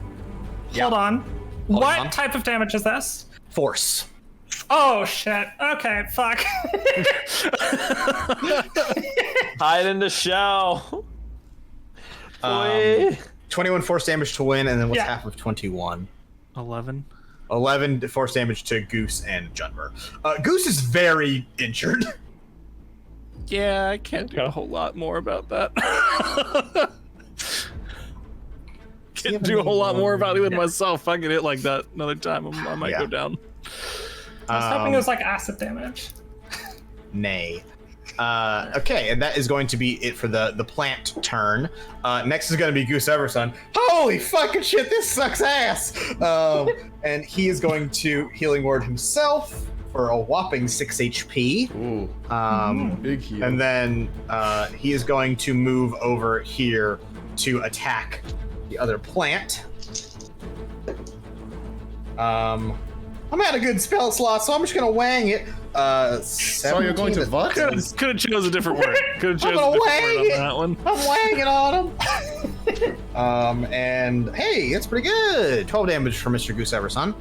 Yeah. Hold on. Hold What on. type of damage is this? Force. Oh, shit. Okay, fuck. Hide in the shell. 21 force damage to win, and then what's Yeah. half of 21? 11. 11 force damage to Goose and Junver. Goose is very injured. Yeah, I can't do a whole lot more about that. Can't do a whole lot more about it with myself. If I get hit like that another time, I might go down. I was hoping it was like acid damage. Nay. Okay, and that is going to be it for the plant turn. Next is going to be Goose Everson. Holy fucking shit, this sucks ass! And he is going to Healing Word himself for a whopping 6 HP. Ooh, big heal. And then he is going to move over here to attack the other plant. I'm at a good spell slot, so I'm just gonna wang it. So you're going to what? Could have chose a different word. Could have chose a gonna different word wang on it. that one. I'm wanging on him. And hey, that's pretty good. 12 damage for Mr. Goose Everson.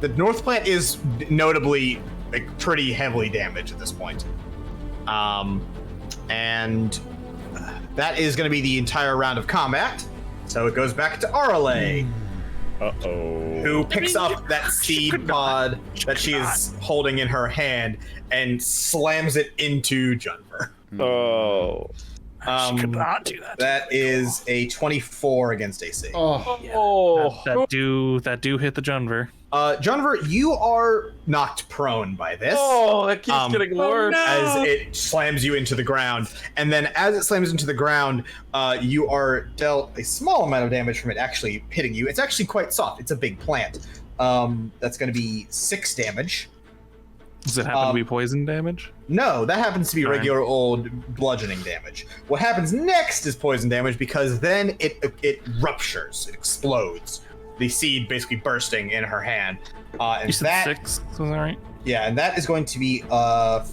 The north plant is notably like pretty heavily damaged at this point. And that is going to be the entire round of combat. So it goes back to Arelaa. Uh-oh. Who picks up that seed pod that she is holding in her hand and slams it into Junver. Oh. She could not do that. That is a 24 against AC. Oh. That do hit the Junver. Junver, you are knocked prone by this. Oh, that keeps getting worse. As it slams you into the ground. And then as it slams into the ground, you are dealt a small amount of damage from it actually hitting you. It's actually quite soft. It's a big plant. That's going to be 6 damage. Does it happen to be poison damage? No, that happens to be regular old bludgeoning damage. What happens next is poison damage because then it ruptures. It explodes. The seed basically bursting in her hand. And You said that, 6, was that right? Yeah, and that is going to be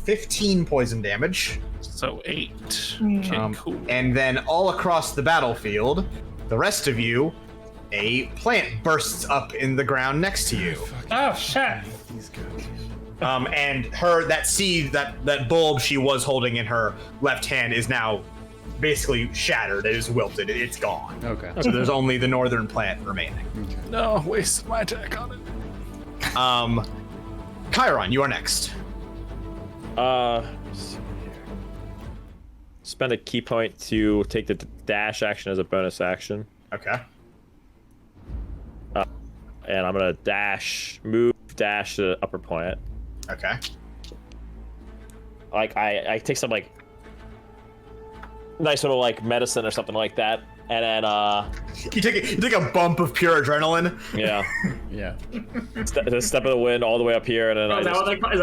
15 poison damage. So 8. Okay, cool. And then all across the battlefield, the rest of you, a plant bursts up in the ground next to you. Oh shit! And that seed, that bulb she was holding in her left hand is now basically shattered. It is wilted. It's gone. Okay. So there's only the northern plant remaining. No, wasted my attack on it. Chiron, you are next. Let's see here. Spend a key point to take the dash action as a bonus action. Okay. And I'm gonna dash to the upper point. Okay. Like I take some like nice little like medicine or something like that, and then You take a bump of pure adrenaline. yeah, Yeah. step of the wind all the way up here, and then Is that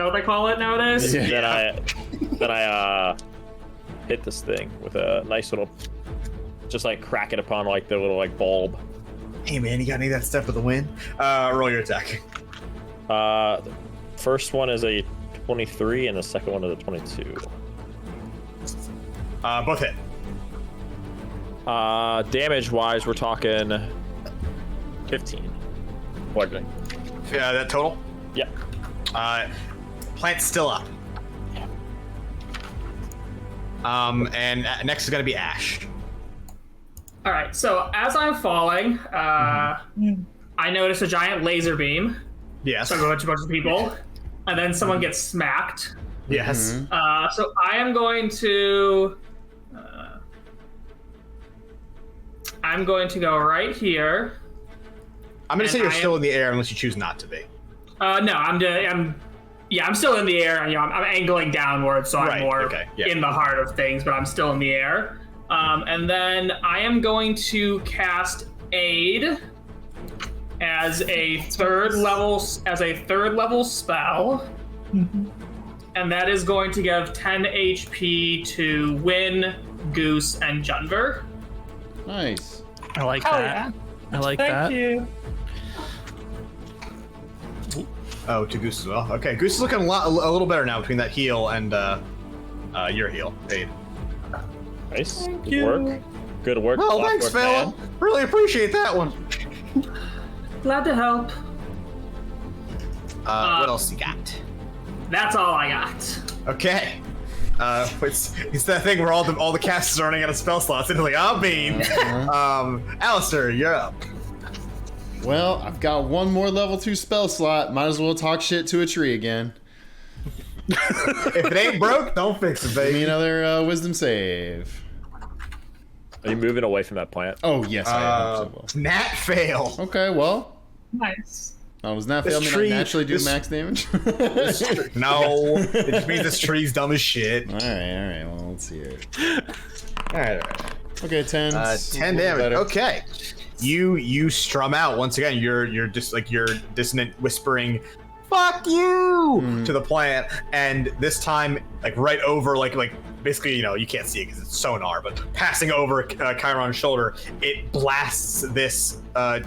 what they call it nowadays? then I hit this thing with a nice little, just like crack it upon like the little like bulb. Hey man, you got any of that step of the wind? Roll your attack. First one is a 23, and the second one is a 22. Both hit. Damage wise, we're talking 15. Bludgeoning. That total? Yep. Plant's still up. And next is gonna be Ash. All right. So as I'm falling, I notice a giant laser beam. Yes. So I go to a bunch of people, and then someone gets smacked. Yes. So I am going to. I'm going to go right here. I'm gonna say And you're I still am- in the air unless you choose not to be. No, I'm still in the air, and I'm angling downwards, so Right, I'm more okay, yeah. in the heart of things, but I'm still in the air. And then I am going to cast Aid as a third level spell, and that is going to give 10 HP to Win, Goose, and Junver. Nice. I like Hell that. yeah. I like that. Thank you. Oh, to Goose as well. Okay, Goose is looking a little better now between that heal and your heal. Aid. Nice. Good you. work. Good work. Well, Clockwork thanks, fella. Man. Really appreciate that one. Glad to help. What else you got? That's all I got. Okay. It's that thing where all the casters are running out of spell slots. And they're like, I'll beam. Alistair, you're up. Well, I've got one more level 2 spell slot. Might as well talk shit to a tree again. If it ain't broke, don't fix it, Give me baby. another wisdom save. Are you moving away from that plant? Oh, yes, I am. Nat fail. Okay, well. Nice. Does not fail This me tree- to naturally do this- max damage? No, it just means this tree's dumb as shit. Alright, well, let's see here. All right. Okay, 10. 10 damage. Better. Okay. You strum out once again. You're just like your dissonant whispering, "Fuck you" to the plant, and this time like right over like basically you can't see it because it's sonar, but passing over Chiron's shoulder, it blasts this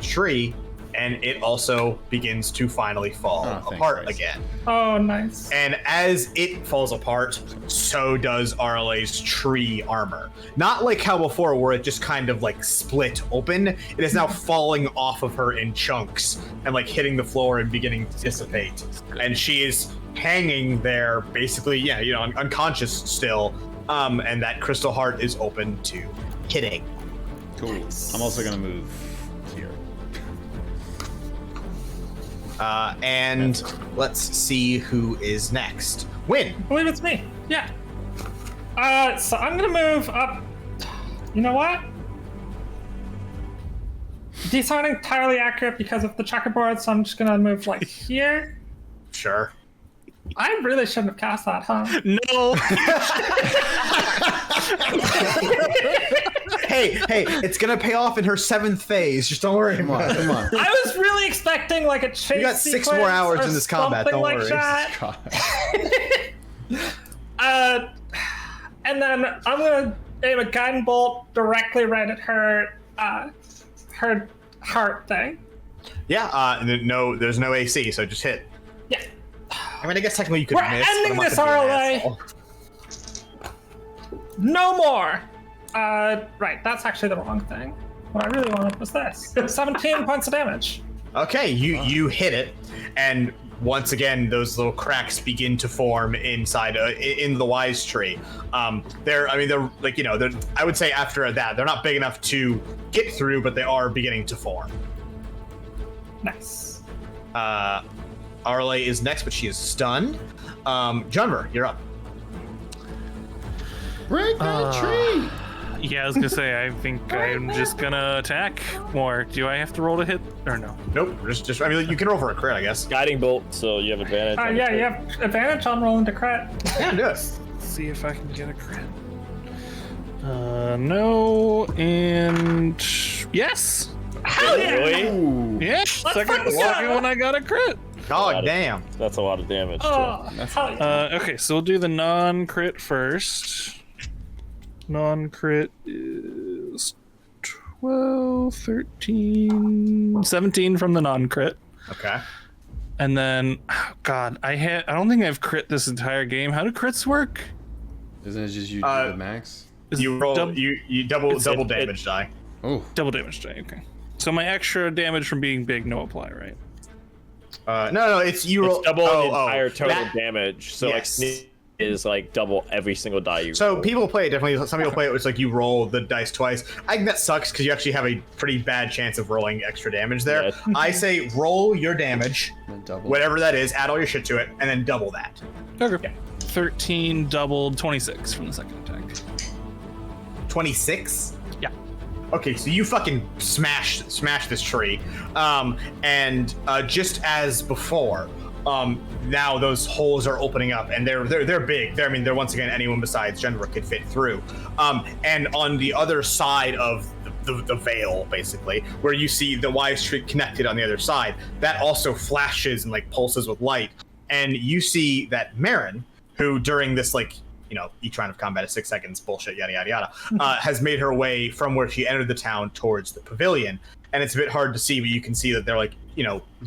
tree, and it also begins to finally fall apart again. Oh, nice. And as it falls apart, so does Arelea's tree armor. Not like how before, where it just kind of like split open. It is now falling off of her in chunks and like hitting the floor and beginning to dissipate. And she is hanging there, basically, unconscious still. And that crystal heart is open to hitting. Cool. I'm also gonna move here. And let's see who is next. Win. I believe it's me. Yeah. So I'm gonna move up. You know what? These aren't entirely accurate because of the checkerboard, so I'm just gonna move like here. Sure. I really shouldn't have cast that, huh? No. Hey, it's gonna pay off in her 7th phase. Just don't worry. Come on. I was really expecting like a chase. You got 6 sequence more hours or in this combat. Don't something worry. like that. And then I'm gonna aim a gun bolt directly right at her heart thing. Yeah. No, there's no AC, so just hit. Yeah. I mean, I guess technically you could We're miss. ending but I'm not this, gonna be an Arelaa. asshole. No more. Right. That's actually the wrong thing. What I really wanted was this. 17 points of damage. Okay, you hit it, and once again, those little cracks begin to form inside in the wise tree. They're like I would say after that, they're not big enough to get through, but they are beginning to form. Nice. Arelaa is next, but she is stunned. Junver, you're up. Break that tree! Yeah, I was gonna say, I think I'm just gonna attack more. Do I have to roll to hit or no? Nope. Just I mean, you can roll for a crit, I guess. Guiding bolt, so you have advantage. on Yeah, the you have advantage on rolling to crit. Yeah, do it. Let's see if I can get a crit. No, and yes. Hell yeah! Really? Ooh. Yeah, second one I got a crit. Oh, damn. That's a lot of damage. Oh, hell yeah. Okay, so we'll do the non-crit first. Non-crit is 12, 13, 17 from the non-crit. Okay. And then, oh God, I don't think I've crit this entire game. How do crits work? Isn't it just you do the max? Is You it roll. You double it- damage die. Oh. double damage die, okay. So my extra damage from being big, no apply, right? No, it's you roll. It's double the entire total that- damage. So Yes. like sneak is like double every single die you So roll. people play it differently. Some people play it, it's like you roll the dice twice. I think that sucks because you actually have a pretty bad chance of rolling extra damage there. Yeah. I say roll your damage, And double. whatever that is, add all your shit to it, and then double that. Okay. 13 doubled 26 from the second attack. 26? Yeah. Okay, so you fucking smash this tree, and just as before, now those holes are opening up, and they're big. They're once again anyone besides Jennifer could fit through. And on the other side of the veil, basically, where you see the wise tree connected on the other side, that also flashes and like pulses with light, and you see that Marin, who during this each round of combat is 6 seconds, bullshit, yada, yada, yada, has made her way from where she entered the town towards the pavilion. And it's a bit hard to see, but you can see that they're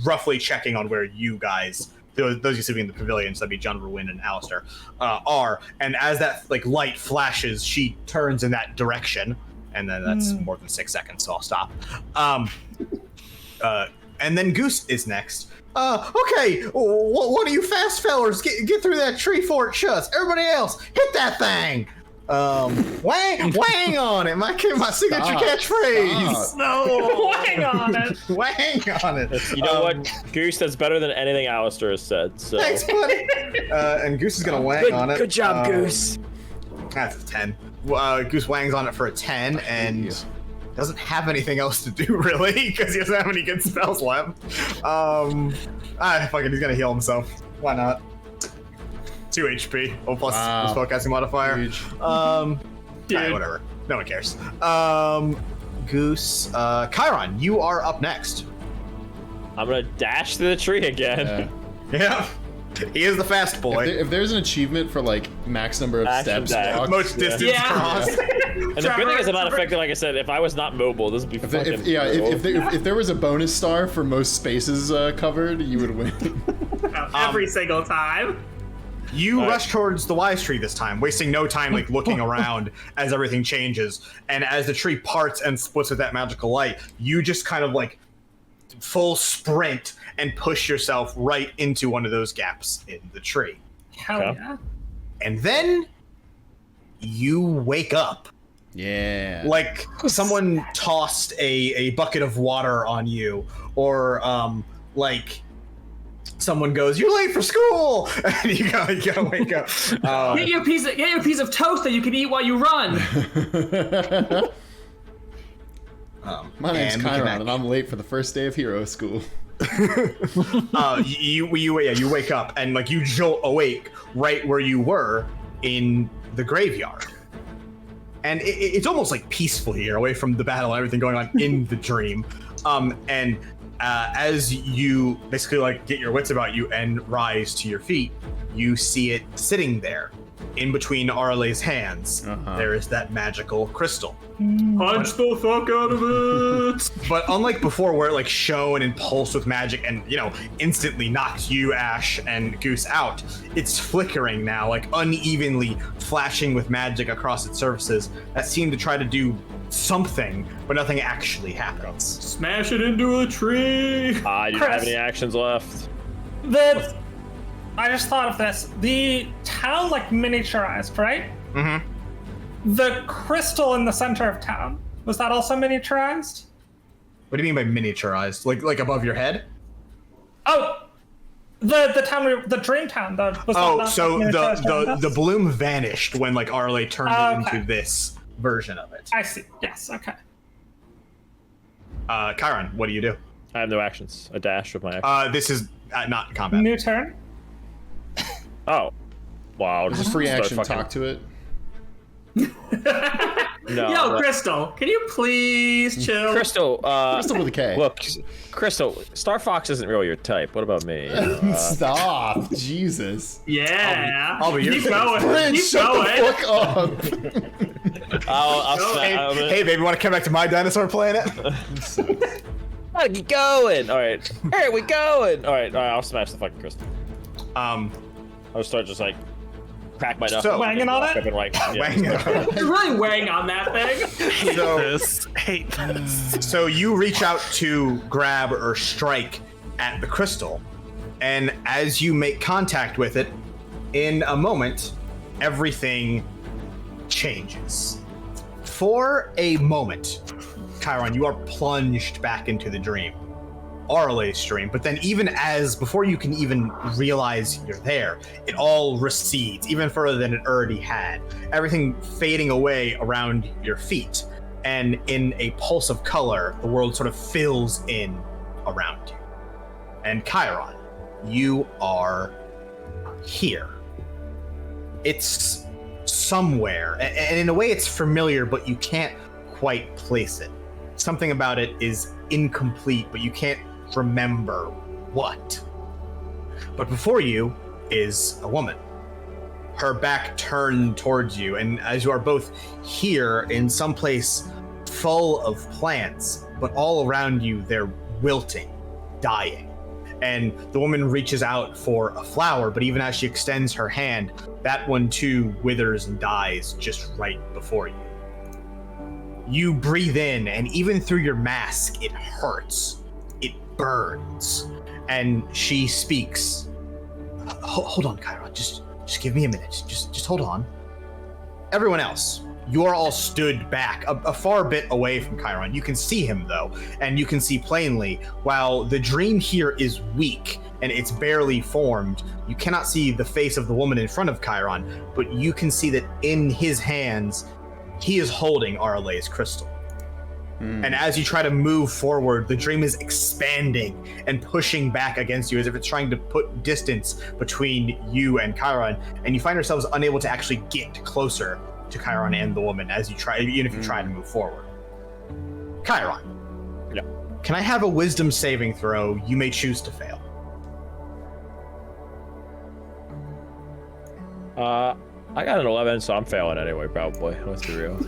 roughly checking on where you guys, those you see in the pavilion, so that'd be John, Ruin, and Alistair, are. And as that light flashes, she turns in that direction. And then that's more than 6 seconds, so I'll stop. And then Goose is next. Okay, one of you fast fellers, get through that tree before it shuts. Everybody else, hit that thing. Wang on it, my signature catchphrase. No, wang on it. Wang on it. You know what, Goose? That's better than anything Alistair has said. So. Thanks, buddy. And Goose is gonna wang on it. Good job, Goose. That's a 10. Goose wangs on it for a 10, and doesn't have anything else to do really because he doesn't have any good spells left. Fuck it, he's gonna heal himself. Why not? 2 HP. Oh, plus spellcasting modifier. Huge. Whatever. No one cares. Goose. Chiron, you are up next. I'm gonna dash through the tree again. Yeah. He is the fast boy. If there's an achievement for like max number of Action steps dash. walked, Most distance crossed. And the good thing is I'm not affected. Like I said, if I was not mobile, this would be fucking. If there was a bonus star for most spaces covered, you would win. Every single time. You rush towards the wise tree this time, wasting no time like looking around as everything changes. And as the tree parts and splits with that magical light, you just kind of like full sprint and push yourself right into one of those gaps in the tree. Hell Okay. yeah. And then you wake up. Yeah. Like someone tossed a bucket of water on you, or like someone goes, "You're late for school," and you gotta wake up. Get your piece of toast that you can eat while you run. My name's and Chiron, and I'm late for the first day of hero school. you wake up and like you jolt awake right where you were in the graveyard, and it's almost like peaceful here, away from the battle and everything going on in the dream. And as you basically like get your wits about you and rise to your feet, you see it sitting there in between Arelea's hands. There is that magical crystal. Punch the fuck out of it. But unlike before, where it like shone and pulsed with magic and, you know, instantly knocked you, Ash, and Goose out, it's flickering now, like unevenly flashing with magic across its surfaces that seem to try to do something, but nothing actually happens. Smash it into a tree. I didn't have any actions left. I just thought of this. The town, like, miniaturized, right? Mm-hmm. The crystal in the center of town, was that also miniaturized? What do you mean by miniaturized? Like above your head? Oh, the town, the dream town. So the bloom vanished when like Arelaa turned it into this version of it. I see. Yes. Okay. Chiron, what do you do? I have no actions. A dash with my action. This is not combat. New turn. Oh. Wow. Just Just free start action. fucking- Talk to it. No. Yo, Crystal, can you please chill? Crystal, Crystal with a K. look, Crystal, Star Fox isn't really your type. What about me? Stop, Jesus. Yeah. I'll be your Keep going. Prince, Keep shut going. the fuck up. I'll Hey, baby, want to come back to my dinosaur planet? Gotta get going. All right, here we going. All right, I'll smash the fucking crystal. I'll start just like crack my knuckles. So- Wanging on it? And, like, yeah, You're really weighing on that thing. Hate this. So you reach out to grab or strike at the crystal, and as you make contact with it, in a moment, everything changes. For a moment, Chiron, you are plunged back into the dream. Arelea's dream, but then even before you can even realize you're there, it all recedes even further than it already had. Everything fading away around your feet, and in a pulse of color, the world sort of fills in around you. And Chiron, you are here. It's somewhere, and in a way it's familiar, but you can't quite place it. Something about it is incomplete, but you can't remember what. But before you is a woman, her back turned towards you, and as you are both here in some place full of plants, but all around you they're wilting, dying. And the woman reaches out for a flower, but even as she extends her hand, that one too withers and dies just right before you. You breathe in, and even through your mask, it hurts. It burns. And she speaks. Hold on, Chiron. Just give me a minute. Just hold on. Everyone else, you are all stood back, a far bit away from Chiron. You can see him, though, and you can see plainly, while the dream here is weak and it's barely formed, you cannot see the face of the woman in front of Chiron, but you can see that in his hands, he is holding Arelea's crystal. And as you try to move forward, the dream is expanding and pushing back against you as if it's trying to put distance between you and Chiron, and you find yourselves unable to actually get closer to Chiron and the woman as you try, even if you try to move forward. Chiron. Yeah. Can I have a wisdom saving throw? You may choose to fail. I got an 11, so I'm failing anyway, probably. Let's be real.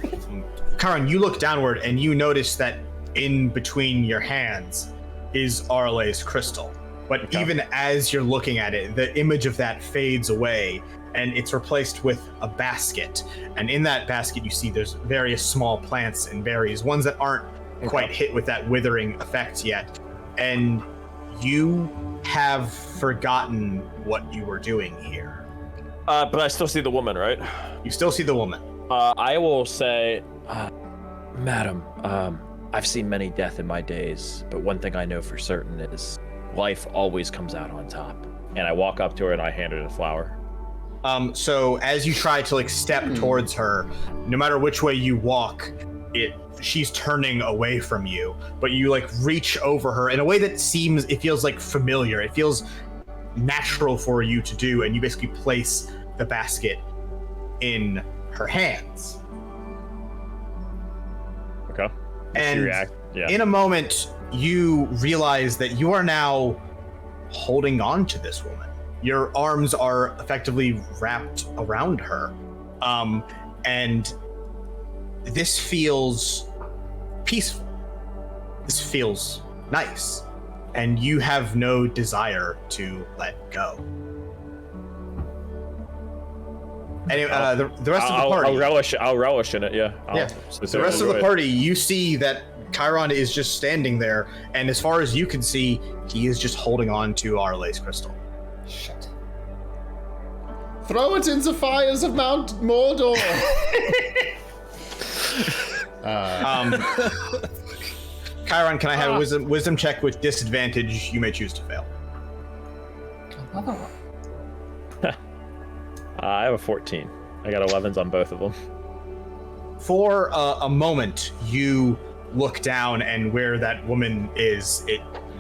Chiron, you look downward and you notice that in between your hands is Arelea's crystal. But Okay. even as you're looking at it, the image of that fades away and it's replaced with a basket. And in that basket, you see there's various small plants and berries, ones that aren't quite hit with that withering effect yet. And you have forgotten what you were doing here. But I still see the woman, right? You still see the woman. I will say, Madam, I've seen many death in my days, but one thing I know for certain is life always comes out on top. And I walk up to her and I hand her the flower. So as you try to step towards her, no matter which way you walk, she's turning away from you, but you reach over her in a way that feels familiar. It feels natural for you to do, and you basically place the basket in her hands. Okay. And react. Yeah. in a moment, you realize that you are now holding on to this woman. Your arms are effectively wrapped around her. And this feels peaceful. This feels nice. And you have no desire to let go. Anyway, the rest of the party. I'll relish in it. Yeah. The rest of the party, you see that Chiron is just standing there, and as far as you can see, he is just holding on to Arelea's crystal. Shit. Throw it into fires of Mount Mordor. Chiron, can I have a wisdom check with disadvantage? You may choose to fail. Another one. I have a 14. I got 11s on both of them. For a moment, you look down, and where that woman is,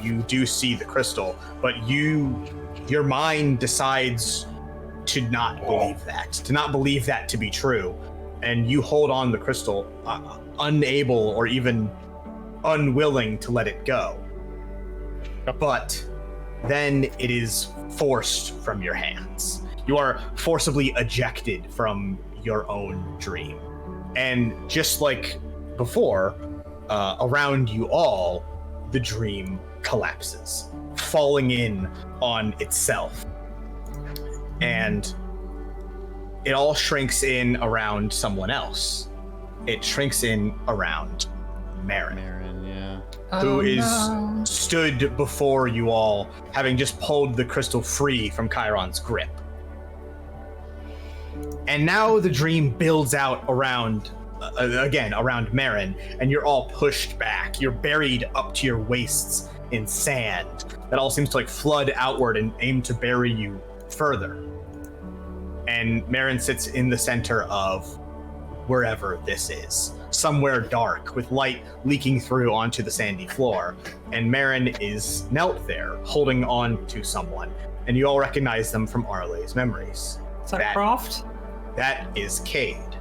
you do see the crystal, but your mind decides to not believe that to be true, and you hold on the crystal, unable or even unwilling to let it go. But then it is forced from your hands. You are forcibly ejected from your own dream. And just like before, around you all, the dream collapses, falling in on itself. And it all shrinks in around someone else. It shrinks in around Marin. Who stood before you all, having just pulled the crystal free from Chiron's grip. And now the dream builds out around Marin, and you're all pushed back. You're buried up to your waists in sand that all seems to flood outward and aim to bury you further. And Marin sits in the center of wherever this is, somewhere dark with light leaking through onto the sandy floor. And Marin is knelt there, holding on to someone, and you all recognize them from Arelea's memories. Is that Croft? That is Cade.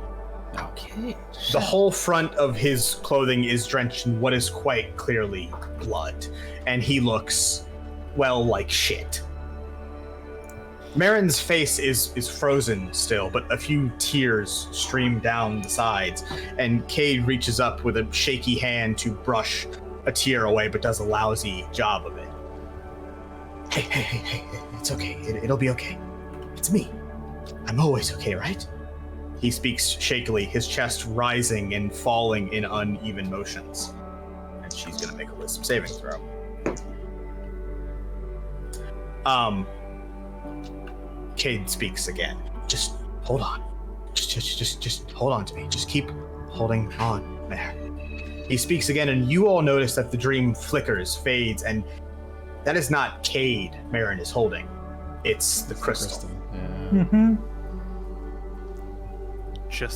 Okay. The whole front of his clothing is drenched in what is quite clearly blood, and he looks, like shit. Marin's face is frozen still, but a few tears stream down the sides, and Cade reaches up with a shaky hand to brush a tear away, but does a lousy job of it. Hey, it's okay. It'll be okay. It's me. I'm always okay, right? He speaks shakily, his chest rising and falling in uneven motions. And she's gonna make a wisdom saving throw. Cade speaks again. Just hold on. Just hold on to me. Just keep holding on there. He speaks again, and you all notice that the dream flickers, fades, and that is not Cade Marin is holding. It's the crystal. Yeah. Mm-hmm.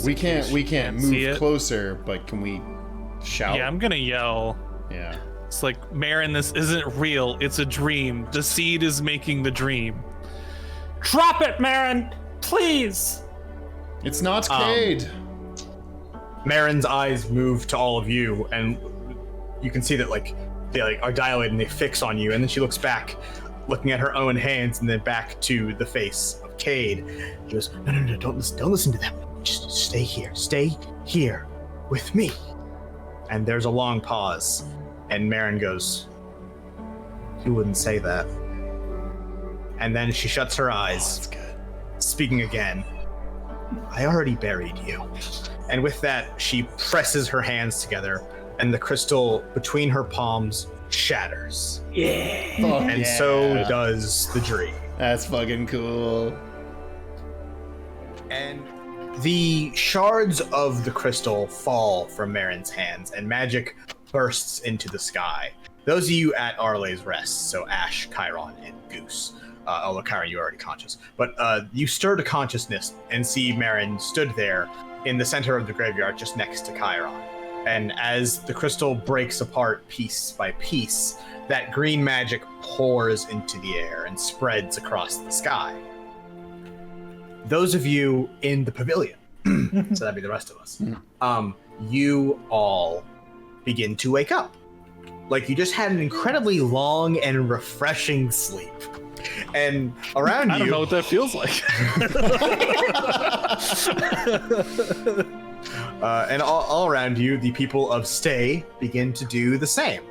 We can't move closer, but can we shout? Yeah, I'm gonna yell. Yeah. It's like, Marin, this isn't real. It's a dream. The seed is making the dream. Drop it, Marin! Please! It's not Cade. Marin's eyes move to all of you, and you can see that they are dilated and they fix on you, and then she looks back, looking at her own hands, and then back to the face of Cade. She goes, no, don't listen to them. Just stay here with me. And there's a long pause, and Marin goes, "You wouldn't say that." And then she shuts her eyes, That's good. speaking again. "I already buried you." And with that, she presses her hands together, and the crystal between her palms shatters. And so does the dream. That's fucking cool. And the shards of the crystal fall from Marin's hands, and magic bursts into the sky. Those of you at Arlea's Rest, so Ash, Chiron, and Goose. Although Chiron, you're already conscious. But you stir to consciousness and see Marin stood there in the center of the graveyard just next to Chiron. And as the crystal breaks apart piece by piece, that green magic pours into the air and spreads across the sky. Those of you in the pavilion, so that'd be the rest of us, you all begin to wake up. Like you just had an incredibly long and refreshing sleep. And around you... I don't know what that feels like. And all around you, the people of Stay begin to do the same.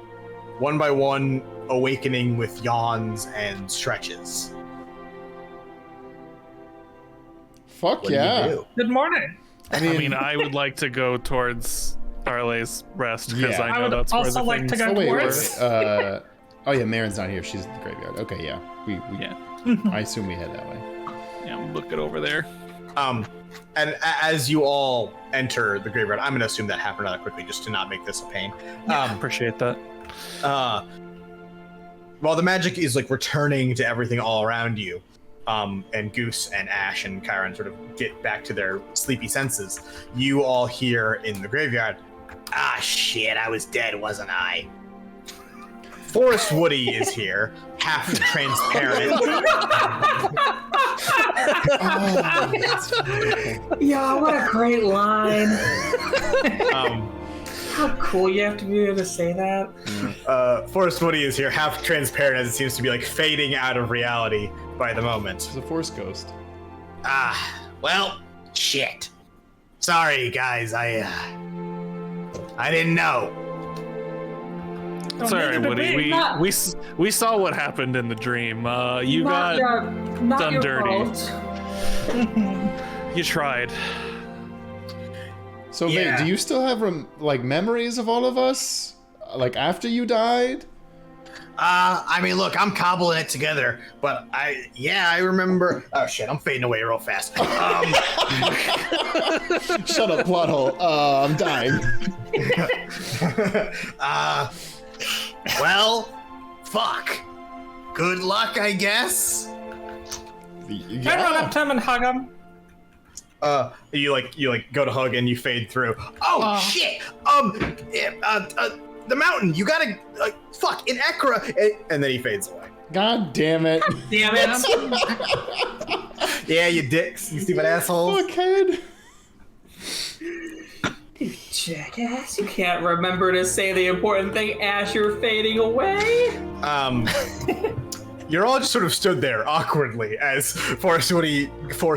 One by one, awakening with yawns and stretches. Fuck What do yeah. you do? Good morning. I mean, I would like to go towards Arlea's Rest because Yeah. I I know would that's where also the like things to go Oh, wait, towards- oh yeah, Marin's not here. She's in the graveyard. Okay, yeah. We Yeah. I assume we head that way. Yeah, I'm looking over there. And as you all enter the graveyard, I'm going to assume that happened rather quickly just to not make this a pain. Appreciate that. While the magic is like returning to everything all around you, and Goose and Ash and Chiron sort of get back to their sleepy senses, you all hear in the graveyard, "Ah, shit, I was dead, wasn't I?" Forest Woody is here, half transparent. Yeah, what a great line. Um, How cool you have to be able to say that. Forest Woody is here, half transparent, as it seems to be like fading out of reality by the moment. It's a force ghost. Well, shit. Sorry, guys, I didn't know. It's all right, Woody. We saw what happened in the dream. You got not done your dirty. fault. You tried. So, Yeah. Vay, do you still have memories of all of us? Like after you died? I mean, look, I'm cobbling it together, but I remember. Oh shit, I'm fading away real fast. Shut up, plot hole. I'm dying. Well, fuck. Good luck, I guess. Can I run up to him and hug him? You go to hug and you fade through. Oh shit. The mountain. You gotta fuck in Ekra, and then he fades away. God damn it. Damn it. Yeah, you dicks. You stupid assholes. Fuckhead. You jackass. You can't remember to say the important thing, Ash, you're fading away. You're all just sort of stood there awkwardly as Force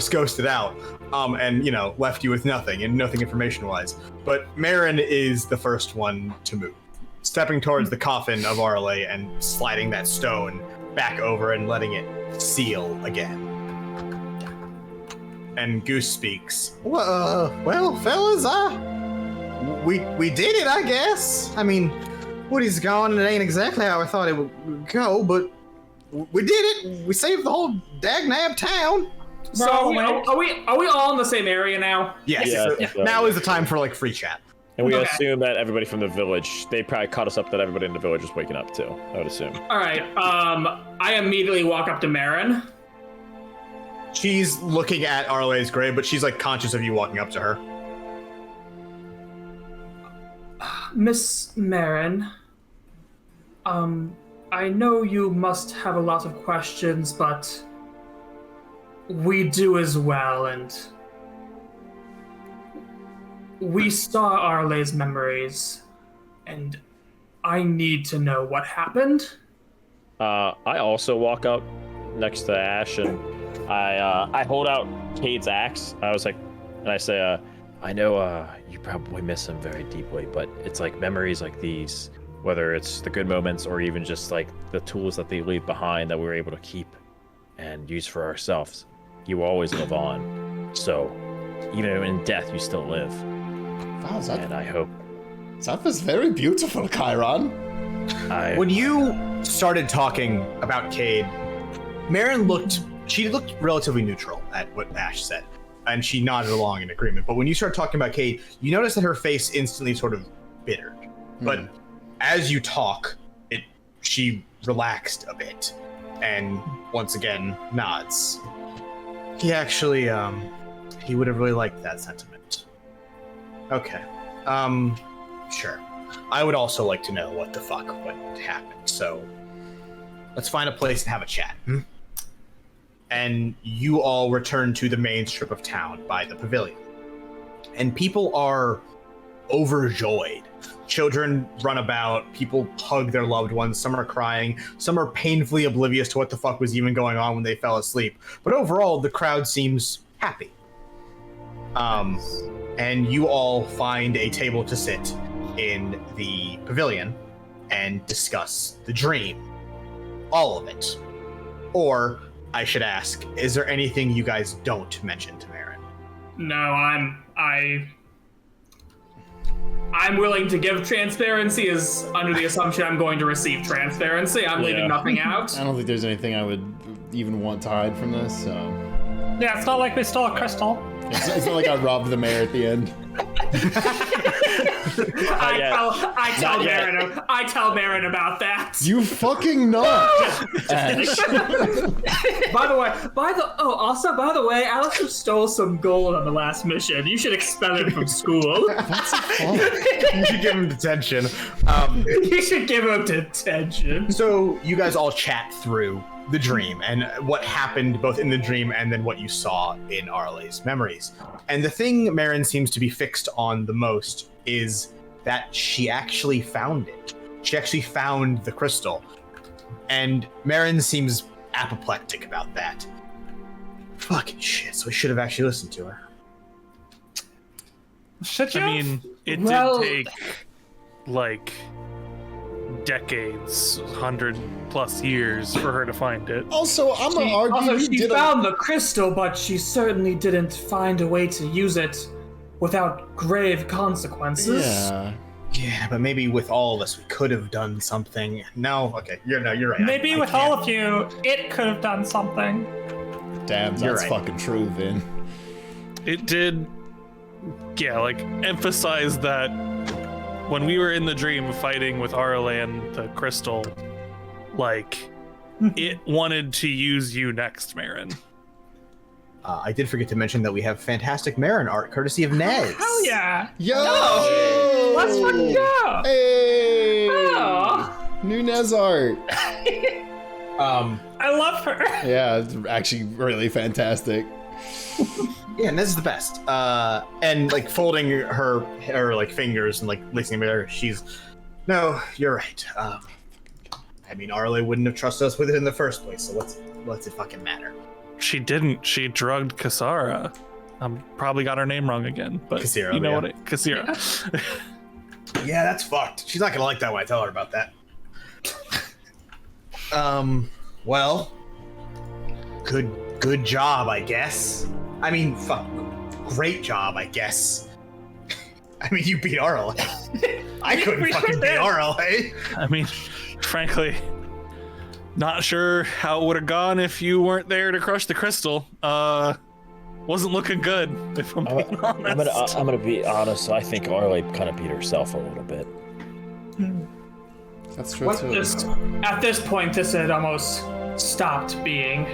ghosted out, and left you with nothing information-wise. But Marin is the first one to move, stepping towards the coffin of Arelaa and sliding that stone back over and letting it seal again. And Goose speaks. Well, fellas, we did it, I guess. I mean, Woody's gone, and it ain't exactly how I thought it would go, but we did it. We saved the whole dagnab town. So are we all in the same area now? Yes. Yeah. Now is the time for free chat. And we Okay. assume that everybody from the village, they probably caught us up that everybody in the village was waking up too, I would assume. All right. I immediately walk up to Marin. She's looking at Arlea's grave, but she's conscious of you walking up to her. Miss Marin, I know you must have a lot of questions, but we do as well, and we saw Arlea's memories, and I need to know what happened. I also walk up next to Ash and I hold out Cade's axe. I was like, and I say, I know you probably miss him very deeply, but it's like memories like these, whether it's the good moments or even just like the tools that they leave behind that we were able to keep and use for ourselves. You will always live on. So even in death, you still live. Wow, and I hope. That was very beautiful, Chiron. When you started talking about Cade, Marin looked relatively neutral at what Ash said, and she nodded along in agreement. But when you started talking about Cade, you noticed that her face instantly sort of bittered. But as you talk, she relaxed a bit, and once again nods. He actually, he would have really liked that sentiment. Okay, sure. I would also like to know what the fuck happened, so let's find a place and have a chat. And you all return to the main strip of town by the pavilion. And people are overjoyed. Children run about, people hug their loved ones, some are crying, some are painfully oblivious to what the fuck was even going on when they fell asleep. But overall, the crowd seems happy. And you all find a table to sit in the pavilion and discuss the dream. All of it. Or, I should ask, is there anything you guys don't mention to Marin? No, I'm willing to give transparency as under the assumption I'm going to receive transparency. I'm leaving nothing out. I don't think there's anything I would even want to hide from this, so... Yeah, it's not like we stole a crystal. It's not like I robbed the mayor at the end. I tell Marin about that. You fucking not. Ash. By the way, Alistair stole some gold on the last mission. You should expel him from school. You should give him detention. You should give him detention. So you guys all chat through the dream and what happened both in the dream and then what you saw in Arelea's memories. And the thing Marin seems to be fixed on the most is that she actually found it. She actually found the crystal. And Marin seems apoplectic about that. Fucking shit, so I should have actually listened to her. Should you? I mean, it did take, like, decades, 100+ years for her to find it. Also, I'm gonna argue she found the crystal, but she certainly didn't find a way to use it without grave consequences. Yeah, but maybe with all of us, we could have done something. No, okay, you're right. Maybe with all of you, it could have done something. Damn, that's fucking true, Vin. It did, like, emphasize that when we were in the dream fighting with Arelaa and the crystal, like, it wanted to use you next, Marin. I did forget to mention that we have fantastic Marin art courtesy of Nezz. Hell yeah! Yo! Let's fucking go! Hey! New Nezz art. I love her. Yeah, it's actually really fantastic. Yeah, Nezz is the best. And like folding her like fingers and like listening to her, no, you're right. I mean, Arelaa wouldn't have trusted us with it in the first place, so what's it fucking matter? She didn't. She drugged Kasara. Probably got her name wrong again, but Kasira, you know what? Kasira. Yeah, that's fucked. She's not gonna like that when I tell her about that. Well, good job, I guess. I mean, great job, I guess. I mean, you beat Arelaa. I couldn't fucking beat Arelaa. I mean, frankly, not sure how it would have gone if you weren't there to crush the crystal. Wasn't looking good, if I'm being honest. I'm gonna be honest. I think Arelaa kind of beat herself a little bit. That's true too. At this point, this had almost stopped being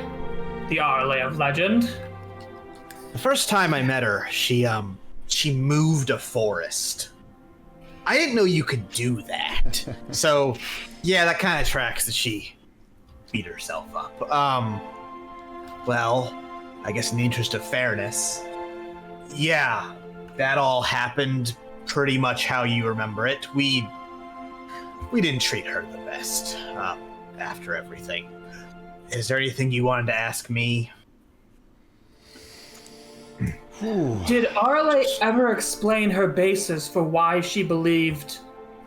the Arelaa of legend. The first time I met her, she moved a forest. I didn't know you could do that. So, yeah, that kind of tracks that she beat herself up. Well, I guess in the interest of fairness, yeah, that all happened pretty much how you remember it. we didn't treat her the best after everything. Is there anything you wanted to ask me? Did Arelaa ever explain her basis for why she believed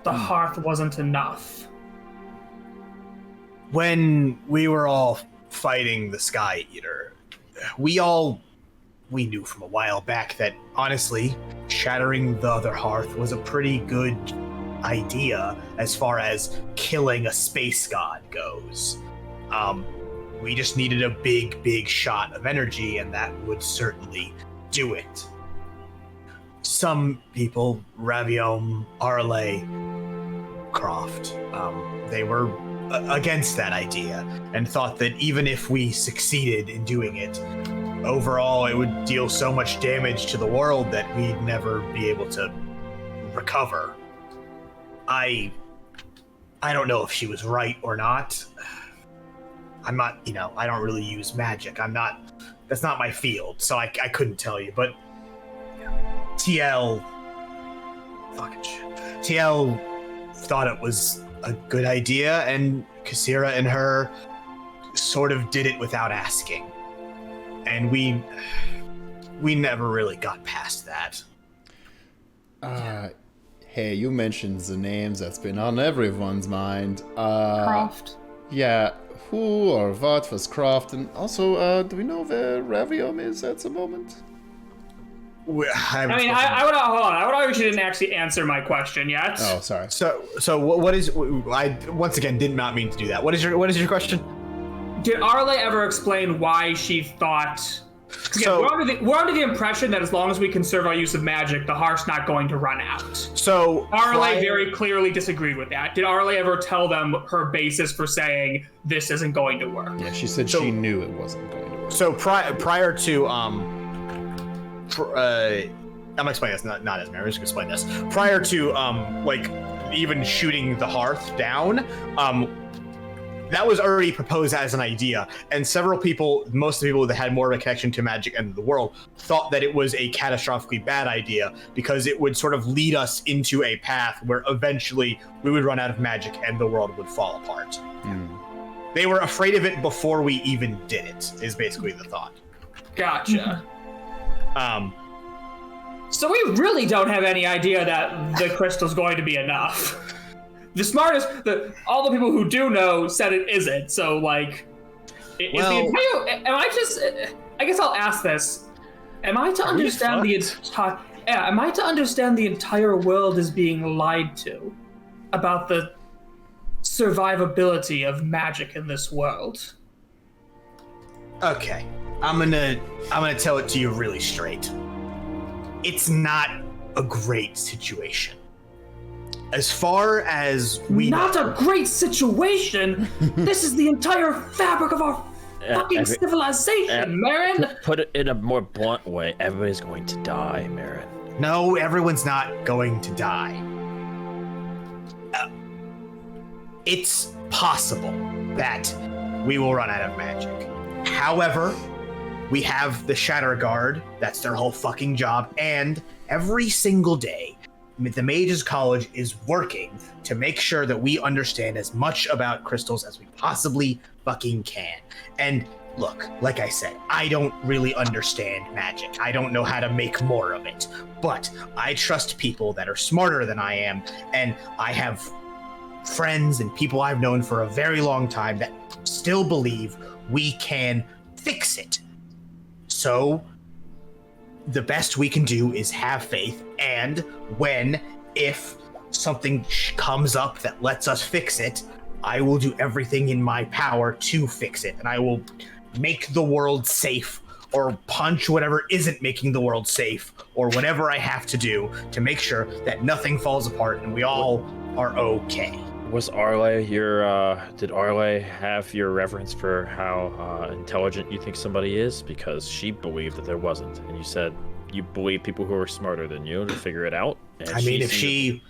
the hearth wasn't enough? When we were all fighting the Sky Eater, we knew from a while back that, honestly, shattering the other hearth was a pretty good idea as far as killing a space god goes. We just needed a big shot of energy, and that would certainly do it. Some people, Raviom, Arelaa, Croft, they were against that idea and thought that even if we succeeded in doing it, overall it would deal so much damage to the world that we'd never be able to recover. I don't know if she was right or not. I'm not, I don't really use magic. That's not my field, so I couldn't tell you, but TL thought it was a good idea, and Kasira and her sort of did it without asking. And we never really got past that. Hey, you mentioned the names that's been on everyone's mind. Croft. Yeah, who or what was Croft? And also, do we know where Raviom is at the moment? I would hold on. I would argue she didn't actually answer my question yet. Oh, sorry. So what is? I once again did not mean to do that. What is your question? Did Arelaa ever explain why she thought? So we're under the impression that as long as we conserve our use of magic, the heart's not going to run out. So Arelaa very clearly disagreed with that. Did Arelaa ever tell them her basis for saying this isn't going to work? Yeah, she said she knew it wasn't going to work. So prior to I'm gonna explain this, not as I'm just gonna explain this. Prior to even shooting the hearth down, that was already proposed as an idea, and several people, most of the people that had more of a connection to magic and the world, thought that it was a catastrophically bad idea because it would sort of lead us into a path where eventually we would run out of magic and the world would fall apart. They were afraid of it before we even did it, is basically the thought. Gotcha. So we really don't have any idea that the crystal's going to be enough. The smartest, all the people who do know said it isn't. So I guess I'll ask this. Am I to understand the entire world is being lied to about the survivability of magic in this world? Okay, I'm gonna tell it to you really straight. It's not a great situation. As far as we Not a great situation? This is the entire fabric of our fucking civilization, Marin! Put it in a more blunt way. Everybody's going to die, Marin. No, everyone's not going to die. It's possible that we will run out of magic. However, we have the Shatter Guard. That's their whole fucking job. And every single day, the Mages College is working to make sure that we understand as much about crystals as we possibly fucking can. And look, like I said, I don't really understand magic. I don't know how to make more of it. But I trust people that are smarter than I am, and I have friends and people I've known for a very long time that still believe we can fix it. So the best we can do is have faith, and if something comes up that lets us fix it, I will do everything in my power to fix it, and I will make the world safe, or punch whatever isn't making the world safe, or whatever I have to do to make sure that nothing falls apart and we all are okay. Was Arelaa did Arelaa have your reference for how intelligent you think somebody is? Because she believed that there wasn't, and you said you believe people who are smarter than you to figure it out. And I mean, if she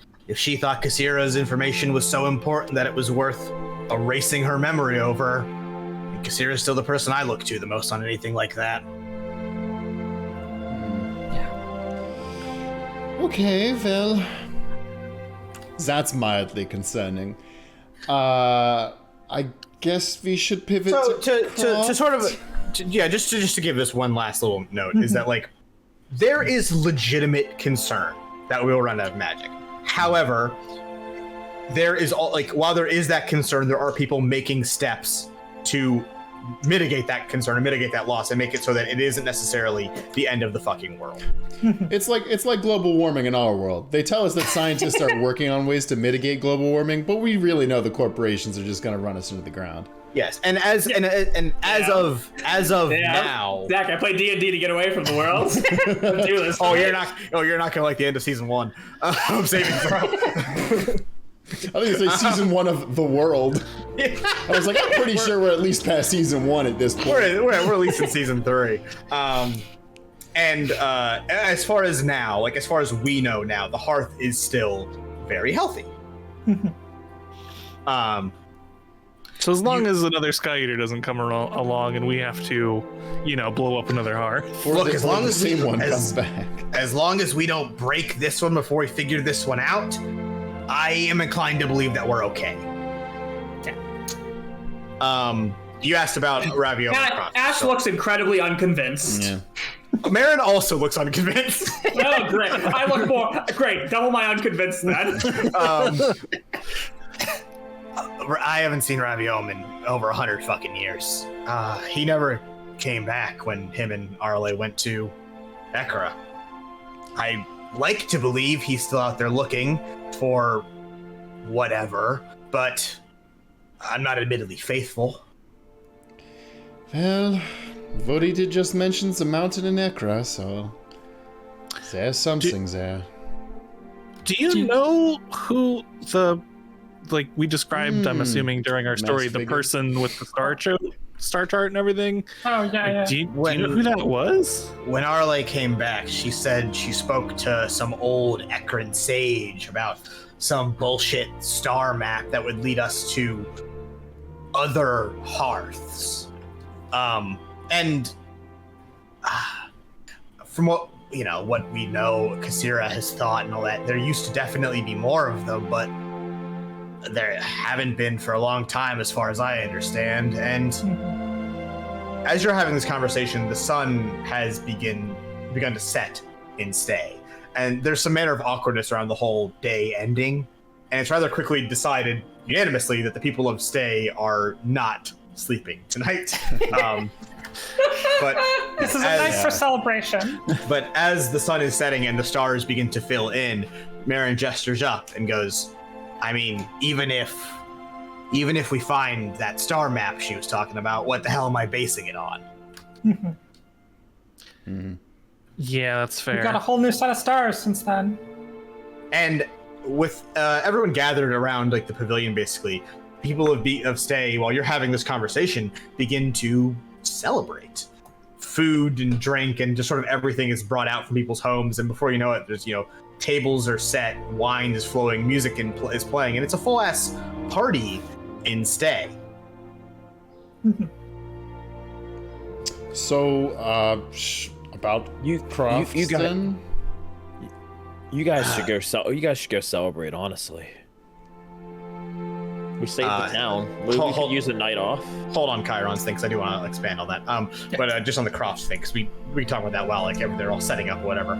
thought Kasira's information was so important that it was worth erasing her memory over, Kasira's still the person I look to the most on anything like that. Okay, well, That's mildly concerning. I guess we should pivot. So to sort of, just to give this one last little note is that like there is legitimate concern that we will run out of magic. However, there is while there is that concern, there are people making steps to mitigate that concern and mitigate that loss and make it so that it isn't necessarily the end of the fucking world. It's like global warming in our world. They tell us that scientists are working on ways to mitigate global warming, but we really know the corporations are just going to run us into the ground. Yes, and as of now, Zach, I played D&D to get away from the world. Let's do this. you're not gonna like the end of season 1 of Saving Throw. I think it's like season 1 of The World. I was like, I'm pretty sure we're at least past season 1 at this point. We're at least in season 3. And as far as now, like as far as we know now, the hearth is still very healthy. So as long as another Sky Eater doesn't come along and we have to, blow up another hearth. Look, as long as the same one comes back. As long as we don't break this one before we figure this one out, I am inclined to believe that we're okay. You asked about Ravio. Ash looks incredibly unconvinced. Yeah. Marin also looks unconvinced. Oh, great. I look more... Great. Double my unconvinced then. I haven't seen Raviom in over 100 fucking years. He never came back when him and Arelaa went to Ekra. I like to believe he's still out there looking for whatever, but I'm not admittedly faithful. Well, Vodi did just mention the mountain in Ekra, so there's something there. Do you know who we described, I'm assuming, during our story, the person with the star chart and everything? Oh, yeah. Do you know who that was? When Arelaa came back, she said she spoke to some old Ekran sage about some bullshit star map that would lead us to other hearths. From what we know, Kasira has thought and all that, there used to definitely be more of them, but there haven't been for a long time as far as I understand. And as you're having this conversation, the sun has begun to set in Stay, and there's some manner of awkwardness around the whole day ending, and it's rather quickly decided unanimously that the people of Stay are not sleeping tonight. But this is a night for celebration. But as the sun is setting and the stars begin to fill in, Marin gestures up and goes, I mean, even if we find that star map she was talking about, what the hell am I basing it on? Yeah, that's fair. We've got a whole new set of stars since then. And with everyone gathered around like the pavilion, basically, people of Stay, while you're having this conversation, begin to celebrate. Food and drink and just sort of everything is brought out from people's homes, and before you know it, there's tables are set, wine is flowing, music is playing, and it's a full ass party in Stay. So, about Croft, then? You guys should go. You guys should go celebrate. Honestly, we saved the town. We could use a night off. Hold on, Chiron's thing, because I do want to expand on that. But just on the Crofts thing, because we talk about that while they're all setting up, whatever.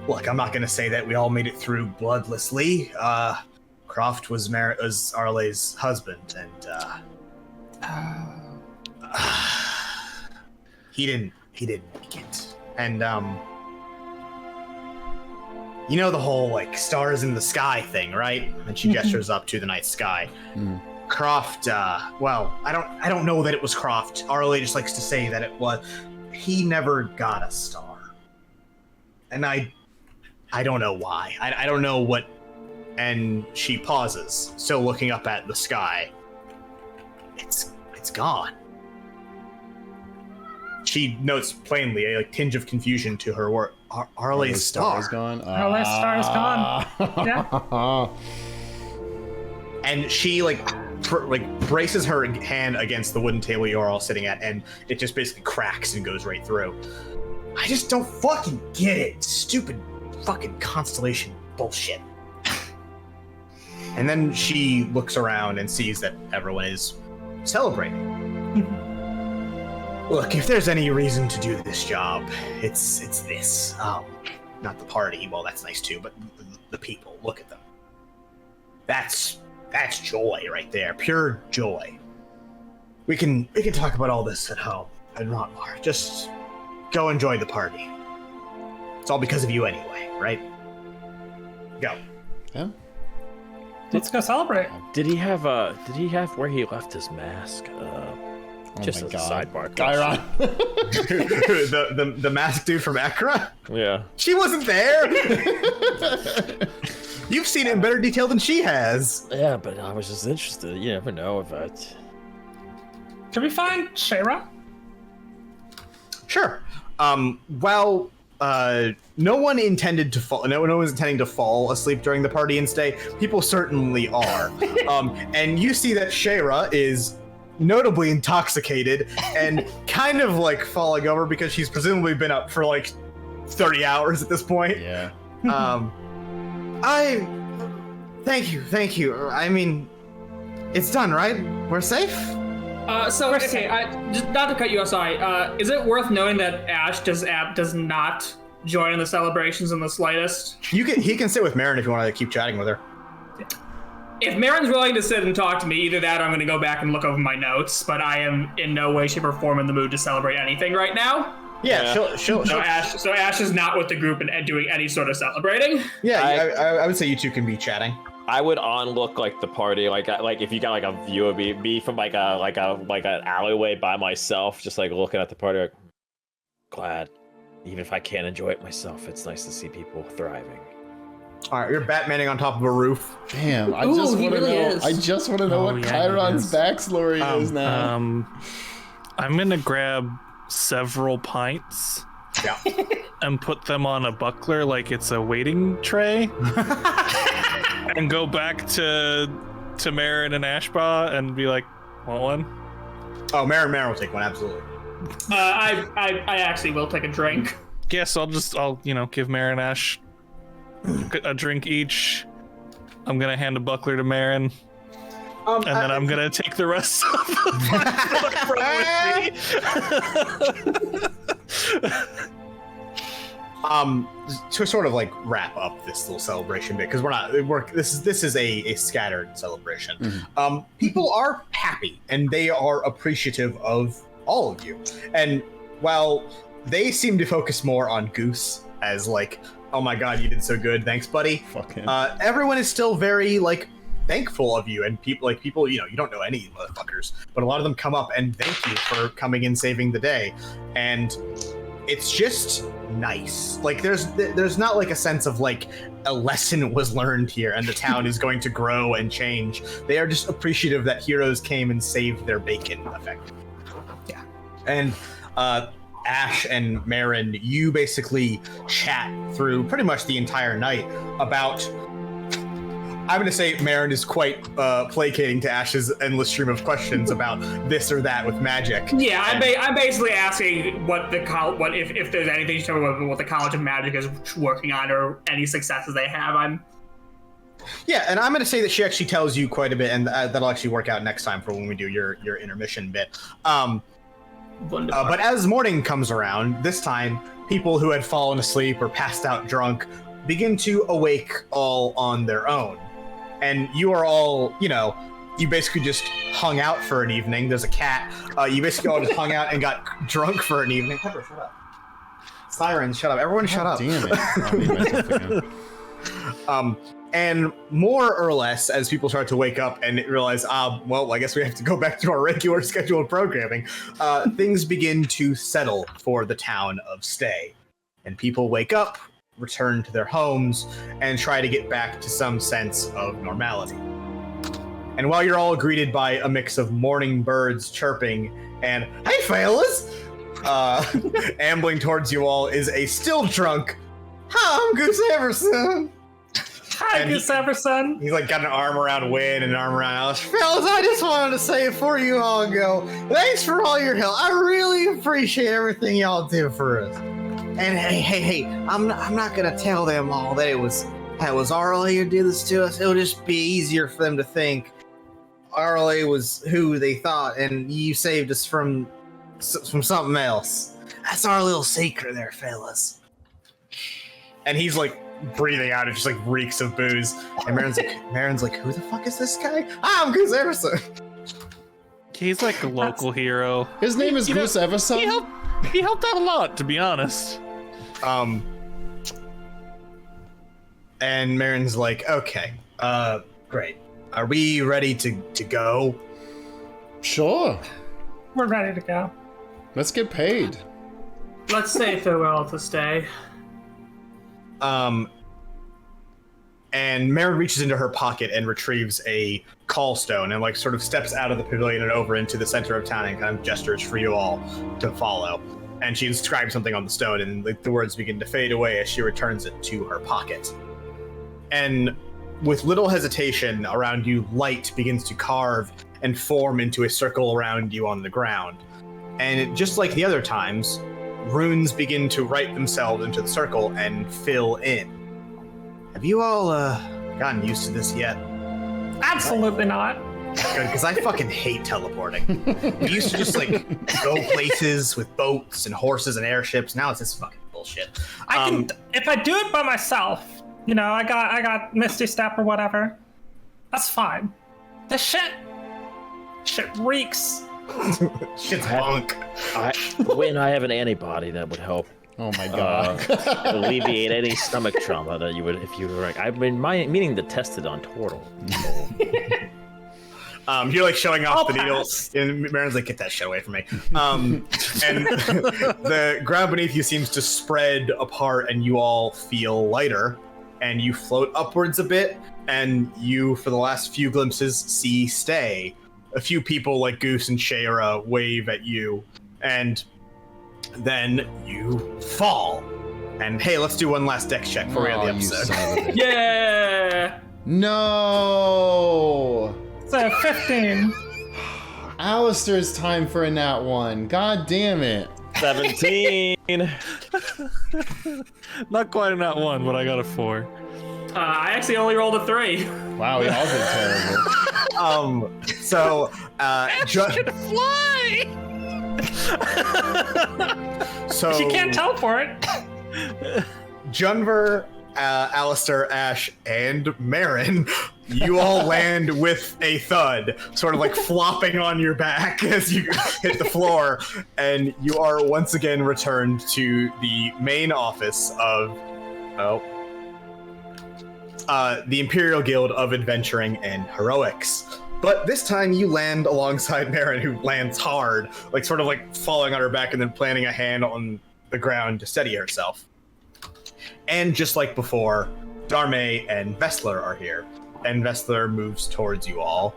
Look, I'm not going to say that we all made it through bloodlessly. Croft was Arlea's husband, and he didn't make it. And the whole stars in the sky thing, right? And she gestures up to the night sky. Croft, I don't know that it was Croft. Arelaa just likes to say that it was. He never got a star, and I don't know why. I don't know what. And she pauses, still looking up at the sky. It's gone. She notes plainly a tinge of confusion to her word. Arlea's star is gone. Arlea's star is gone. Yeah. And she braces her hand against the wooden table you're all sitting at, and it just basically cracks and goes right through. I just don't fucking get it. Stupid fucking constellation bullshit. And then she looks around and sees that everyone is celebrating. Look, if there's any reason to do this job, it's this. Not the party. Well, that's nice too, but the people. Look at them. That's joy right there. Pure joy. We can talk about all this at home in Rotmar. Just go enjoy the party. It's all because of you anyway, right? Go. Yeah. Let's go celebrate. Did he have where he left his mask? Just my as God. a sidebar. Chiron. the masked dude from Ekra? Yeah. She wasn't there. You've seen it in better detail than she has. Yeah, but I was just interested. You never know if it. Can we find Shayra? Sure. While no one intended to fall. No one was intending to fall asleep during the party and stay. People certainly are. And you see that Shayra is notably intoxicated and kind of like falling over because she's presumably been up for like 30 hours at this point. Yeah. Thank you. I mean, it's done, right? We're safe? Just not to cut you off, sorry. Is it worth knowing that Ash does not join in the celebrations in the slightest? He can sit with Marin if you want to keep chatting with her. If Marin's willing to sit and talk to me, either that or I'm going to go back and look over my notes, but I am in no way, shape, or form in the mood to celebrate anything right now. Yeah. She'll So Ash is not with the group and doing any sort of celebrating. Yeah, I would say you two can be chatting. I would look like the party, like if you got like a view of me from like an alleyway by myself, just like looking at the party. Like, glad, even if I can't enjoy it myself, it's nice to see people thriving. All right, you're Batmaning on top of a roof. Damn, I Ooh, just he want to really know. is. I just want to know Oh, what yeah, Chiron's he is. backstory is now. I'm gonna grab several pints Yeah. and put them on a buckler like it's a waiting tray, and go back to Marin and Ashba and be like, "Want one?" Oh, Marin will take one, absolutely. I actually will take a drink. Yes, I'll give Marin and Ash a drink each. I'm gonna hand a buckler to Marin. And then I'm gonna take the rest of the with me. To sort of like wrap up this little celebration bit, because this is a scattered celebration. Mm-hmm. People are happy and they are appreciative of all of you. And while they seem to focus more on Goose as like, oh my god, you did so good, thanks buddy. Fuck him. Everyone is still very like thankful of you, and people, you don't know any motherfuckers, but a lot of them come up and thank you for coming and saving the day, and it's just nice. Like there's not like a sense of like a lesson was learned here and the town is going to grow and change. They are just appreciative that heroes came and saved their bacon, effectively. Yeah. And Ash and Marin, you basically chat through pretty much the entire night about, I'm going to say Marin is quite placating to Ash's endless stream of questions about this or that with magic. Yeah, I'm basically asking if there's anything you tell me about what the College of Magic is working on or any successes they have. Yeah, and I'm going to say that she actually tells you quite a bit, and that'll actually work out next time for when we do your intermission bit. But as morning comes around, this time, people who had fallen asleep or passed out drunk begin to awake all on their own. And you are all, you basically just hung out for an evening. There's a cat. You basically all just hung out and got drunk for an evening. Pepper, shut up. Sirens, shut up. Everyone shut up. Damn it. I'll leave myself again. And more or less, as people start to wake up and realize, well, I guess we have to go back to our regular scheduled programming, things begin to settle for the town of Stay. And people wake up, return to their homes, and try to get back to some sense of normality. And while you're all greeted by a mix of morning birds chirping and, hey fellas, ambling towards you all is a still drunk, hi, I'm Goose Everson. Hi, Goose Everson. He's like got an arm around Win and an arm around Alice. Fellas, I just wanted to say before you all go, thanks for all your help. I really appreciate everything y'all do for us. And hey, I'm not gonna tell them all that it was Arelaa who did this to us. It'll just be easier for them to think Arelaa was who they thought, and you saved us from something else. That's our little secret there, fellas. And he's like breathing out. It just like reeks of booze. And Marin's like, who the fuck is this guy? I'm Goose Everson. He's like a local hero. His name is Goose Everson. He helped out a lot, to be honest. And Marin's like, okay, great. Are we ready to go? Sure. We're ready to go. Let's get paid. Let's say farewell to stay. And Marin reaches into her pocket and retrieves a call stone and like sort of steps out of the pavilion and over into the center of town and kind of gestures for you all to follow. And she inscribes something on the stone, and the words begin to fade away as she returns it to her pocket. And with little hesitation around you, light begins to carve and form into a circle around you on the ground. And just like the other times, runes begin to write themselves into the circle and fill in. Have you all gotten used to this yet? Absolutely not. Good, because I fucking hate teleporting. We used to just like go places with boats and horses and airships. Now it's this fucking bullshit. I can, if I do it by myself, you know, I got Misty Step or whatever. That's fine. This shit reeks. Shit's bunk. When I have an antibody, that would help. Oh my god. Alleviate any stomach trauma that you would, if you were like, I've been meaning to test it on Tortle. You're like showing off the needles, and Marin's like, get that shit away from me. And the ground beneath you seems to spread apart, and you all feel lighter, and you float upwards a bit, and you, for the last few glimpses, see Stay. A few people like Goose and Shayra wave at you, and then you fall. And hey, let's do one last dex check before we end the episode. Yeah! No! So 15. Alistair's time for a nat 1. God damn it. 17. Not quite a nat 1, but I got a 4. I actually only rolled a 3. Wow, we all did terrible. Can fly. So She can't teleport. Junver, Alistair, Ash, and Marin, you all land with a thud, sort of like flopping on your back as you hit the floor, and you are once again returned to the main office of the Imperial Guild of Adventuring and Heroics. But this time you land alongside Marin, who lands hard, like sort of like falling on her back and then planting a hand on the ground to steady herself. And just like before, Darmay and Vestler are here, and Vestler moves towards you all.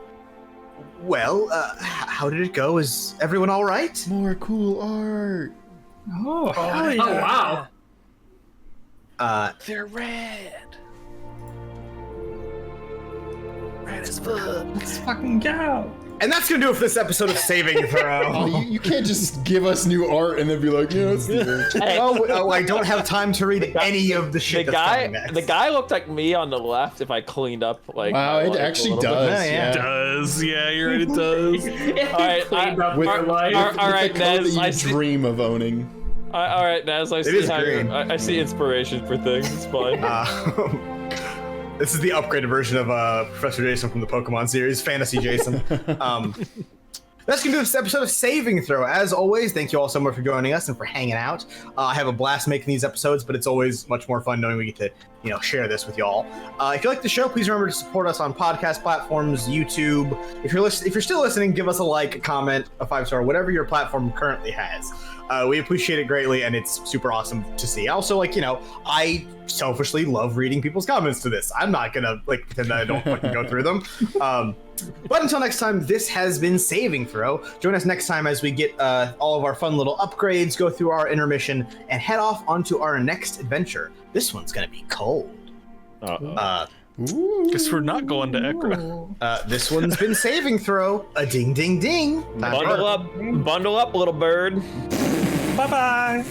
Well, how did it go? Is everyone all right? More cool art. Oh, hell yeah. Oh, wow. They're red. Red as fuck. Let's fucking go. And that's gonna do it for this episode of Saving Throw. Oh, you can't just give us new art and then be like, yeah, it's the I don't have time to read any of the shit that's coming next. The guy looked like me on the left if I cleaned up like. Wow, it actually does. It does. Yeah, you're right. It does. All right, With all right, the color Nezz, that you dream of owning. All right, Nezz, I see inspiration for things. It's fine. This is the upgraded version of Professor Jason from the Pokemon series, Fantasy Jason. That's gonna do this episode of Saving Throw. As always, thank you all so much for joining us and for hanging out. I have a blast making these episodes, but it's always much more fun knowing we get to, share this with y'all. If you like the show, please remember to support us on podcast platforms, YouTube. If you're still listening, give us a like, a comment, a 5-star, whatever your platform currently has. We appreciate it greatly, and it's super awesome to see. Also, I selfishly love reading people's comments to this. I'm not gonna pretend that I don't fucking go through them. But until next time, this has been Saving Throw. Join us next time as we get all of our fun little upgrades, go through our intermission, and head off onto our next adventure. This one's gonna be cold. Guess we're not going to Ekra. This one's been Saving Throw. A ding, ding, ding. Bundle up, little bird. Bye-bye.